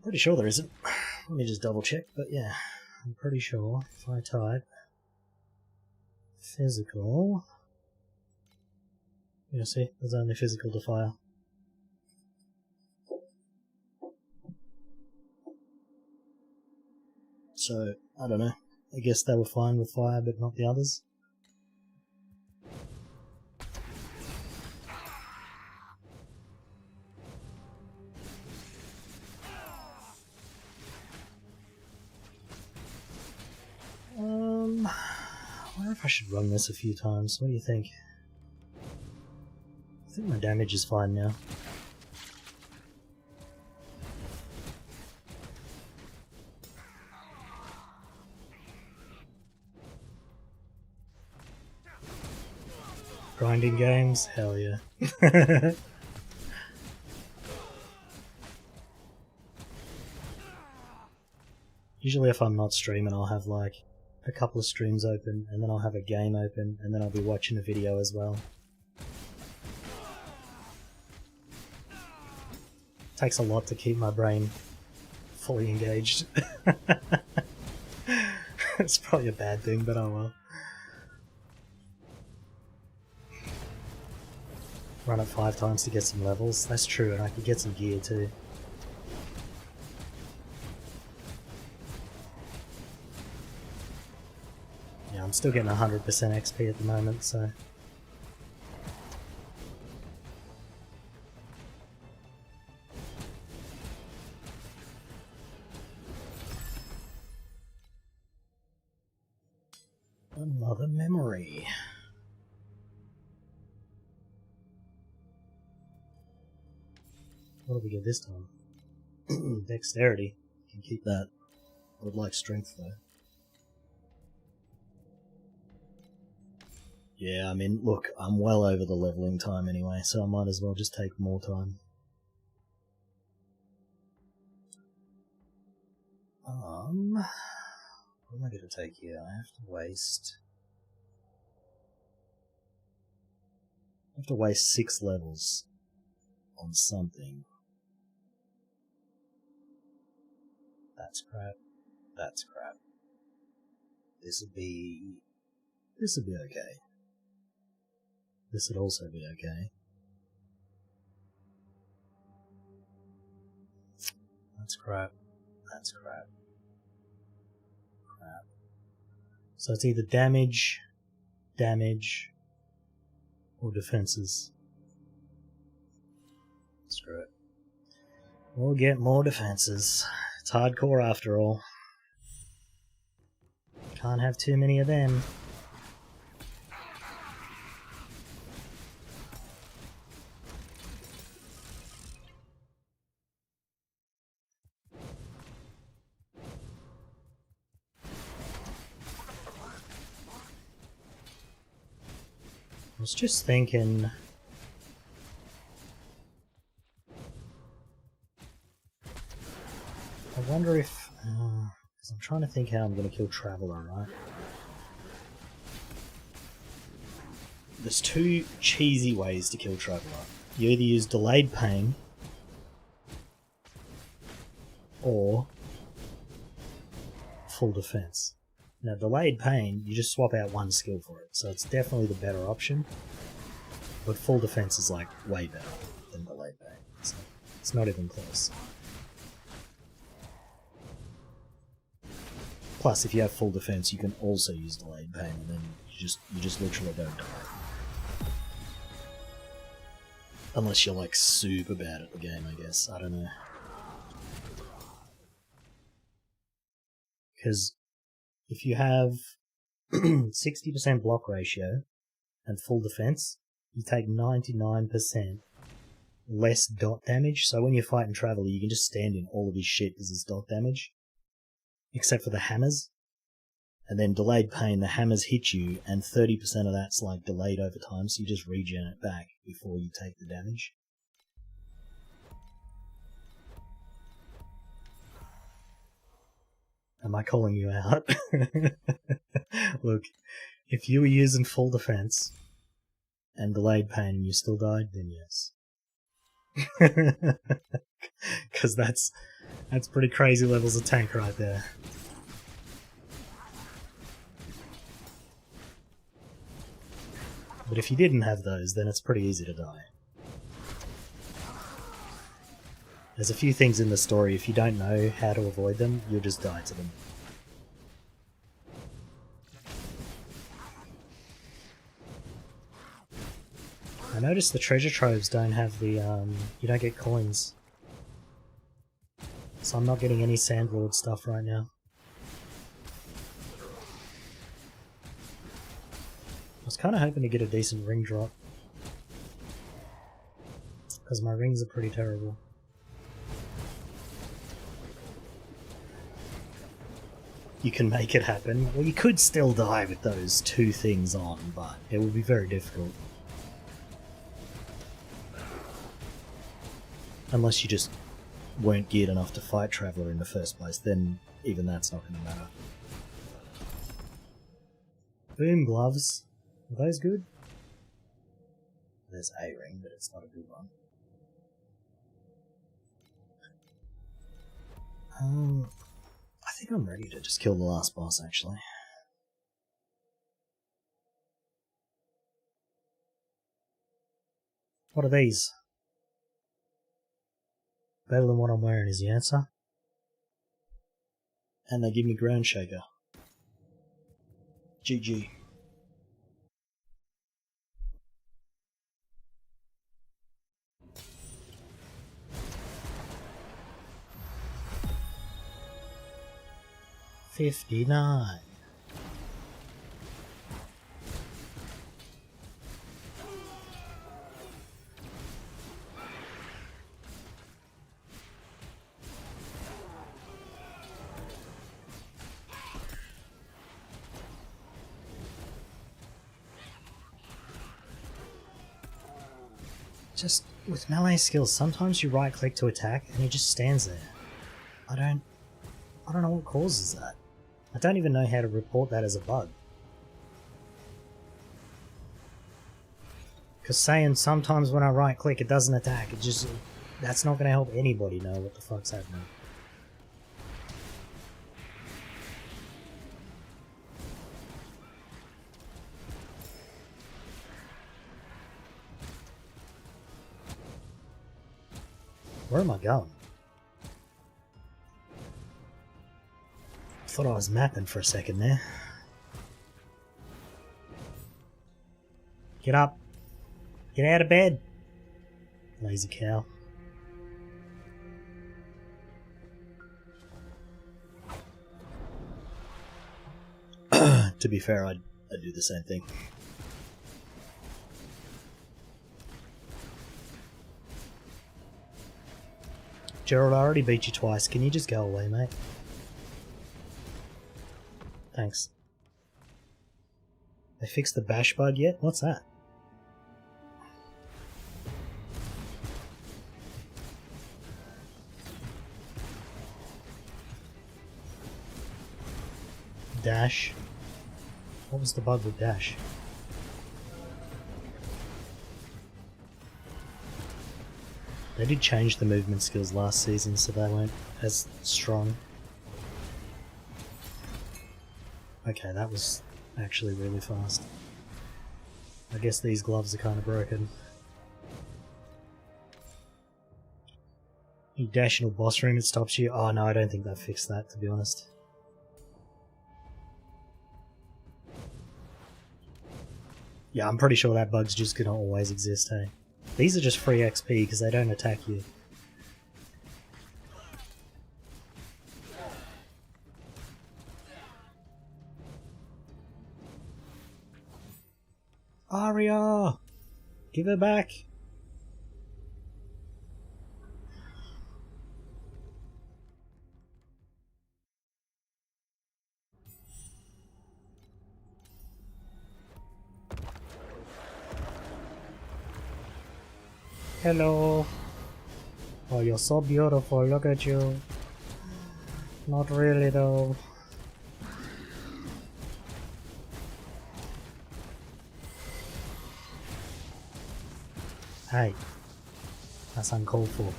Pretty sure there isn't. Let me just double check, but yeah, I'm pretty sure if I type physical, you see, there's only physical to fire. So, I don't know. I guess they were fine with fire, but not the others. I wonder if I should run this a few times. What do you think? I think my damage is fine now. Grinding games? Hell yeah. Usually if I'm not streaming, I'll have like a couple of streams open, and then I'll have a game open, and then I'll be watching a video as well. Takes a lot to keep my brain fully engaged. It's probably a bad thing, but oh well. Run it 5 times to get some levels. That's true, and I could get some gear too. Yeah, I'm still getting 100% XP at the moment, so... Another memory. What do we get this time? Dexterity. Can keep that. I would like strength though. Yeah, I mean, look, I'm well over the leveling time anyway, so I might as well just take more time. What am I going to take here? I have to waste 6 levels on something. That's crap. That's crap. This would be okay. This would also be okay. That's crap. That's crap. Crap. So it's either damage, or defenses. Screw it. We'll get more defenses. It's hardcore after all. Can't have too many of them. I was just thinking... I wonder if... because I'm trying to think how I'm going to kill Traveler, right? There's 2 cheesy ways to kill Traveler. You either use Delayed Pain, or Full Defense. Now, Delayed Pain, you just swap out 1 skill for it, so it's definitely the better option. But Full Defense is, like, way better than Delayed Pain. So it's not even close. Plus, if you have Full Defense, you can also use Delayed Pain, and then you just literally don't die. Unless you're, like, super bad at the game, I guess. I don't know. Because if you have 60% block ratio and full defense, you take 99% less dot damage. So when you're fighting Traveler, you can just stand in all of his shit because it's dot damage. Except for the hammers. And then Delayed Pain, the hammers hit you, and 30% of that's like delayed over time, so you just regen it back before you take the damage. Am I calling you out? Look, if you were using full defense and Delayed Pain and you still died, then yes. Because that's pretty crazy levels of tank right there. But if you didn't have those, then it's pretty easy to die. There's a few things in the story, if you don't know how to avoid them, you'll just die to them. I noticed the treasure troves don't have the, you don't get coins. So I'm not getting any Sandlord stuff right now. I was kind of hoping to get a decent ring drop. Because my rings are pretty terrible. You can make it happen. Well, you could still die with those 2 things on, but it would be very difficult. Unless you just weren't geared enough to fight Traveler in the first place, then even that's not going to matter. Boom gloves. Are those good? There's a ring, but it's not a good one. I think I'm ready to just kill the last boss, actually. What are these? Better than what I'm wearing is the answer. And they give me Ground Shaker. GG. $59. Just with melee skills, sometimes you right click to attack and he just stands there. I don't know what causes that. I don't even know how to report that as a bug. Because saying sometimes when I right click it doesn't attack, that's not going to help anybody know what the fuck's happening. Where am I going? I thought I was mapping for a second there. Get up. Get out of bed. Lazy cow. To be fair, I'd do the same thing. Gerald, I already beat you twice. Can you just go away, mate? Thanks. They fixed the bash bug yet? What's that? Dash. What was the bug with dash? They did change the movement skills last season, so they weren't as strong. Okay, that was actually really fast. I guess these gloves are kind of broken. You dash in a boss room, it stops you. Oh no, I don't think they fixed that, to be honest. Yeah, I'm pretty sure that bug's just gonna always exist, hey? These are just free XP because they don't attack you. Aria! Give it back! Hello. Oh, you're so beautiful, look at you. Not really though. Hey, that's uncalled for.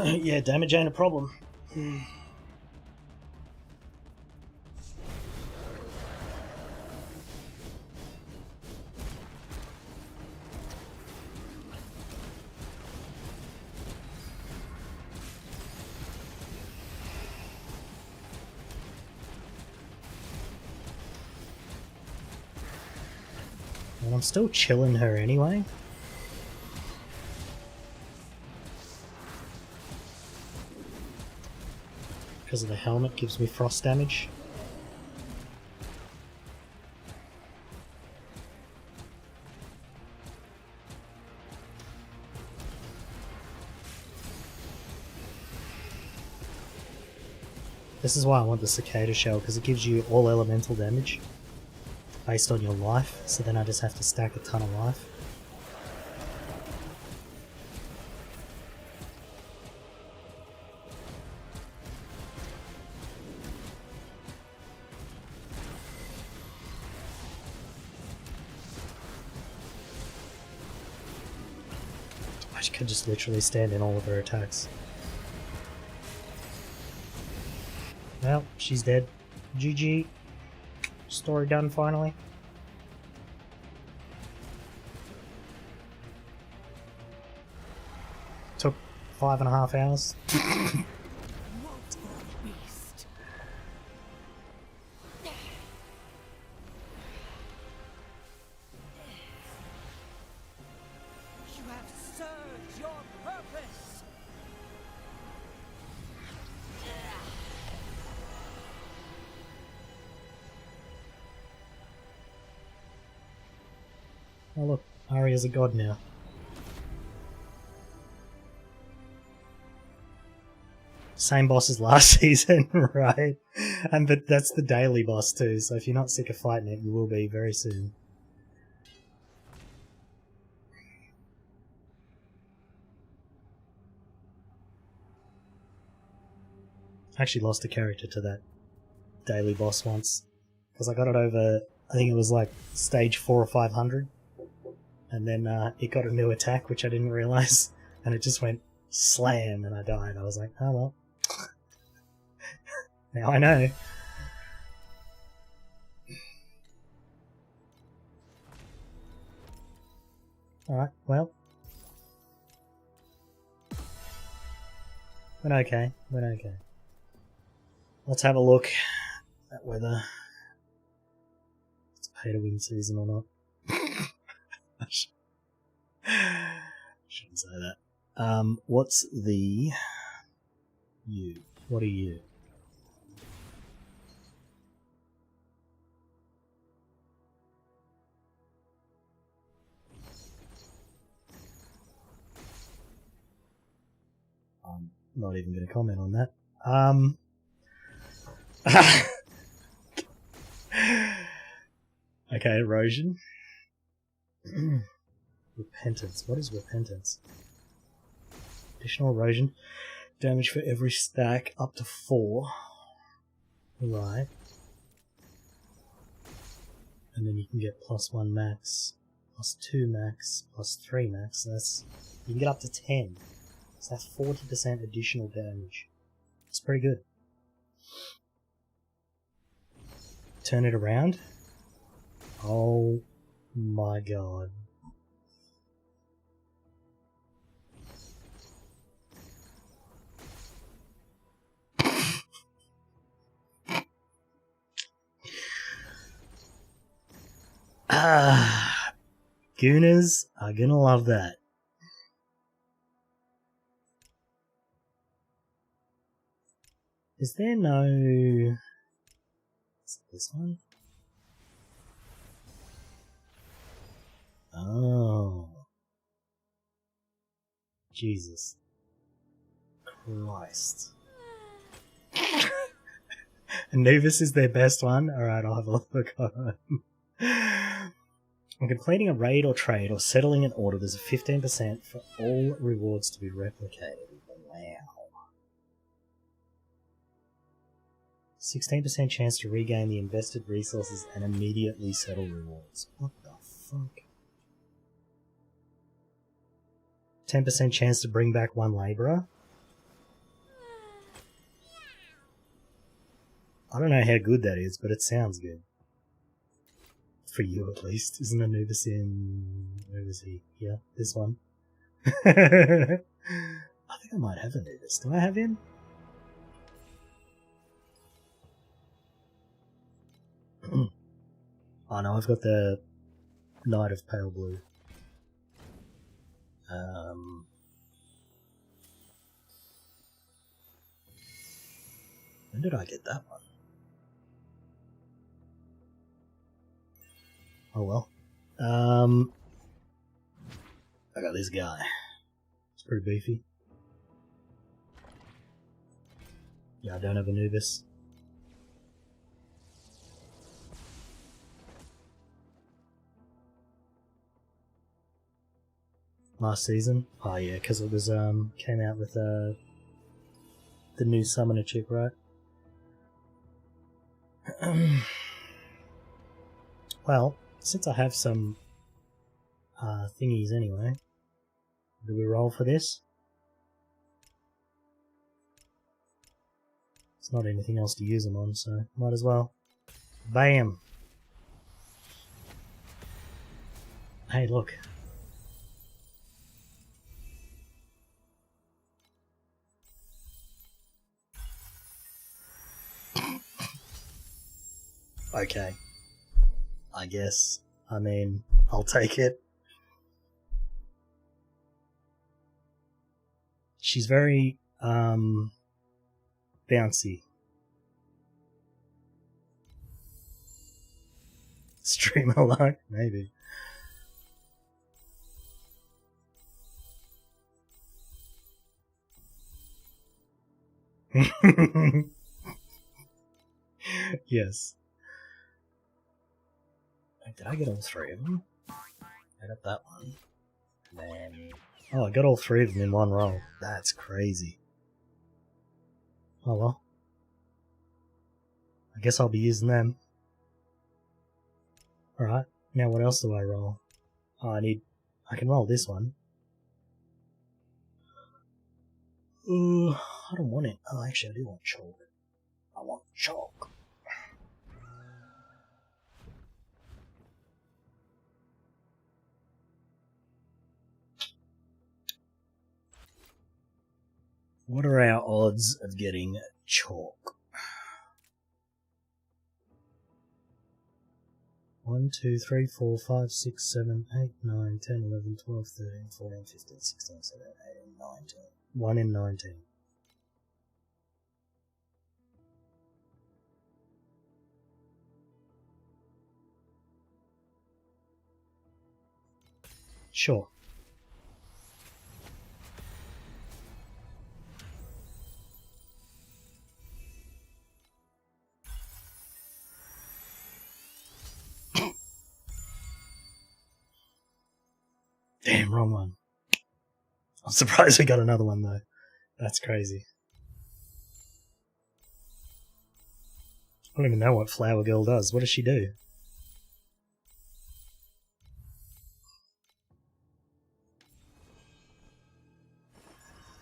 Yeah, damage ain't a problem. And I'm still chilling her anyway. Because of the helmet gives me frost damage. This is why I want the cicada shell, because it gives you all elemental damage based on your life, so then I just have to stack a ton of life. I could just literally stand in all of her attacks. Well, she's dead. GG. Story done finally. Took 5.5 hours. Oh look, Arya's a god now. Same boss as last season, right? And that's the daily boss too, so if you're not sick of fighting it, you will be very soon. I actually lost a character to that daily boss once, because I got it over, I think it was like stage 4 or 500, and then it got a new attack which I didn't realise, and it just went slam and I died. I was like, oh well. Now I know. Alright, well. Went okay, went okay. Let's have a look at whether it's pay to win season or not. Shouldn't say that. What's the you? What are you? I'm not even going to comment on that. Okay, erosion. Repentance. What is repentance? Additional erosion. Damage for every stack up to 4. Right. And then you can get +1 max, +2 max, +3 max. So that's, you can get up to 10. So that's 40% additional damage. It's pretty good. Turn it around. Oh my god. Gooners are gonna love that. Is there no... Is it this one? Oh. Jesus. Christ. Anubis is their best one? Alright, I'll have a look on it. When completing a raid or trade or settling an order, there's a 15% for all rewards to be replicated. Wow. 16% chance to regain the invested resources and immediately settle rewards. What the fuck? 10% chance to bring back 1 labourer. I don't know how good that is, but it sounds good. For you, at least. Isn't Anubis in... Where was he? Yeah, this one. I think I might have Anubis. Do I have him? Oh no, I've got the Knight of Pale Blue. When did I get that one? Oh well. I got this guy. It's pretty beefy. Yeah, I don't have Anubis. Last season? Oh yeah, because it was came out with the new summoner chick, right? Well, since I have some thingies anyway, do we roll for this? It's not anything else to use them on, so might as well. Bam! Hey, look. Okay. I guess. I mean, I'll take it. She's very, bouncy. Stream alone? Maybe. Yes. Wait, did I get all three of them? I got that one. And then... Oh, I got all three of them in one roll. That's crazy. Oh well. I guess I'll be using them. Alright, now what else do I roll? Oh, I can roll this one. I don't want it. Oh, actually I do want chalk. I want chalk. What are our odds of getting chalk? 1, 2, 3, 4, 5, 6, 7, 8, 9, 10, 11, 12, 13, 14, 15, 16, 17, 18, 19. 1 in 19. Sure. Damn, wrong one. I'm surprised we got another one though. That's crazy. I don't even know what Flower Girl does. What does she do?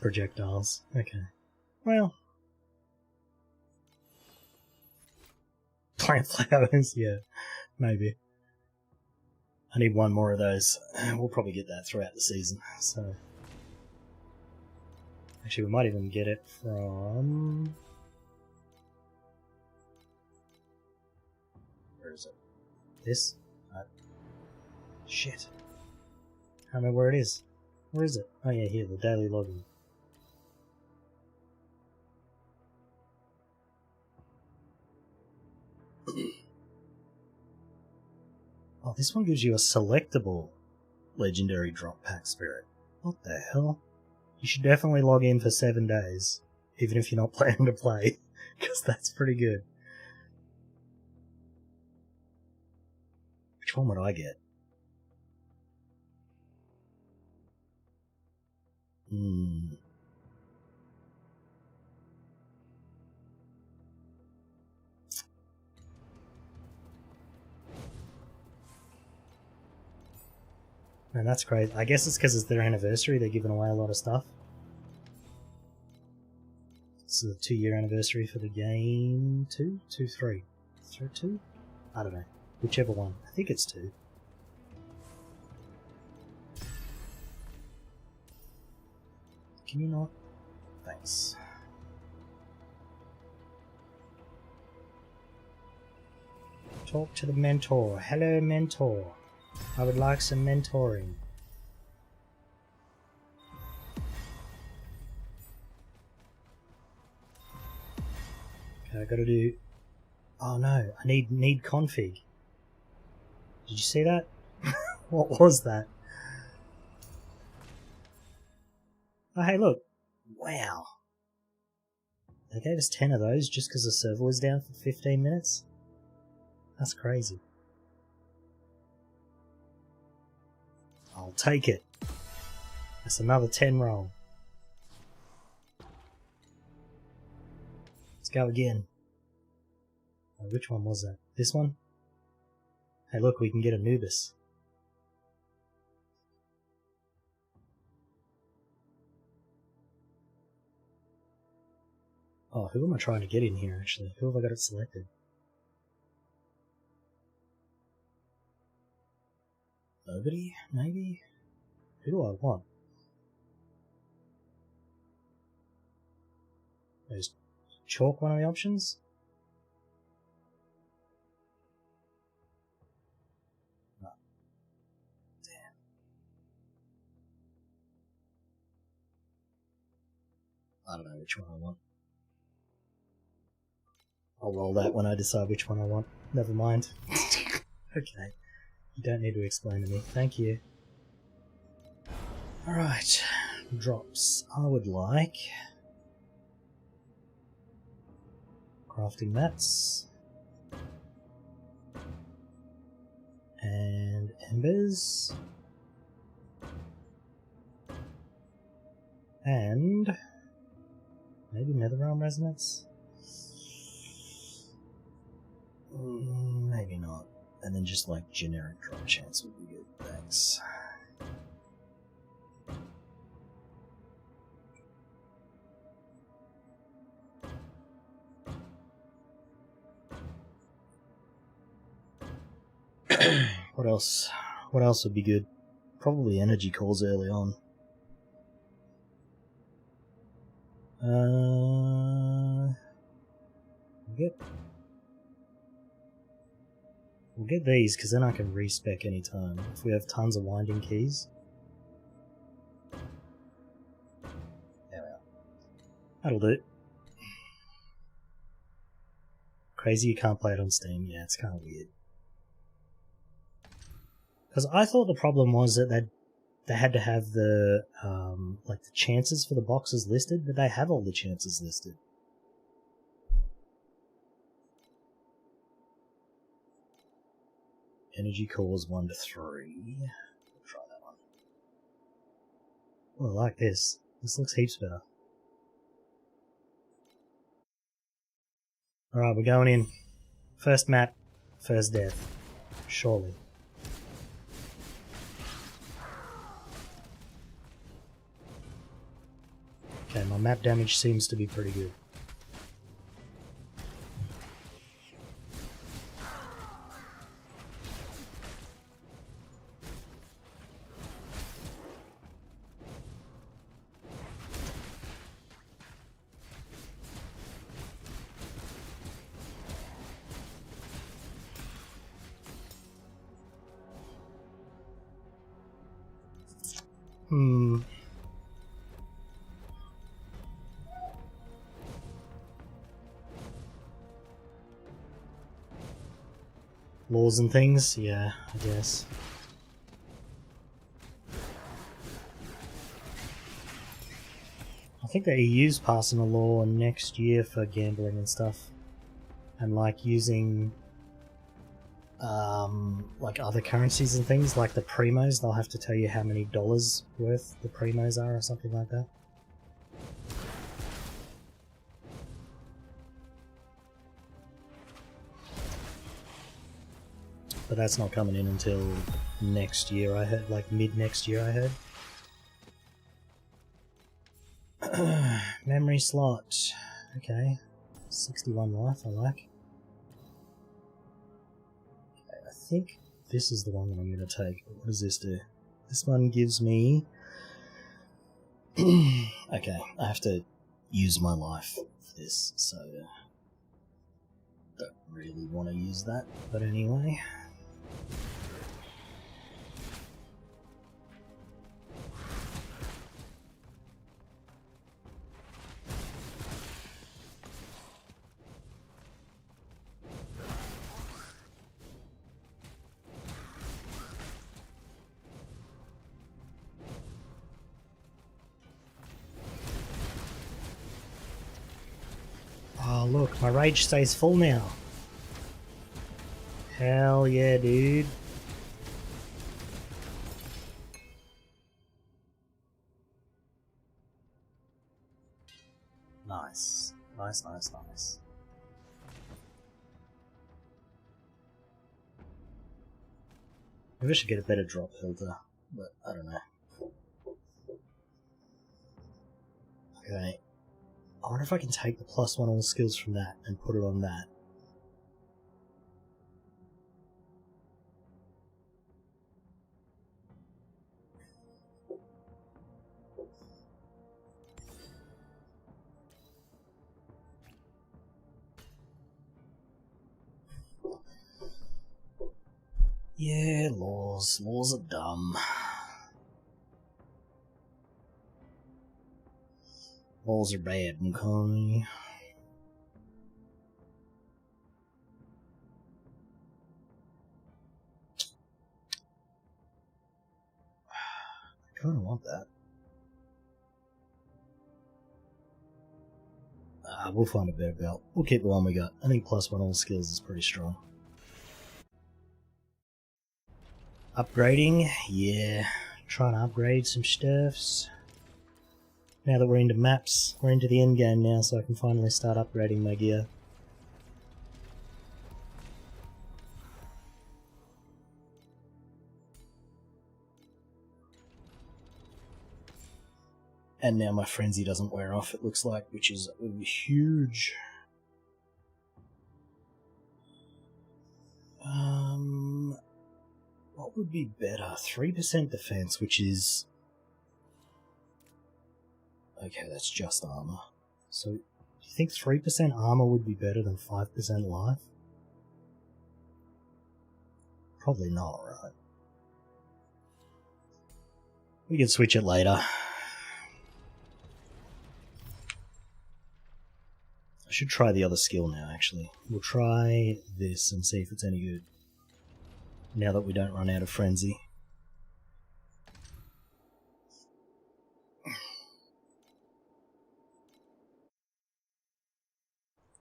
Projectiles. Okay. Well. Plant flowers, yeah. Maybe. I need one more of those. We'll probably get that throughout the season. So, actually, we might even get it from... Where is it? This? Shit. I don't know where it is. Where is it? Oh yeah, here, the daily login. Oh, this one gives you a selectable legendary drop pack spirit. What the hell? You should definitely log in for 7 days, even if you're not planning to play, because that's pretty good. Which one would I get? Man, that's crazy. I guess it's because it's their anniversary, they're giving away a lot of stuff. It's the 2-year anniversary for the game. 2? 2, 3. Is there 2? I don't know. Whichever one. I think it's 2. Can you not? Thanks. Talk to the mentor. Hello, mentor. I would like some mentoring. Okay, I gotta do... Oh no, I need config. Did you see that? What was that? Oh hey look. Wow. They gave us 10 of those just because the server was down for 15 minutes? That's crazy. I'll take it. That's another 10 roll. Let's go again. Oh, which one was that? This one? Hey look, we can get Anubis. Oh, who am I trying to get in here actually? Who have I got it selected? Nobody? Maybe? Who do I want? Is chalk one of the options? No. Damn. I don't know which one I want. I'll roll that when I decide which one I want. Never mind. Okay. You don't need to explain to me. Thank you. Alright. Drops. I would like... crafting mats. And embers. And maybe netherrealm resonance? Maybe not. And then just like generic drop chance would be good. Thanks. What else? What else would be good? Probably energy cores early on. We'll get these, because then I can respec anytime. If we have tons of winding keys. There we are. That'll do. Crazy you can't play it on Steam. Yeah, it's kind of weird. Because I thought the problem was that they had to have the like the chances for the boxes listed, but they have all the chances listed. Energy cores 1 to 3. Try that one. Oh, I like this. This looks heaps better. Alright, we're going in. First map, first death. Surely. Okay, my map damage seems to be pretty good. Laws and things? Yeah, I guess. I think the EU's passing a law next year for gambling and stuff. And like using like other currencies and things, like the primos, they'll have to tell you how many dollars worth the primos are or something like that. But that's not coming in until next year, I heard, like mid next year, I heard. Memory slot. Okay. 61 life, I like. Okay, I think this is the one that I'm going to take. What does this do? This one gives me... okay, I have to use my life for this, so... don't really want to use that, but anyway... Oh look, my rage stays full now. Hell yeah, dude. Nice. Nice, nice, nice. Maybe I should get a better drop filter, but I don't know. Okay. I wonder if I can take the +1 all skills from that and put it on that. Yeah, laws. Laws are dumb. Laws are bad, okay? I kinda want that. We'll find a better belt. We'll keep the one we got. I think +1 all skills is pretty strong. Upgrading? Yeah. Trying to upgrade some stuffs. Now that we're into maps, we're into the end game now, so I can finally start upgrading my gear. And now my frenzy doesn't wear off, it looks like, which is huge. What would be better? 3% defense, which is... Okay, that's just armor. So, do you think 3% armor would be better than 5% life? Probably not, right? We can switch it later. I should try the other skill now, actually. We'll try this and see if it's any good. Now that we don't run out of frenzy.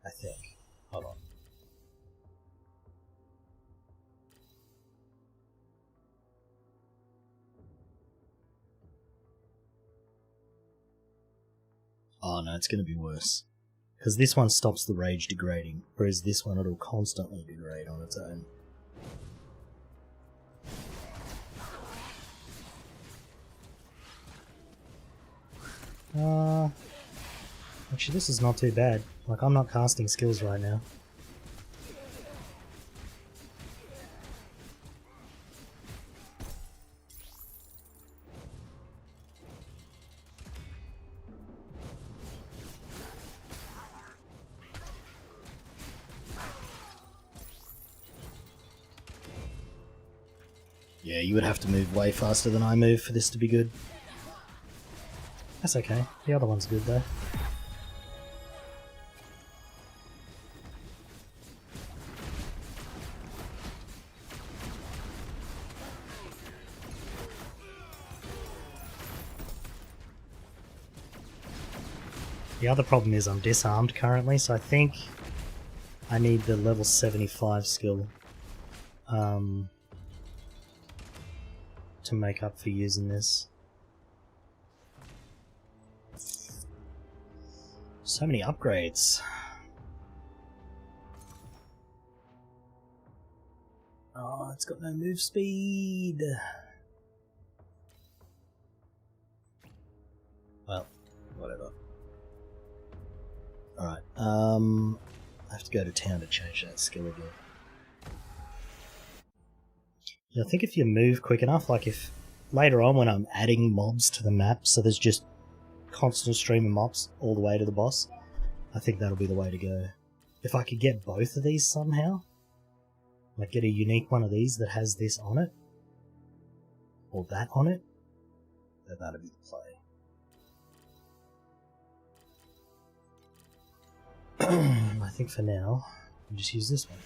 I think. Hold on. Oh no, it's going to be worse. Because this one stops the rage degrading, whereas this one it'll constantly degrade on its own. Actually this is not too bad. Like, I'm not casting skills right now. Yeah, you would have to move way faster than I move for this to be good. That's okay. The other one's good though. The other problem is I'm disarmed currently, so I think I need the level 75 skill to make up for using this. So many upgrades. Oh, it's got no move speed. Well, whatever. Alright, I have to go to town to change that skill again. Yeah, I think if you move quick enough, like if later on when I'm adding mobs to the map, so there's just constant stream of mobs all the way to the boss, I think that'll be the way to go. If I could get both of these somehow, like get a unique one of these that has this on it, or that on it, then that'd be the play. I think for now, I'll just use this one.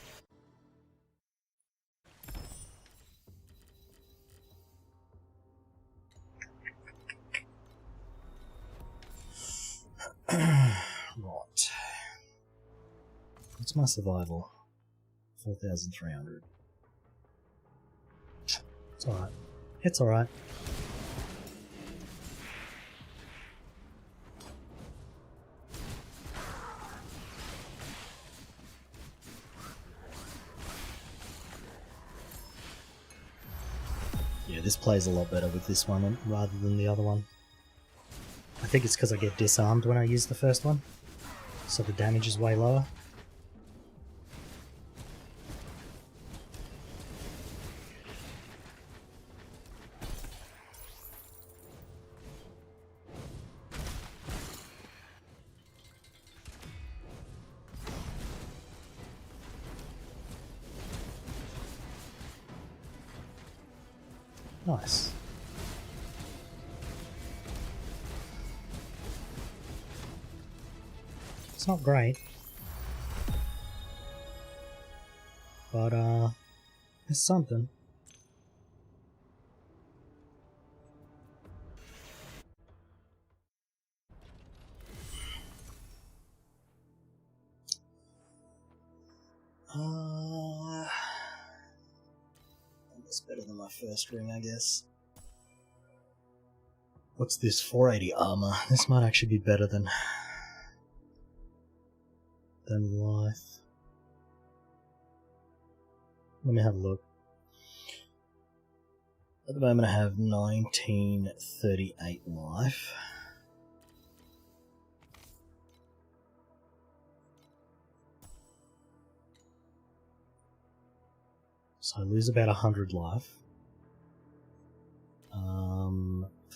Right. What's my survival? 4,300. It's alright. It's alright. Yeah, this plays a lot better with this one rather than the other one. I think it's because I get disarmed when I use the first one, so the damage is way lower. Nice. It's not great, but it's something. my first ring, I guess. What's this? 480 armor. This might actually be better than life. Let me have a look. At the moment I have 1938 life. So I lose about 100 life.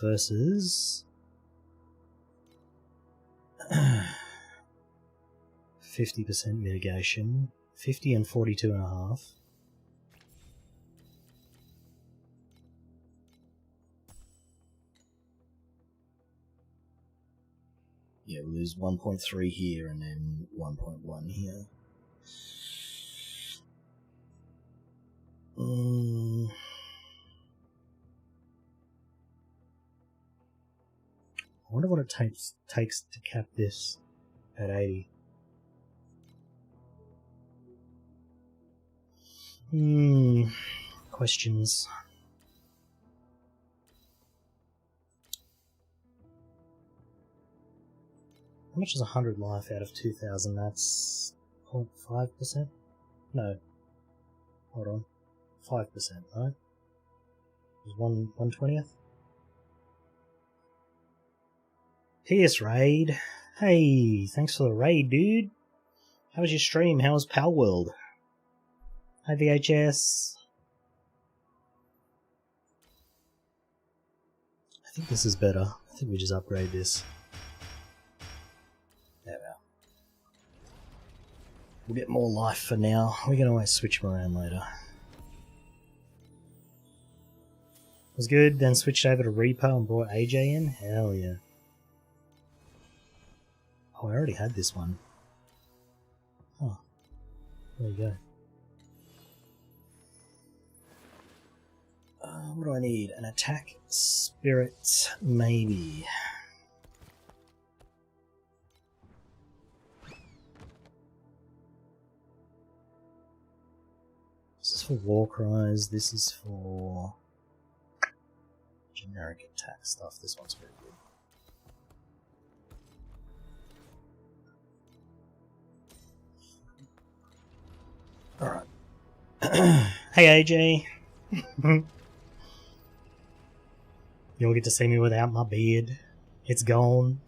Versus 50% mitigation, 50 and 42.5. Yeah, we lose 1.3 here and then 1.1 here. I wonder what it takes to cap this at 80. Questions. How much is 100 life out of 2,000? That's 0.5%? No. Hold on. 5%, right? Is 1/20th? Pierce raid. Hey, thanks for the raid, dude. How was your stream? How was Pal World? Hi, VHS. I think this is better. I think we just upgrade this. There we are. We'll get more life for now. We can always switch them around later. Was good, then switched over to Repo and brought AJ in? Hell yeah. Oh, I already had this one. Oh, there you go. What do I need? An attack spirit, maybe. This is for war cries, this is for generic attack stuff. This one's pretty good. Alright. Hey AJ! You'll get to see me without my beard. It's gone.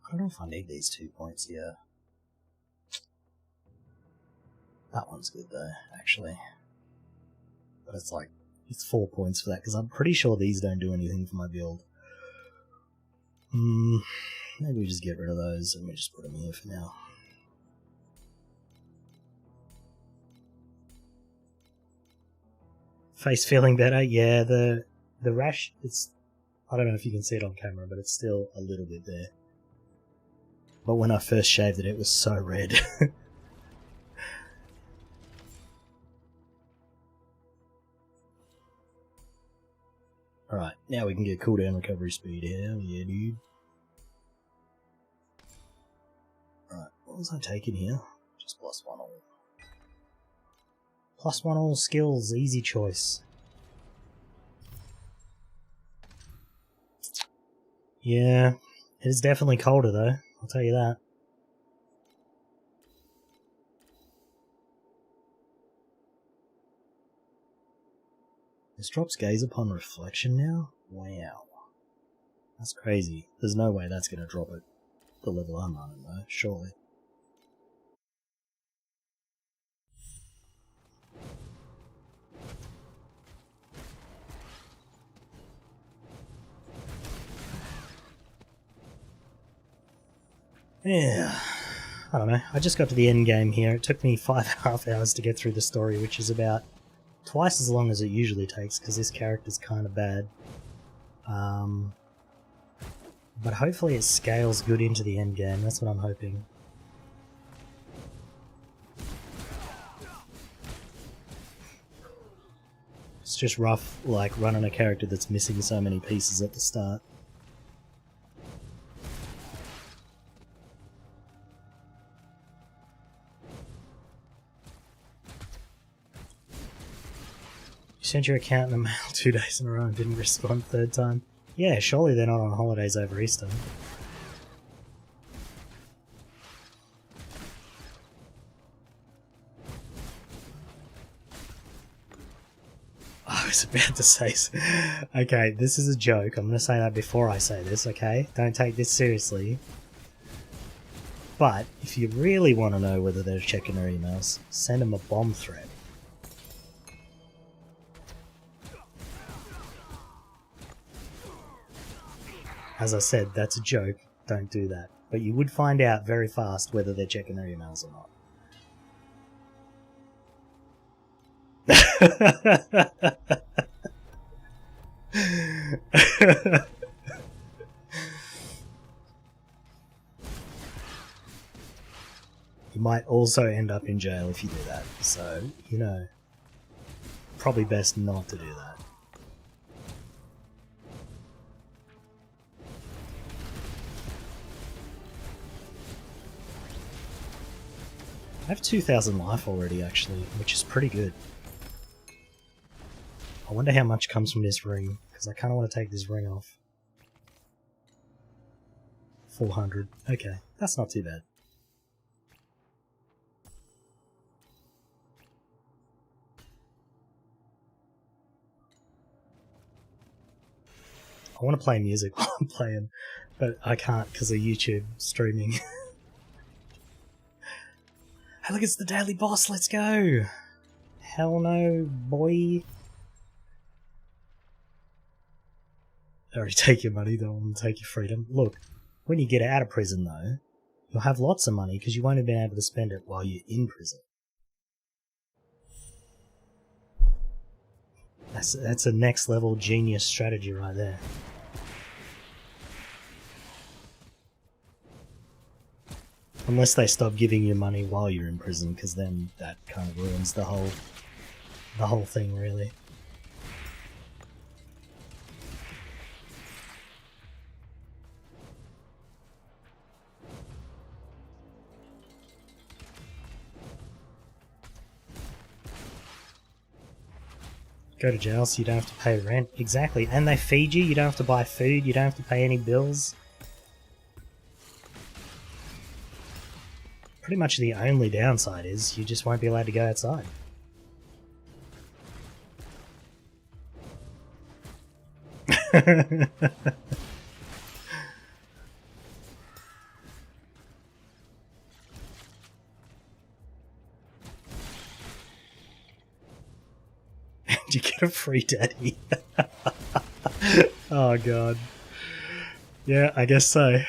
I don't know if I need these 2 points here. That one's good though, actually. But it's like, it's 4 points for that, because I'm pretty sure these don't do anything for my build. Maybe we just get rid of those and we just put them here for now. Face feeling better? Yeah, the rash, it's... I don't know if you can see it on camera, but it's still a little bit there. But when I first shaved it, it was so red. Alright, now we can get cooldown recovery speed. Hell yeah, dude. Alright, what was I taking here? Just +1 all. +1 all skills, easy choice. Yeah, it is definitely colder though, I'll tell you that. This drops gaze upon reflection now? Wow. That's crazy. There's no way that's going to drop at the level I'm running though, surely. Yeah, I don't know. I just got to the end game here. It took me 5.5 hours to get through the story, which is about twice as long as it usually takes, because this character's kind of bad. But hopefully it scales good into the end game. That's what I'm hoping. It's just rough, like, running a character that's missing so many pieces at the start. sent your account in the mail 2 days in a row and didn't respond third time. Yeah, surely they're not on holidays over Easter. I was about to say... Okay, this is a joke. I'm going to say that before I say this, okay? Don't take this seriously. But, if you really want to know whether they're checking their emails, send them a bomb threat. As I said, that's a joke. Don't do that. But you would find out very fast whether they're checking their emails or not. You might also end up in jail if you do that. So, you know, probably best not to do that. I have 2,000 life already, actually, which is pretty good. I wonder how much comes from this ring, because I kind of want to take this ring off. 400. Okay, that's not too bad. I want to play music while I'm playing, but I can't because of YouTube streaming. Hey, look, it's the daily boss, let's go! Hell no, boy. I already take your money, don't want to take your freedom. Look, when you get out of prison though, you'll have lots of money because you won't have been able to spend it while you're in prison. That's a next level genius strategy right there. Unless they stop giving you money while you're in prison, because then that kind of ruins the whole thing, really. Go to jail so you don't have to pay rent. Exactly. And they feed you, you don't have to buy food, you don't have to pay any bills. Pretty much the only downside is you just won't be allowed to go outside. You get a free daddy. Oh god. Yeah, I guess so.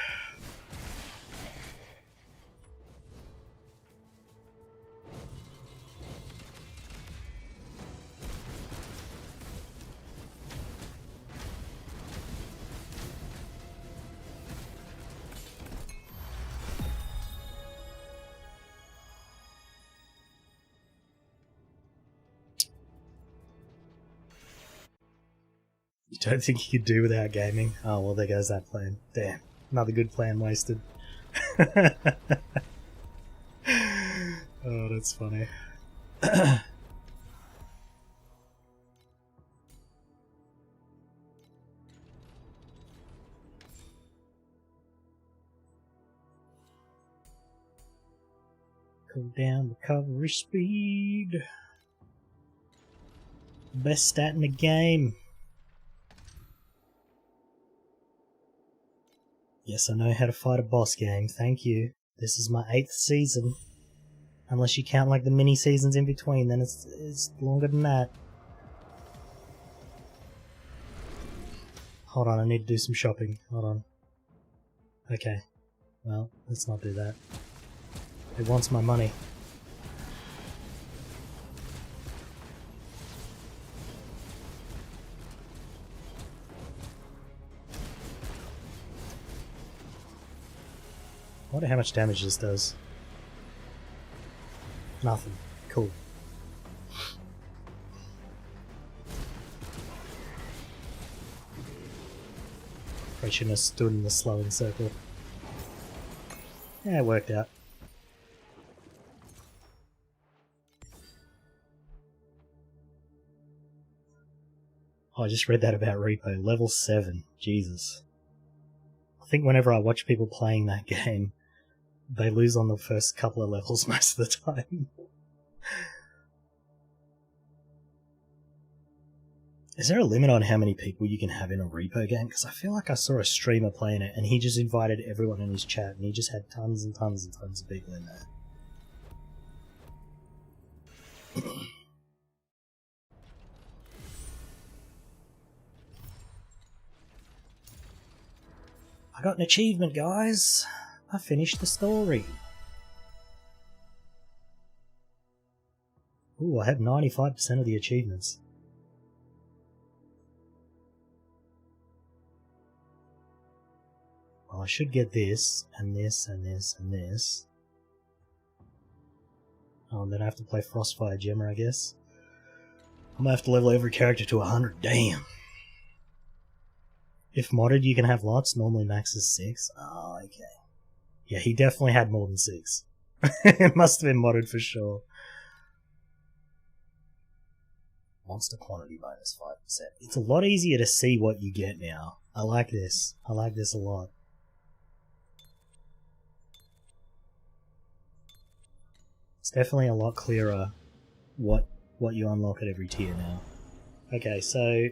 You don't think you could do without gaming? Oh, well, there goes that plan. Damn. Another good plan wasted. Oh, that's funny. Cool down recovery speed. Best stat in the game. Yes, I know how to fight a boss game, thank you. This is my 8th season. Unless you count like the mini seasons in between, then it's longer than that. Hold on, I need to do some shopping. Hold on. Okay. Well, let's not do that. It wants my money. I wonder how much damage this does. Nothing. Cool. Probably shouldn't have stood in the slowing circle. Yeah, it worked out. Oh, I just read that about Repo. Level 7. Jesus. I think whenever I watch people playing that game, they lose on the first couple of levels most of the time. Is there a limit on how many people you can have in a Repo game? Because I feel like I saw a streamer playing it and he just invited everyone in his chat and he just had tons and tons and tons of people in there. I got an achievement, guys. I finished the story. Ooh, I have 95% of the achievements. Well, I should get this, and this, and this, and this. Oh, and then I have to play Frostfire Gemma, I guess. I'm gonna have to level every character to 100. Damn. If modded, you can have lots. Normally max is 6. Oh, okay. Yeah, he definitely had more than 6. It must have been modded for sure. Monster quantity minus 5%. It's a lot easier to see what you get now. I like this. I like this a lot. It's definitely a lot clearer what you unlock at every tier now. Okay, so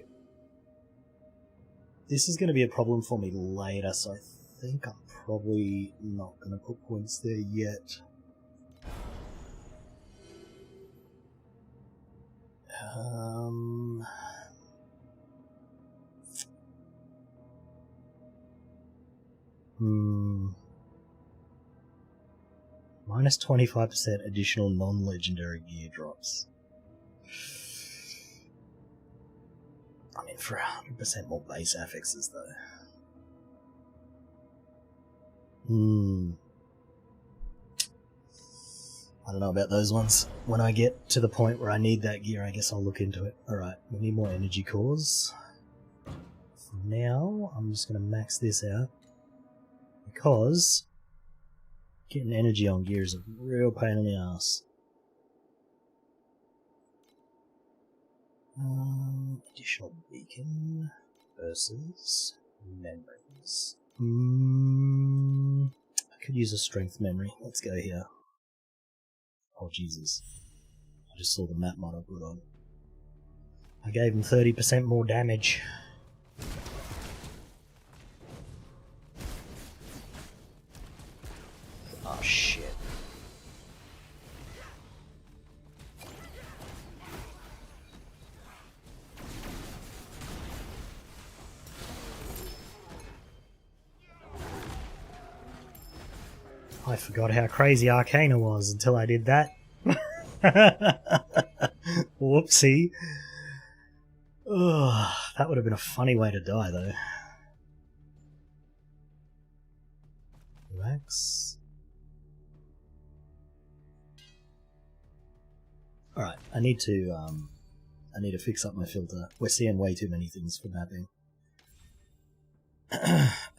this is going to be a problem for me later, so I think I'm probably not going to put points there yet. Minus 25% additional non-legendary gear drops. I mean, for 100% more base affixes, though. I don't know about those ones. When I get to the point where I need that gear, I guess I'll look into it. Alright, we need more energy cores. For now, I'm just going to max this out. Because getting energy on gear is a real pain in the ass. Additional beacon versus memories. I could use a strength memory. Let's go here. Oh Jesus. I just saw the map mod I put on. I gave him 30% more damage. Oh shit. I forgot how crazy Arcana was until I did that. Whoopsie. Ugh, that would have been a funny way to die, though. Relax. Alright, I need to fix up my filter. We're seeing way too many things for mapping.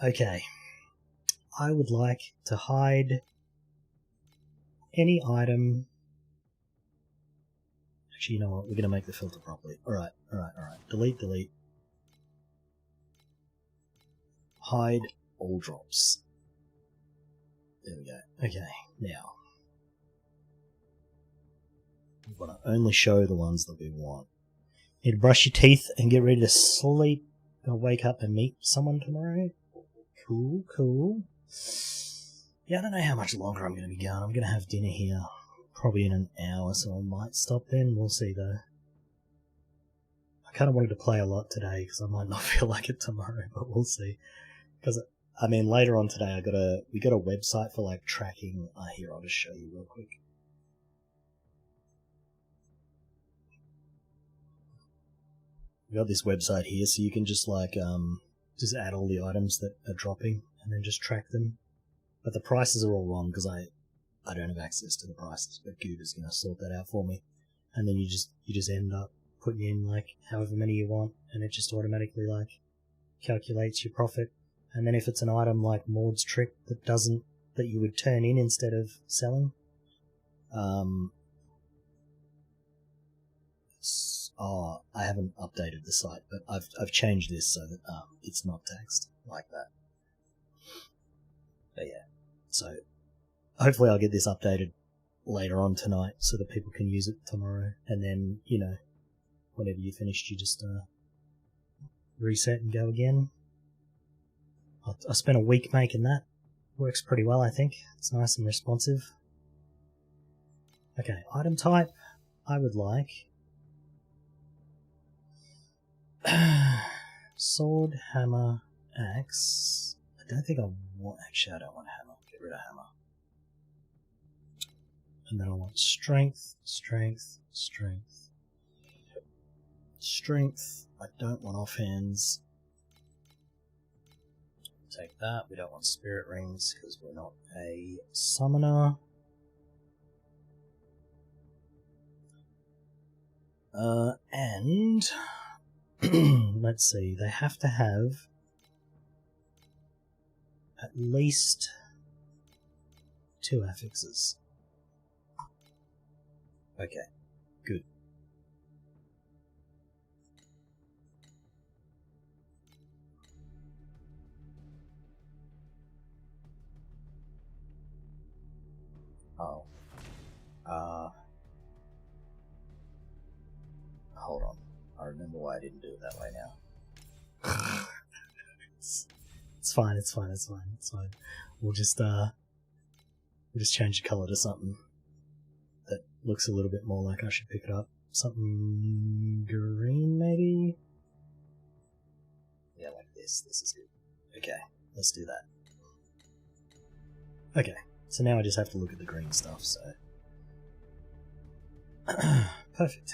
Okay. I would like to hide any item. Actually, you know what? We're going to make the filter properly. Alright. Delete. Hide all drops. There we go. Okay, now. We want to only show the ones that we want. Need to brush your teeth and get ready to sleep. Gonna wake up and meet someone tomorrow. Cool. Yeah, I don't know how much longer I'm going to be going. I'm going to have dinner here probably in an hour, so I might stop then. We'll see, though. I kind of wanted to play a lot today because I might not feel like it tomorrow, but we'll see. Because, I mean, later on today, we got a website for, like, tracking. Here, I'll just show you real quick. We got this website here, so you can just, like, just add all the items that are dropping and then just track them. But the prices are all wrong because I don't have access to the prices, but Goober's going to sort that out for me. And then you just end up putting in like however many you want, and it just automatically like calculates your profit. And then if it's an item like Maud's trick that you would turn in instead of selling, it's Oh, I haven't updated the site, but I've changed this so that it's not text like that. But yeah, so hopefully I'll get this updated later on tonight so that people can use it tomorrow. And then, you know, whenever you're finished, you just reset and go again. I spent a week making that. Works pretty well, I think. It's nice and responsive. Okay, item type. I would like sword, hammer, axe. I don't think I want... Actually, I don't want hammer. Get rid of hammer. And then I want strength, strength, strength. Strength. I don't want offhands. Take that. We don't want spirit rings because we're not a summoner. And let's see, they have to have at least 2 affixes. Okay, good. Oh. Hold on. I remember why I didn't do it that way now. It's fine, it's fine, it's fine, it's fine. We'll just change the colour to something that looks a little bit more like I should pick it up. Something green, maybe? Yeah, like this. This is good. Okay, let's do that. Okay, so now I just have to look at the green stuff, so... Perfect.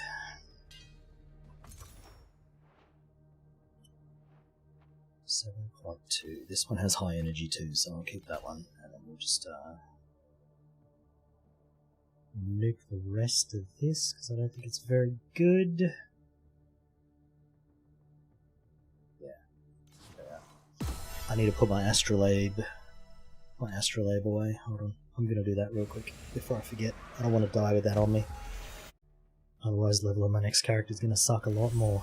$7.2. This one has high energy too, so I'll keep that one, and then we'll just nuke the rest of this because I don't think it's very good. Yeah. I need to put my astrolabe away. Hold on, I'm gonna do that real quick before I forget. I don't want to die with that on me. Otherwise, level of my next character is gonna suck a lot more.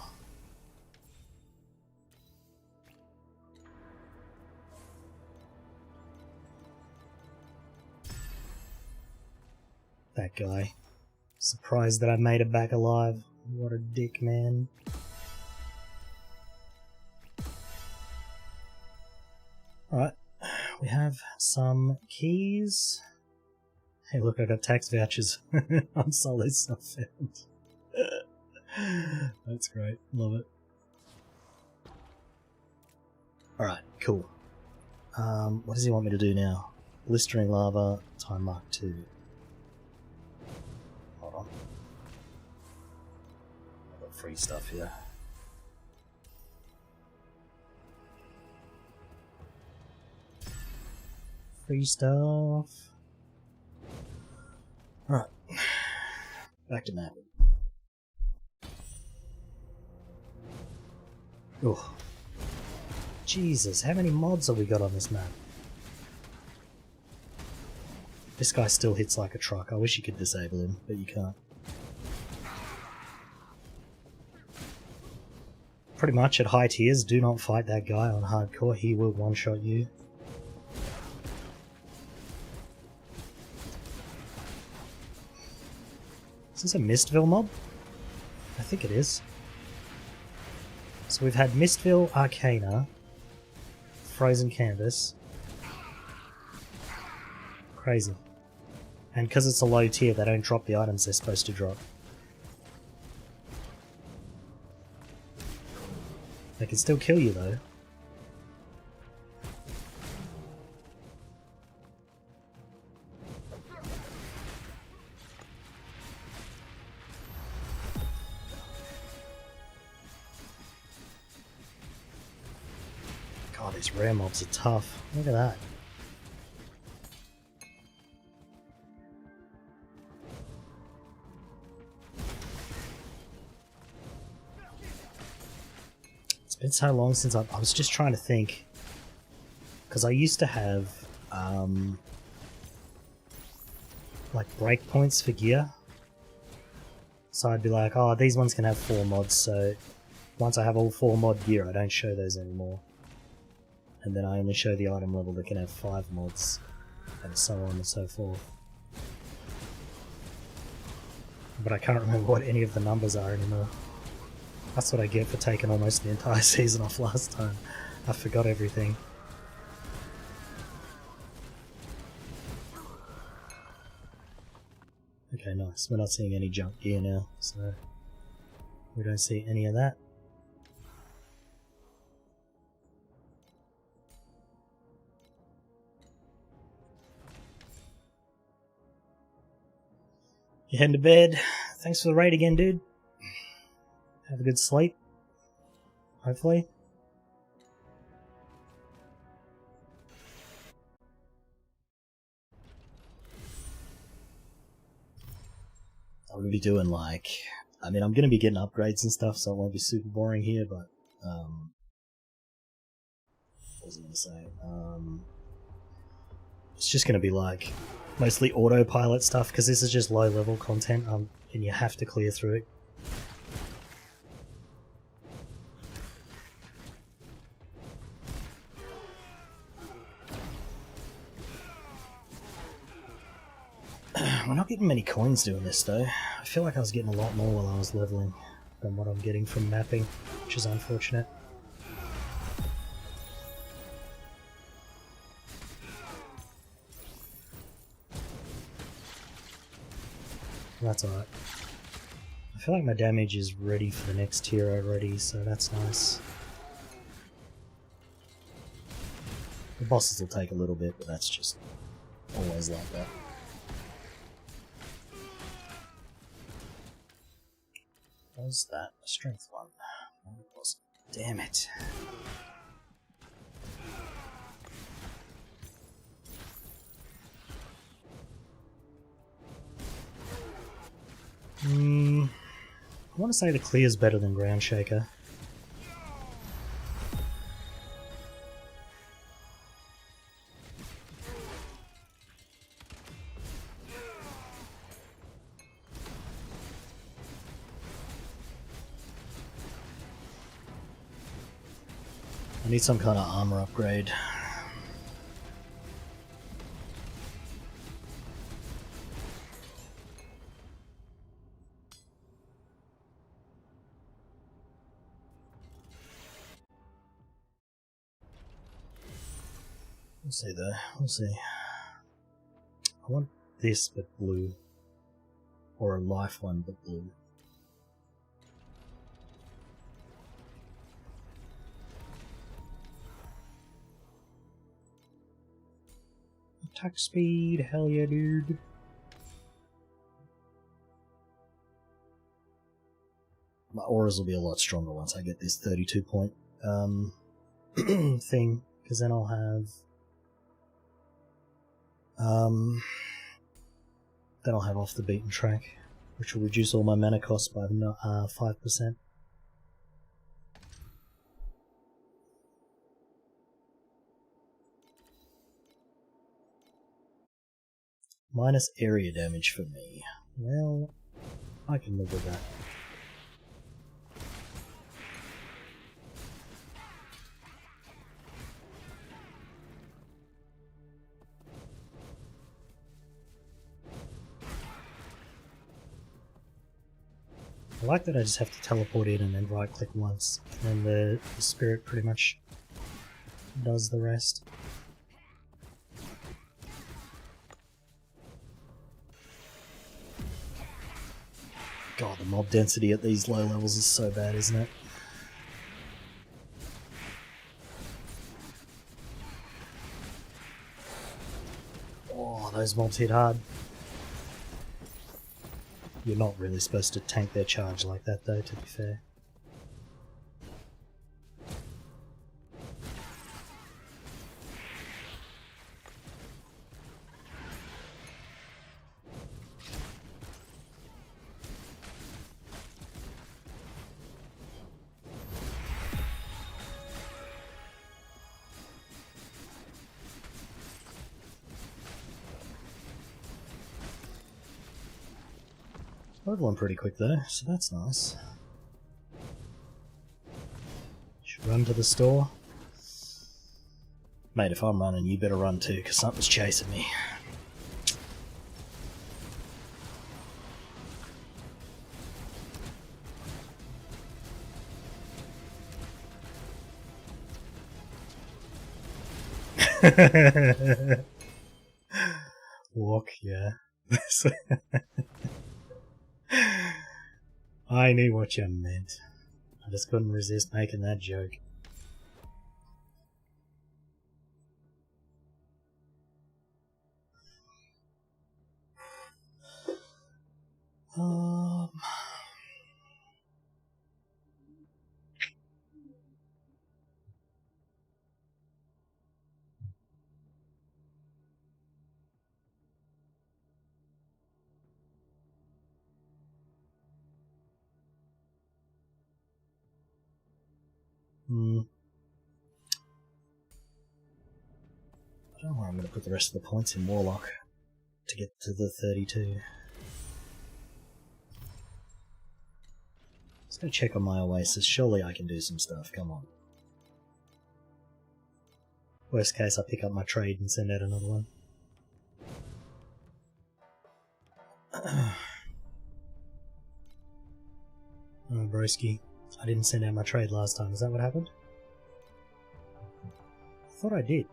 That guy. Surprised that I made it back alive. What a dick, man. Alright, we have some keys. Hey look, I got tax vouchers on solid stuff found. That's great, love it. Alright, cool. What does he want me to do now? Blistering lava, time mark 2. Hold on. I've got free stuff here. Free stuff. Alright. Back to map. Oh. Jesus, how many mods have we got on this map? This guy still hits like a truck. I wish you could disable him, but you can't. Pretty much at high tiers, do not fight that guy on hardcore. He will one-shot you. Is this a Mistville mob? I think it is. So we've had Mistville, Arcana, Frozen Canvas. Crazy. And because it's a low tier, they don't drop the items they're supposed to drop. They can still kill you though. God, these rare mobs are tough. Look at that. It's been so long since I was just trying to think, because I used to have like breakpoints for gear. So I'd be like, oh, these ones can have 4 mods, so once I have all 4 mod gear, I don't show those anymore. And then I only show the item level that can have 5 mods, and so on and so forth. But I can't remember what any of the numbers are anymore. That's what I get for taking almost the entire season off last time. I forgot everything. Okay, nice. We're not seeing any junk gear now, so we don't see any of that. You heading to bed? Thanks for the raid again, dude. Have a good sleep. Hopefully. I'm gonna be doing like... I mean, I'm gonna be getting upgrades and stuff, so it won't be super boring here, but... what was I gonna say? It's just gonna be like... mostly autopilot stuff, because this is just low-level content, and you have to clear through it. We're not getting many coins doing this though. I feel like I was getting a lot more while I was leveling than what I'm getting from mapping, which is unfortunate. That's alright. I feel like my damage is ready for the next tier already, so that's nice. The bosses will take a little bit, but that's just always like that. Was that a strength one? No, it wasn't. Damn it. I want to say the clear is better than Ground Shaker. I need some kind of armor upgrade. We'll see though, we'll see. I want this but blue. Or a life one but blue. Attack speed, hell yeah, dude. My auras will be a lot stronger once I get this 32 point thing, because then I'll have off the beaten track, which will reduce all my mana costs by 5%. Minus area damage for me. Well, I can live with that. I like that I just have to teleport in and then right click once, and then the spirit pretty much does the rest. God, the mob density at these low levels is so bad, isn't it? Oh, those mobs hit hard. You're not really supposed to tank their charge like that though, to be fair. Leveling pretty quick though, so that's nice. Should run to the store. Mate, if I'm running, you better run too, because something's chasing me. Walk, yeah. I knew what you meant. I just couldn't resist making that joke. I don't know where I'm going to put the rest of the points in Warlock to get to the 32. Let's go check on my Oasis. Surely I can do some stuff. Come on. Worst case, I pick up my trade and send out another one. Oh, broski. I didn't send out my trade last time. Is that what happened? I thought I did.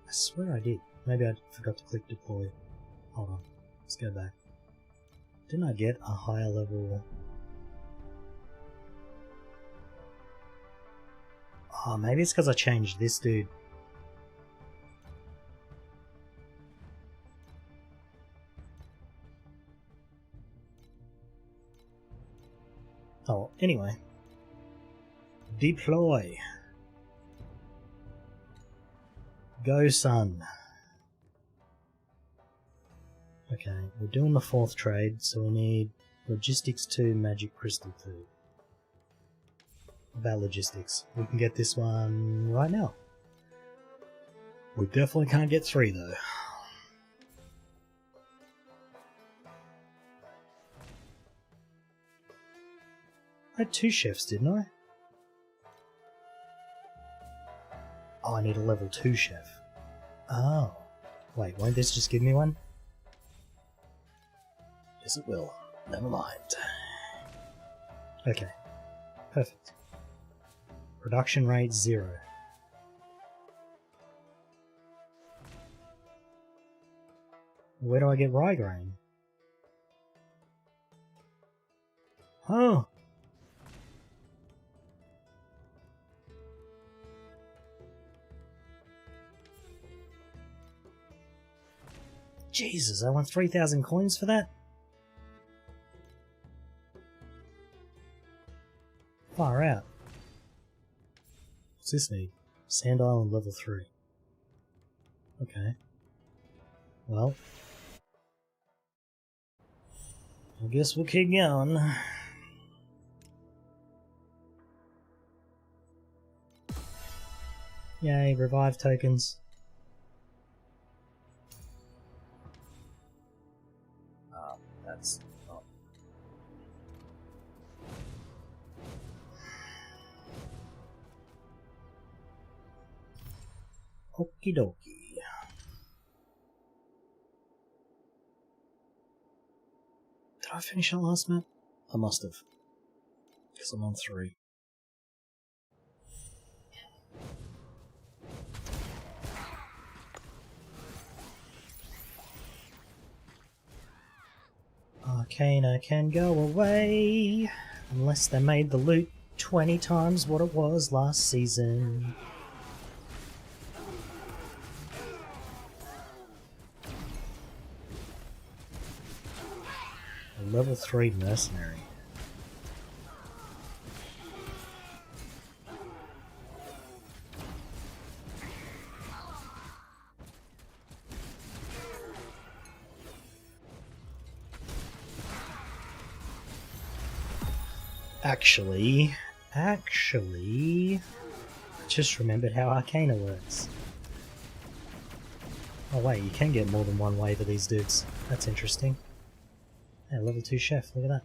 I swear I did. Maybe I forgot to click deploy. Hold on. Let's go back. Didn't I get a higher level... Oh, maybe it's because I changed this dude. Oh, anyway. Deploy. Go, son. Okay, we're doing the 4th trade, so we need Logistics 2, Magic Crystal 2. About logistics. We can get this one right now. We definitely can't get 3 though. I had 2 chefs, didn't I? Oh, I need a level 2 chef. Oh. Wait, won't this just give me one? Yes, it will. Never mind. Okay. Perfect. Production rate 0. Where do I get rye grain? Oh! Jesus, I want 3,000 coins for that? Far out. What's this need? Sand Island level 3. Okay. Well. I guess we'll keep going. Yay, revive tokens. That's not... Okie dokie. Did I finish that last map? I must have. Because I'm on 3. Arcana can go away, unless they made the loot 20 times what it was last season. A level 3 mercenary. Actually, I just remembered how Arcana works. Oh wait, you can get more than one wave of these dudes. That's interesting. Yeah, level 2 chef, look at that.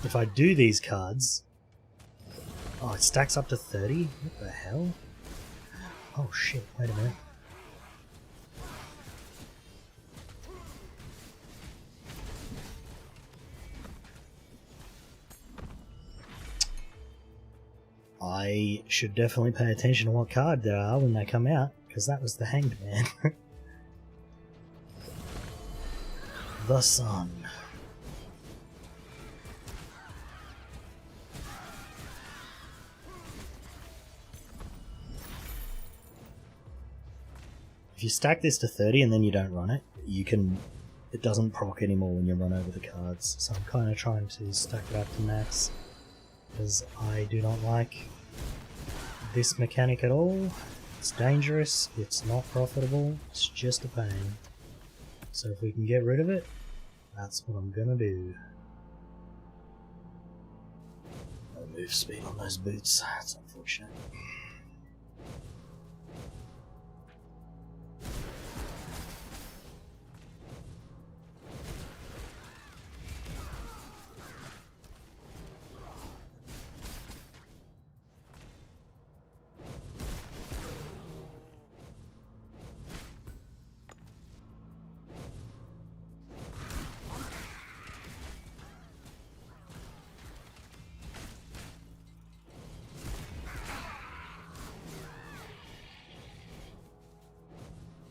If I do these cards... Oh, it stacks up to 30? What the hell? Oh shit, wait a minute. I should definitely pay attention to what card there are when they come out, because that was the Hanged Man. The Sun. If you stack this to 30 and then you don't run it, you can... It doesn't proc anymore when you run over the cards, so I'm kind of trying to stack it up to max, because I do not like this mechanic at all. It's dangerous, it's not profitable, it's just a pain. So if we can get rid of it, that's what I'm gonna do. No move speed on those boots, that's unfortunate.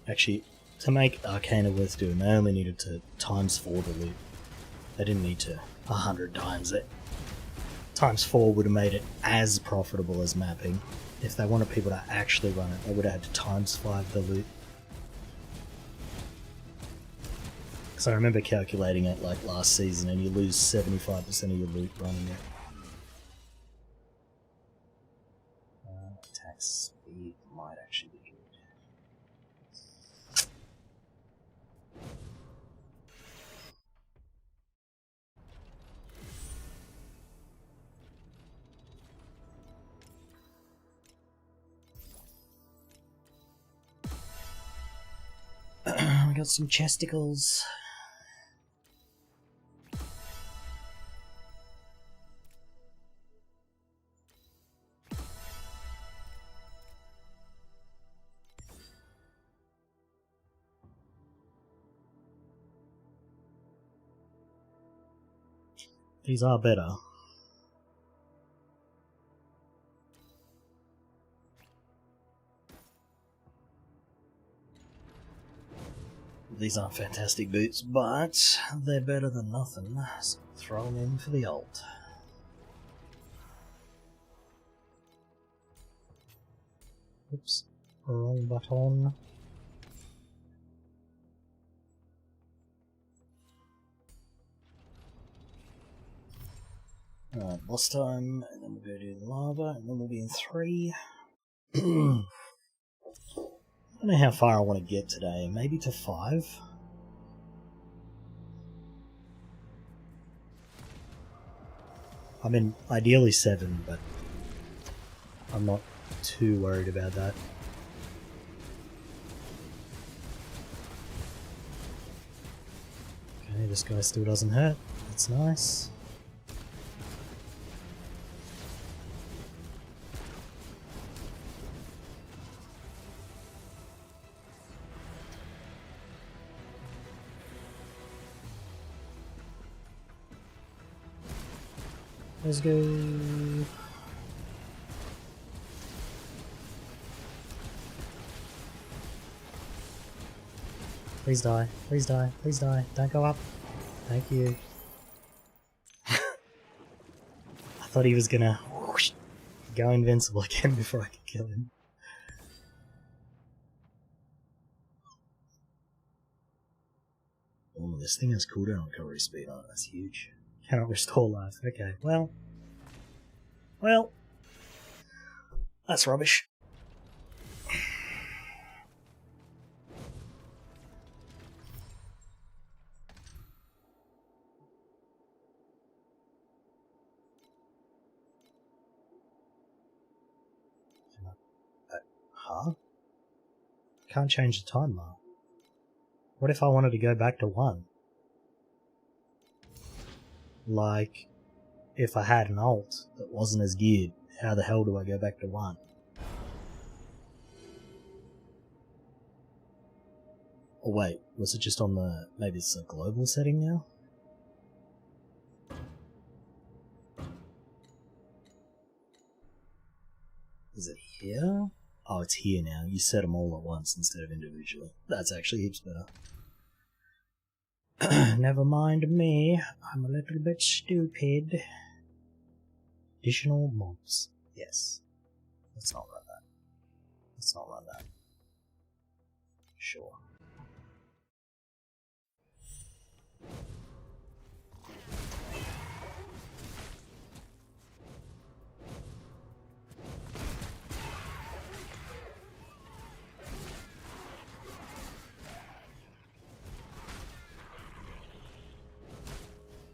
Actually, to make Arcana worth doing, they only needed to times 4 the loot. They didn't need to 100 times it. Times 4 would have made it as profitable as mapping. If they wanted people to actually run it, they would have had to times 5 the loot. Because I remember calculating it like last season and you lose 75% of your loot running it. Attack speed might actually be good. We got some chesticles. These are better. These aren't fantastic boots, but they're better than nothing, so throw them in for the ult. Oops, wrong button. Alright, boss time, and then we'll go do the lava, and then we'll be in 3. I don't know how far I want to get today, maybe to 5? I mean, ideally 7, but I'm not too worried about that. Okay, this guy still doesn't hurt, that's nice. Let's go. Please die, please die, please die. Don't go up. Thank you. I thought he was gonna whoosh, go invincible again before I could kill him. Oh, this thing has cooldown recovery speed on it. That's huge. Cannot restore life. Okay, well, that's rubbish. Huh? Can't change the time mark. What if I wanted to go back to 1? Like, if I had an alt that wasn't as geared, how the hell do I go back to 1? Oh wait, was it just on the... maybe it's a global setting now? Is it here? Oh, it's here now. You set them all at once instead of individually. That's actually heaps better. Never mind me. I'm a little bit stupid. Additional mobs. Yes. Let's not run that. Let's not run that. Sure.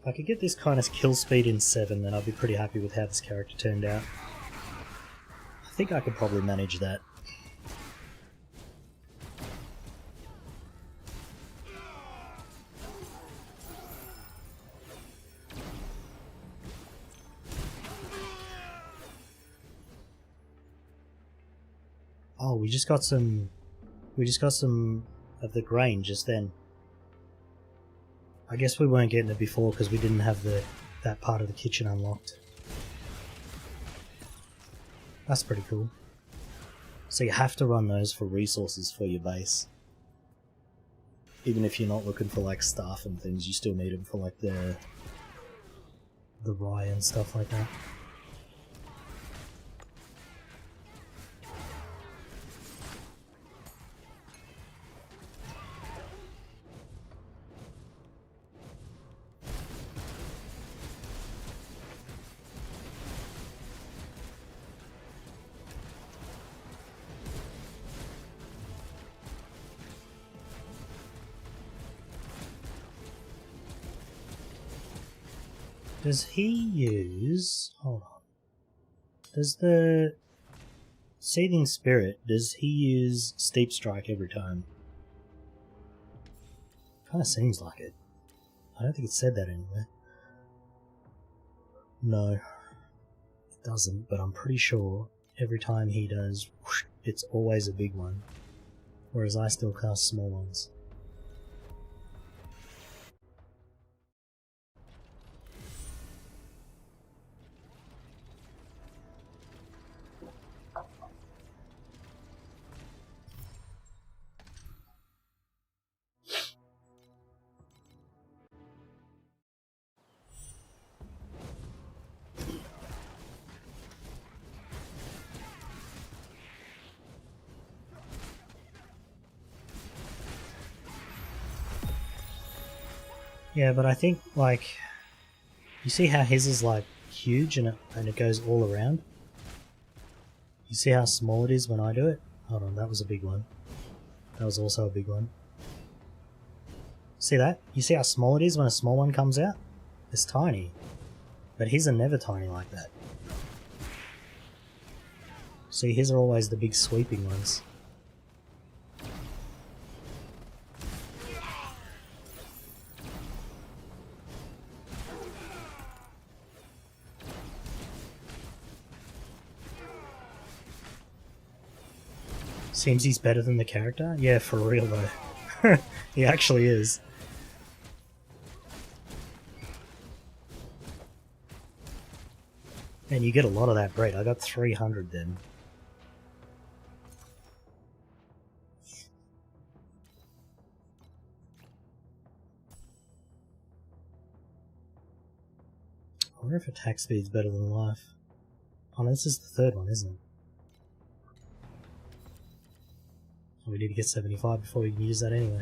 If I could get this kind of kill speed in 7, then I'd be pretty happy with how this character turned out. I think I could probably manage that. Oh, we just got some of the grain just then. I guess we weren't getting it before because we didn't have that part of the kitchen unlocked. That's pretty cool. So you have to run those for resources for your base. Even if you're not looking for like staff and things, you still need them for like the rye and stuff like that. Does he use... hold on. Does the Seething Spirit, does he use Steep Strike every time? Kinda seems like it. I don't think it said that anywhere. No. It doesn't, but I'm pretty sure every time he does, whoosh, it's always a big one. Whereas I still cast small ones. Yeah, but I think, like, you see how his is, like, huge and it goes all around? You see how small it is when I do it? Hold on, that was a big one. That was also a big one. See that? You see how small it is when a small one comes out? It's tiny. But his are never tiny like that. See, his are always the big sweeping ones. Seems he's better than the character? Yeah, for real though. He actually is. And you get a lot of that bread. I got 300 then. I wonder if attack speed's better than life. Oh no, this is the third one, isn't it? We need to get 75 before we can use that anyway.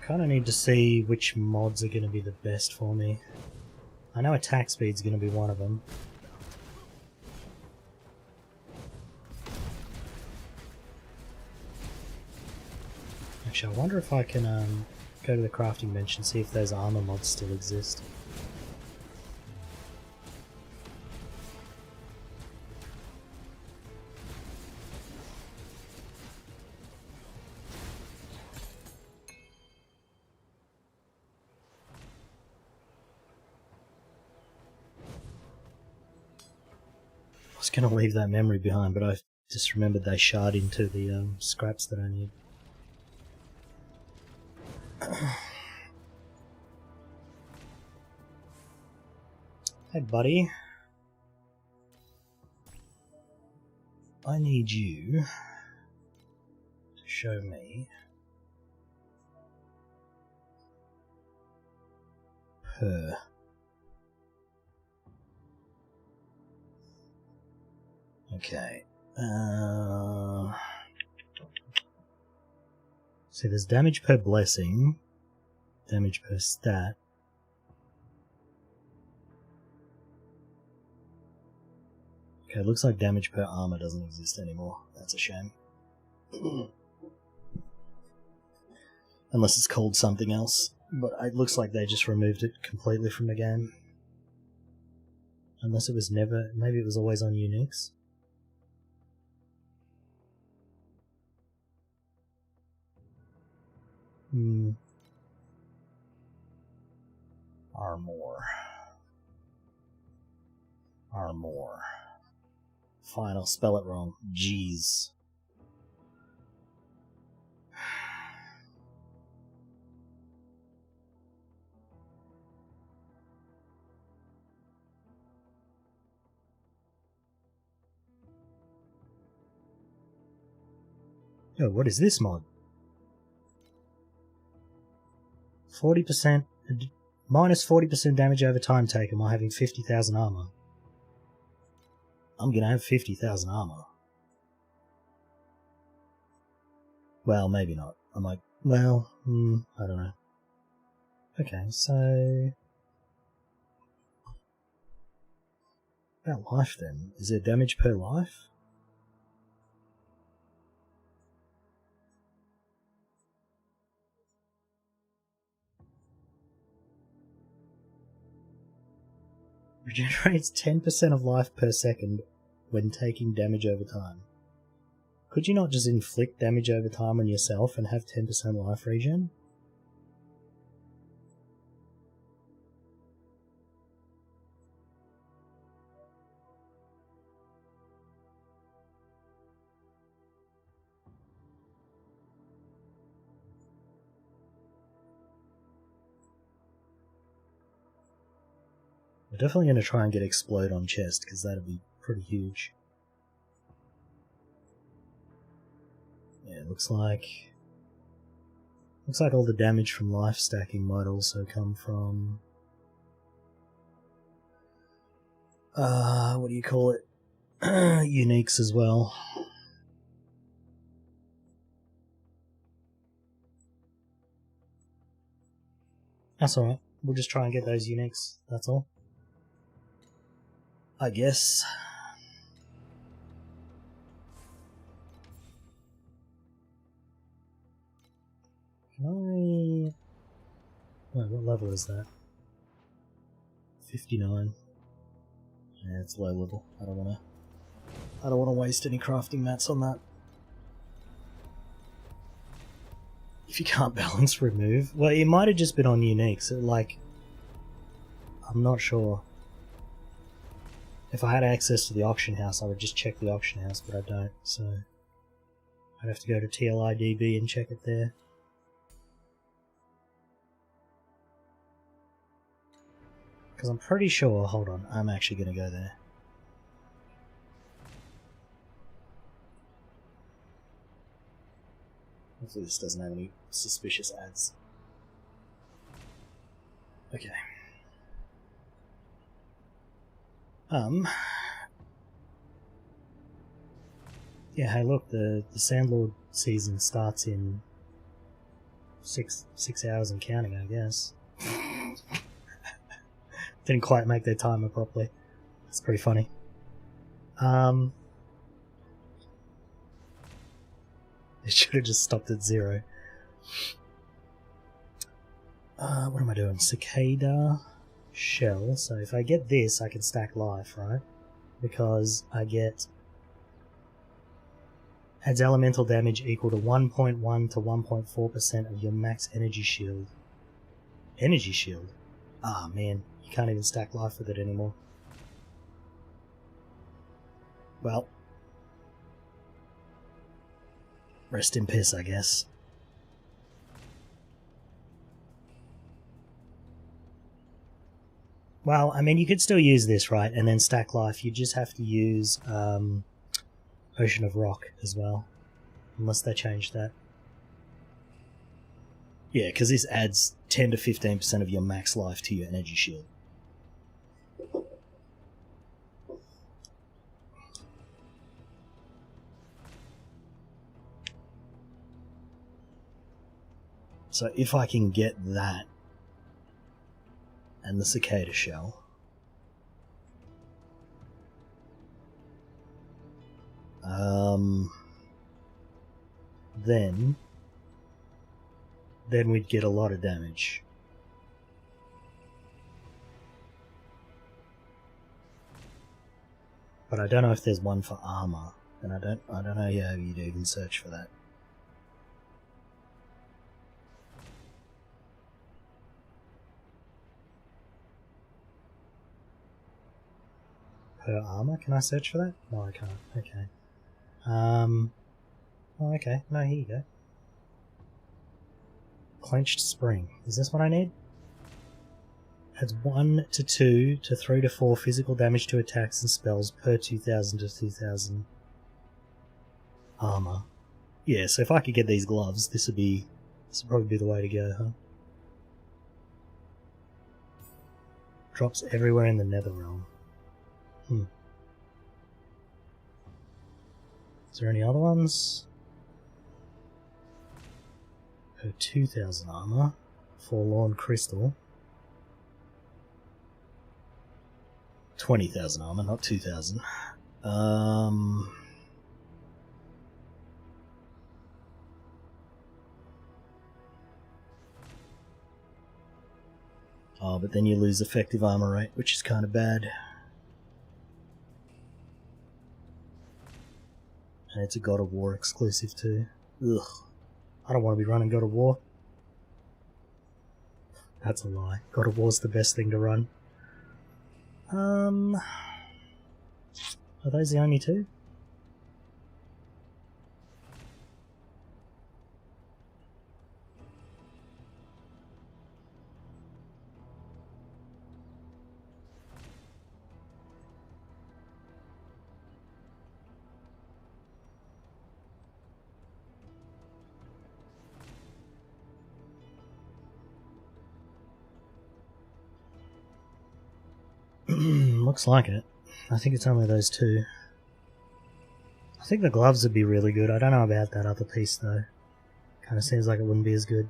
Kinda need to see which mods are going to be the best for me. I know attack speed's going to be one of them. Actually, I wonder if I can go to the crafting bench and see if those armor mods still exist. I was going to leave that memory behind, but I just remembered they shard into the scraps that I need. Hey buddy, I need you to show me her. Okay. See, there's damage per blessing, damage per stat. Okay, it looks like damage per armor doesn't exist anymore. That's a shame. Unless it's called something else. But it looks like they just removed it completely from the game. Unless it was never... Maybe it was always on Unix. Armor. Fine, I'll spell it wrong. Jeez. Yo, what is this mod? 40%, minus 40% damage over time taken while having 50,000 armor. I'm gonna have 50,000 armor. Well, maybe not. I'm like, well, I don't know. Okay, so... About life then. Is there damage per life? Regenerates 10% of life per second when taking damage over time. Could you not just inflict damage over time on yourself and have 10% life regen? We're definitely going to try and get Explode on chest, because that'll be pretty huge. Yeah, it looks like all the damage from life stacking might also come from... what do you call it? Uniques as well. That's alright. We'll just try and get those uniques, that's all. I guess. Can I... Wait, what level is that? 59. Yeah, it's low level. I don't wanna waste any crafting mats on that. If you can't balance, remove. Well, it might have just been on uniques. Like, I'm not sure. If I had access to the auction house, I would just check the auction house, but I don't, so I'd have to go to TLIDB and check it there. Because I'm pretty sure, hold on, I'm actually going to go there. Hopefully this doesn't have any suspicious ads. Okay. Yeah, hey look, the Sandlord season starts in six hours and counting, I guess. Didn't quite make their timer properly. It's pretty funny. It should have just stopped at 0. What am I doing? Cicada shell. So if I get this, I can stack life, right? Because I get adds elemental damage equal to 1.1 to 1.4% of your max energy shield. Energy shield? Ah, man, you can't even stack life with it anymore. Well, rest in piss, I guess. Well, I mean, you could still use this, right, and then stack life. You just have to use Ocean of Rock as well, unless they change that. Yeah, because this adds 10 to 15% of your max life to your energy shield. So if I can get that and the cicada shell, then we'd get a lot of damage. But I don't know if there's one for armor, and I don't know how you'd even search for that. Per armor? Can I search for that? No, I can't. Okay. Oh, okay. No, here you go. Clenched Spring. Is this what I need? Adds 1 to 2 to 3 to 4 physical damage to attacks and spells per 2,000 to 2,000 armor. Yeah, so if I could get these gloves, this would probably be the way to go, huh? Drops everywhere in the Netherrealm. Is there any other ones? 2,000 armor. Forlorn Crystal. 20,000 armor, not 2,000. Oh, but then you lose effective armor rate, which is kind of bad. And it's a God of War exclusive too. Ugh. I don't want to be running God of War. That's a lie. God of War's the best thing to run. Are those the only two? Looks like it. I think it's only those two. I think the gloves would be really good. I don't know about that other piece though. Kind of seems like it wouldn't be as good.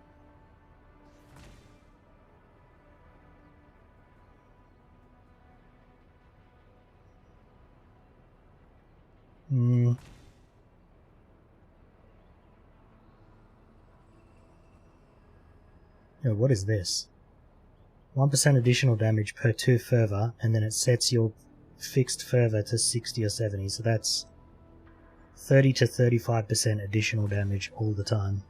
Yeah, what is this? 1% additional damage per 2 fervor, and then it sets your fixed fervor to 60 or 70, so that's 30 to 35% additional damage all the time.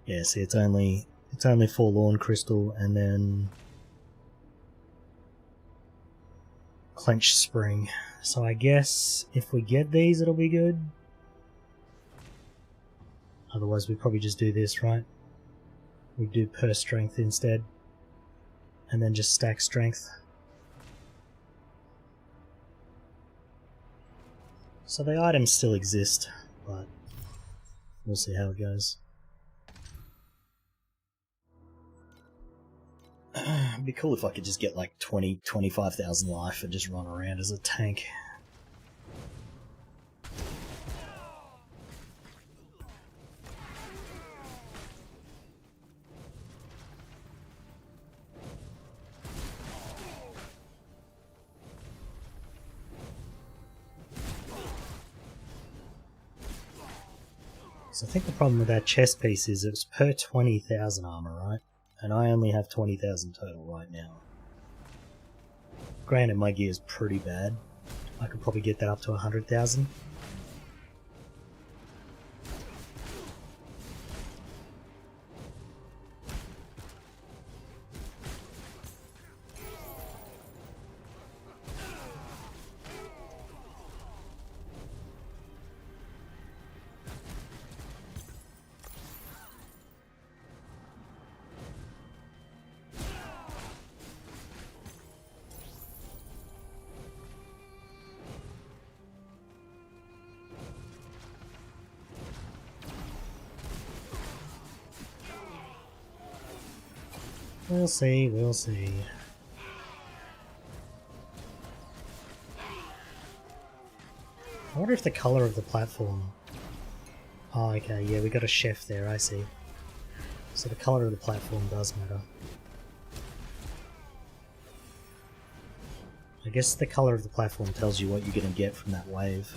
Yeah, see, it's only Forlorn Crystal and then Clenched Spring. So I guess if we get these, it'll be good. Otherwise, we probably just do this, right? We do per strength instead, and then just stack strength. So the items still exist, but we'll see how it goes. It'd be cool if I could just get like 25,000 life and just run around as a tank. So I think the problem with that chest piece is it's per 20,000 armor, right? And I only have 20,000 total right now. Granted, my gear's pretty bad. I could probably get that up to 100,000. We'll see, we'll see. I wonder if the colour of the platform... Oh, okay, yeah, we got a chef there, I see. So the colour of the platform does matter. I guess the colour of the platform tells you what you're going to get from that wave.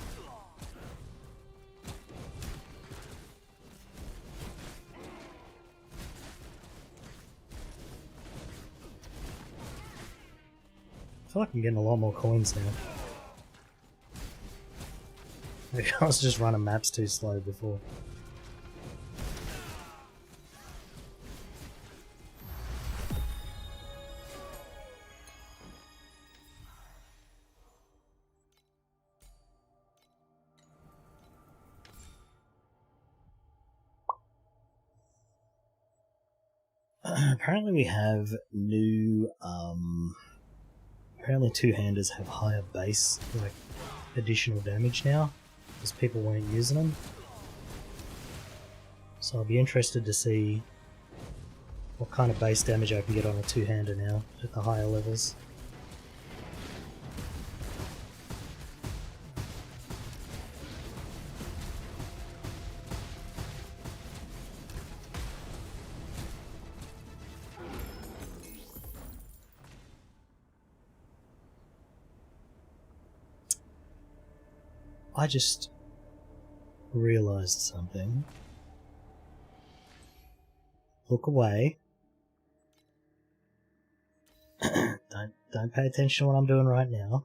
I feel like I'm getting a lot more coins now. Maybe I was just running maps too slow before. Apparently we have new, apparently two-handers have higher base, like, additional damage now, because people weren't using them. So I'll be interested to see what kind of base damage I can get on a two-hander now, at the higher levels. I just realized something. Look away. Don't pay attention to what I'm doing right now.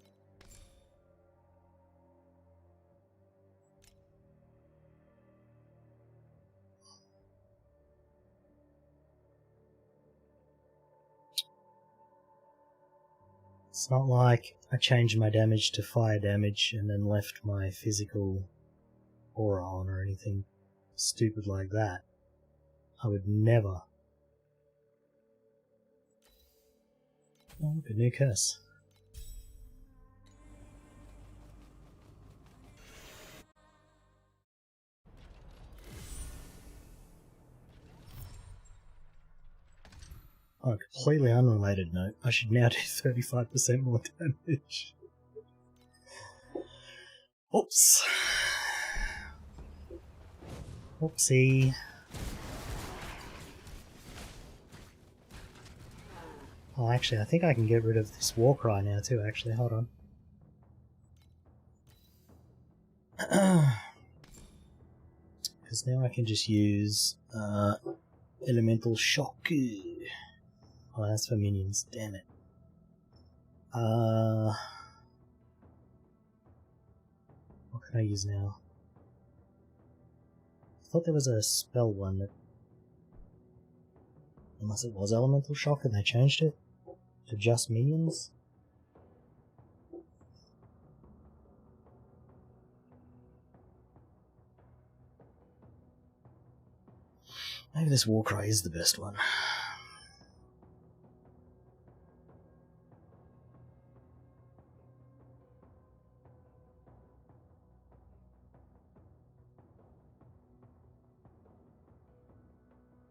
It's not like I changed my damage to fire damage and then left my physical aura on or anything stupid like that. I would never. Oh, look, a new curse. On a completely unrelated note, I should now do 35% more damage. Oops. Oopsie. Oh, actually, I think I can get rid of this war cry now too, actually. Hold on. Because now I can just use elemental shock. Oh, that's for minions. Damn it. What can I use now? I thought there was a spell one that... Unless it was elemental shock and they changed it to just minions? Maybe this Warcry is the best one.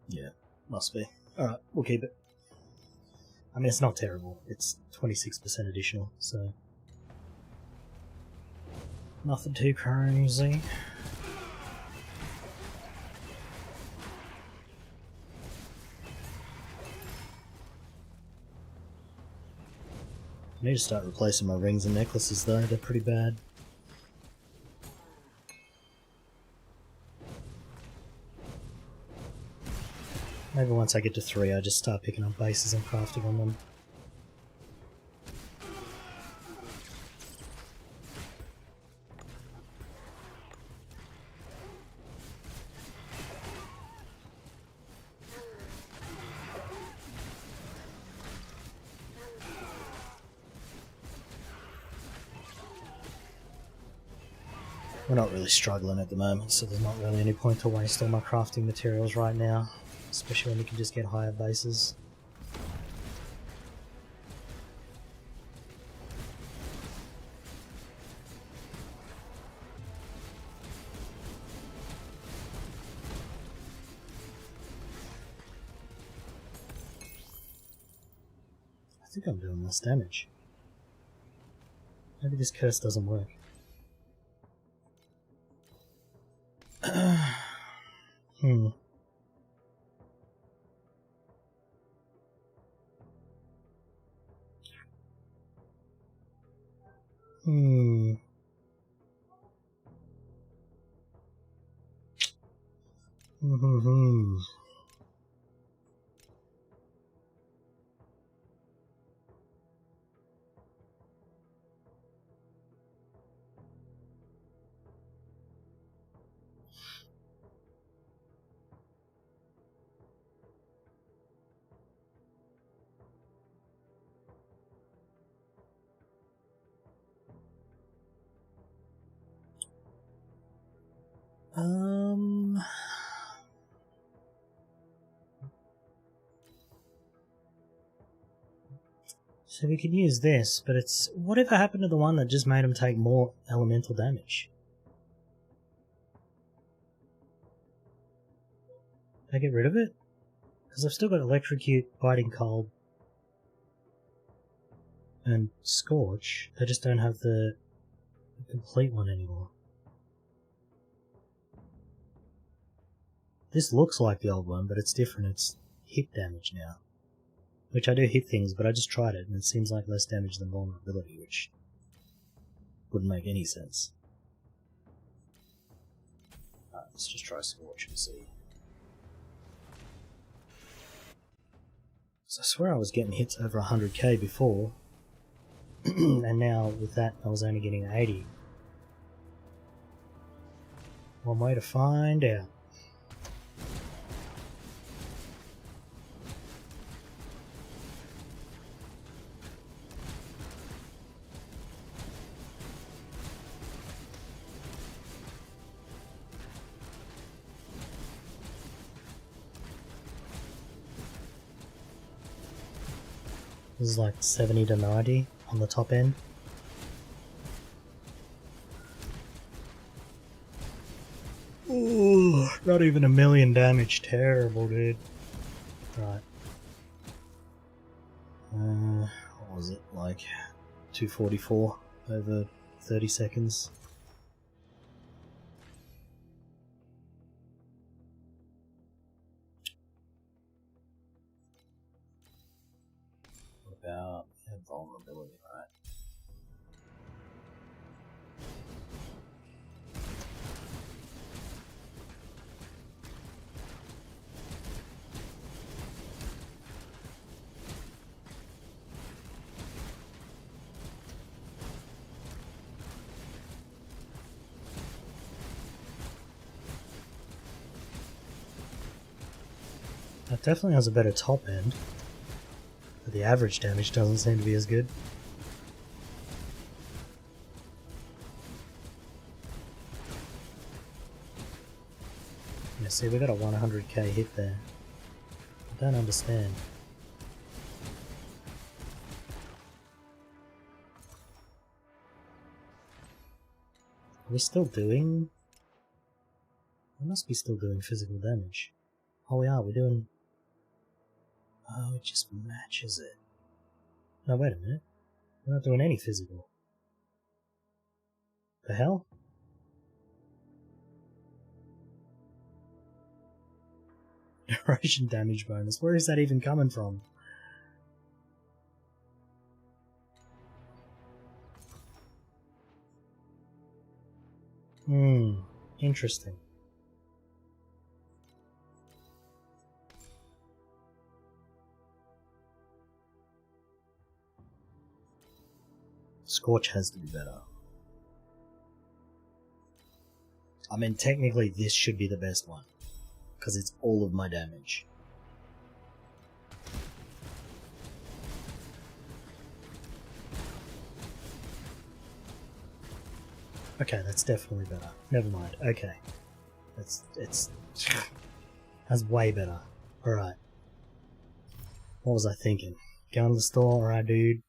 Yeah, must be. Alright, we'll keep it. I mean, it's not terrible. It's 26% additional, so... Nothing too crazy. I need to start replacing my rings and necklaces though, they're pretty bad. Maybe once I get to 3 I just start picking up bases and crafting on them. We're not really struggling at the moment, so there's not really any point to waste all my crafting materials right now, especially when you can just get higher bases. I think I'm doing less damage. Maybe this curse doesn't work. Hmm. Hmm. Hmm. So we can use this, but it's... Whatever happened to the one that just made him take more elemental damage? Did I get rid of it? Because I've still got Electrocute, Biting Cold, and Scorch. I just don't have the complete one anymore. This looks like the old one, but it's different. It's hit damage now. Which I do hit things, but I just tried it, and it seems like less damage than vulnerability, which wouldn't make any sense. Alright, let's just try Scorch and see. So I swear I was getting hits over 100k before, and now with that I was only getting 80. One way to find out. This is like 70 to 90 on the top end. Ooh, not even 1,000,000 damage. Terrible, dude. Right. What was it? Like 244 over 30 seconds. What about vulnerability, right? That definitely has a better top end, but the average damage doesn't seem to be as good. Yeah, see, we got a 100k hit there. I don't understand. Are we still doing... We must be still doing physical damage. Oh, we are, we're doing... Oh, it just matches it. No, wait a minute. We're not doing any physical. The hell? Duration damage bonus. Where is that even coming from? Interesting. Scorch has to be better. I mean, technically this should be the best one, because it's all of my damage. Okay, that's definitely better. Never mind. Okay. That's way better. Alright. What was I thinking? Go to the store, alright dude.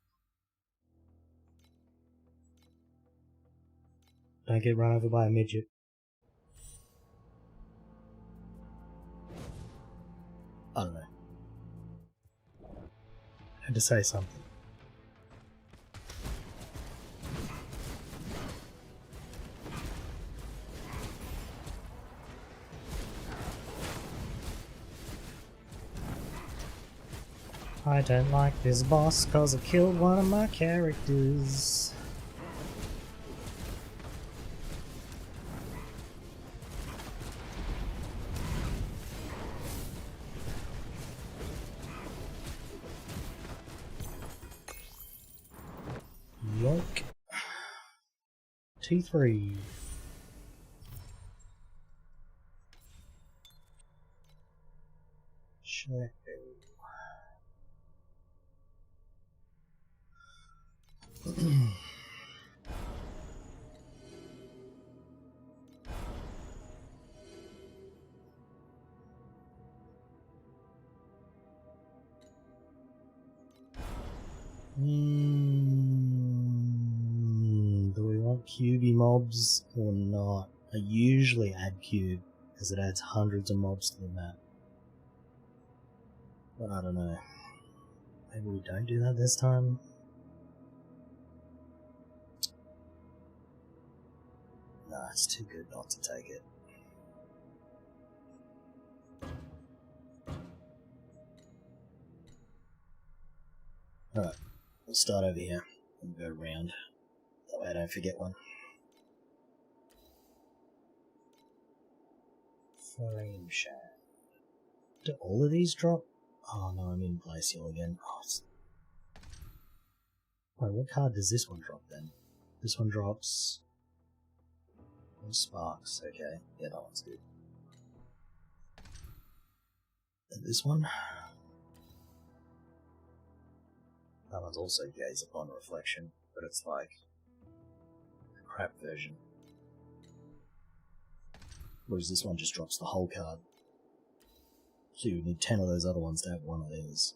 Don't get run over by a midget. I don't know. Had to say something. I don't like this boss cause it killed one of my characters. Yoink. T3. Shadow. Do we want cubey mobs or not? I usually add cube, as it adds hundreds of mobs to the map. But I don't know. Maybe we don't do that this time? Nah, it's too good not to take it. Alright, we'll start over here and go round. That way I don't forget one. Flame Shad. Do all of these drop? Oh no, I'm in Glacial again. Oh, wait, what card does this one drop then? This one drops... Sparks, okay. Yeah, that one's good. And this one? That one's also Gaze Upon Reflection, but it's like a crap version. Whereas this one just drops the whole card. So you would need 10 of those other ones to have one of these.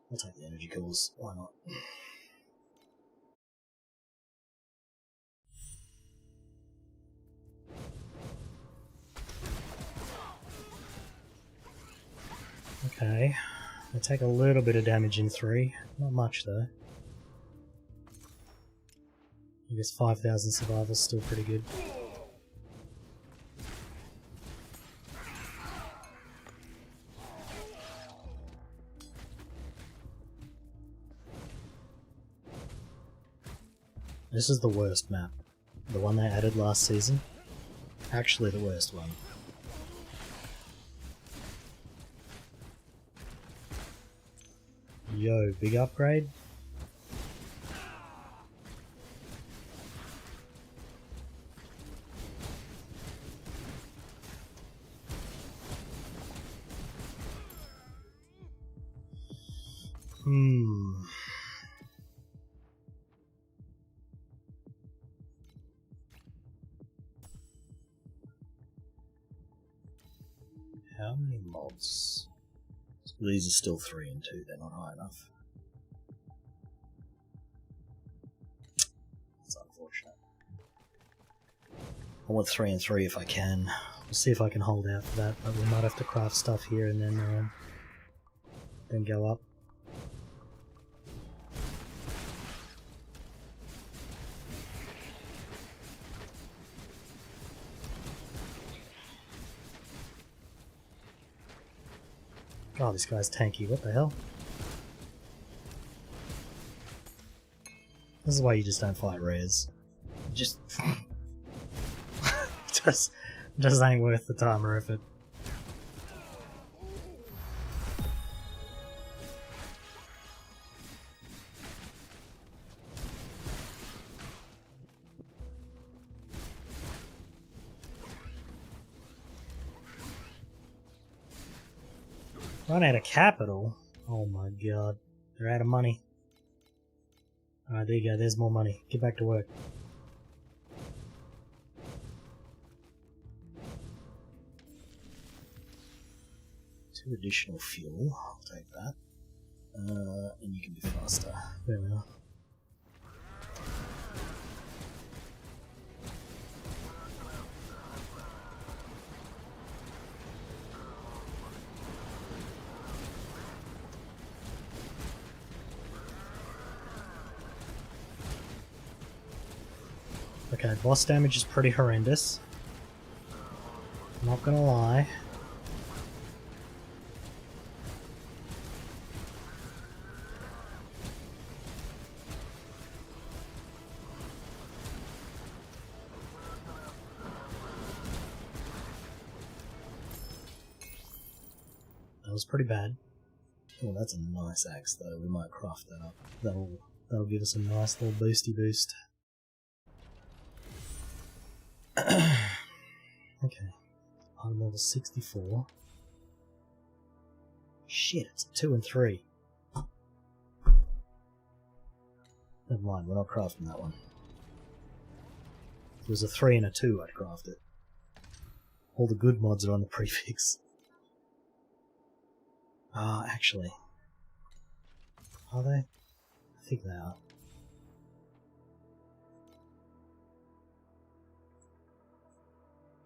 I'll take the energy cools, why not? Okay, I take a little bit of damage in 3, not much though. I guess 5,000 survival's still pretty good. This is the worst map. The one they added last season. Actually the worst one. Yo, big upgrade? How many mods? These are still 3 and 2, they're not high enough. That's unfortunate. I want 3 and 3 if I can. We'll see if I can hold out for that, but we might have to craft stuff here and then go up. Oh, this guy's tanky, what the hell? This is why you just don't fight rares. Just ain't worth the time or effort. Run out of capital? Oh my god. They're out of money. Alright, there you go. There's more money. Get back to work. Two additional fuel. I'll take that. And you can be faster. There we are. Okay, boss damage is pretty horrendous. Not gonna lie. That was pretty bad. Oh, that's a nice axe though. We might craft that up. That'll give us a nice little boosty boost. Okay. Item level 64. Shit, it's a 2 and 3. Never mind, we're not crafting that one. If it was a 3 and a 2, I'd craft it. All the good mods are on the prefix. Actually. Are they? I think they are.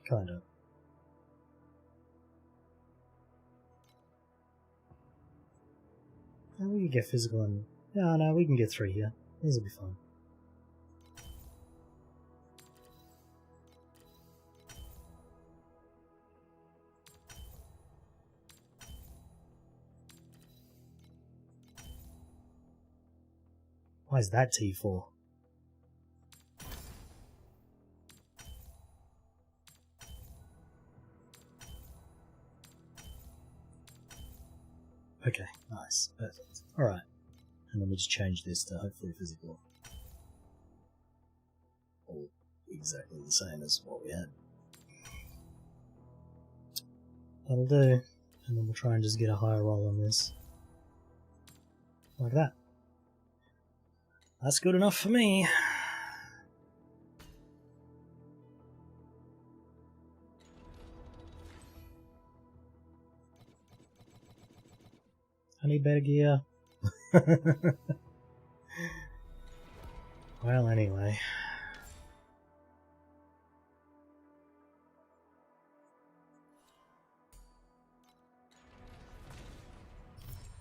Kind of. And we can get physical and... No, we can get 3 here. These will be fine. Why is that T4? Okay, nice, perfect. Alright, and then we just change this to hopefully physical. Or exactly the same as what we had. That'll do, and then we'll try and just get a higher roll on this. Like that. That's good enough for me. I need better gear. Well, anyway.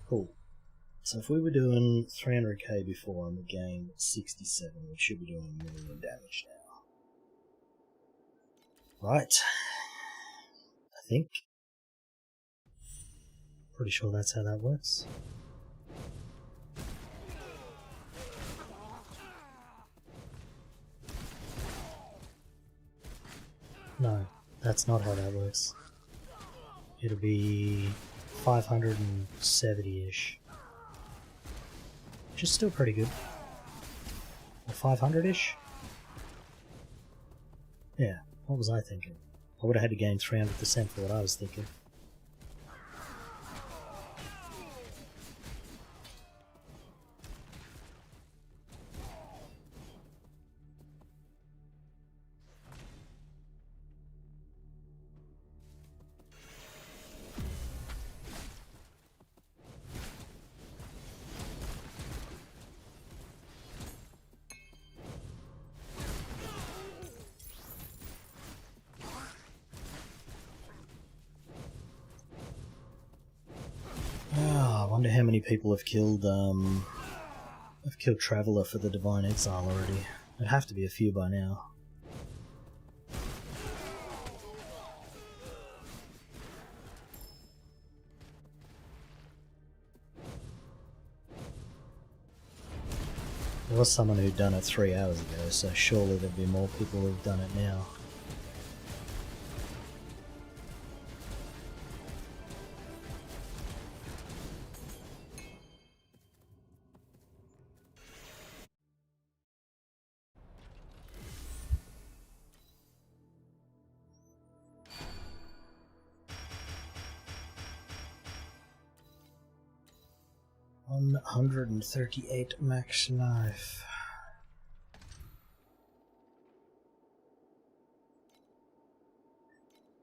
Cool. So if we were doing 300k before and we gained 67, we should be doing 1 million damage now. Right. I think. Pretty sure that's how that works. No, that's not how that works. It'll be 570-ish. Which is still pretty good. Or 500-ish? Yeah, what was I thinking? I would have had to gain 300% for what I was thinking. I wonder how many people have killed Traveller for the Divine Exile already. There'd have to be a few by now. There was someone who'd done it 3 hours ago, so surely there'd be more people who've done it now. 138 max life.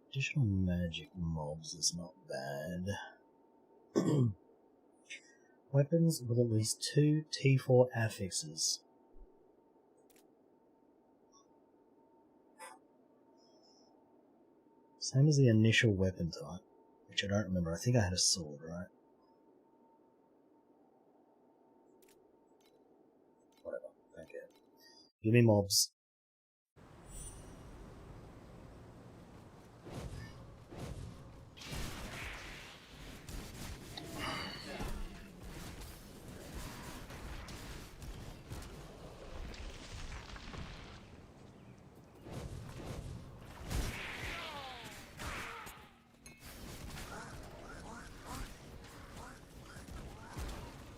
Additional magic mobs is not bad. Weapons with at least 2 T4 affixes. Same as the initial weapon type, which I don't remember. I think I had a sword, right? Whatever, don't care. Give me mobs.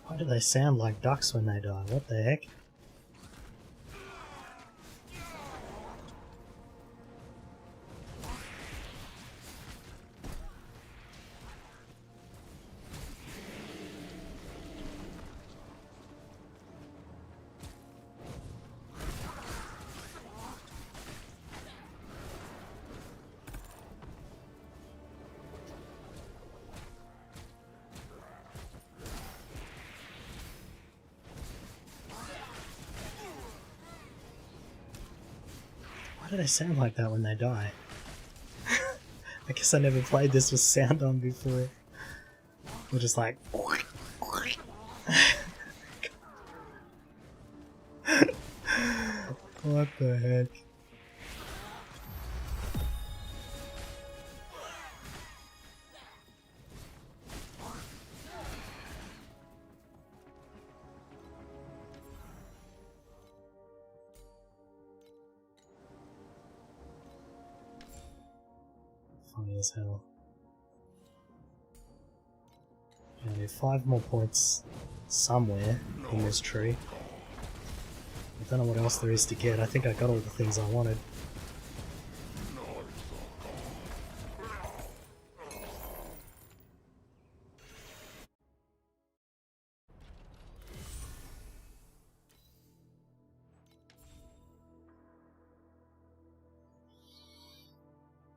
Why do they sound like ducks when they die? What the heck? Why do they sound like that when they die? I guess I never played this with sound on before. We're just like... What the heck? Funny as hell. I need 5 more points somewhere in this tree. I don't know what else there is to get. I think I got all the things I wanted.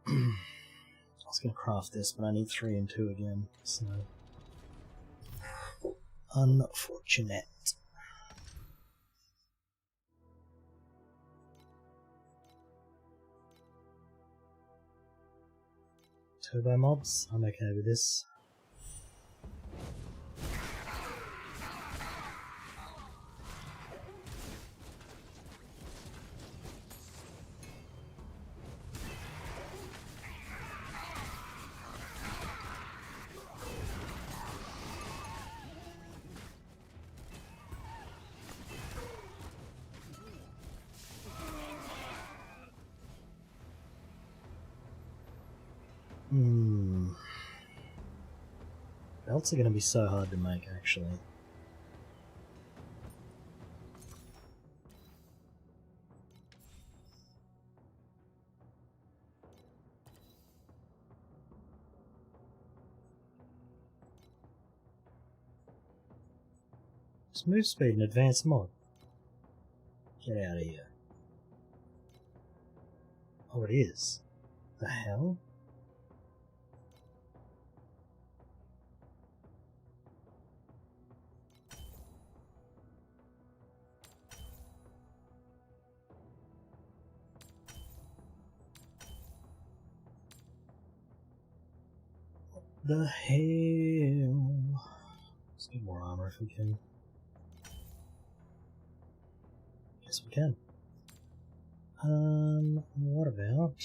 I was going to craft this, but I need 3 and 2 again, so... Unfortunate. Turbo mobs? I'm okay with this. Belts are going to be so hard to make, actually. It's move speed and advanced mod. Get out of here. Oh, it is. The hell? The hell? Let's get more armor if we can. Guess we can. What about...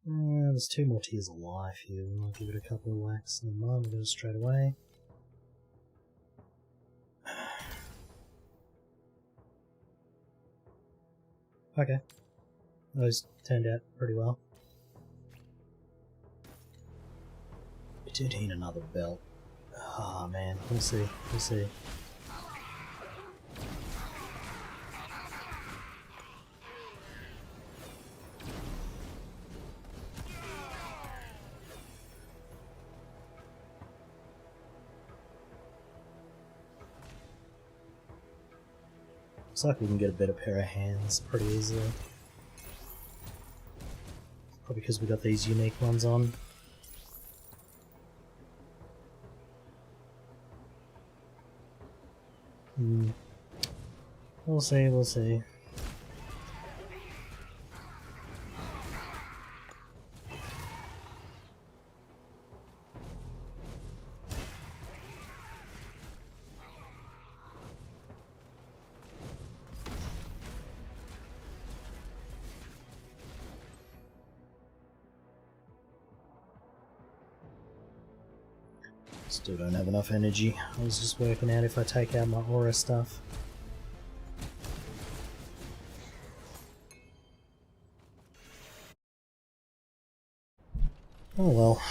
there's 2 more tiers of life here. We might give it a couple of whacks in the mind. We'll do it straight away. Okay. Those turned out pretty well. We do need another belt. Ah, man. We'll see. We'll see. Looks like we can get a better pair of hands pretty easily. Probably because we got these unique ones on. We'll see, we'll see. Still don't have enough energy. I was just working out if I take out my aura stuff. Oh well.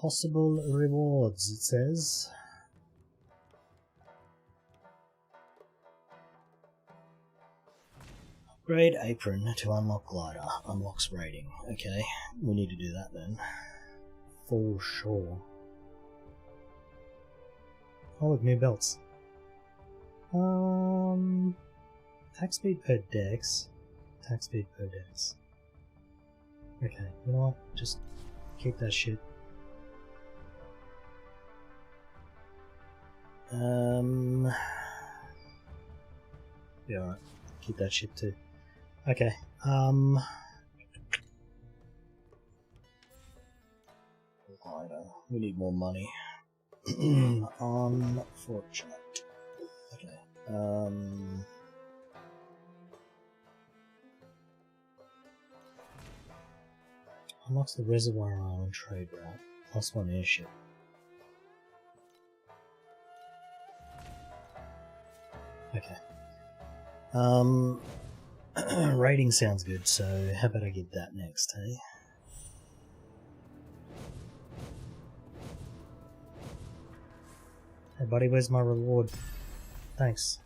Possible rewards, it says. Upgrade apron to unlock glider. Unlocks rating. Okay, we need to do that then. For sure. Oh look, new belts. Attack speed per dex. Attack speed per dex. Okay, you know what? Just keep that shit. Yeah, alright. Keep that shit too. Okay, glider. We need more money. Unfortunate. Okay, unlocks the Reservoir Island trade route. +1 airship. Okay. Rating sounds good, so how about I get that next, hey? Hey buddy, where's my reward? Thanks.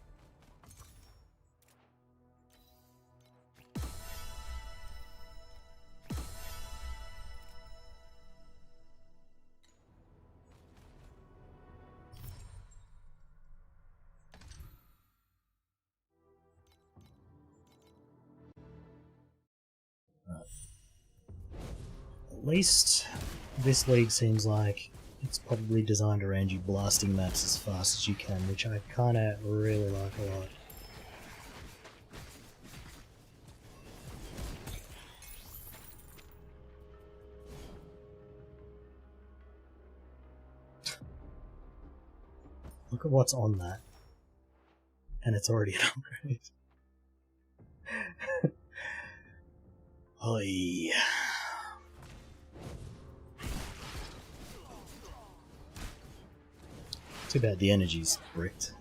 At least this league seems like it's probably designed around you blasting maps as fast as you can, which I kinda really like a lot. Look at what's on that. And it's already an upgrade. Oi. Too bad the energy's bricked.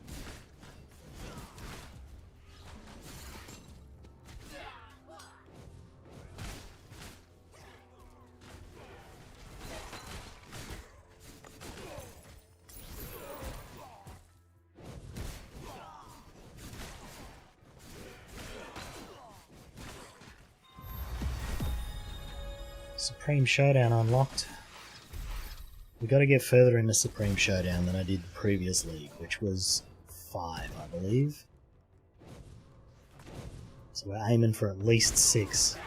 Supreme Showdown unlocked. We got to get further into Supreme Showdown than I did the previous league, which was 5, I believe. So we're aiming for at least 6.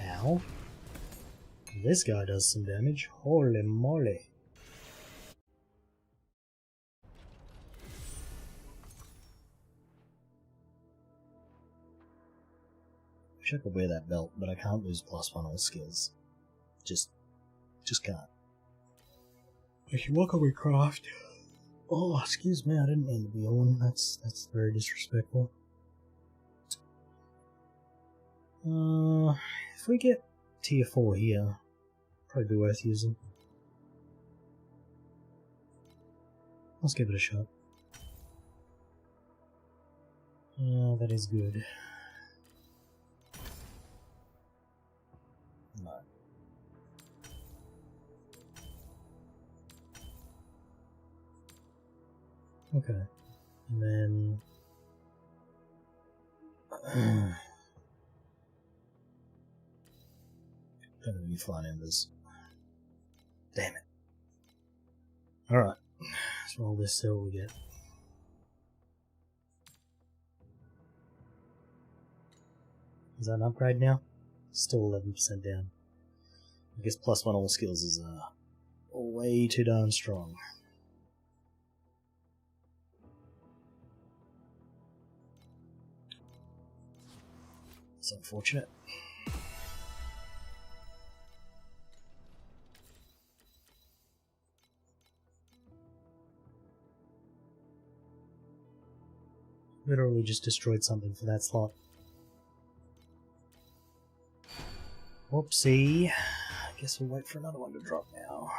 Ow. This guy does some damage. Holy moly. Wish I could wear that belt, but I can't lose +1 all skills. Just can't. If you walk away craft. Oh, excuse me, I didn't mean to be on. That's very disrespectful. If we get tier 4 here, probably be worth using. Let's give it a shot. Yeah, that is good. No. Okay. And then... don't have any fine embers. Damn it. Alright. Let's roll this, see what we get. Is that an upgrade now? Still 11% down. I guess +1 all skills is way too darn strong. It's unfortunate. Literally just destroyed something for that slot. Whoopsie. I guess we'll wait for another one to drop now.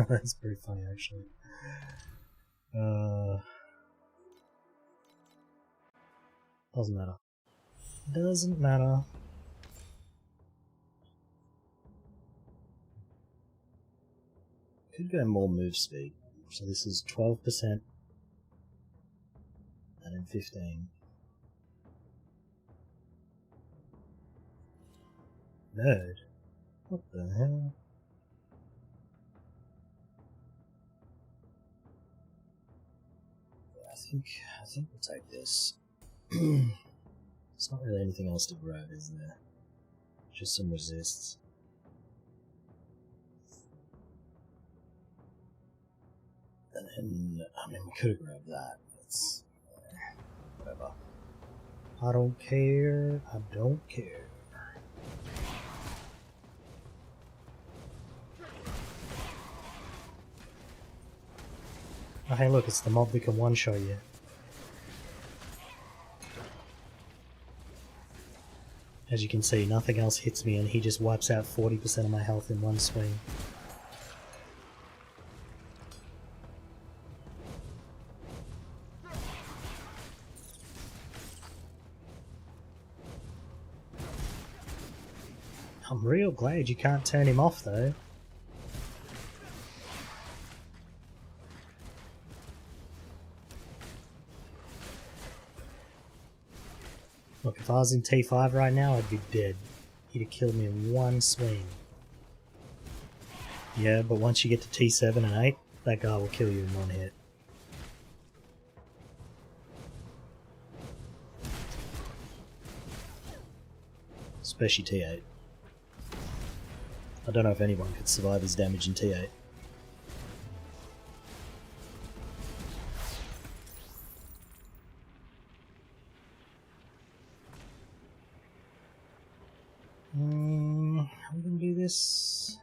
That's pretty funny, actually. Doesn't matter. Doesn't matter. Could go more move speed. So this is 12%. And then 15. Nerd? What the hell? I think we'll take this. There's not really anything else to grab, is there? Just some resists. And then, I mean, we could have grabbed that. It's whatever. I don't care. I don't care. Oh, hey, look, it's the mob that can one-shot you. As you can see, nothing else hits me and he just wipes out 40% of my health in one swing. I'm real glad you can't turn him off, though. Look, if I was in T5 right now, I'd be dead. He'd have killed me in one swing. Yeah, but once you get to T7 and 8, that guy will kill you in one hit. Especially T8. I don't know if anyone could survive his damage in T8. How are we gonna do this?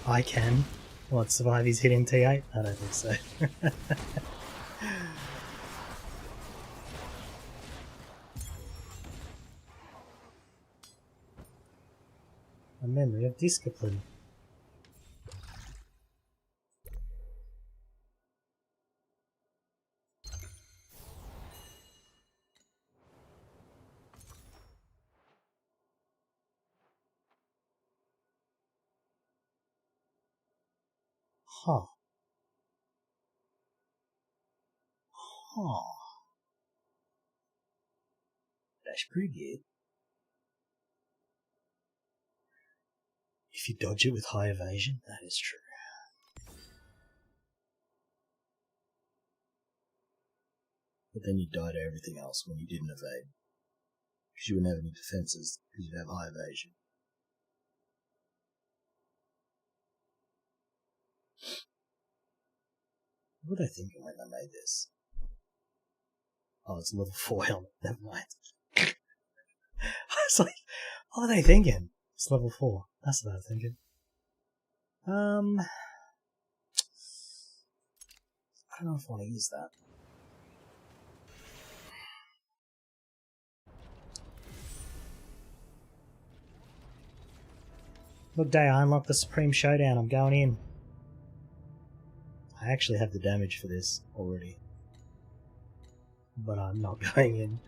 I can. What, survive his hit in T8? I don't think so. A memory of discipline. Huh. Huh. That's pretty good. If you dodge it with high evasion, that is true. But then you die to everything else when you didn't evade. Because you wouldn't have any defenses, because you'd have high evasion. What were they thinking when they made this? Oh, it's a level 4 helmet, never mind. I was like, what are they thinking? It's level 4, that's what I was thinking. I don't know if I want to use that. Look, Day, I unlocked the Supreme Showdown. I'm going in. I actually have the damage for this already. but I'm not going in.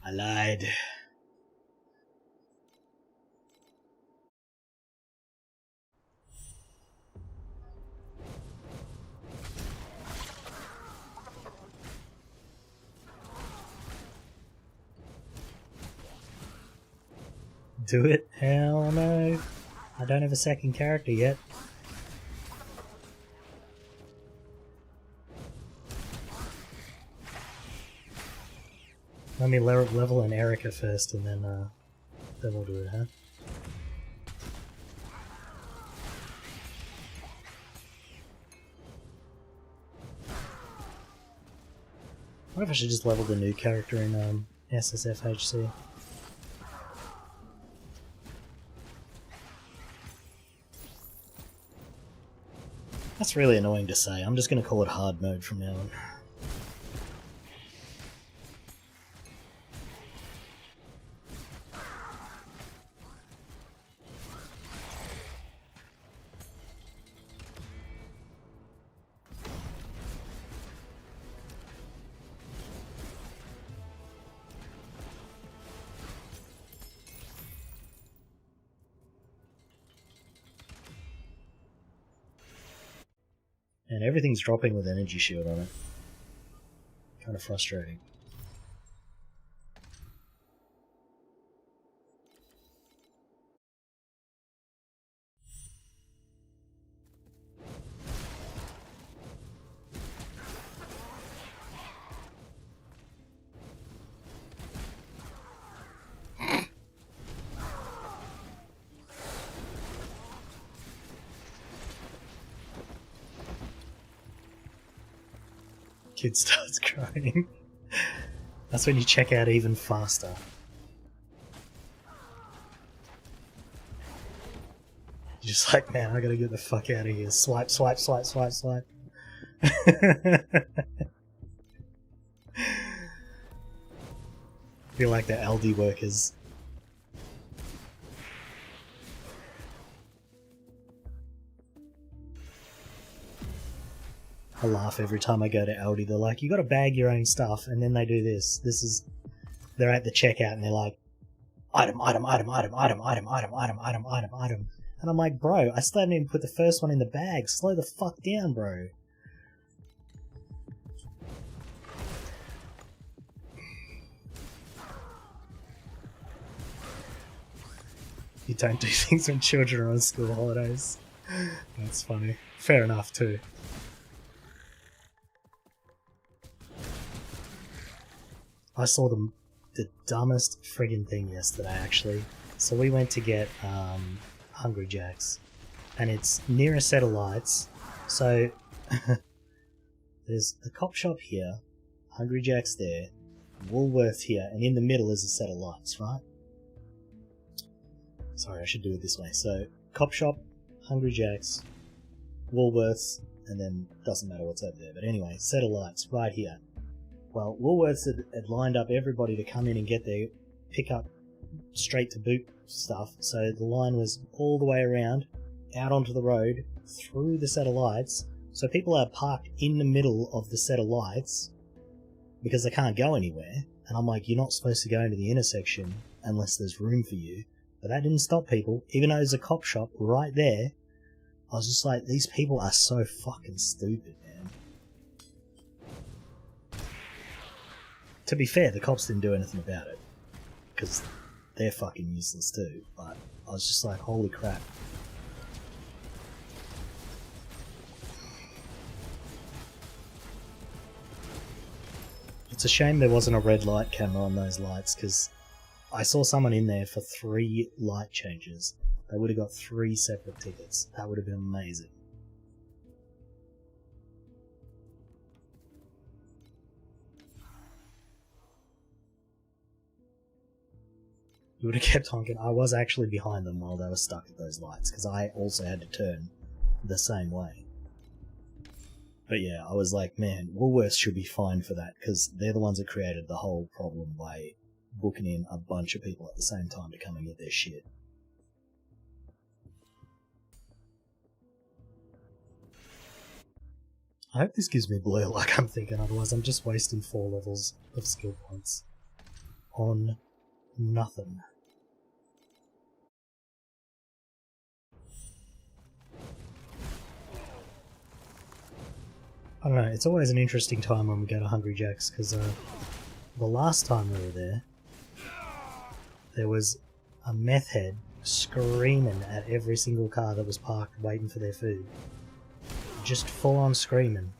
I lied. Do it? Hell no. I don't have a second character yet. Let me level an Erica first and then we'll do it, huh? I wonder if I should just level the new character in SSF HC. That's really annoying to say. I'm just going to call it hard mode from now on. And everything's dropping with energy shield on it. Kind of frustrating. Kid starts crying. That's when you check out even faster. You're just like, man, I gotta get the fuck out of here. Swipe, swipe, swipe, swipe, swipe. Feel like the Aldi workers. I laugh every time I go to Aldi. They're like, you gotta bag your own stuff, and then they do this. They're at the checkout and they're like, item, item, item, item, item, item, item, item, item, item, item. And I'm like, bro, I still haven't even put the first one in the bag. Slow the fuck down, bro. You don't do things when children are on school holidays. That's funny. Fair enough, too. I saw the dumbest friggin' thing yesterday, actually. So we went to get Hungry Jack's, and it's near a set of lights. So there's a cop shop here, Hungry Jack's there, Woolworth here, and in the middle is a set of lights, right? Sorry, I should do it this way. So cop shop, Hungry Jack's, Woolworths, and then doesn't matter what's over there. But anyway, set of lights right here. Well, Woolworths had lined up everybody to come in and get their pick-up straight to boot stuff, so the line was all the way around, out onto the road, through the set of lights, so people are parked in the middle of the set of lights because they can't go anywhere, and I'm like, you're not supposed to go into the intersection unless there's room for you, but that didn't stop people, even though there's a cop shop right there. I was just like, these people are so fucking stupid, man. To be fair, the cops didn't do anything about it, because they're fucking useless too, but I was just like, holy crap. It's a shame there wasn't a red light camera on those lights, because I saw someone in there for 3 light changes. They would have got 3 separate tickets. That would have been amazing. You would have kept honking. I was actually behind them while they were stuck at those lights, because I also had to turn the same way. But yeah, I was like, man, Woolworths should be fined for that, because they're the ones that created the whole problem by booking in a bunch of people at the same time to come and get their shit. I hope this gives me blue like I'm thinking, otherwise I'm just wasting 4 levels of skill points on nothing. I don't know, it's always an interesting time when we go to Hungry Jack's, because the last time we were there was a meth head screaming at every single car that was parked waiting for their food. Just full on screaming.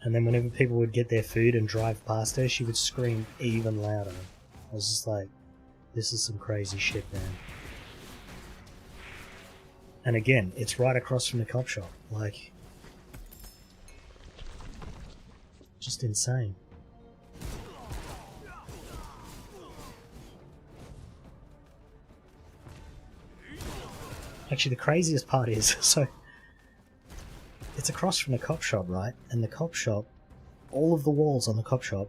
And then whenever people would get their food and drive past her, she would scream even louder. I was just like, this is some crazy shit, man. And again, it's right across from the cop shop. Like, just insane. Actually, the craziest part is, so it's across from the cop shop, right? And the cop shop, all of the walls on the cop shop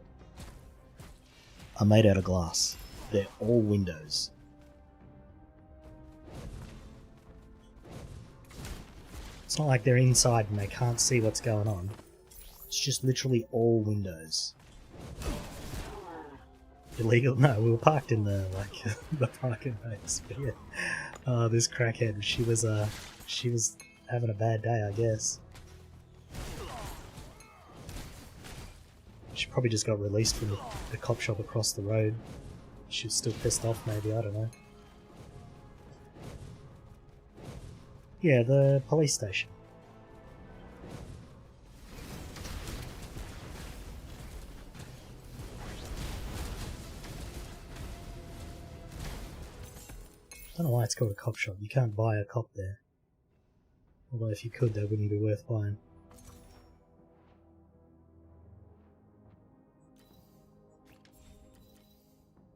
are made out of glass. They're all windows. It's not like they're inside and they can't see what's going on. It's just literally all windows. Illegal? No, we were parked in the, like, the parking base, but yeah. This crackhead, she was having a bad day, I guess. She probably just got released from the cop shop across the road. She was still pissed off, maybe, I don't know. Yeah, the police station. I don't know why it's called a cop shop. You can't buy a cop there. Although if you could, that wouldn't be worth buying.